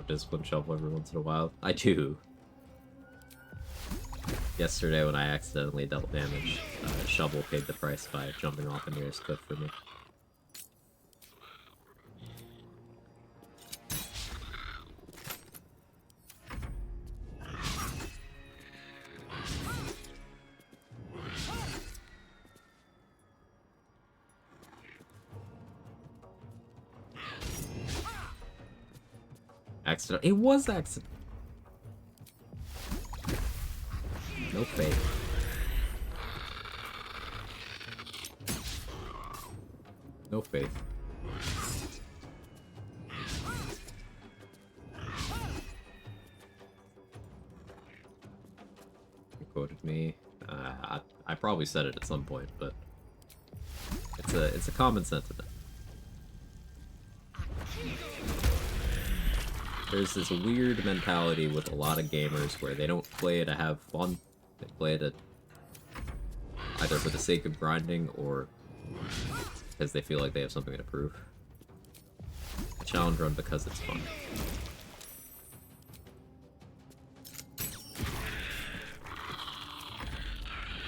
a discipline shovel every once in a while. I do. Yesterday when I accidentally dealt damage, shovel paid the price by jumping off a nearest cliff for me. Accident. It was accident. No faith. No faith. You quoted me. I probably said it at some point, but it's a common sentiment. There's this weird mentality with a lot of gamers where they don't play to have fun. They play to either for the sake of grinding or because they feel like they have something to prove. A challenge run because it's fun.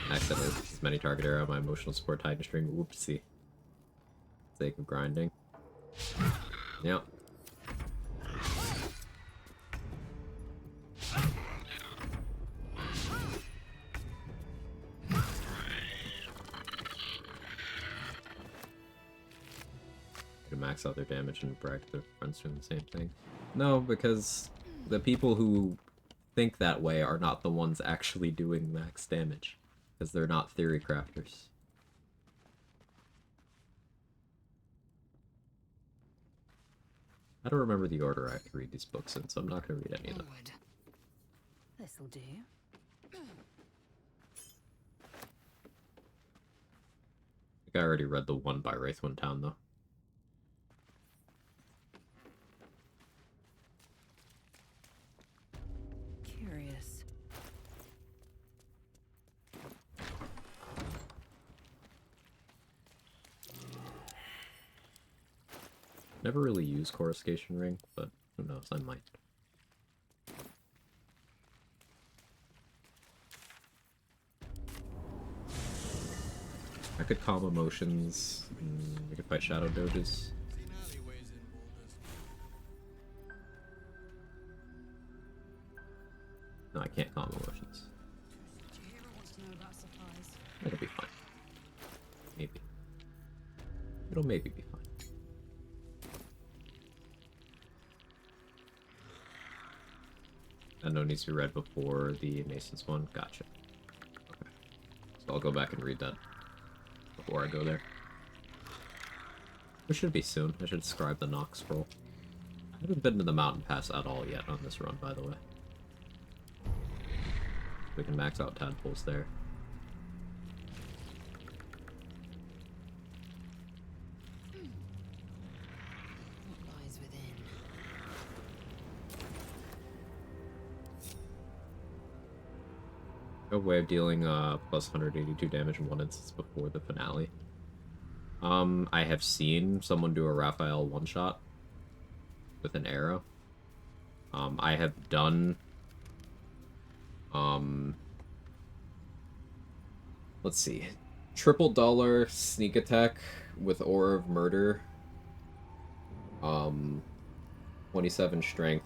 Accidentally as many target arrow, my emotional support Titan string. Whoopsie. Sake of grinding. Yep. Max out their damage and brag to their friends doing the same thing. No, because the people who think that way are not the ones actually doing max damage. Because they're not theory crafters. I don't remember the order I have to read these books in, so I'm not going to read any of them. This'll do. I think I already read the one by Wraithwind Town, though. Curious. Never really used Coruscation Ring, but who knows, I might. I could calm emotions, we could fight Shadow Doges. No, I can't calm emotions. It'll be fine. Maybe. It'll maybe be fine. I know it needs to be read before the Masons one. Gotcha. Okay. So I'll go back and read that before I go there. It should be soon. I should scribe the Nox scroll. I haven't been to the mountain pass at all yet on this run, by the way. We can max out tadpoles there. What lies within? A way of dealing plus 182 damage in one instance before the finale. I have seen someone do a Raphael one-shot with an arrow. I have done let's see. Triple dollar sneak attack with Aura of Murder. 27 strength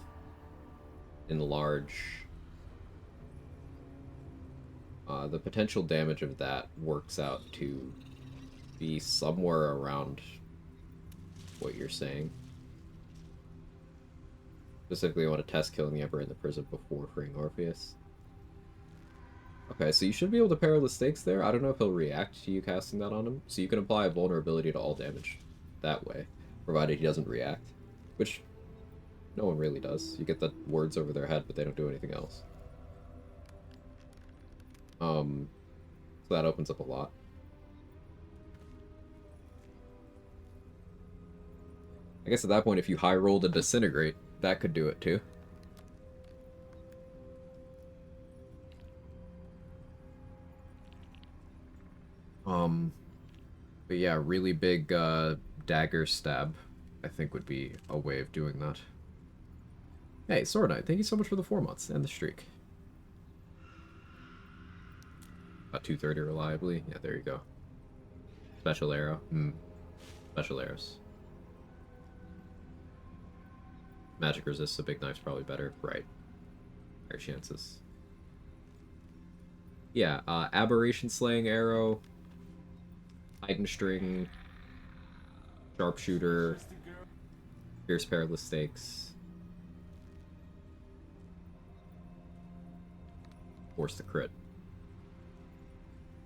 in large. The potential damage of that works out to be somewhere around what you're saying. Specifically, I want to test killing the Emperor in the prison before freeing Orpheus. Okay, so you should be able to parry the stakes there. I don't know if he'll react to you casting that on him. So you can apply a vulnerability to all damage that way, provided he doesn't react. Which no one really does. You get the words over their head, but they don't do anything else. So that opens up a lot. I guess at that point, if you high rolled a Disintegrate, that could do it too. But yeah, really big dagger stab, I think would be a way of doing that. Hey, Sword Knight, thank you so much for the 4 months and the streak. About 230 reliably. Yeah, there you go. Special arrow. Special arrows. Magic resist, so big knife's probably better. Right. Higher chances. Yeah, aberration slaying arrow, heightened string, sharpshooter, fierce perilous stakes, force the crit.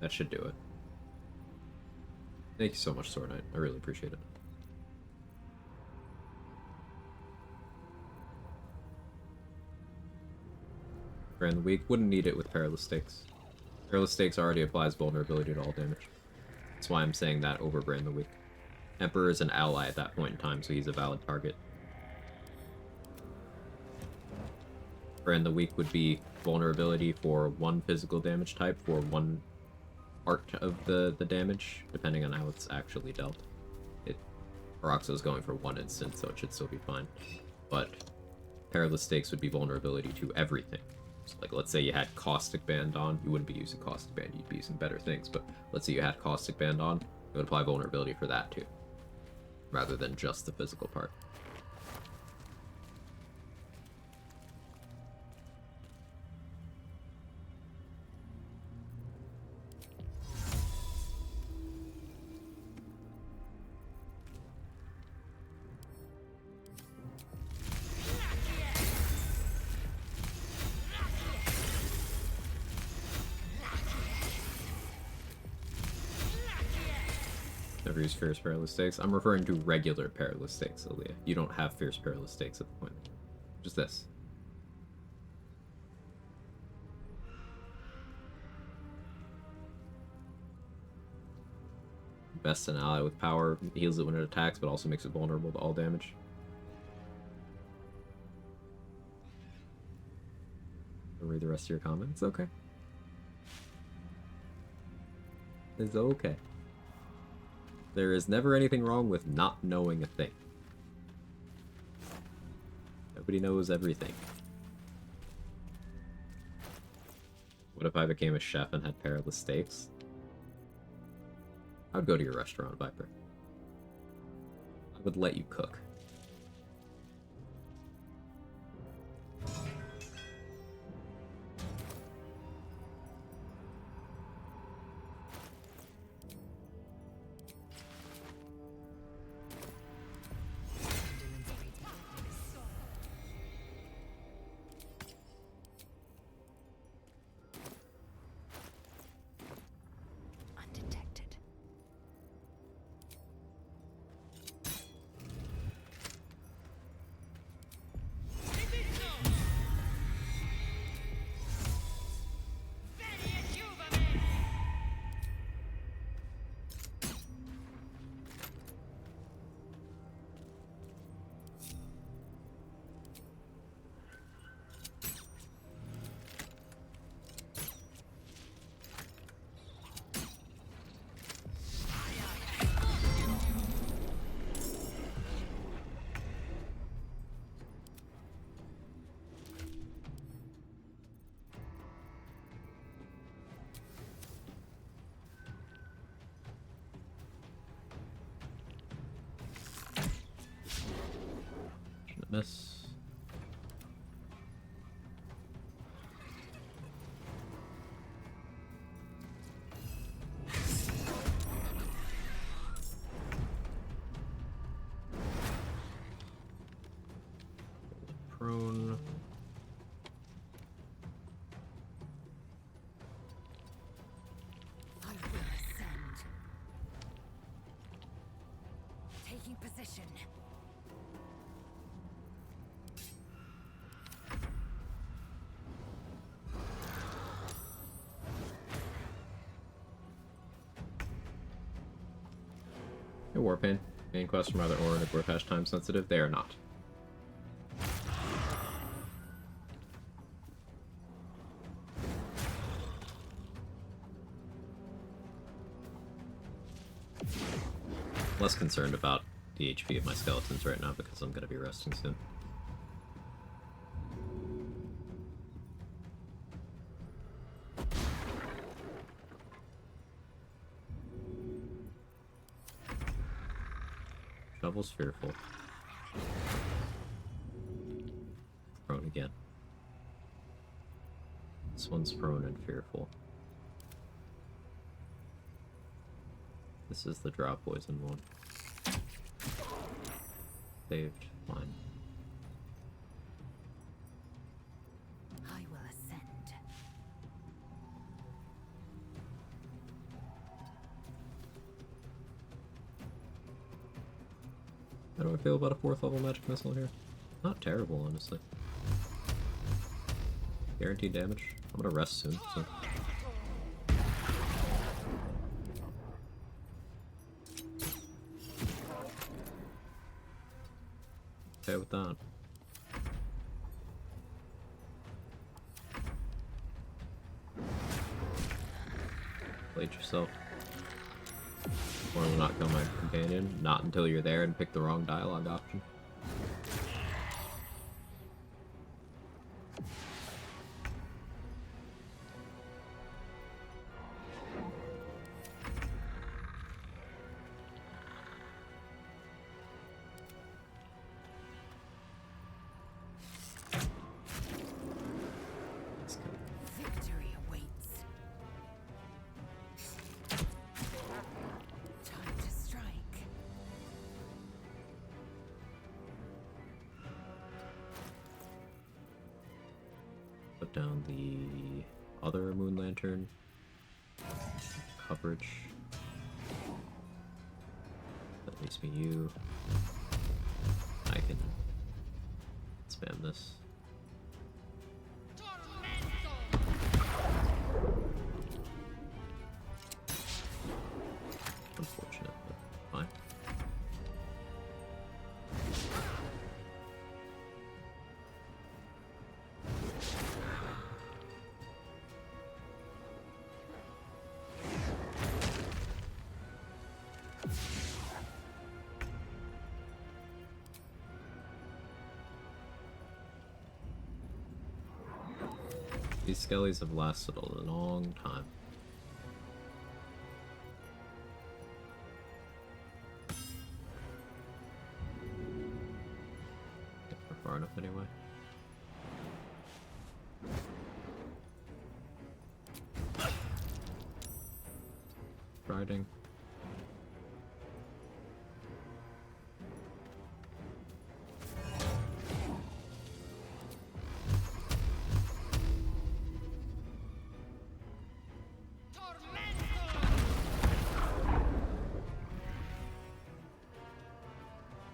That should do it. Thank you so much, Sword Knight. I really appreciate it. Brand the weak, wouldn't need it with perilous stakes. Perilous stakes already applies vulnerability to all damage. That's why I'm saying that over Brand the Weak. Emperor is an ally at that point in time, so he's a valid target. Brand the Weak would be vulnerability for 1 physical damage type for 1 part of the damage, depending on how it's actually dealt. Oroxo's going for 1 instant, so it should still be fine. But Perilous Stakes would be vulnerability to everything. So, like, let's say you had Caustic Band on, you wouldn't be using Caustic Band, you'd be using better things, but let's say you had Caustic Band on, it would apply vulnerability for that too, rather than just the physical part. Never use Fierce Perilous Stakes. I'm referring to regular Perilous Stakes, Aaliyah. You don't have Fierce Perilous Stakes at the point. Just this. Best an ally with power, heals it when it attacks, but also makes it vulnerable to all damage. I'll read the rest of your comments. Okay. It's okay. There is never anything wrong with not knowing a thing. Nobody knows everything. What if I became a chef and had perilous stakes? I would go to your restaurant, Viper. I would let you cook. Undetected. Miss. Prone. I will ascend. Taking position. Hey, Warpaint. Main quests from either Aura and Warpash time sensitive? They are not. Less concerned about the HP of my skeletons right now because I'm going to be resting soon. Shovel's fearful. Prone again. This one's prone and fearful. This is the drop poison one. Saved. Fine. I will ascend. How do I feel about a 4th level magic missile here? Not terrible, honestly. Guaranteed damage. I'm gonna rest soon, so. Okay with that. Played yourself. Or will not kill my companion. Not until you're there and pick the wrong dialogue option. Victory awaits. Time to strike. Put down the other moon lantern coverage. That leaves me you. I can spam this. Unfortunate, but fine. These skellies have lasted a long time. Get far enough anyway. Riding.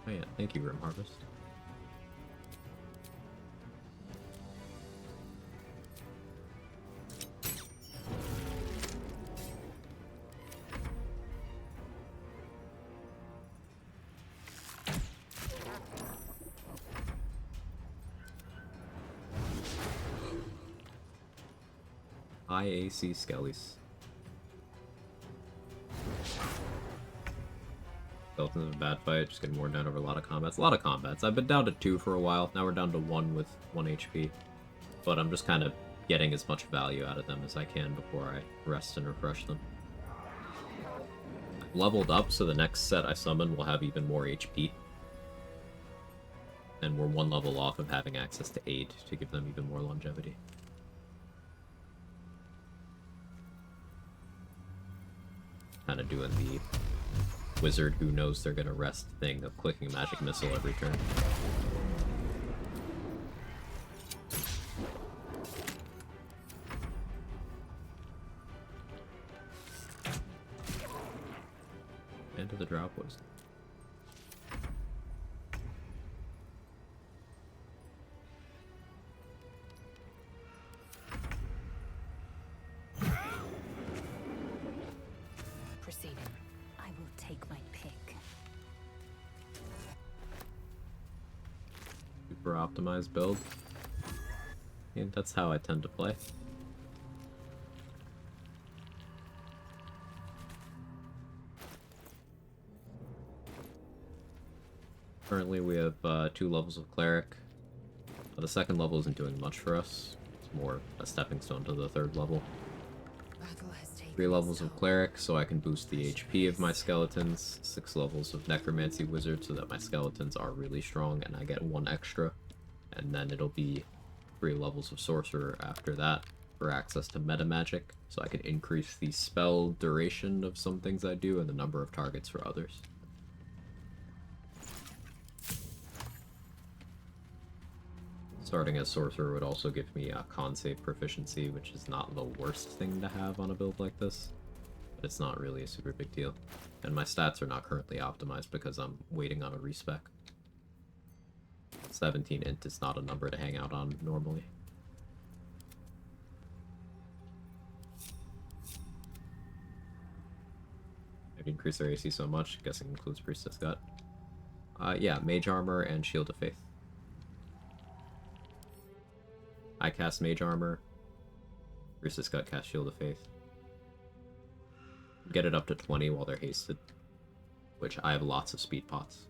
Oh yeah, thank you, Rim Harvest. IAC Skellies. Skeletons in a bad fight, just getting worn down over a lot of combats. A lot of combats. I've been down to 2 for a while. Now we're down to 1 with 1 HP. But I'm just kind of getting as much value out of them as I can before I rest and refresh them. I've leveled up, so the next set I summon will have even more HP. And we're 1 level off of having access to aid to give them even more longevity. Kind of doing the wizard who knows they're gonna rest thing of clicking a magic missile every turn. Into the drop was. Proceeding. I will take my pick. Super optimized build. And that's how I tend to play. Currently we have 2 levels of cleric. The second level isn't doing much for us. It's more a stepping stone to the 3rd level. Battle has taken 3 levels of cleric so I can boost the HP of my skeletons, 6 levels of necromancy wizard so that my skeletons are really strong and I get 1 extra, and then it'll be 3 levels of sorcerer after that for access to meta magic, so I can increase the spell duration of some things I do and the number of targets for others. Starting as sorcerer would also give me a con save proficiency, which is not the worst thing to have on a build like this, but it's not really a super big deal. And my stats are not currently optimized because I'm waiting on a respec. 17 int is not a number to hang out on normally. Maybe increase their AC so much, guessing includes Priestess Gut. Yeah, Mage Armor and Shield of Faith. I cast Mage Armor. Priestess Gut cast Shield of Faith. Get it up to 20 while they're hasted, which I have lots of speed pots.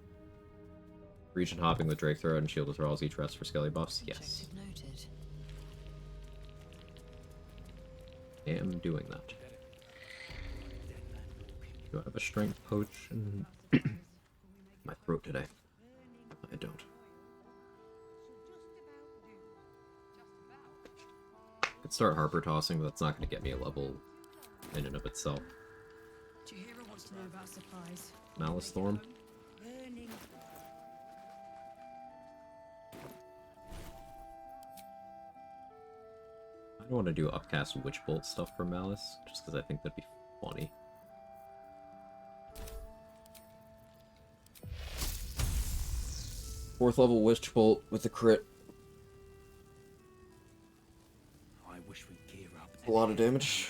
Region hopping with Drake Throw and Shield of Thralls each rest for skelly buffs? Yes. Noted. I am doing that. Do I have a strength potion? My throat today. I don't. Could start Harper tossing, but that's not going to get me a level in and of itself. Jahira wants to know about supplies. Malice Thorn. I don't want to do upcast Witch Bolt stuff for Malice, just because I think that'd be funny. Fourth level Witch Bolt with a crit. I wish we'd gear up. A lot of damage.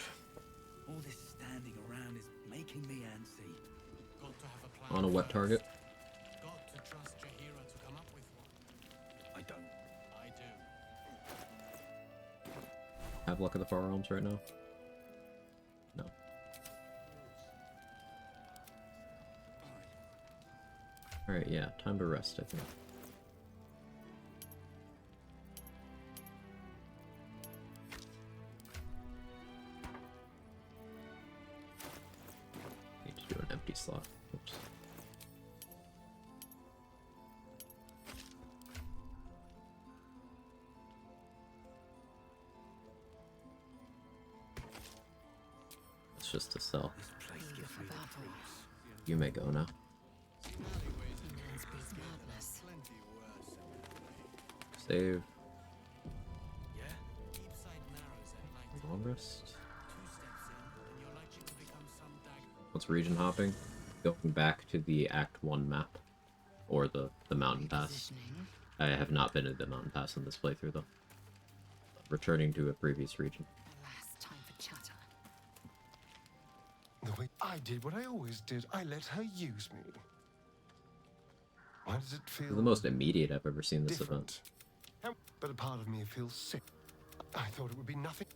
All this standing around is making me antsy. Got to have a plan. On a wet target. Got to trust Jahira to come up with one. I don't. I do. Have luck at the Far Realms right now? No. Alright, yeah, time to rest, I think. Need to do an empty slot. Oops. It's just a cell. You may go now. Save. Long rest. What's region hopping? Going back to the Act 1 map. Or the Mountain Pass. I have not been in the Mountain Pass in this playthrough though. Returning to a previous region. Last time for chatter. The way I did what I always did, I let her use me. Why does it feel The most immediate I've ever seen this different? event. But a part of me feels sick. I thought it would be nothing.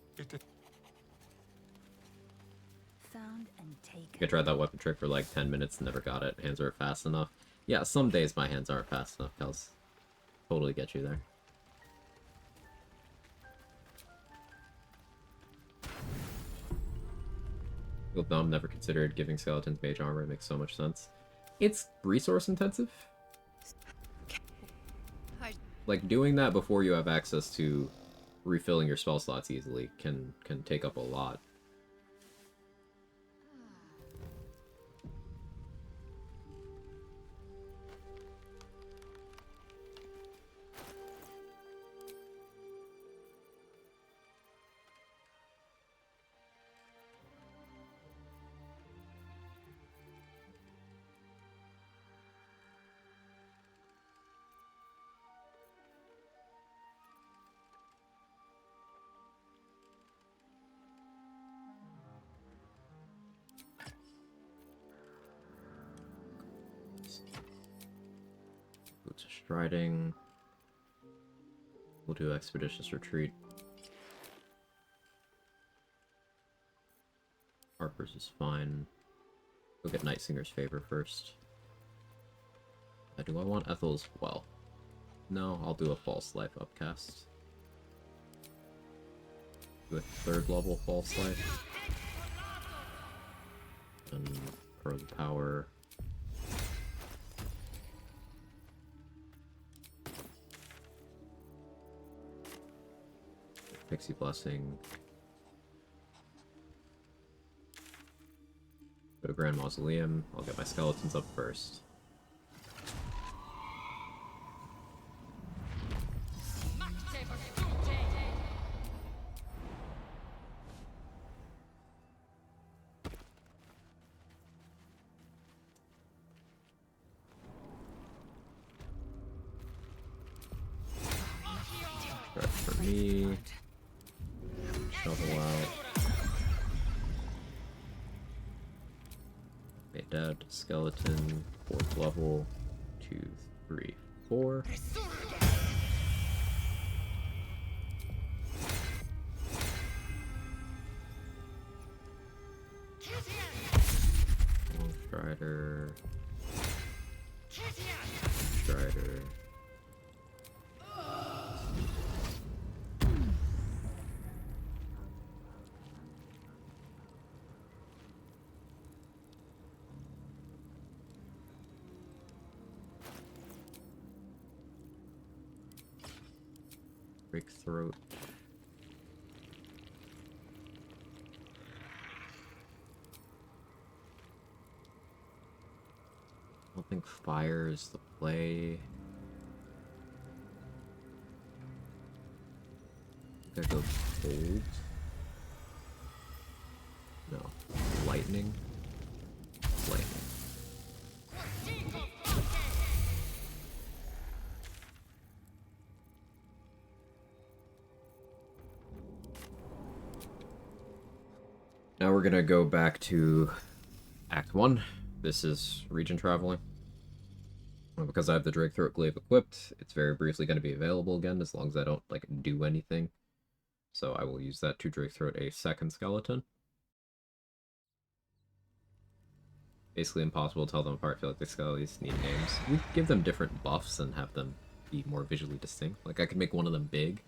Found and taken. I tried that weapon trick for like 10 minutes and never got it. Hands aren't fast enough. Yeah, some days my hands aren't fast enough, Kels. Totally get you there. Well, Dom never considered giving skeletons mage armor. It makes so much sense. It's resource intensive. Like, doing that before you have access to refilling your spell slots easily can take up a lot. Boots of Striding. We'll do Expeditious Retreat. Harper's is fine. We'll get Night Singer's Favor first. Do I want Ethel as well? No, I'll do a False Life upcast. Do a 3rd level False Life. And Pearl of Power. Pixie Blessing. Go to Grand Mausoleum. I'll get my skeletons up first. Start for me. Shovel out. Made dead. Skeleton. 4th level. 2, 3, 4. Strider. Strider. Break throat. I don't think fire is the play. I think I go cold. No. Lightning. Lightning. Now we're gonna go back to Act 1. This is region traveling. Because I have the Drake Throat Glaive equipped, it's very briefly going to be available again, as long as I don't, like, do anything. So I will use that to Drake Throat a second skeleton. Basically impossible to tell them apart. I feel like the skeletons need names. We could give them different buffs and have them be more visually distinct. Like, I could make one of them big.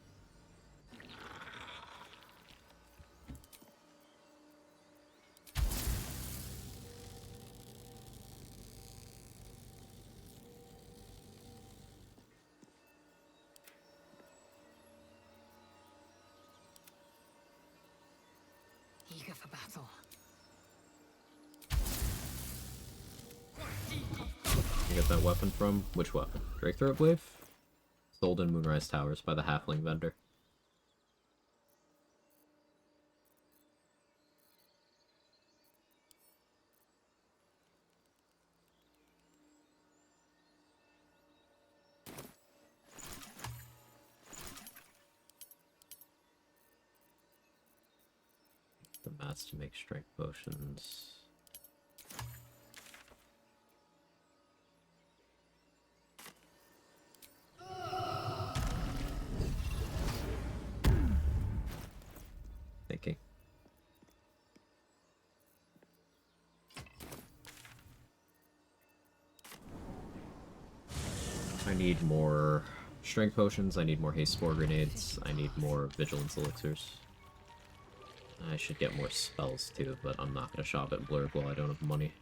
Eager for battle. You get that weapon from? Which weapon? Drake Throat Glaive? Sold in Moonrise Towers by the halfling vendor. The mats to make strength potions. Thinking. I need more strength potions, I need more haste spore grenades, I need more vigilance elixirs. I should get more spells too, but I'm not going to shop at Blurg while I don't have money.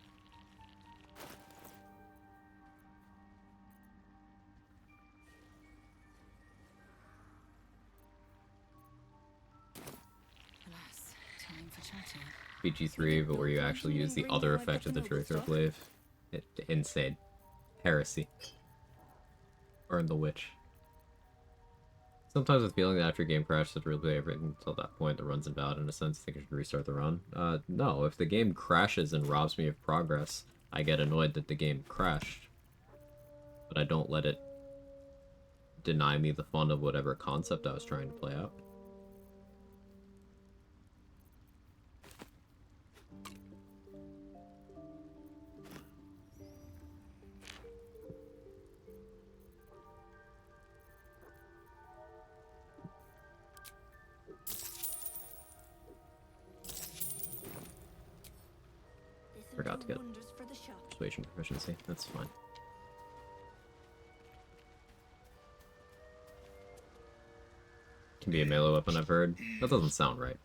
Alas, time for chatting. BG3, but where you actually use the other effect of the Drake Throat Glaive. Insane. Heresy. Burn the Witch. Sometimes with feeling that after a game crashes, it's really everything until that point the run's invalid in a sense. I think I should restart the run. No, if the game crashes and robs me of progress, I get annoyed that the game crashed. But I don't let it deny me the fun of whatever concept I was trying to play out. Forgot to get persuasion proficiency. That's fine. Can be a melee weapon, I've heard. That doesn't sound right.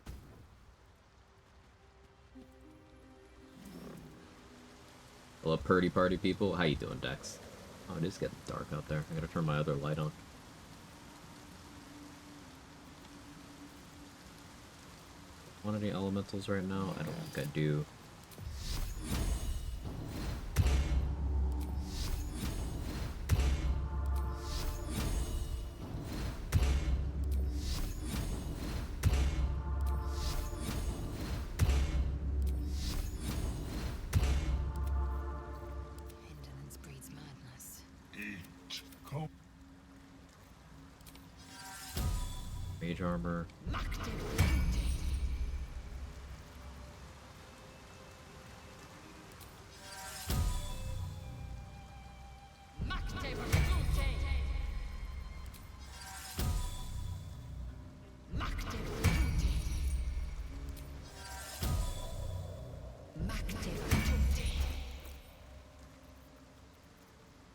Hello, Purdy Party people. How you doing, Dex? Oh, it is getting dark out there. I gotta turn my other light on. Want any elementals right now? I don't think I do. Indolence breeds madness. Eat. Go. Mage armor.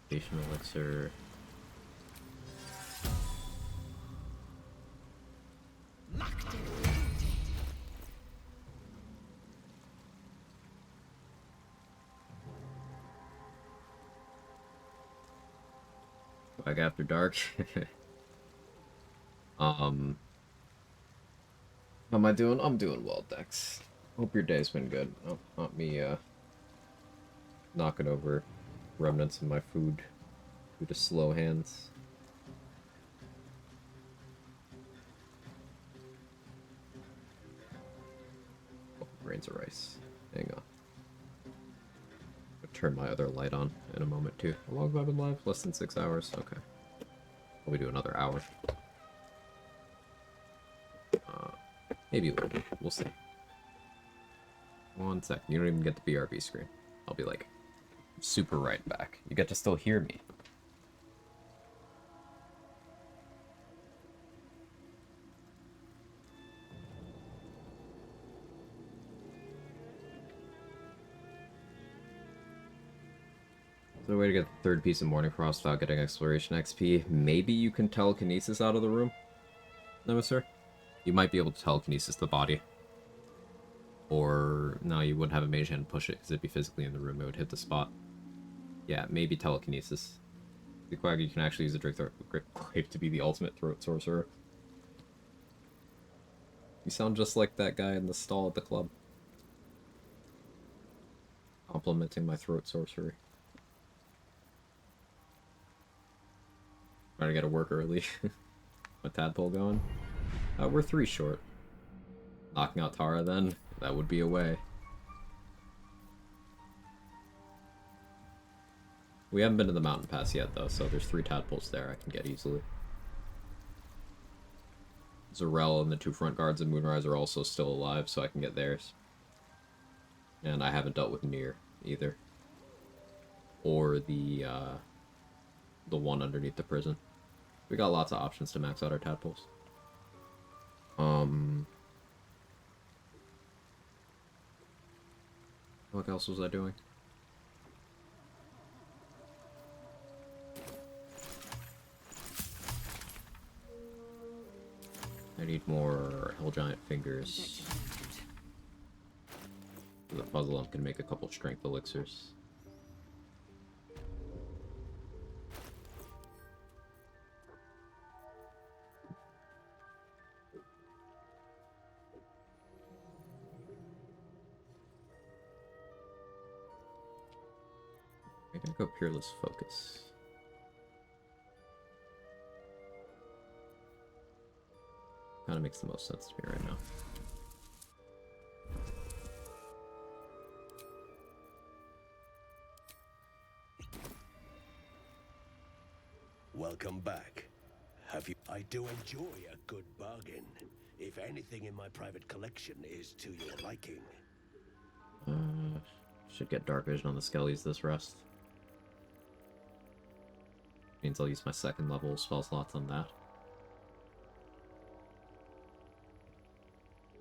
Station elixir. Like after dark. How am I doing? I'm doing well, Dex. Hope your day's been good. Oh, not me, knocking over remnants of my food due to slow hands. Oh, grains of rice. Hang on. I'll turn my other light on in a moment, too. How long have I been live? Less than 6 hours? Okay. We'll do another hour. Maybe we'll see. 1 second. You don't even get the BRB screen. I'll be like, super right back. You get to still hear me. Is there a way to get the third piece of Morning Frost without getting Exploration XP? Maybe you can telekinesis out of the room? No, sir? You might be able to telekinesis the body. Or, no, you wouldn't have a mage hand push it because it'd be physically in the room. It would hit the spot. Yeah, maybe telekinesis. The Quag, you can actually use a Drake Grave to be the ultimate throat sorcerer. You sound just like that guy in the stall at the club. Complimenting my throat sorcery. Trying to get to work early. My tadpole going. We're 3 short. Knocking out Tara then, that would be a way. We haven't been to the mountain pass yet though, so there's 3 tadpoles there I can get easily. Zarel and the 2 front guards of Moonrise are also still alive, so I can get theirs. And I haven't dealt with Nier either. Or the one underneath the prison. We got lots of options to max out our tadpoles. What else was I doing? I need more Hell Giant Fingers. For the puzzle, I'm gonna make a couple Strength Elixirs. I'm gonna go Peerless Focus. Kinda makes the most sense to me right now. Welcome back. Have you? I do enjoy a good bargain. If anything in my private collection is to your liking. Should get Dark Vision on the Skellies this rest. Means I'll use my 2nd level spell slots on that.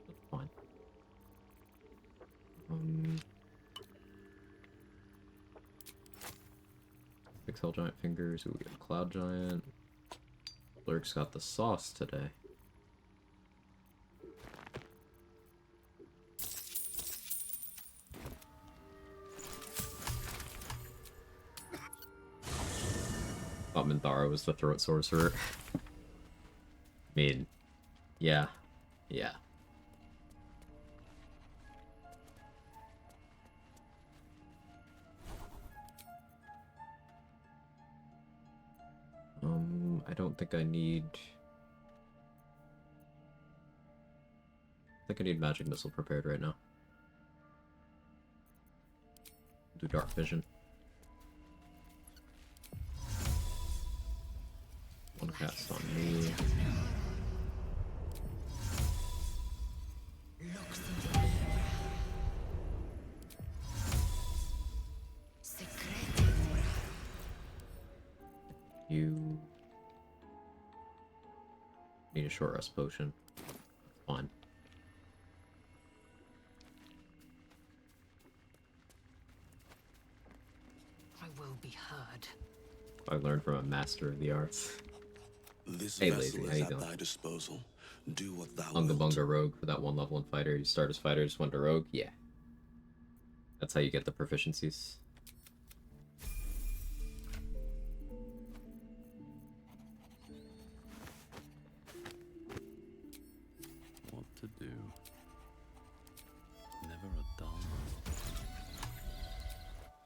That's fine. Pixel Giant Fingers. Ooh, we got Cloud Giant. Cleric's got the sauce today. Thought Minthara was the throat sorcerer. I mean, yeah. Yeah. I don't think I need... I think I need Magic Missile prepared right now. Do Dark Vision. One cast on me. You need a short rest potion. Fine. I will be heard. I learned from a master of the arts. This Hey, vessel Lazy, how is you at doing? thy disposal. Do what thou Unga wilt. Bunga Rogue for that 1 level in fighter. You start as fighter, just went to rogue. Yeah. That's how you get the proficiencies. What to do? Never a dull moment.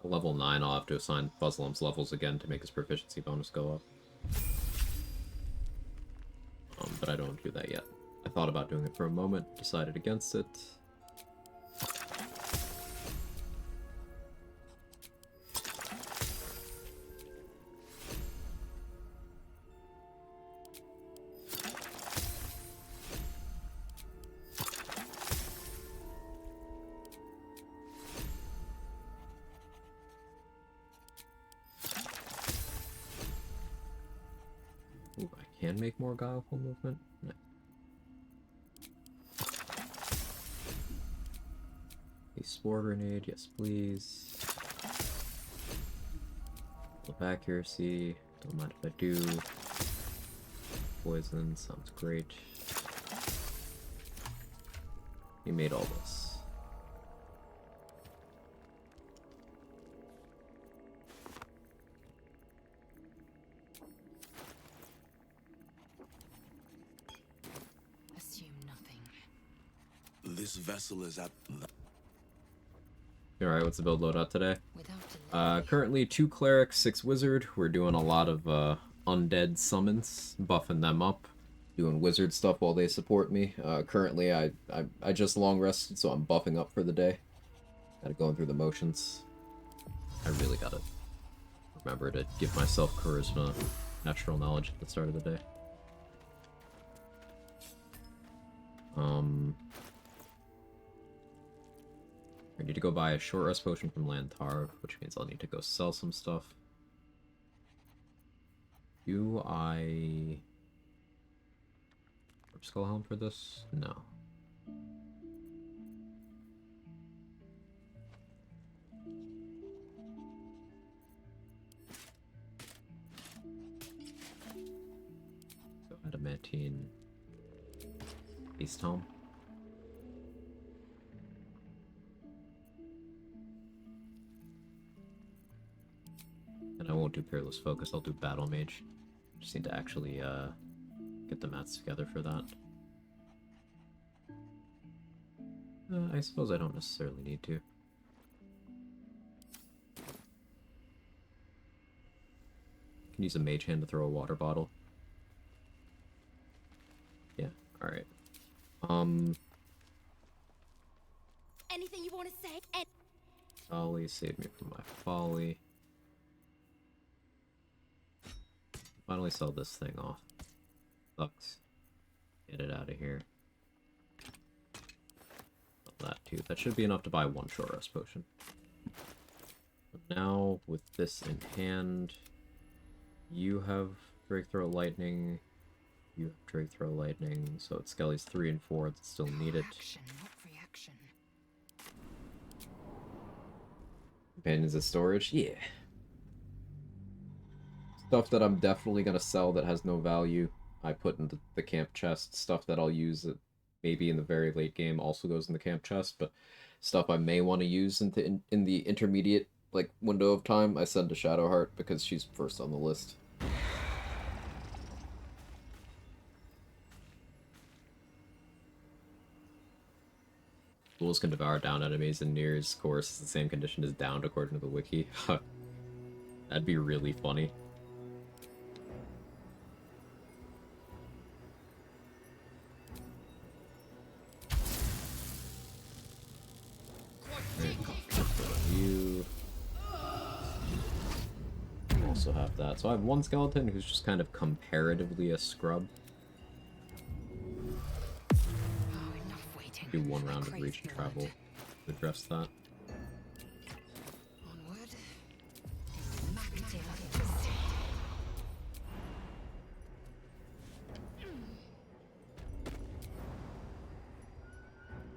At level 9, I'll have to assign Fuzzalim's levels again to make his proficiency bonus go up. But I don't do that yet. I thought about doing it for a moment, decided against it. Ooh, I can make more guileful movement. Nice. A spore grenade, yes please. Flip accuracy, don't mind if I do. Poison, sounds great. You made all this. Assume nothing. This vessel is at the... Alright, what's the build loadout today? Currently 2 cleric, 6 wizard. We're doing a lot of undead summons, buffing them up, doing wizard stuff while they support me. Currently I just long rested, so I'm buffing up for the day. Gotta go through the motions. I really gotta remember to give myself charisma, natural knowledge at the start of the day. I need to go buy a short rest potion from Lantar, which means I'll need to go sell some stuff. Do I... Skull Helm for this? No. So Adamantine... Beast Helm. And I won't do Peerless Focus, I'll do Battle Mage. Just need to actually get the mats together for that. I suppose I don't necessarily need to. Can use a mage hand to throw a water bottle. Yeah, alright. Anything you want to say? Folly, save me from my folly. Finally sell this thing off. Sucks. Get it out of here. That too. That should be enough to buy 1 short rest potion. But now, with this in hand, you have Drake Throw Lightning, you have Drake Throw Lightning, so it's Skelly's 3 and 4 that still need it. Reaction. Companions of storage? Yeah. Stuff that I'm definitely going to sell that has no value, I put in the camp chest. Stuff that I'll use that maybe in the very late game also goes in the camp chest, but stuff I may want to use in the intermediate window of time, I send to Shadowheart because she's first on the list. ghouls can devour down enemies, and Nier's course is the same condition as downed according to the wiki. That'd be really funny. You also have that. So I have one skeleton who's just kind of comparatively a scrub. Do one round of reach and travel to address that.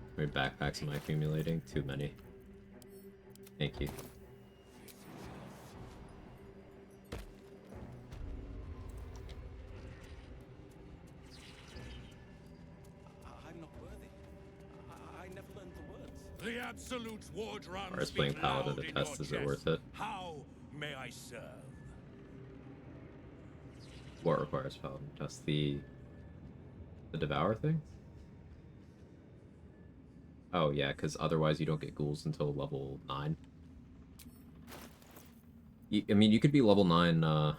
How many backpacks am I accumulating? Too many. Thank you. I'm not worthy. I never learned the words. The Absolute War drums Or is playing beat Paladin loud to in test, your is it chest. worth it? How may I serve? What requires Paladin to test? The Devour thing? Oh yeah, because otherwise you don't get ghouls until level 9. I mean, you could be level 9 of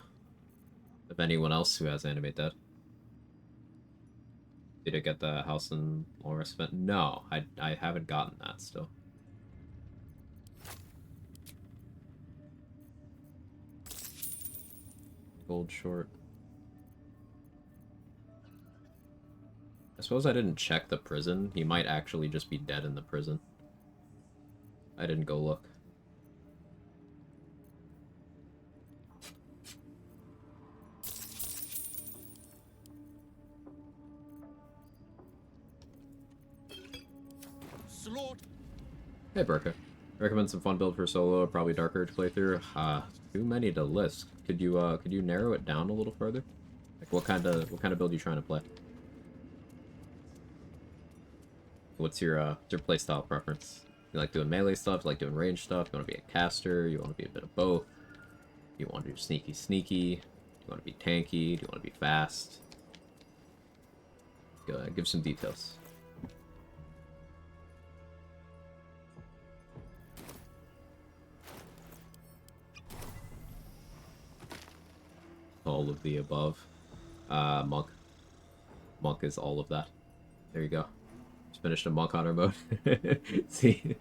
anyone else who has Animate Dead. Did it get the House and Loris event? No, I haven't gotten that still. Gold short. I suppose I didn't check the prison. He might actually just be dead in the prison. I didn't go look. Hey Burka. Recommend some fun build for solo, probably Dark Urge playthrough. Too many to list. Could you narrow it down a little further? Like what kind of build are you trying to play? What's your playstyle preference? You like doing melee stuff, you like doing range stuff, you want to be a caster, you want to be a bit of both, you want to do sneaky, you want to be tanky, do you want to be fast? Go ahead, give some details. All of the above. Monk. Monk is all of that. There you go. Just finished a Monk Hunter mode. See?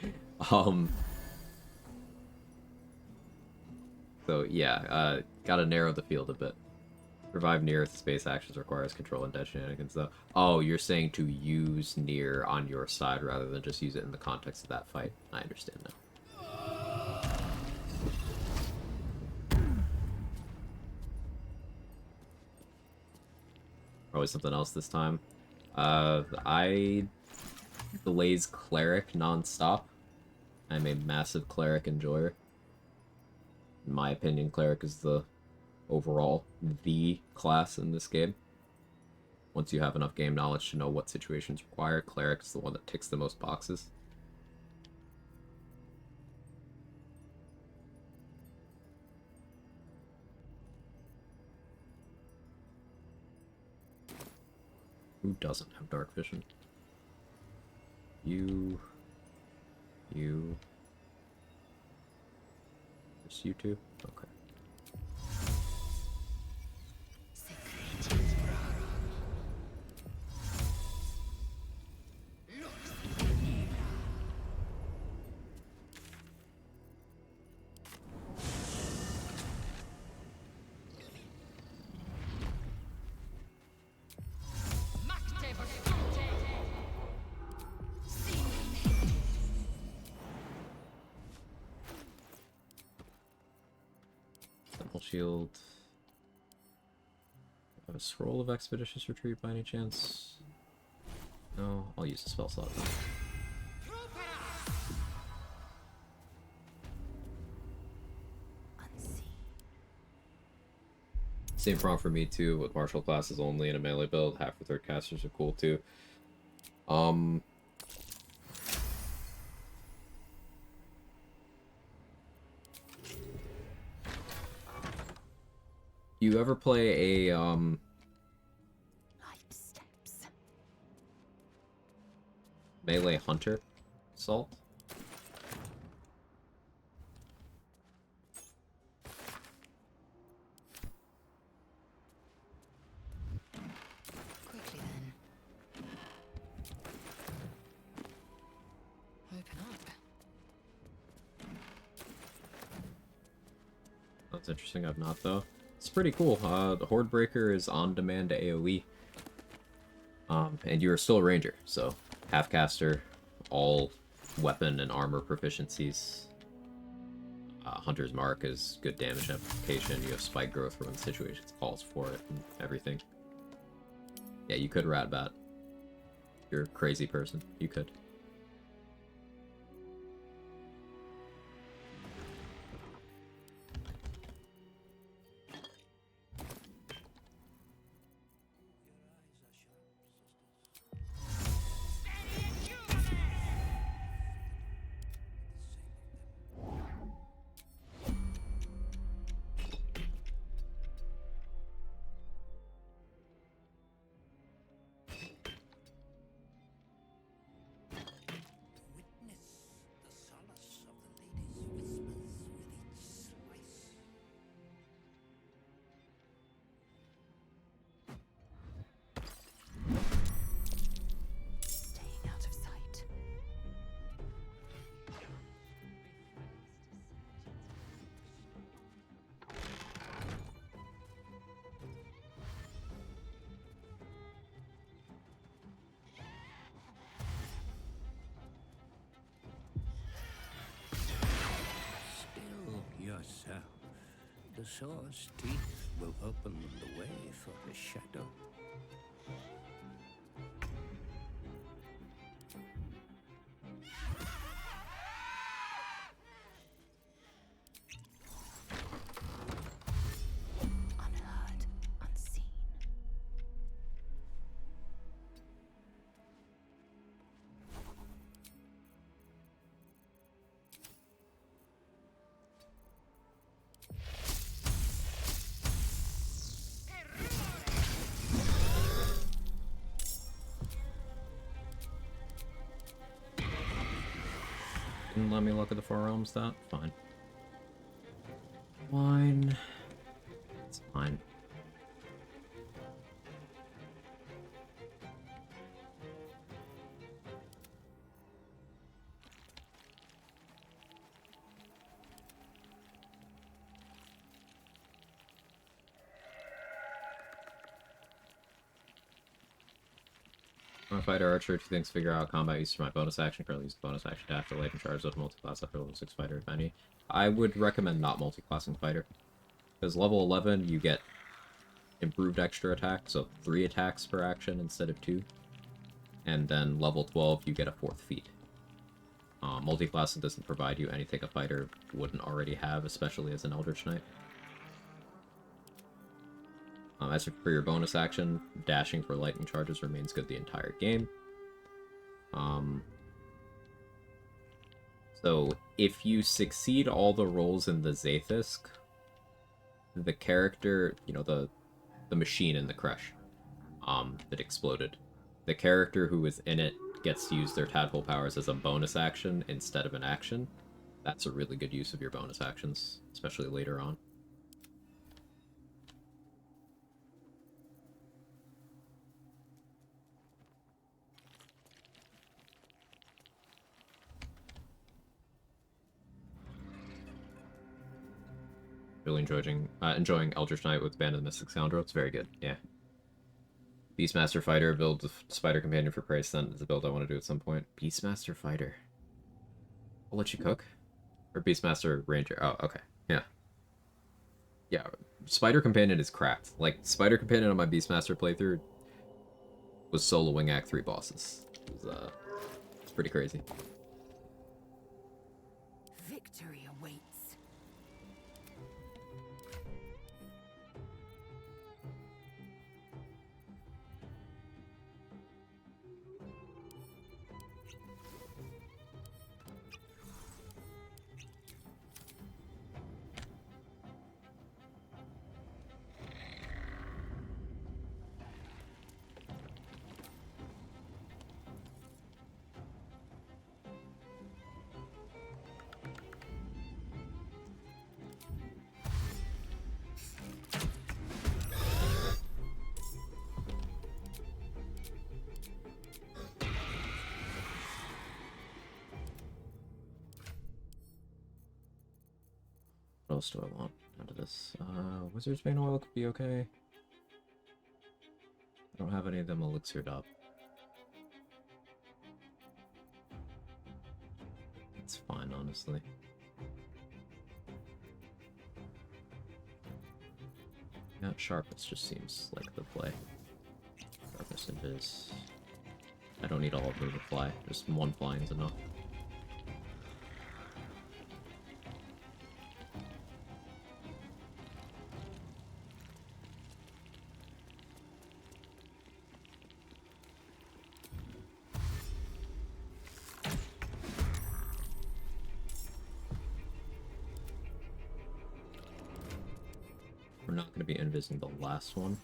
So yeah, gotta narrow the field a bit. Revive Nier with space actions requires control and dead shenanigans though. Oh, you're saying to use Nier on your side rather than just use it in the context of that fight. I understand now. Probably something else this time. I blaze cleric non-stop. I'm a massive cleric enjoyer. In my opinion, cleric is the overall the class in this game. Once you have enough game knowledge to know what situations require, cleric is the one that ticks the most boxes. Who doesn't have dark vision? You. Just you two? Okay. Shield. Have a scroll of expeditious retreat by any chance? No, I'll use the spell slot. Same prompt for me too, with martial classes only in a melee build. Half or third casters are cool too. You ever play a melee hunter? Salt. Quickly then. Open up. That's interesting. I've not though. It's pretty cool. The Horde Breaker is on-demand AoE. And you are still a ranger, so half-caster, all weapon and armor proficiencies. Hunter's Mark is good damage application. You have spike growth when the situation calls for it and everything. Yeah, you could Ratbat. You're a crazy person. You could. Staying out of sight. Still yourself. The sword's teeth will open the way for the shadow. Unheard, unseen. Didn't let me look at the Four Realms stat? Fine. Fine. It's fine. I'm a fighter archer. Two things figure out combat use for my bonus action. Currently use the bonus action to after light and charge of multi-class after level 6 fighter, if any. I would recommend not multi-classing fighter. Because level 11, you get improved extra attack, so 3 attacks per action instead of 2. And then level 12, you get a 4th feat. Multi-classing doesn't provide you anything a fighter wouldn't already have, especially as an Eldritch Knight. As for your bonus action, dashing for lightning charges remains good the entire game. So if you succeed all the rolls in the Zaith'isk, the character, you know, the machine in the crush, that exploded, the character who was in it gets to use their tadpole powers as a bonus action instead of an action. That's a really good use of your bonus actions, especially later on. Really enjoying Eldritch Knight with Band of the Mystic Scoundrel. It's very good, yeah. Beastmaster Fighter, build Spider Companion for Prey Stunt is a build I want to do at some point. Beastmaster Fighter. I'll let you cook? Or Beastmaster Ranger. Oh, okay. Yeah. Yeah, Spider Companion is cracked. Like, Spider Companion on my Beastmaster playthrough was soloing Act 3 bosses. It's pretty crazy. Victory awaits. else do I want out of this? Wizard's Bane oil could be okay. I don't have any of them elixired up. It's fine, honestly. Yeah, sharpness just seems like the play. Sharpness and Viz. I don't need all of them to fly, just one flying's enough. We're not going to be invising the last one.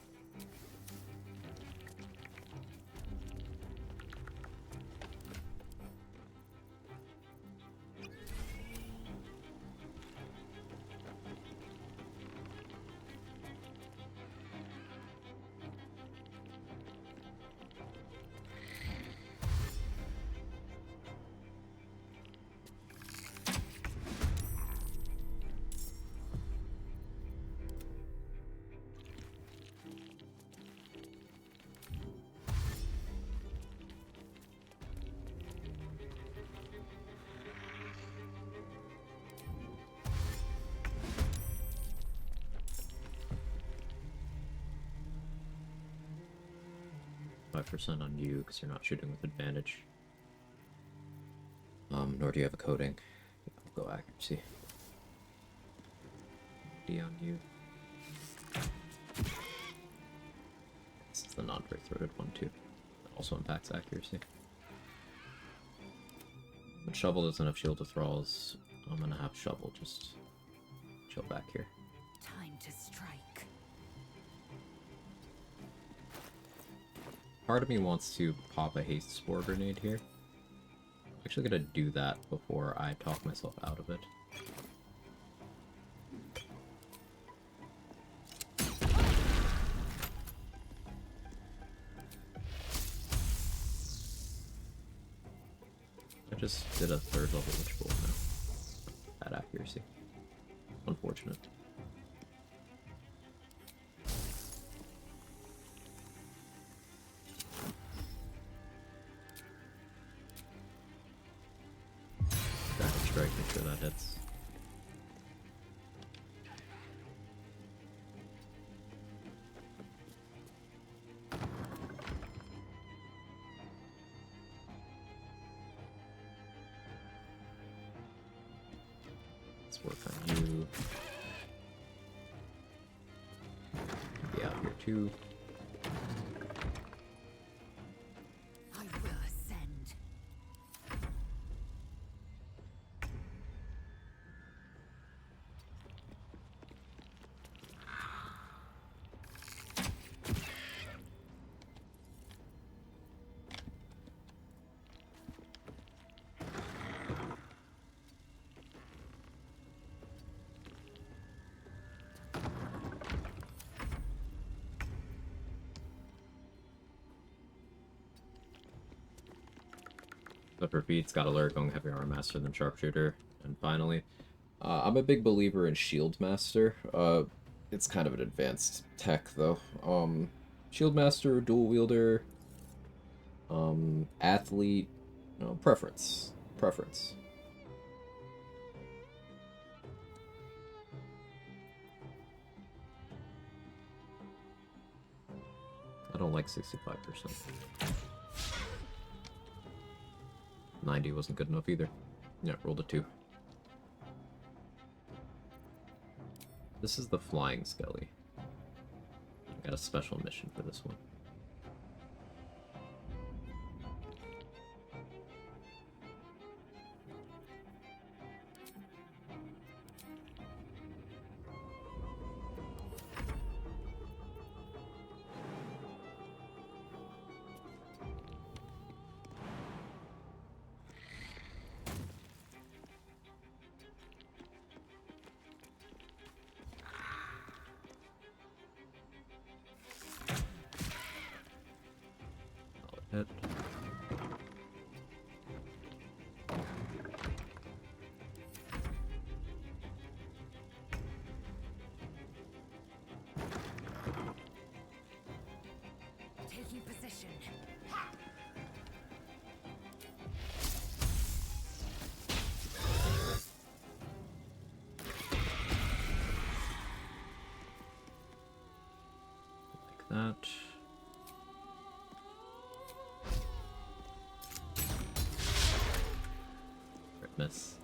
% on you because you're not shooting with advantage. Nor do you have a coating. I'll go accuracy. D on you. This is the non-break-throated one too. That also impacts accuracy. When Shovel doesn't have Shield of Thralls, I'm gonna have Shovel just chill back here. Time to strike. Part of me wants to pop a haste spore grenade here. I'm actually gonna do that before I talk myself out of it. I just did a 3rd level Witch Bolt now. At accuracy. Unfortunate. Strike, make sure that hits. Let's work on you. Be out here too. I will ascend. Upper feet's got alert, going heavy armor master, then sharpshooter, and finally, I'm a big believer in shield master. It's kind of an advanced tech though. Shield master, dual wielder, athlete, no, preference. I don't like 65%. 90 wasn't good enough either. Yeah, rolled a 2. This is the Flying Skelly. I got a special mission for this one. that. Crit miss.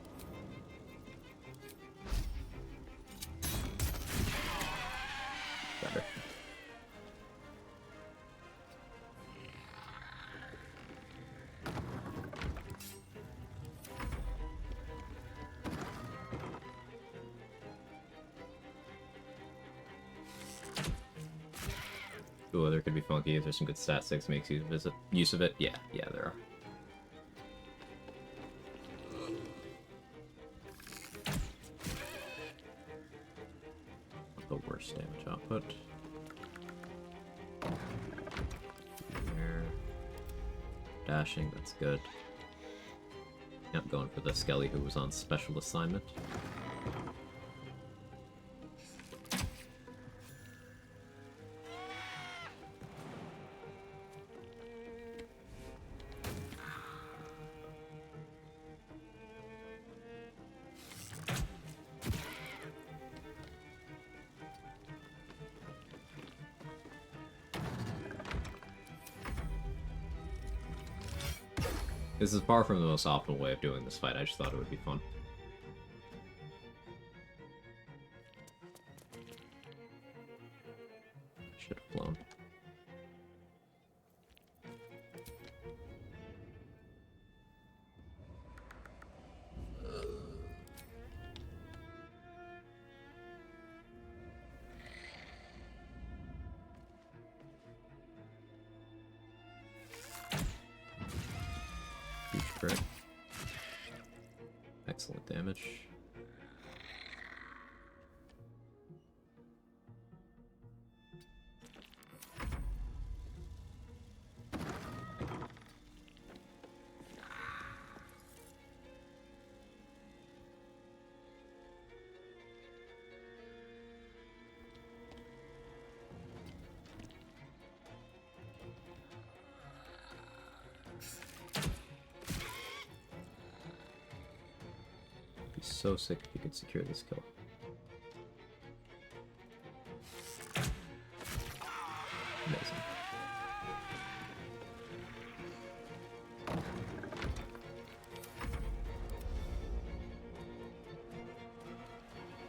Better. Ooh, there could be funky if there's some good stat 6 makes use of it. Yeah, there are. Not the worst damage output. There. Dashing, that's good. Yep, going for the Skelly who was on special assignment. This is far from the most optimal way of doing this fight, I just thought it would be fun. Should have flown. Huge crit. Excellent damage. Be so sick if you could secure this kill. Amazing.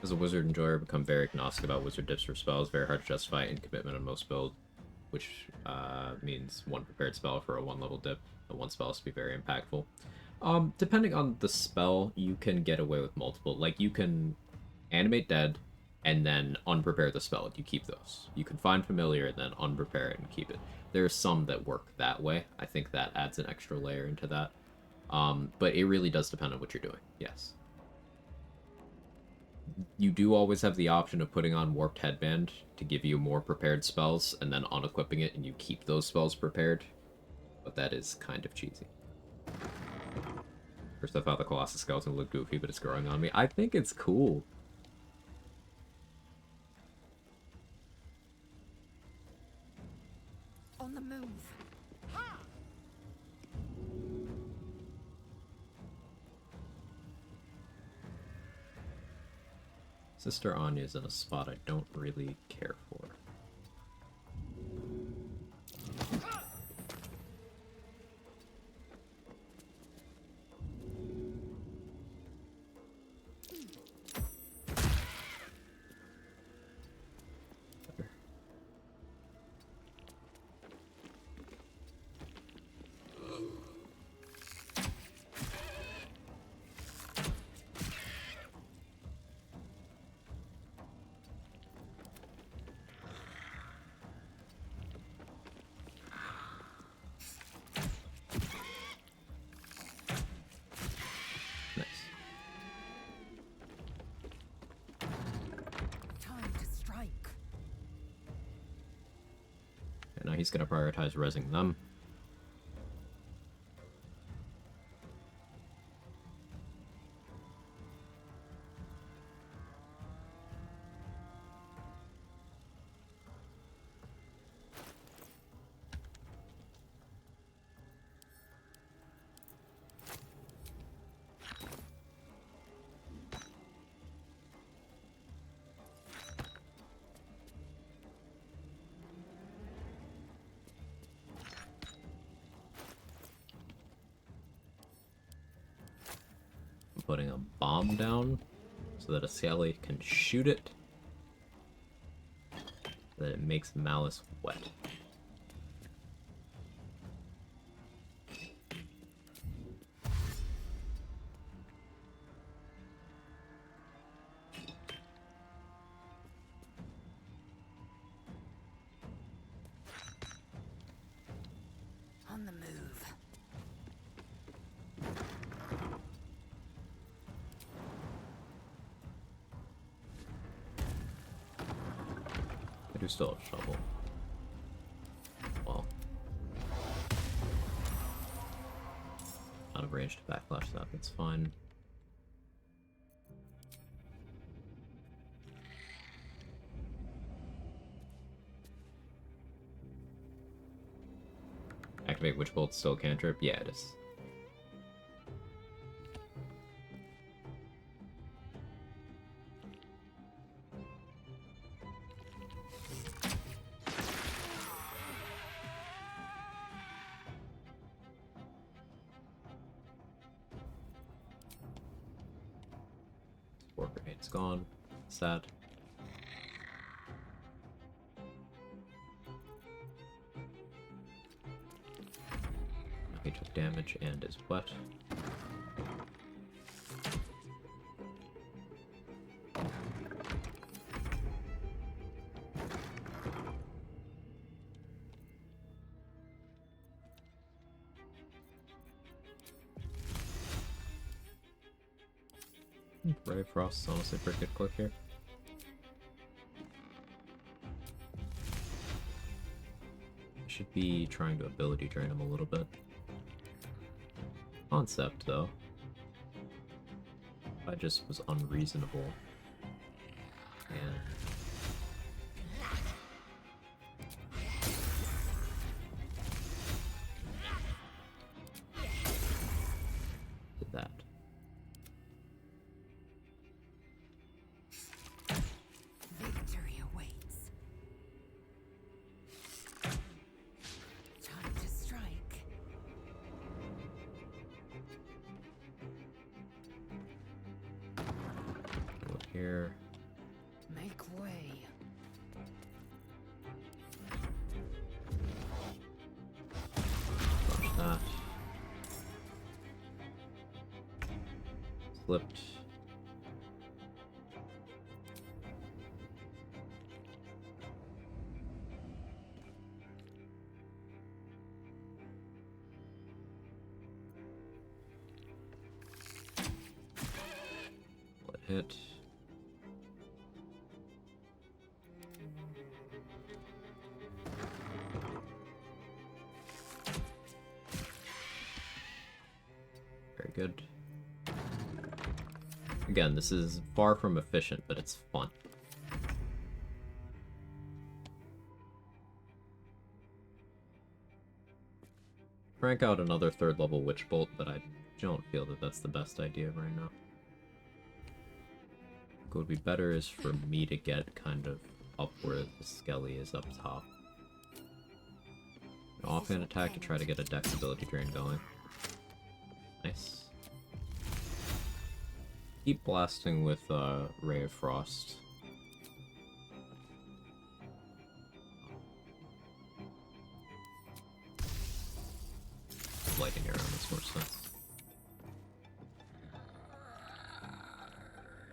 As a wizard enjoyer, become very agnostic about wizard dips for spells. Very hard to justify in commitment on most builds, which means one prepared spell for a 1-level dip, and one spell has to be very impactful. Depending on the spell, you can get away with multiple. Like, you can animate dead, and then unprepare the spell, and you keep those. You can find familiar, and then unprepare it and keep it. There are some that work that way. I think that adds an extra layer into that. But it really does depend on what you're doing, yes. You do always have the option of putting on Warped Headband to give you more prepared spells, and then unequipping it, and you keep those spells prepared. But that is kind of cheesy. First I thought the Colossus Skeleton looked goofy, but it's growing on me. I think it's cool. On the move. Sister Anya's in a spot I don't really care for. And now he's going to prioritize rezzing them. putting a bomb down so that a skelly can shoot it, so that it makes Malice wet. On the move. I do still have shovel. Well, out of range to backlash that, that's fine. Activate Witch Bolt, still cantrip? Yeah, it is. War Grenade's gone. Sad. He took damage and is wet. Ray of Frost is honestly pretty good click here. Should be trying to ability drain him a little bit. Concept, though. I just was unreasonable. And did that. Victory awaits. Time to strike. Go here. Make way. Crush that. Slipped. Let hit. Very good. Again, this is far from efficient, but it's fun. Crank out another 3rd level Witch Bolt, but I don't feel that that's the best idea right now. What would be better is for me to get kind of up where the Skelly is up top. An offhand attack to try to get a Dex ability drain going. Nice. Keep blasting with Ray of Frost. Lightning arrow makes more sense.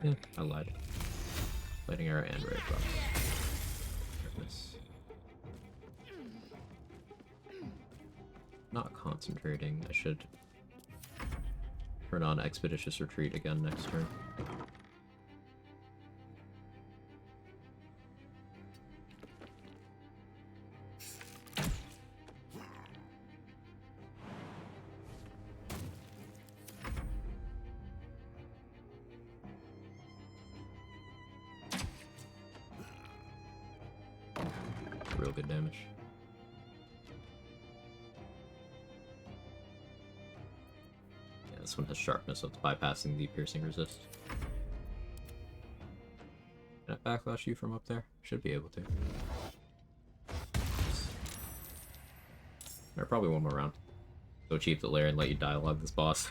Yeah, I lied. Lightning arrow and Ray of Frost. Goodness. Not concentrating. I should turn on Expeditious Retreat again next turn. Real good damage. Yeah, this one has sharpness, so it's bypassing the piercing resist. Can I backlash you from up there? Should be able to. Or probably one more round. Go cheap the lair and let you dialogue this boss.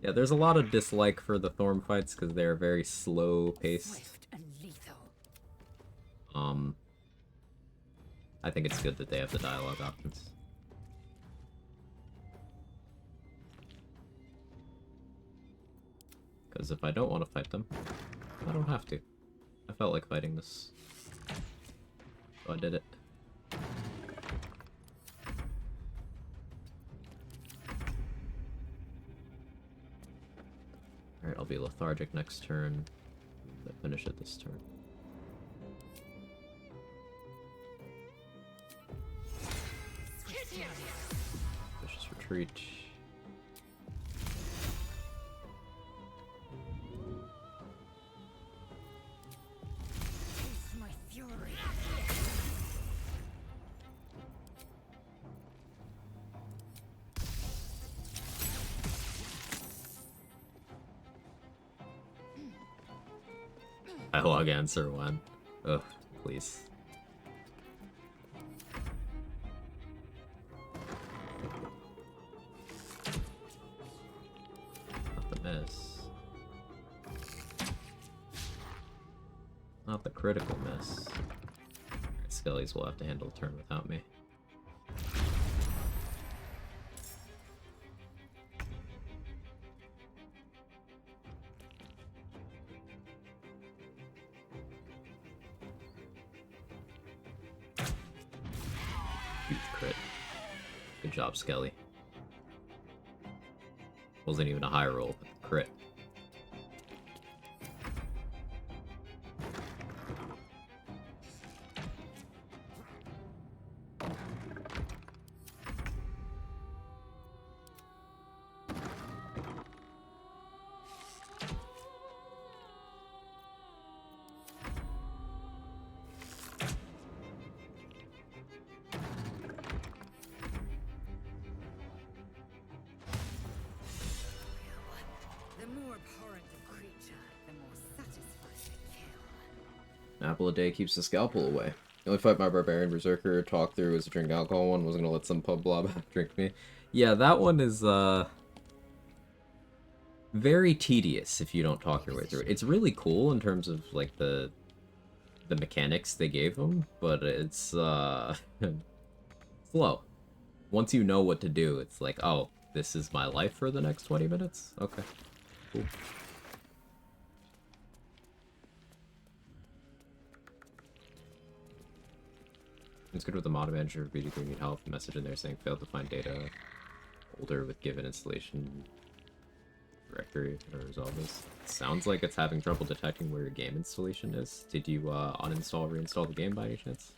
Yeah, there's a lot of dislike for the Thorm fights because they're very slow paced. I think it's good that they have the dialogue options. Because if I don't want to fight them, I don't have to. I felt like fighting this, so I did it. Alright, I'll be lethargic next turn. But finish it this turn. Vicious retreat. My fury. Dialogue answer 1. Ugh, please. Not the miss. Not the critical miss. Skellies will have to handle the turn without me. Huge crit. Good job, Skelly. Wasn't even a high roll, but crit. The more abhorrent the creature, the more satisfying the kill. An apple a day keeps the scalpel away. The only fight my barbarian berserker talked through was a drink alcohol one. Wasn't gonna let some pub blob drink me. Yeah, that one is very tedious if you don't talk your way through it. It's really cool in terms of like the mechanics they gave them, but it's slow. Once you know what to do, it's like, oh, this is my life for the next 20 minutes? Okay. Cool. It's good with the mod manager. BG3 need help. Message in there saying failed to find data. Folder with given installation directory. How to resolve this? Sounds like it's having trouble detecting where your game installation is. Did you uninstall, reinstall the game by any chance?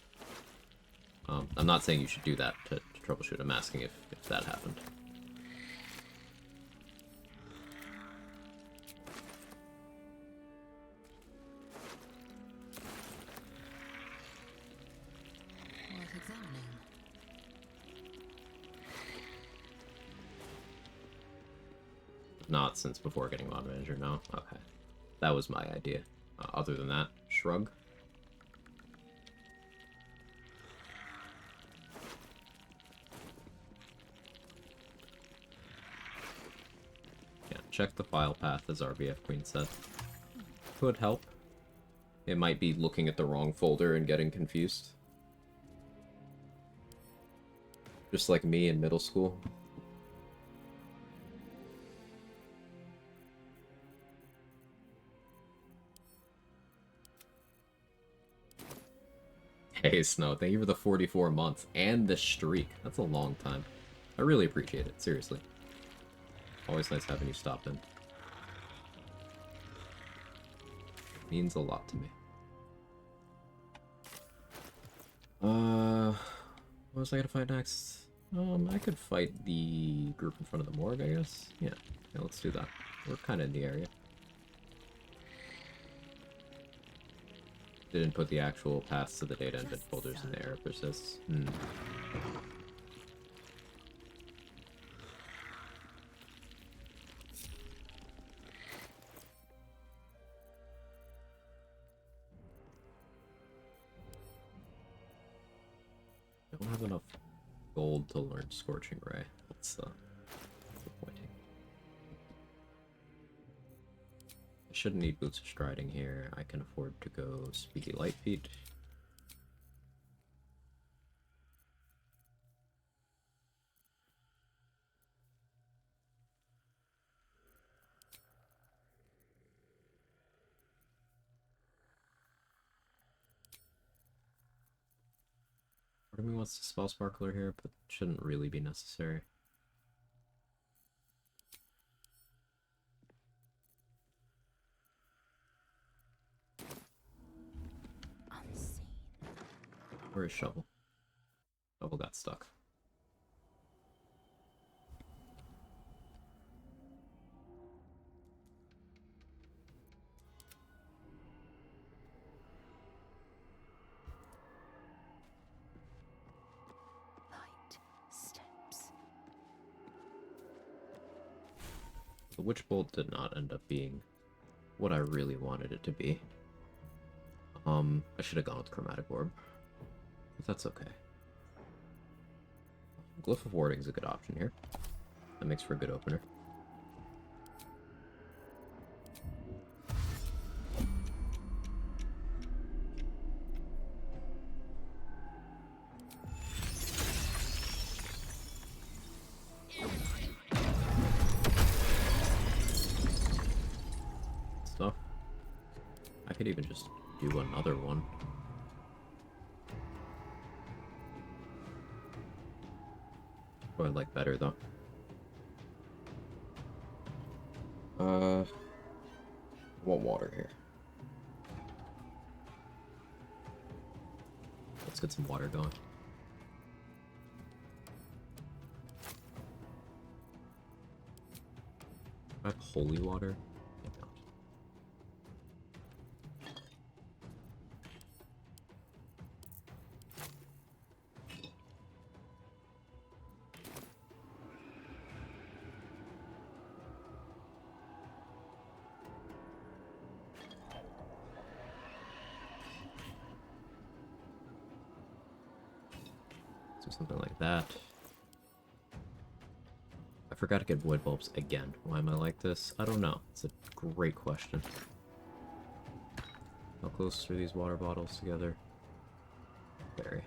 I'm not saying you should do that to troubleshoot. I'm asking if that happened. Worth examining. Not since before getting mod manager, no? Okay. That was my idea. Other than that, shrug. Yeah, check the file path, as RBF Queen said. Could help. It might be looking at the wrong folder and getting confused. Just like me in middle school. Hey, Snow, thank you for the 44 months and the streak. That's a long time. I really appreciate it, seriously. Always nice having you stop in. It means a lot to me. What was I gonna fight next? I could fight the group in front of the morgue, I guess. Yeah, let's do that. We're kind of in the area. Didn't put the actual paths to the data embed folders in the error persists. Don't have enough gold to learn Scorching Ray. That's disappointing. shouldn't need boots of striding here. I can afford to go speedy light feet. Part of me wants to spell sparkler here, but shouldn't really be necessary. Unseen. Where is shovel? Shovel got stuck. Light steps. The witch bolt did not end up being what I really wanted it to be. I should have gone with chromatic orb, but that's okay. Glyph of warding is a good option here. That makes for a good opener. Stuff. I could even just do another one. What I like better though. I want water here. Let's get some water going. I have holy water. I don't. Do something like that. I forgot to get void bulbs again. Why am I like this? I don't know. It's a great question. How close are these water bottles together? Very.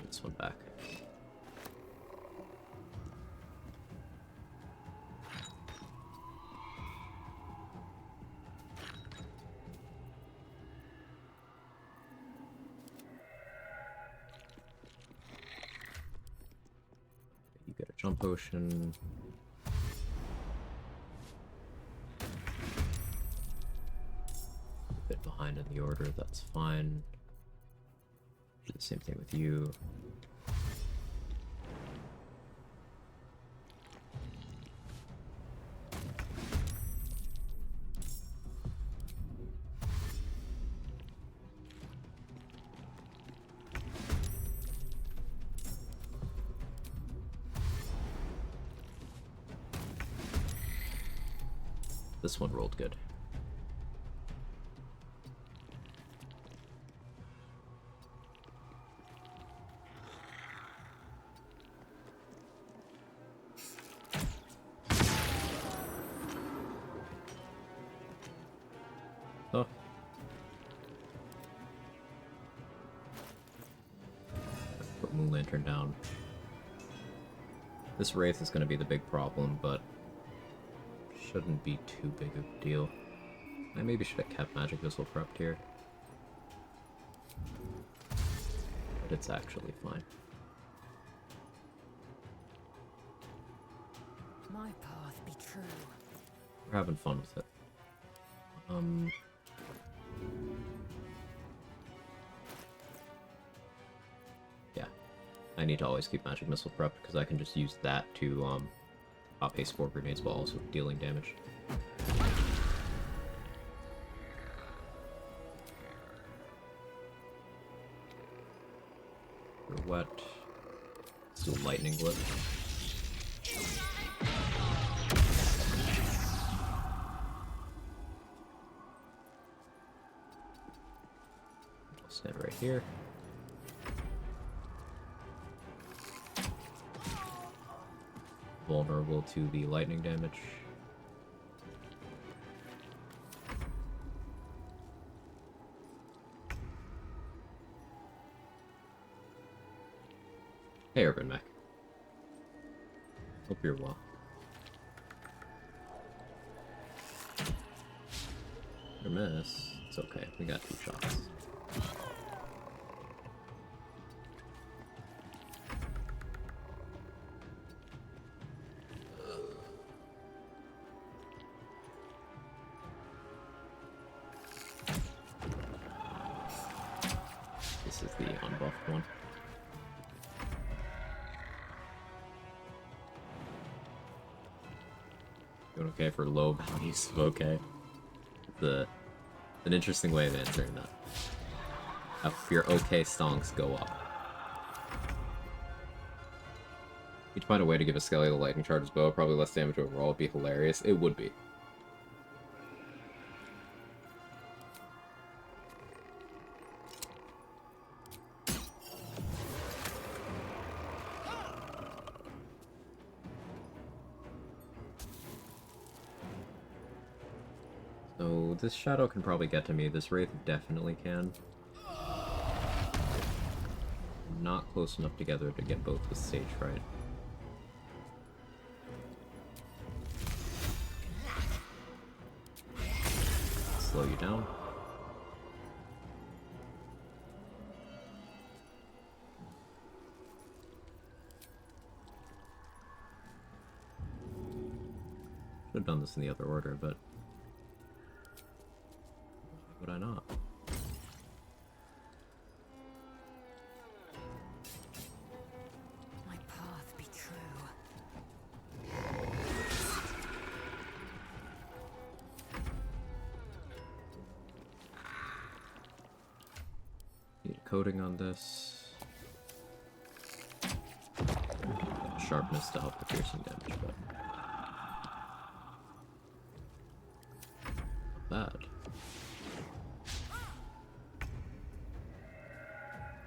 This one back. You get a jump potion. A bit behind in the order, that's fine. Do the same thing with you. This one rolled good. Oh. Put Moon Lantern down. This Wraith is going to be the big problem, but shouldn't be too big of a deal. I maybe should have kept Magic Missile prepped here. But it's actually fine. My path be true. We're having fun with it. Yeah. I need to always keep Magic Missile prepped because I can just use that to pop haste spore grenades while also dealing damage. You're wet. Let's do a lightning whip. I'll stand right here. vulnerable to the lightning damage. Hey, Urban Mech. Hope you're well. Or miss. It's okay. We got 2 shots. This is the unbuffed one. Doing okay for low values of okay. An interesting way of answering that. How your okay stonks go up. You'd find a way to give a Skelly the lightning charge's bow, probably less damage overall, would be hilarious. It would be. So this shadow can probably get to me. This wraith definitely can. Not close enough together to get both the stage right. Slow you down. Should have done this in the other order, but would I not? My path be true. Need a coating on this. Sharpness to help the piercing damage, but not bad.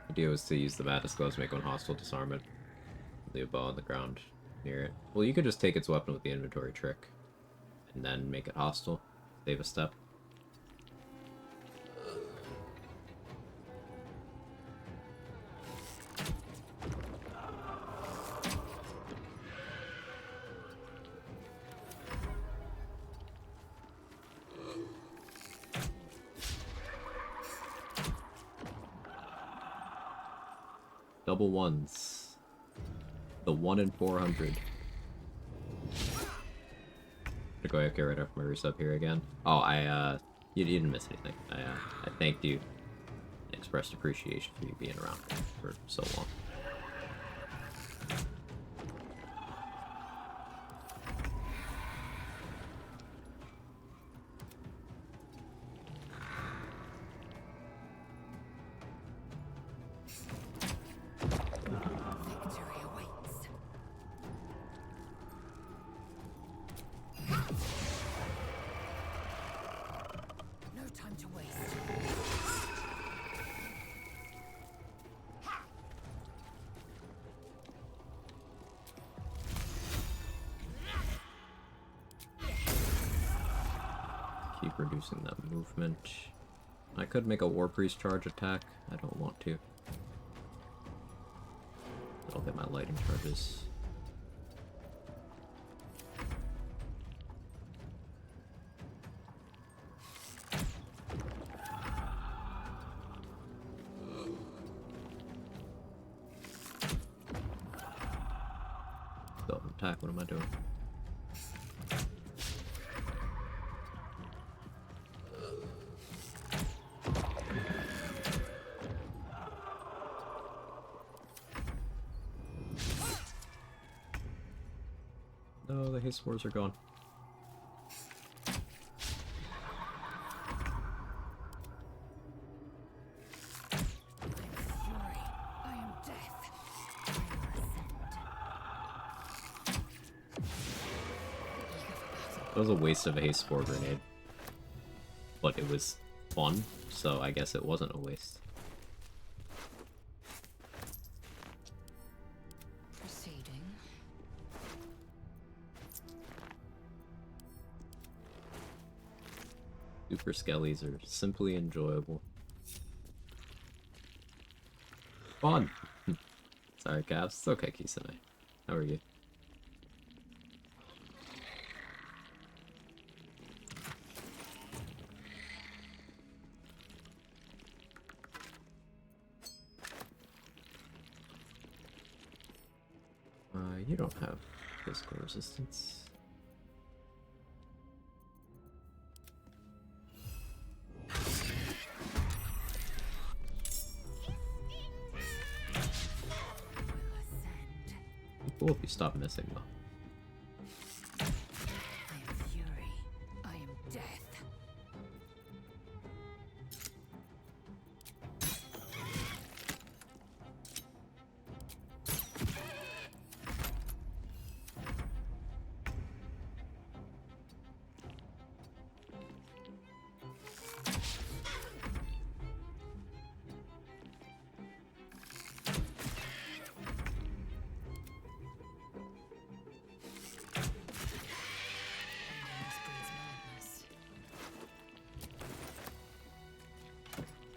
Idea was to use the Madness Gloves to make one hostile, disarm it, leave a bow on the ground near it. Well, you could just take its weapon with the inventory trick, and then make it hostile, save a step. Double ones. The 1 in 400. To go okay right after my resub here again. Oh, you didn't miss anything. I thanked you and expressed appreciation for you being around for so long. Keep reducing that movement. I could make a War Priest charge attack. I don't want to. I'll get my lighting charges. Self-attack, what am I doing? No, the haste spores are gone. That was a waste of a haste spore grenade. But it was fun, so I guess it wasn't a waste. Super skellies are simply enjoyable. Fun! Sorry, Caps. It's okay, Kisane. How are you? You don't have physical resistance. Cool if you stop missing though. I am fury. I am death.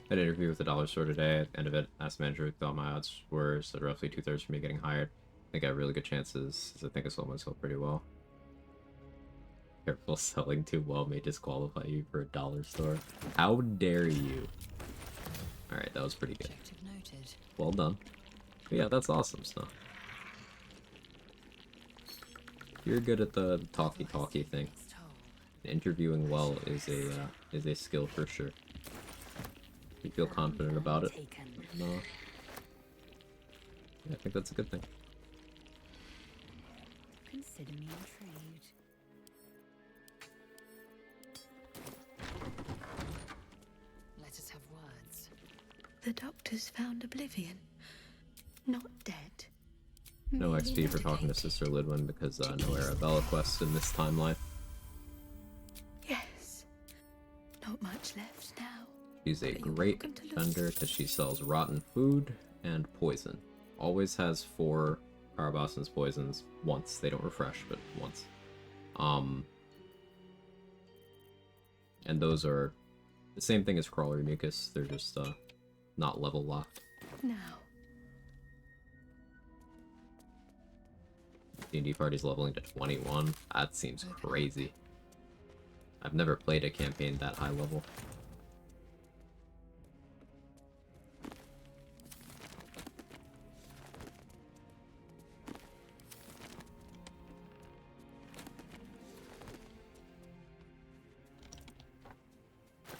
I had an interview with the Dollar Store today. At the end of it, asked the manager what thought my odds were, said roughly 2/3 for me getting hired. I think I have really good chances, as I think I sold myself pretty well. Careful, selling too well may disqualify you for a Dollar Store. How dare you? Alright, that was pretty good. Noted. Well done. But yeah, that's awesome stuff. You're good at the talky thing. Interviewing well is a skill for sure. You feel confident about it? No. Yeah, I think that's a good thing. Consider me intrigued. Let us have words. The doctors found oblivion. Not dead. No XP for talking to Sister Lidwin because no Arabella quests in this timeline. Yes. Not much left now. She's a great vendor because she sells rotten food and poison. Always has 4 Carabasan's poisons once. They don't refresh, but once. And those are the same thing as Crawler Mucus. They're just not level locked. Now. D&D party's leveling to 21. That seems crazy. I've never played a campaign that high level.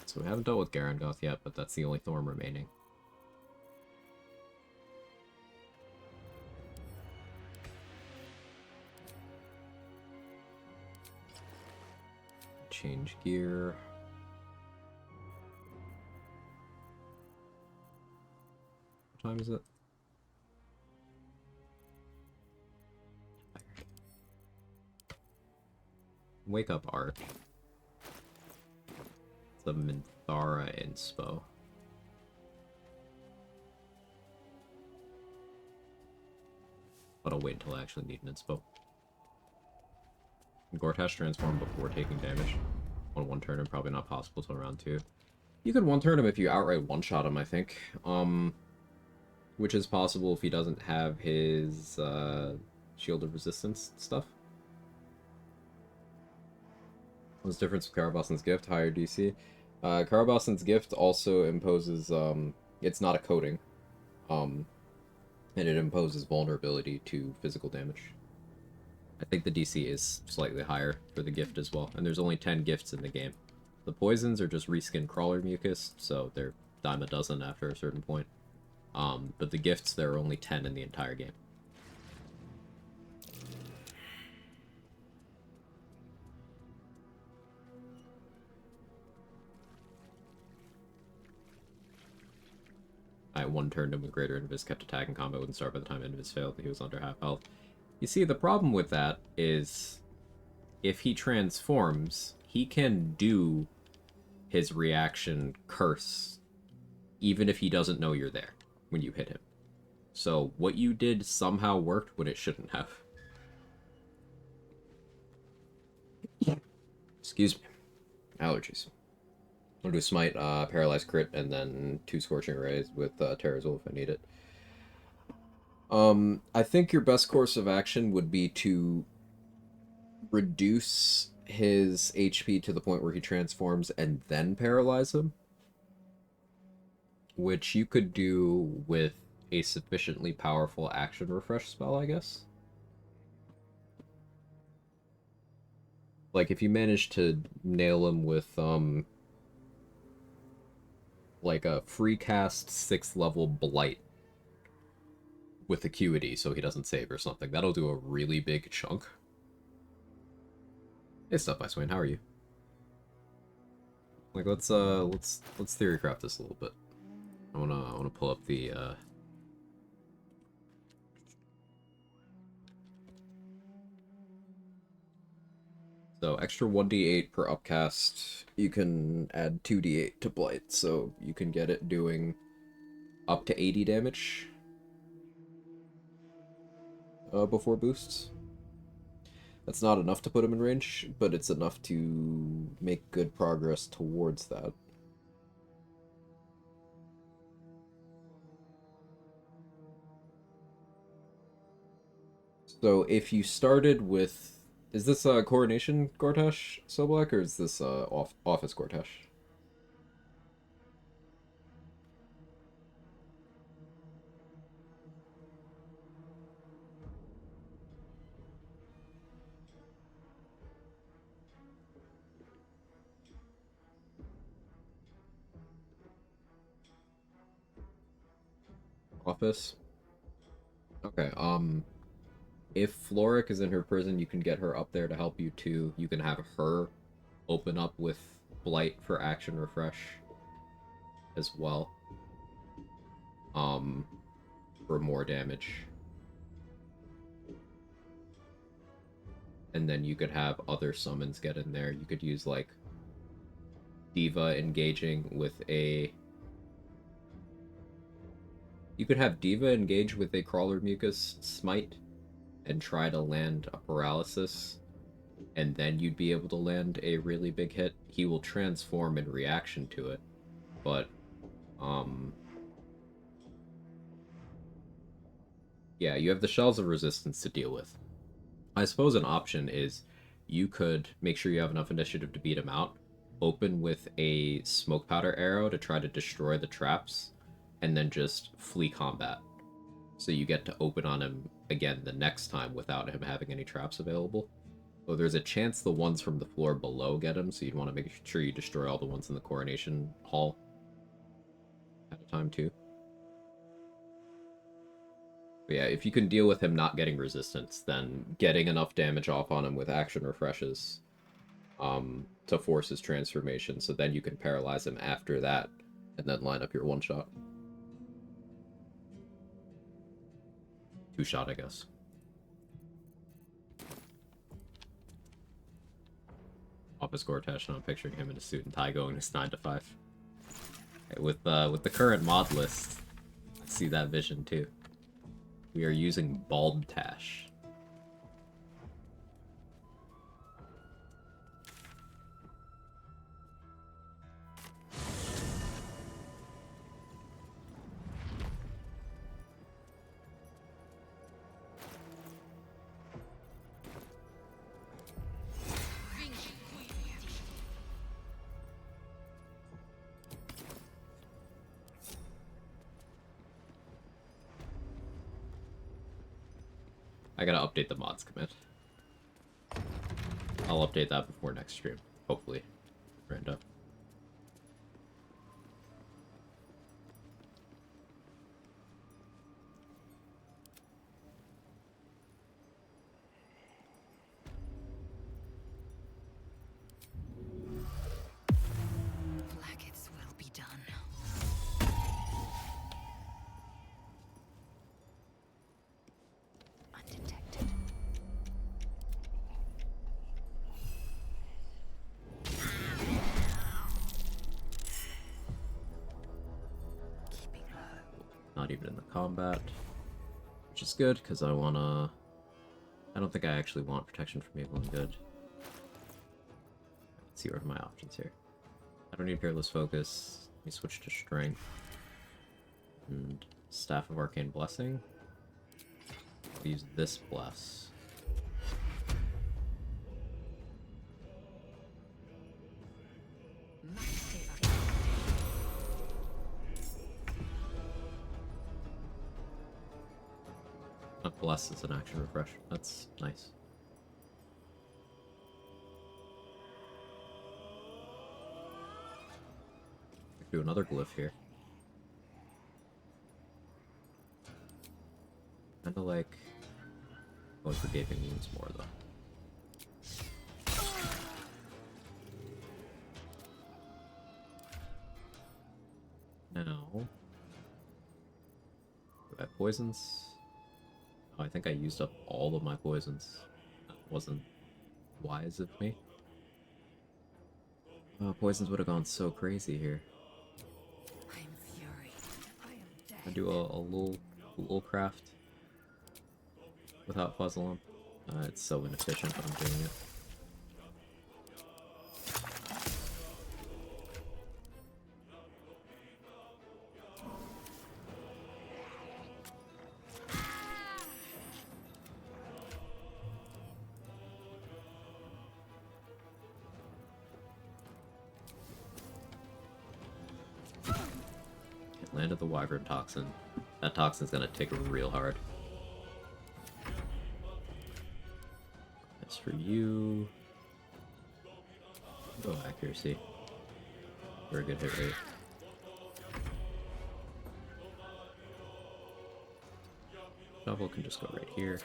So we haven't dealt with Garangoth yet, but that's the only Thorn remaining. Change gear. What time is it? Wake up, Art. It's a Minthara inspo. But I'll wait until I actually need an inspo. Gortash transform before taking damage. On 1 turn and probably not possible till round 2. You could 1 turn him if you outright one-shot him, I think. Which is possible if he doesn't have his Shield of Resistance stuff. What's the difference with Carabasan's Gift? Higher DC. Carabasan's Gift also imposes, it's not a coating. And it imposes vulnerability to physical damage. I think the DC is slightly higher for the gift as well. And there's only 10 gifts in the game. The poisons are just reskin Crawler Mucus, so they're dime a dozen after a certain point. But the gifts, there are only 10 in the entire game. I 1-turned him with Greater Invis, kept attacking combat, wouldn't start by the time Invis failed, he was under half health. You see, the problem with that is, if he transforms, he can do his reaction curse, even if he doesn't know you're there when you hit him. So, what you did somehow worked when it shouldn't have. Excuse me. Allergies. I'll do Smite, Paralyze Crit, and then 2 Scorching Rays with Decay'zel if I need it. I think your best course of action would be to reduce his HP to the point where he transforms and then paralyze him. Which you could do with a sufficiently powerful action refresh spell, I guess. Like, if you manage to nail him with, like a free cast 6th level Blight with Acuity so he doesn't save or something, that'll do a really big chunk. Hey, Stuff by Swain, how are you? Like, let's theorycraft this a little bit. I wanna pull up the, So, extra 1d8 per upcast. You can add 2d8 to Blight, so you can get it doing up to 80 damage before boosts. That's not enough to put him in range, but it's enough to make good progress towards that. So, if you started with... Is this Coronation Gortash Soblack, or is this Office Gortash? Office? Okay, if Floric is in her prison, you can get her up there to help you too. You can have her open up with Blight for action refresh as well. For more damage. And then you could have other summons get in there. You could use, like, Diva engaging with a... You could have Diva engage with a Crawler Mucus Smite and try to land a Paralysis, and then you'd be able to land a really big hit. He will transform in reaction to it, but, yeah, you have the Shells of Resistance to deal with. I suppose an option is you could make sure you have enough initiative to beat him out, open with a Smoke Powder Arrow to try to destroy the traps, and then just flee combat. So you get to open on him again the next time without him having any traps available. Though there's a chance the ones from the floor below get him, so you'd want to make sure you destroy all the ones in the Coronation Hall at a time too. But yeah, if you can deal with him not getting resistance, then getting enough damage off on him with action refreshes to force his transformation, so then you can paralyze him after that, and then line up your one-shot. Two-shot, I guess. Office Gortash, and I'm picturing him in a suit and tie going his 9 to 5. Okay, with the current mod list, I see that vision too. We are using Bald Tash. I gotta update the mods commit. I'll update that before next stream, hopefully. Rando. Blackets will be done. Undetected. Not even in the combat. Which is good, because I wanna... I don't think I actually want protection from evil and good. Let's see what are my options here. I don't need Peerless Focus. Let me switch to Strength. And Staff of Arcane Blessing. I'll use this Bless. Bless is an action refresh. That's nice. Do another glyph here. Kinda like going for Gaping Wounds more though. Now, do I have poisons? Oh, I think I used up all of my poisons. That wasn't wise of me. Oh, poisons would have gone so crazy here. I do a little craft without Fuzzle on. It's so inefficient, but I'm doing it. Landed the Wyvern Toxin. That Toxin's gonna take real hard. As for you... Oh, accuracy. Very good hit rate. Shovel can just go right here.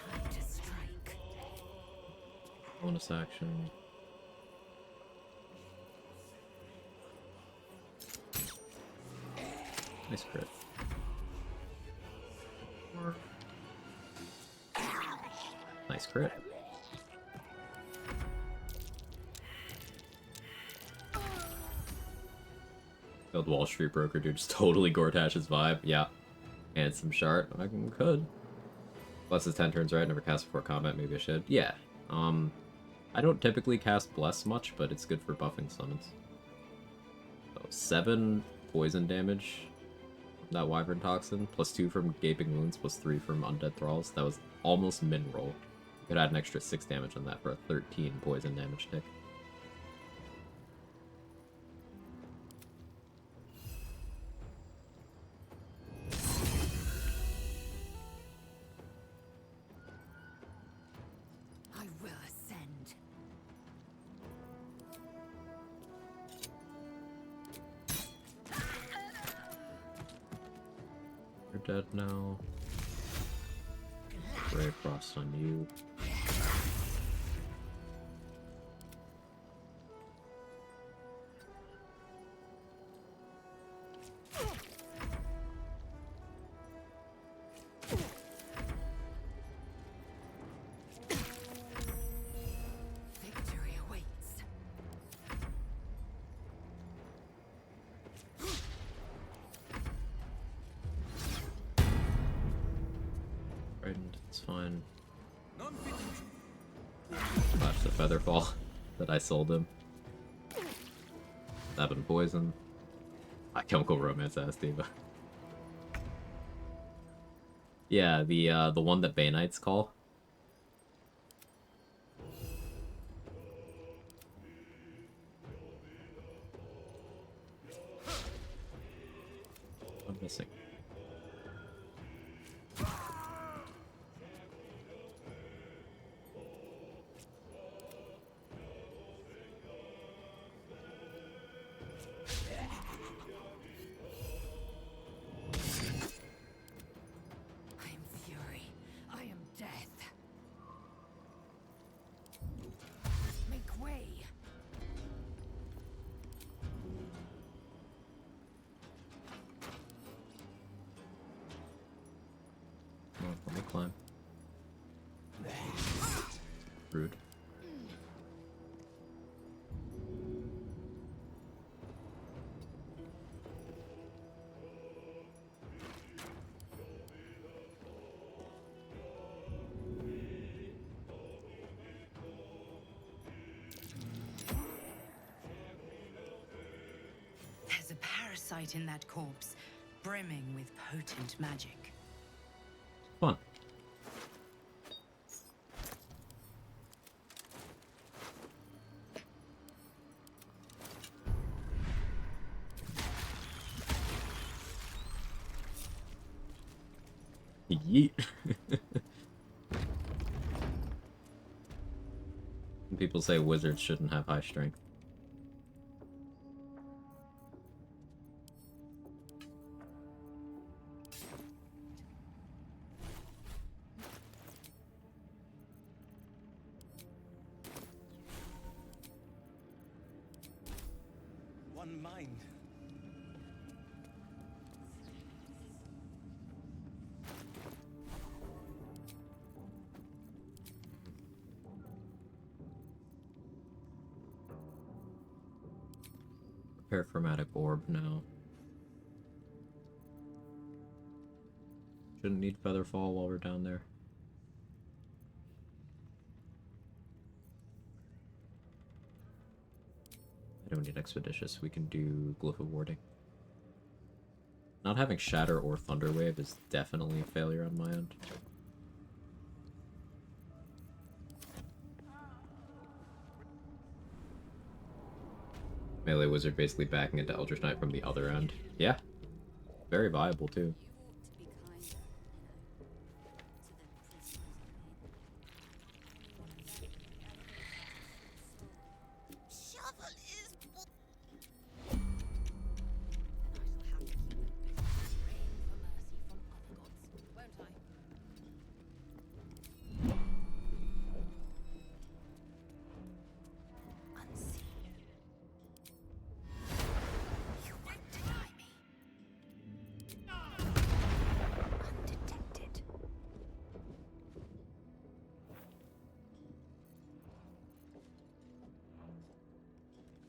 Bonus action. Nice crit. Nice crit. Killed Wall Street Broker, dude. Just totally Gortash's vibe. Yeah. And some shard. I could. Bless is 10 turns, right? Never cast before combat. Maybe I should. Yeah. I don't typically cast Bless much, but it's good for buffing summons. So 7 poison damage. That Wyvern Toxin, +2 from Gaping Wounds, +3 from Undead Thralls. That was almost min roll. You could add an extra 6 damage on that for a 13 poison damage tick. I will ascend. You're dead now. Ray Frost on you. Victory awaits. Frightened, it's fine. Watch the Featherfall that I sold him. 7 poison. I Chemical Romance ass diva. Yeah, the one that Bay Knights call. I'm missing. I am fury. I am death. Make way. Come on, let me climb. Rude. There's a parasite in that corpse, brimming with potent magic. Fun. Yeet. People say wizards shouldn't have high strength. One mind. Chromatic orb now. Shouldn't need Featherfall while we're down there. I don't need Expeditious. We can do Glyph of Warding. Not having Shatter or Thunderwave is definitely a failure on my end. Melee Wizard basically backing into Eldritch Knight from the other end. Yeah. Very viable, too.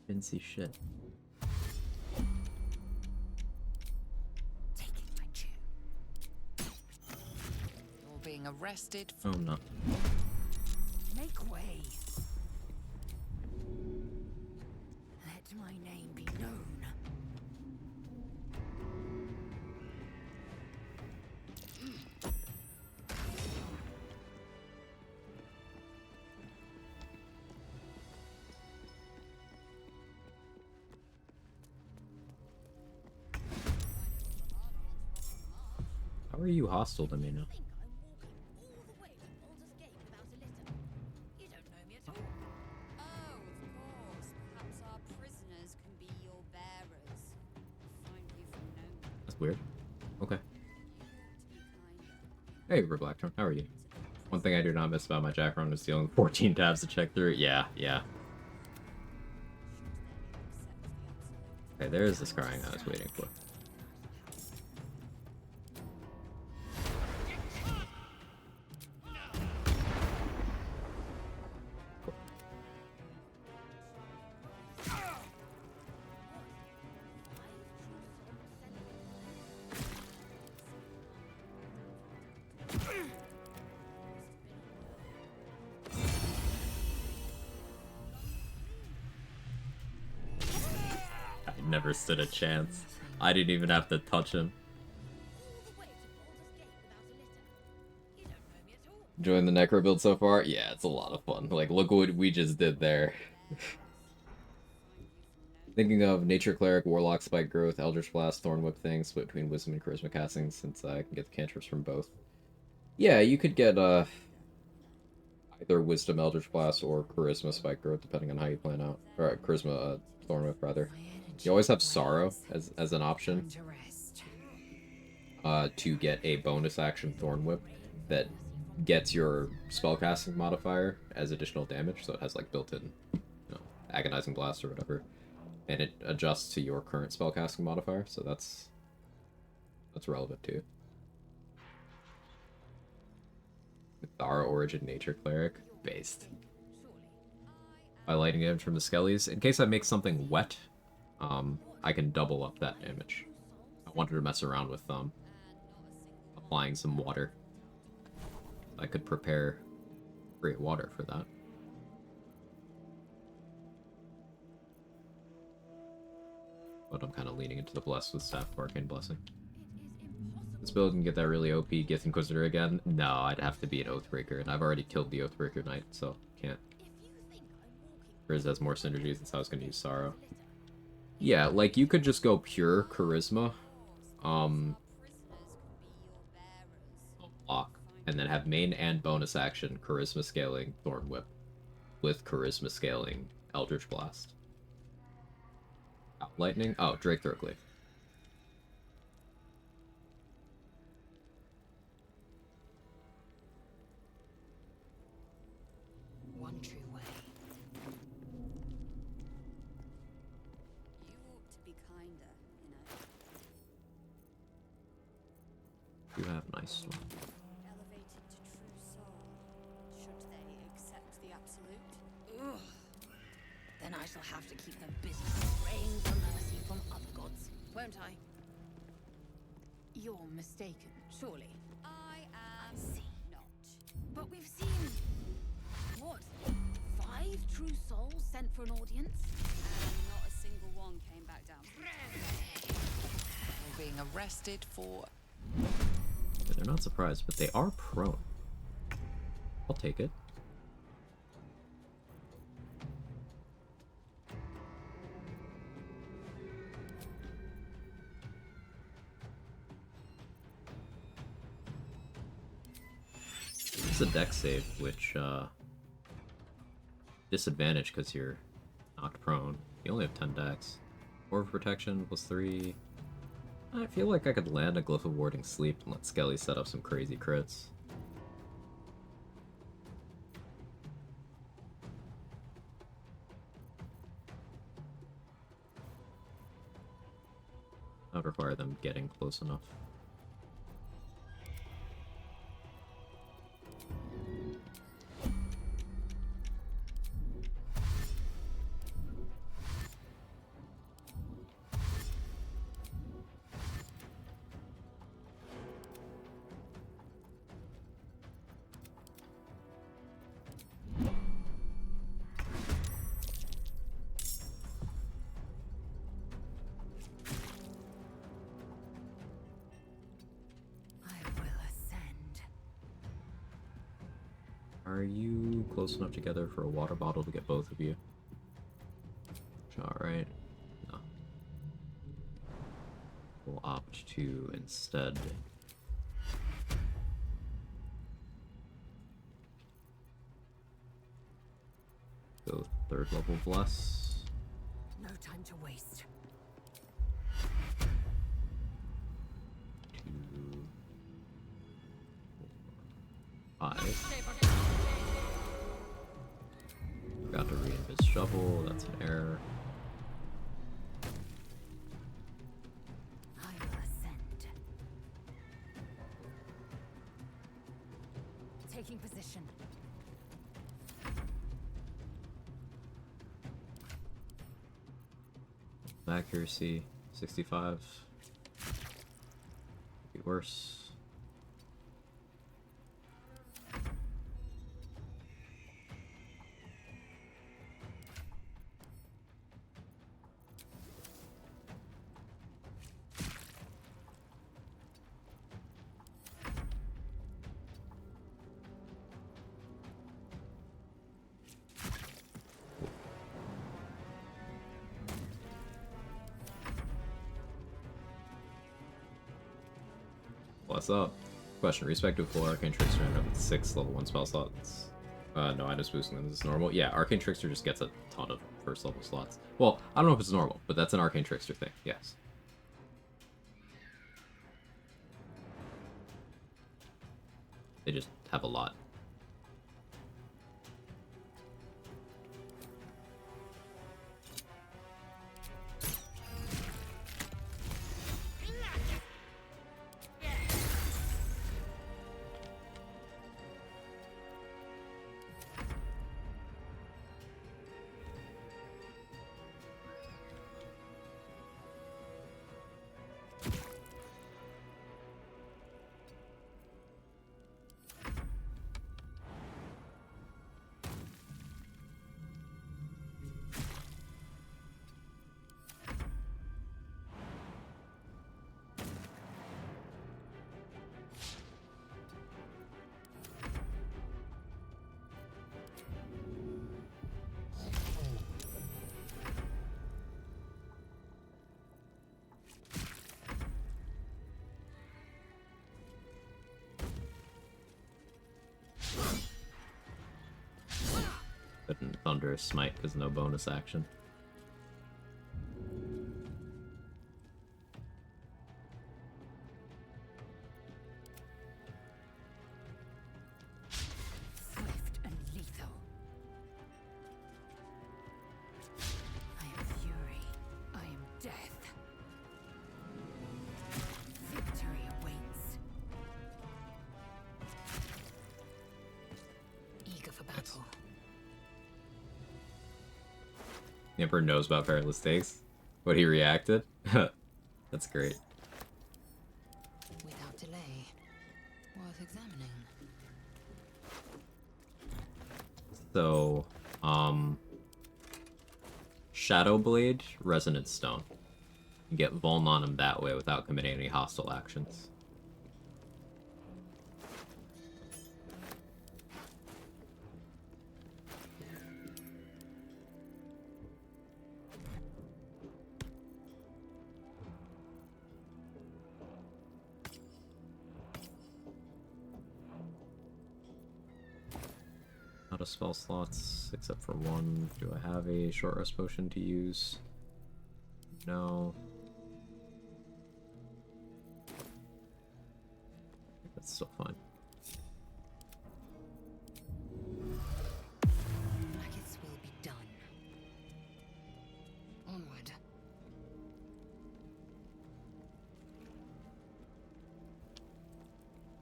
Didn't see shit. You're being arrested. Oh no. Make way. Let my name be known. How are you hostile to me now? That's weird. Okay. Hey, Blackthorn, how are you? One thing I do not miss about my Jack run is stealing 14 tabs to check through. Yeah. Okay, there's the scrying I was waiting for. Never stood a chance. I didn't even have to touch him. Enjoying the Necro build so far? Yeah, it's a lot of fun. Like, look what we just did there. Thinking of Nature Cleric, Warlock, Spike Growth, Eldritch Blast, Thorn Whip things, split between Wisdom and Charisma casting, since I can get the cantrips from both. Yeah, you could get either Wisdom, Eldritch Blast, or Charisma, Spike Growth, depending on how you plan out. Or Charisma, Thorn Whip, rather. You always have Sorrow as an option to get a bonus action Thorn Whip that gets your spellcasting modifier as additional damage, so it has like built-in, Agonizing Blast or whatever, and it adjusts to your current spellcasting modifier, so that's relevant too. Thara Origin Nature Cleric based. By lighting damage from the Skellies, in case I make something wet. I can double up that damage. I wanted to mess around with applying some water. I could create water for that. but I'm kind of leaning into the Bless with Staff of Arcane Blessing. This build can get that really OP Gith Inquisitor again? No, I'd have to be an Oathbreaker, and I've already killed the Oathbreaker Knight, so can't. Riz has more synergies, that's how I was going to use Sorrow. Yeah, like, you could just go pure Charisma, lock, and then have main and bonus action Charisma scaling Thorn Whip with Charisma scaling Eldritch Blast. Lightning? Oh, Drake Throatglaive. One true way. You ought to be kinder, you know. You have nice one. Elevated to true soul. Should they accept the absolute? Ugh. Then I shall have to keep them busy praying for mercy from other gods, won't I? You're mistaken, surely. I am not. But we've seen... what? 5 true souls sent for an audience? And not a single one came back down. We're being arrested for... They're not surprised, but they are prone. I'll take it. It's a dex save, which, disadvantage because you're knocked prone. You only have 10 dex. 4 of protection plus 3. I feel like I could land a Glyph of Warding Sleep and let Skelly set up some crazy crits. That would require them getting close enough. Are you close enough together for a water bottle to get both of you? Alright. No. We'll opt to instead go 3rd level Bless. No time to waste. 2, 5. Forgot to re-invis Shovel, that's an error. I will ascend. Taking position. Accuracy, 65. Could be worse. What's up? Question. Respective full Arcane Trickster end up with 6 level 1 spell slots. No, I'm just boosting them. Is this normal? Yeah, Arcane Trickster just gets a ton of first level slots. Well, I don't know if it's normal, but that's an Arcane Trickster thing, yes. They just have a lot. Thunderous Smite because no bonus action. Swift and lethal. I am fury. I am death. Victory awaits. Eager for battle. The Emperor knows about Perilous Stakes. What he reacted? That's great. Without delay. Worth examining. So, Shadow Blade, Resonant Stone. You get Vuln on him that way without committing any hostile actions. Out of spell slots, except for one. Do I have a short rest potion to use? No. I think that's still fine. Maggots will be done. Onward.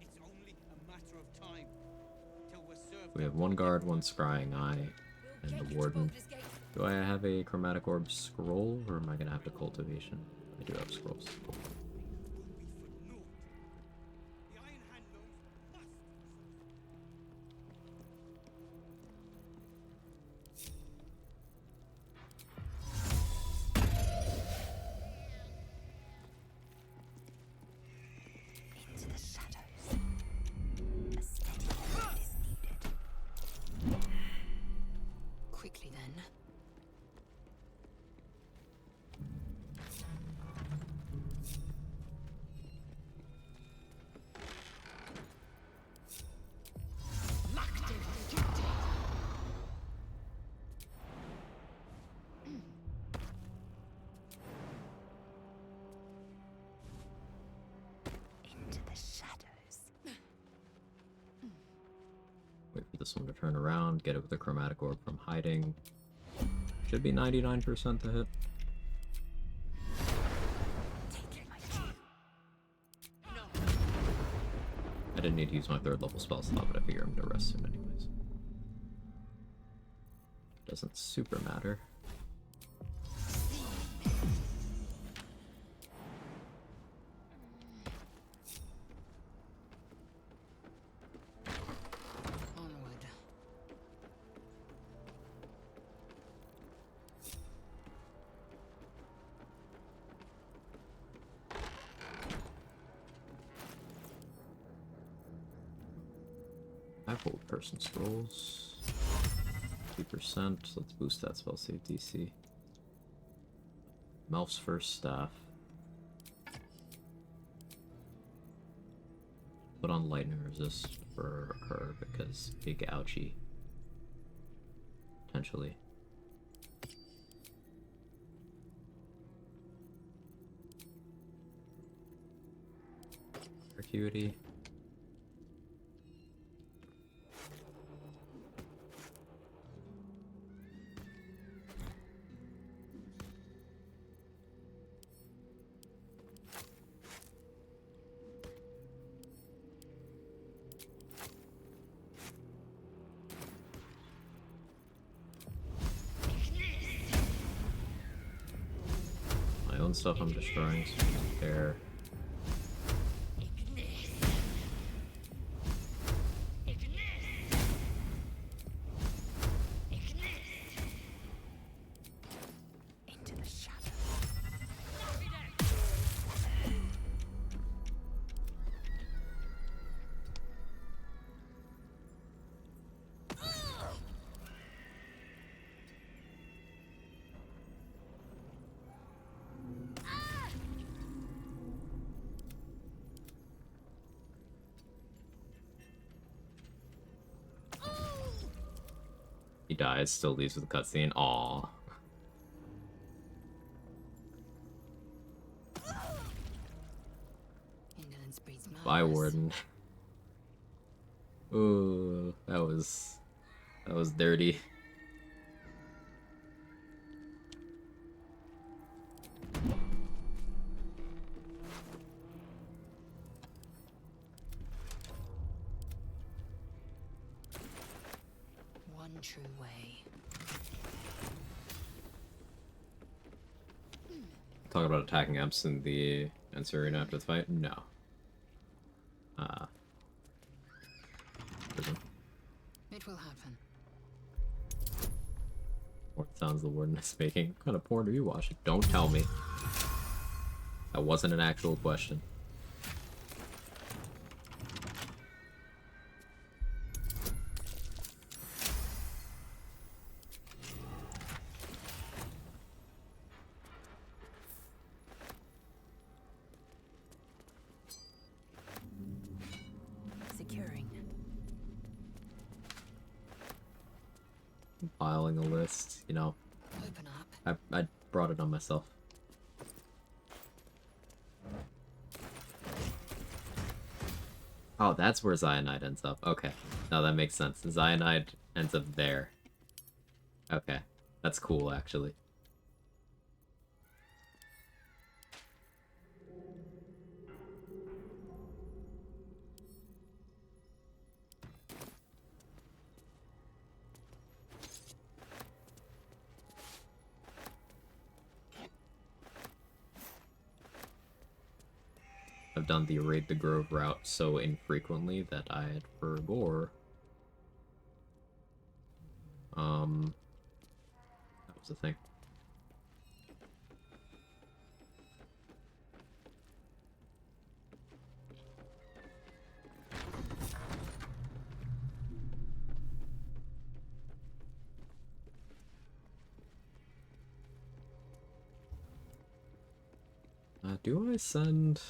It's only a matter of time till we're served. We have one guard, one scrying eye, and the warden. Do I have a chromatic orb scroll, or am I gonna have to cultivation? I do have scrolls. Into the shadows. A steady hand is needed. Quickly then. Into the shadows. Wait for this one to turn around, get it with the chromatic orb from hiding. Should be 99% to hit. I didn't need to use my 3rd level spell slot, but I figure I'm gonna rest soon anyways. Doesn't super matter. Onward. I have hold person scrolls. 2%. Let's boost that spell save DC. Melf's first staff. Put on lightning resist for her because big ouchie. Potentially. Acuity. My own stuff I'm destroying, so I don't care. Into the shadows. He dies, still leaves with a cutscene. Aww. Indolence breeds Bye, madness. Warden. Ooh, that was dirty. One true way. Talk about attacking Emps in the Ansurian after the fight? No. Prison. It will happen. What sounds the Warden is making? What kind of porn are you watching? Don't tell me. That wasn't an actual question. Securing. Compiling a list, you know. Open up. I brought it on myself. Oh, that's where Zionide ends up. Okay. No, that makes sense. Zionide ends up there. Okay. That's cool, actually. I've done the Raid the Grove route so infrequently that I'd forgot. That was the thing. Do I send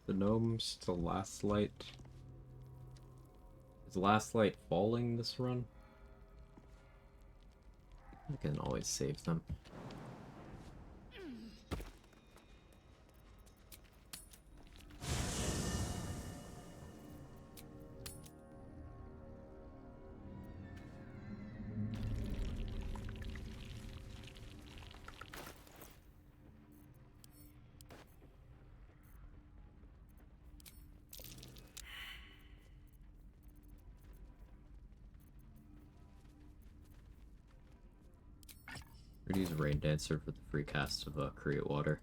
the gnomes to Last Light? Is Last Light falling this run? I can always save them. We're gonna use Rain Dancer for the free cast of Create Water.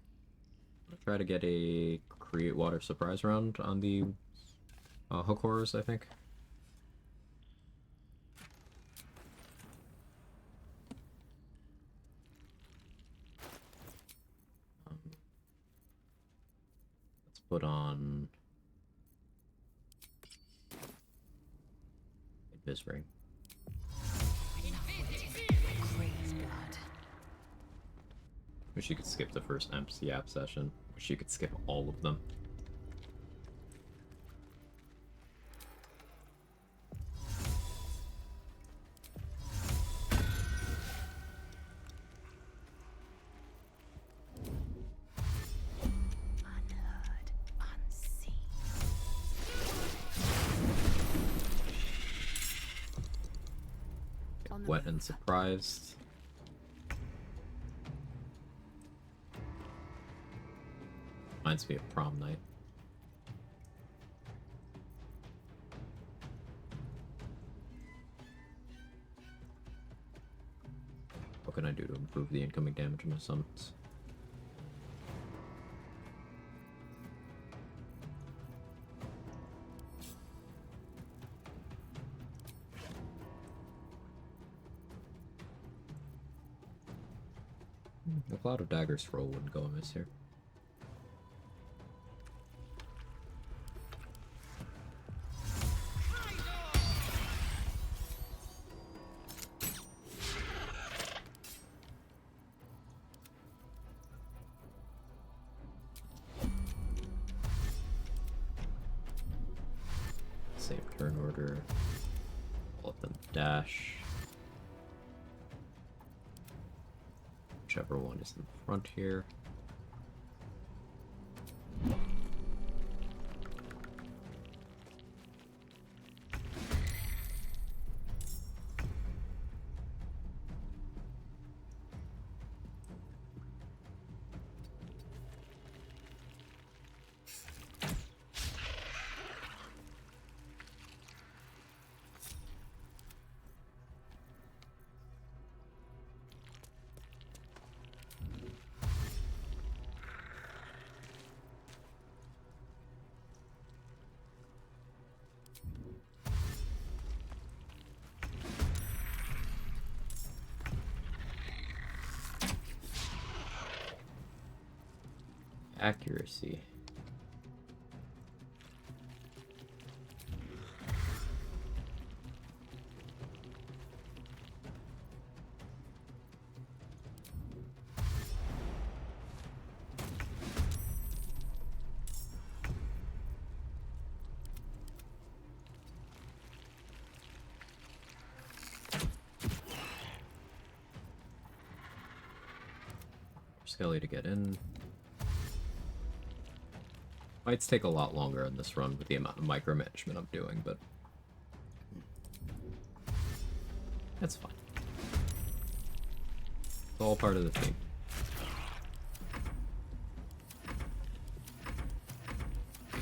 I'll try to get a Create Water surprise round on the Hook Horrors, I think. Let's put on Abyss Ring. Wish you could skip the first MC app session. Wish you could skip all of them. Unheard, unseen. Get wet and surprised. Reminds me of prom night. What can I do to improve the incoming damage of my summons? The Cloud of Daggers roll wouldn't go amiss here. Same turn order. I'll let them dash. whichever one is in the front here. Accuracy. Skelly to get in. Fights take a lot longer in this run with the amount of micromanagement I'm doing, but that's fine. It's all part of the theme.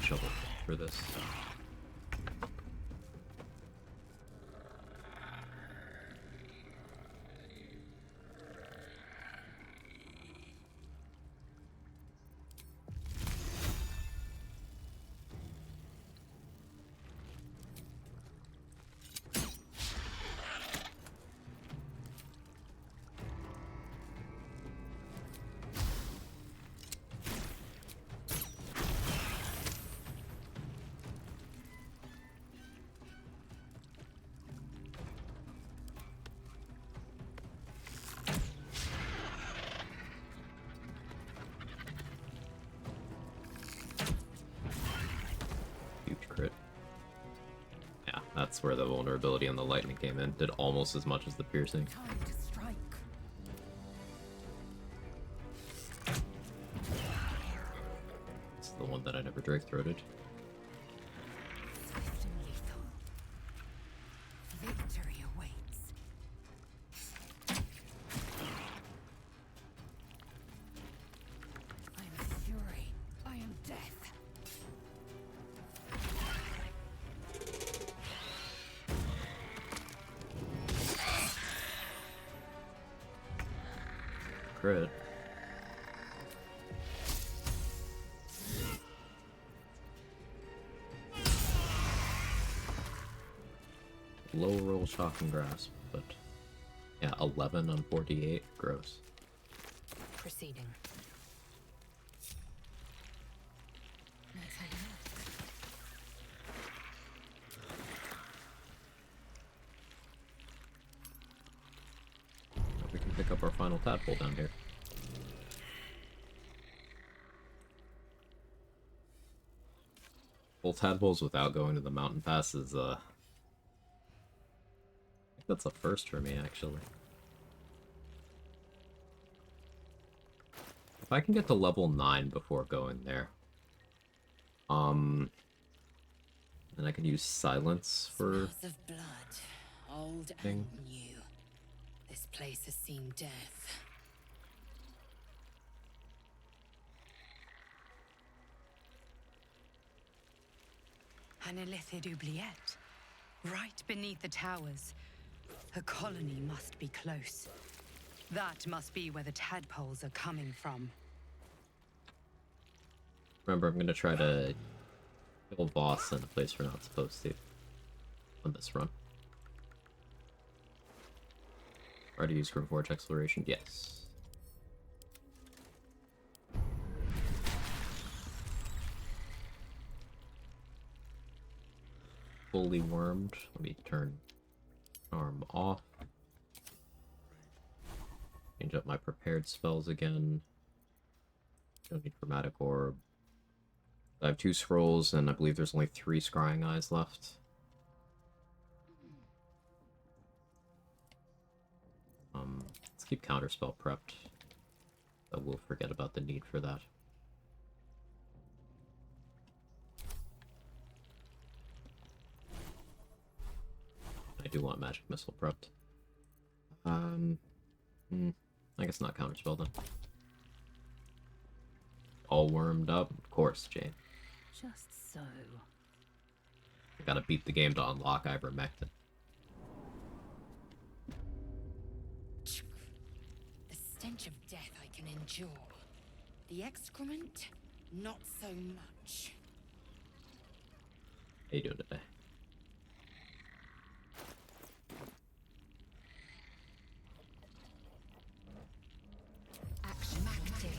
Shovel for this. That's where the vulnerability on the lightning came in. Did almost as much as the piercing. Time to strike. It's the one that I never Drake-throated. Swift and lethal. Victory awaits. I am fury. I am death. Crit. Low roll shock and grasp, but yeah, 11 on 48, gross. Proceeding. Let's have a look. We can pick up our final tadpole down here. Full tadpoles without going to the mountain pass is I think that's a first for me, actually. If I can get to level 9 before going there, then I can use silence for Smells of blood, old and new. This place has seen death. Hanelithid oubliette. Right beneath the towers. A colony must be close. That must be where the tadpoles are coming from. Remember, I'm gonna try to kill boss in a place we're not supposed to on this run. Try to use Grimforge Exploration? Yes. Fully wormed. Let me turn arm off. Change up my prepared spells again. Don't need Chromatic Orb. I have 2 scrolls, and I believe there's only 3 Scrying Eyes left. Let's keep Counterspell prepped. I will forget about the need for that. I do want magic missile prepped. I guess not counterspell then. All wormed up? Of course, Jane. Just so. I gotta beat the game to unlock ivermectin. The stench of death I can endure. The excrement, not so much. How you doing today? Action active.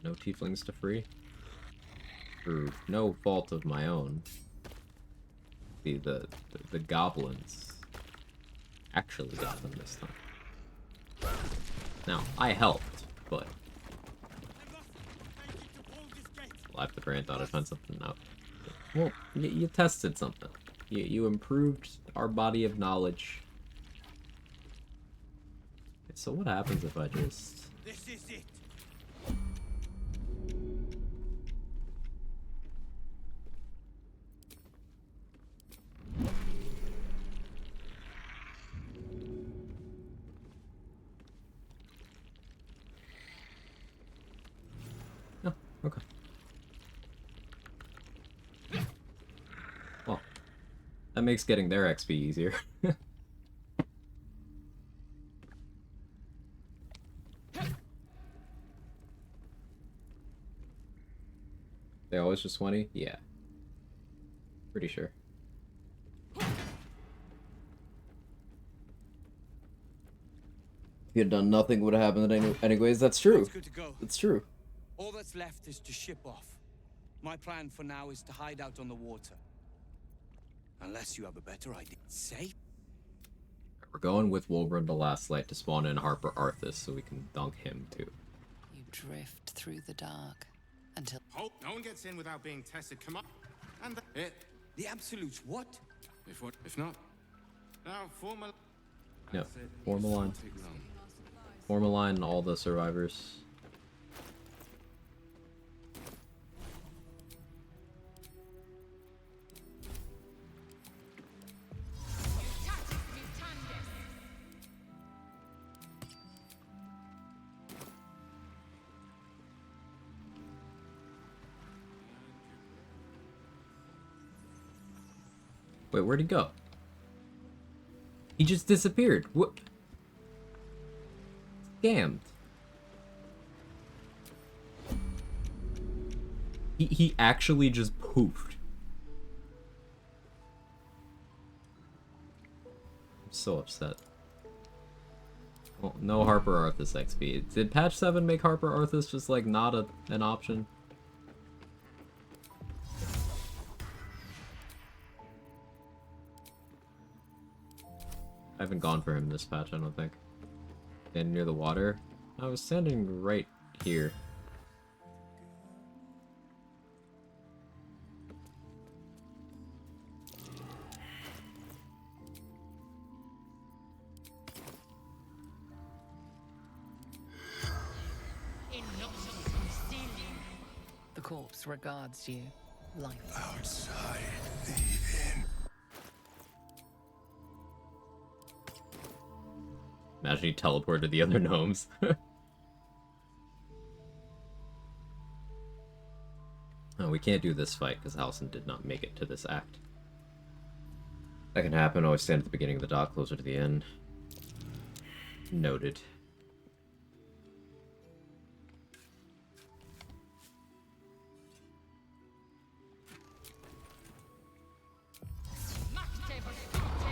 No tieflings to free? Through no fault of my own. The goblins actually got them this time. Now, I helped, but... Well, I put thought I'd find something out. Well, you tested something. You improved our body of knowledge. So what happens if I just... This is it. Oh, okay. Well, that makes getting their XP easier. They always just 20? Yeah. Pretty sure. If you had done nothing, would have happened anyways. That's true. It's good to go. It's true. All that's left is to ship off. My plan for now is to hide out on the water. Unless you have a better idea. Safe? We're going with Wolverine the Last Light to spawn in Harper Arthas so we can dunk him too. You drift through the dark until... Oh, no one gets in without being tested. Come on. And the absolutes what? If what? If not? Now, formal... No, Formaline. Formaline all the survivors. Wait, where'd he go? He just disappeared. What? Scammed. He actually just poofed. I'm so upset. Well, no Harper Arthas XP. Did patch 7 make Harper Arthas just like not an option? I haven't gone for him this patch, I don't think. Standing near the water? I was standing right here. The corpse regards you, lifeless. Outside the inn. Imagine he teleported the other gnomes. Oh, we can't do this fight because Halson did not make it to this act. That can happen. Always stand at the beginning of the dock, closer to the end. Noted.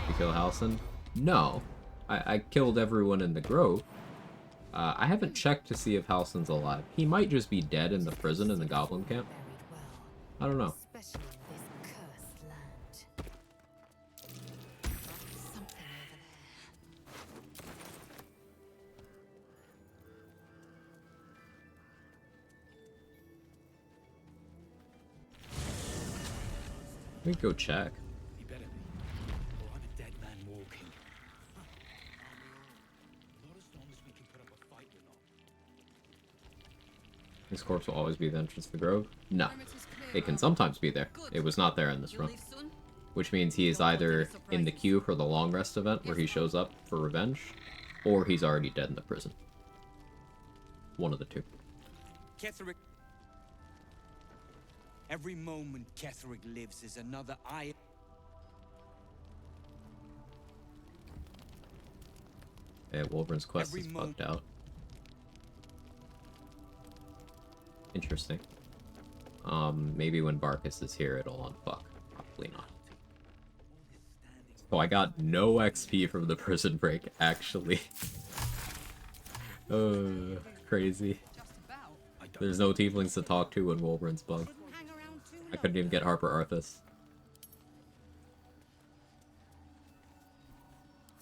You kill Halson? No. I killed everyone in the grove. I haven't checked to see if Halson's alive. He might just be dead in the prison in the goblin camp. I don't know. We go check. He better be. Or I'm a dead man walking. His corpse will always be the entrance to the grove? No. It can sometimes be there. It was not there in this run. Which means he is either in the queue for the long rest event where he shows up for revenge, or he's already dead in the prison. One of the two. Ketherick. Every moment Ketherick lives is another eye. Yeah, Wolverine's quest is bugged out. Interesting. Maybe when Barkus is here it'll unfuck. Probably not. Oh, I got no XP from the prison break, actually. Crazy. There's no tieflings to talk to when Wolverine's bugged. I couldn't even get Harper Arthas.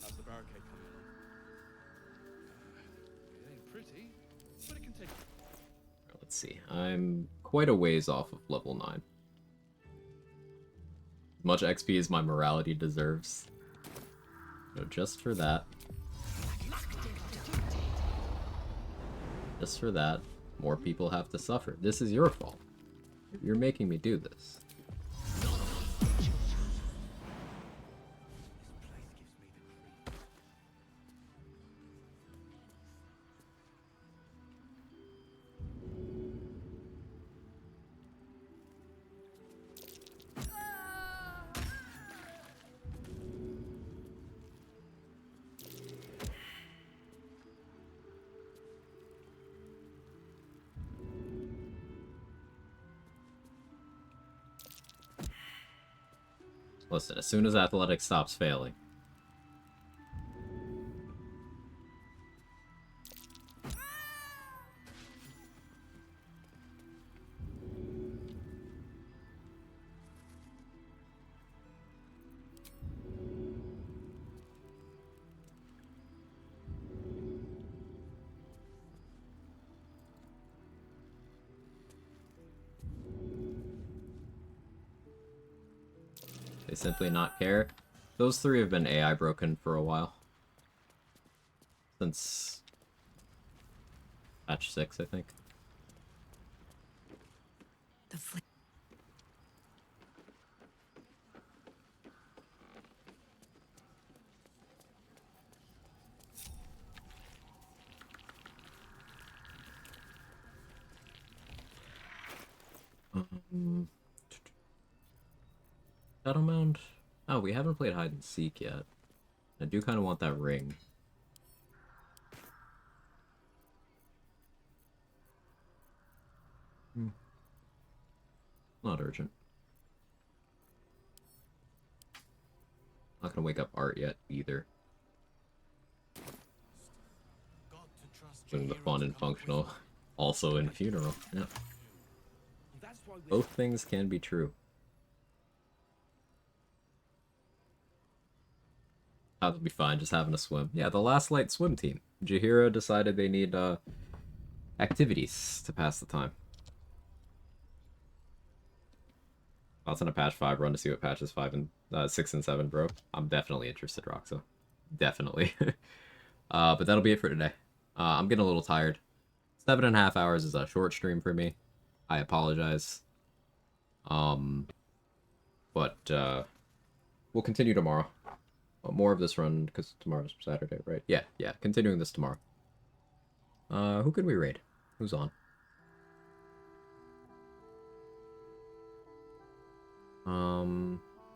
How's the barricade coming along? It ain't pretty, but it can take. Let's see. I'm quite a ways off of level 9. Much XP as my morality deserves. So just for that. Just for that, more people have to suffer. This is your fault. You're making me do this. Listen, as soon as athletics stops failing. They simply not care. Those three have been AI broken for a while. Since patch 6, I think. The Battle Mound? Oh, we haven't played hide and seek yet. I do kind of want that ring. Not urgent. Not gonna wake up Art yet either. Doing the fun and functional, also in funeral. Yeah. Both things can be true. That'll be fine, just having a swim. Yeah, the Last Light swim team. Jaheira decided they need activities to pass the time. I'll send a patch 5 run to see what patches 5 and 6 and 7 broke. I'm definitely interested, Roxa. Definitely. But that'll be it for today. I'm getting a little tired. 7.5 hours is a short stream for me. I apologize. But we'll continue tomorrow. More of this run, because tomorrow's Saturday, right? Yeah, continuing this tomorrow. Who could we raid? Who's on?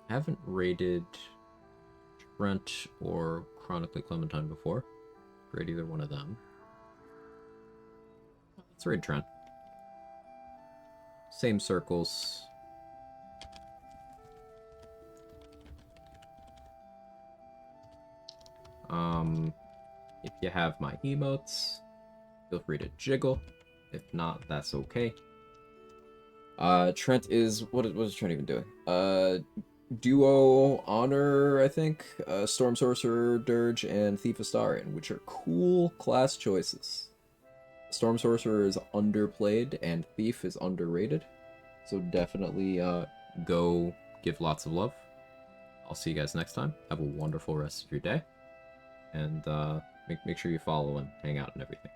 Haven't raided Trent or Chronically Clementine before. Raid either one of them. Let's raid Trent. Same circles. If you have my emotes, feel free to jiggle. If not, that's okay. Trent is what is Trent even doing? Duo Honor, I think. Storm Sorcerer, Dirge, and Thief Astarian, which are cool class choices. Storm Sorcerer is underplayed and Thief is underrated. So definitely go give lots of love. I'll see you guys next time. Have a wonderful rest of your day. And make sure you follow and hang out and everything.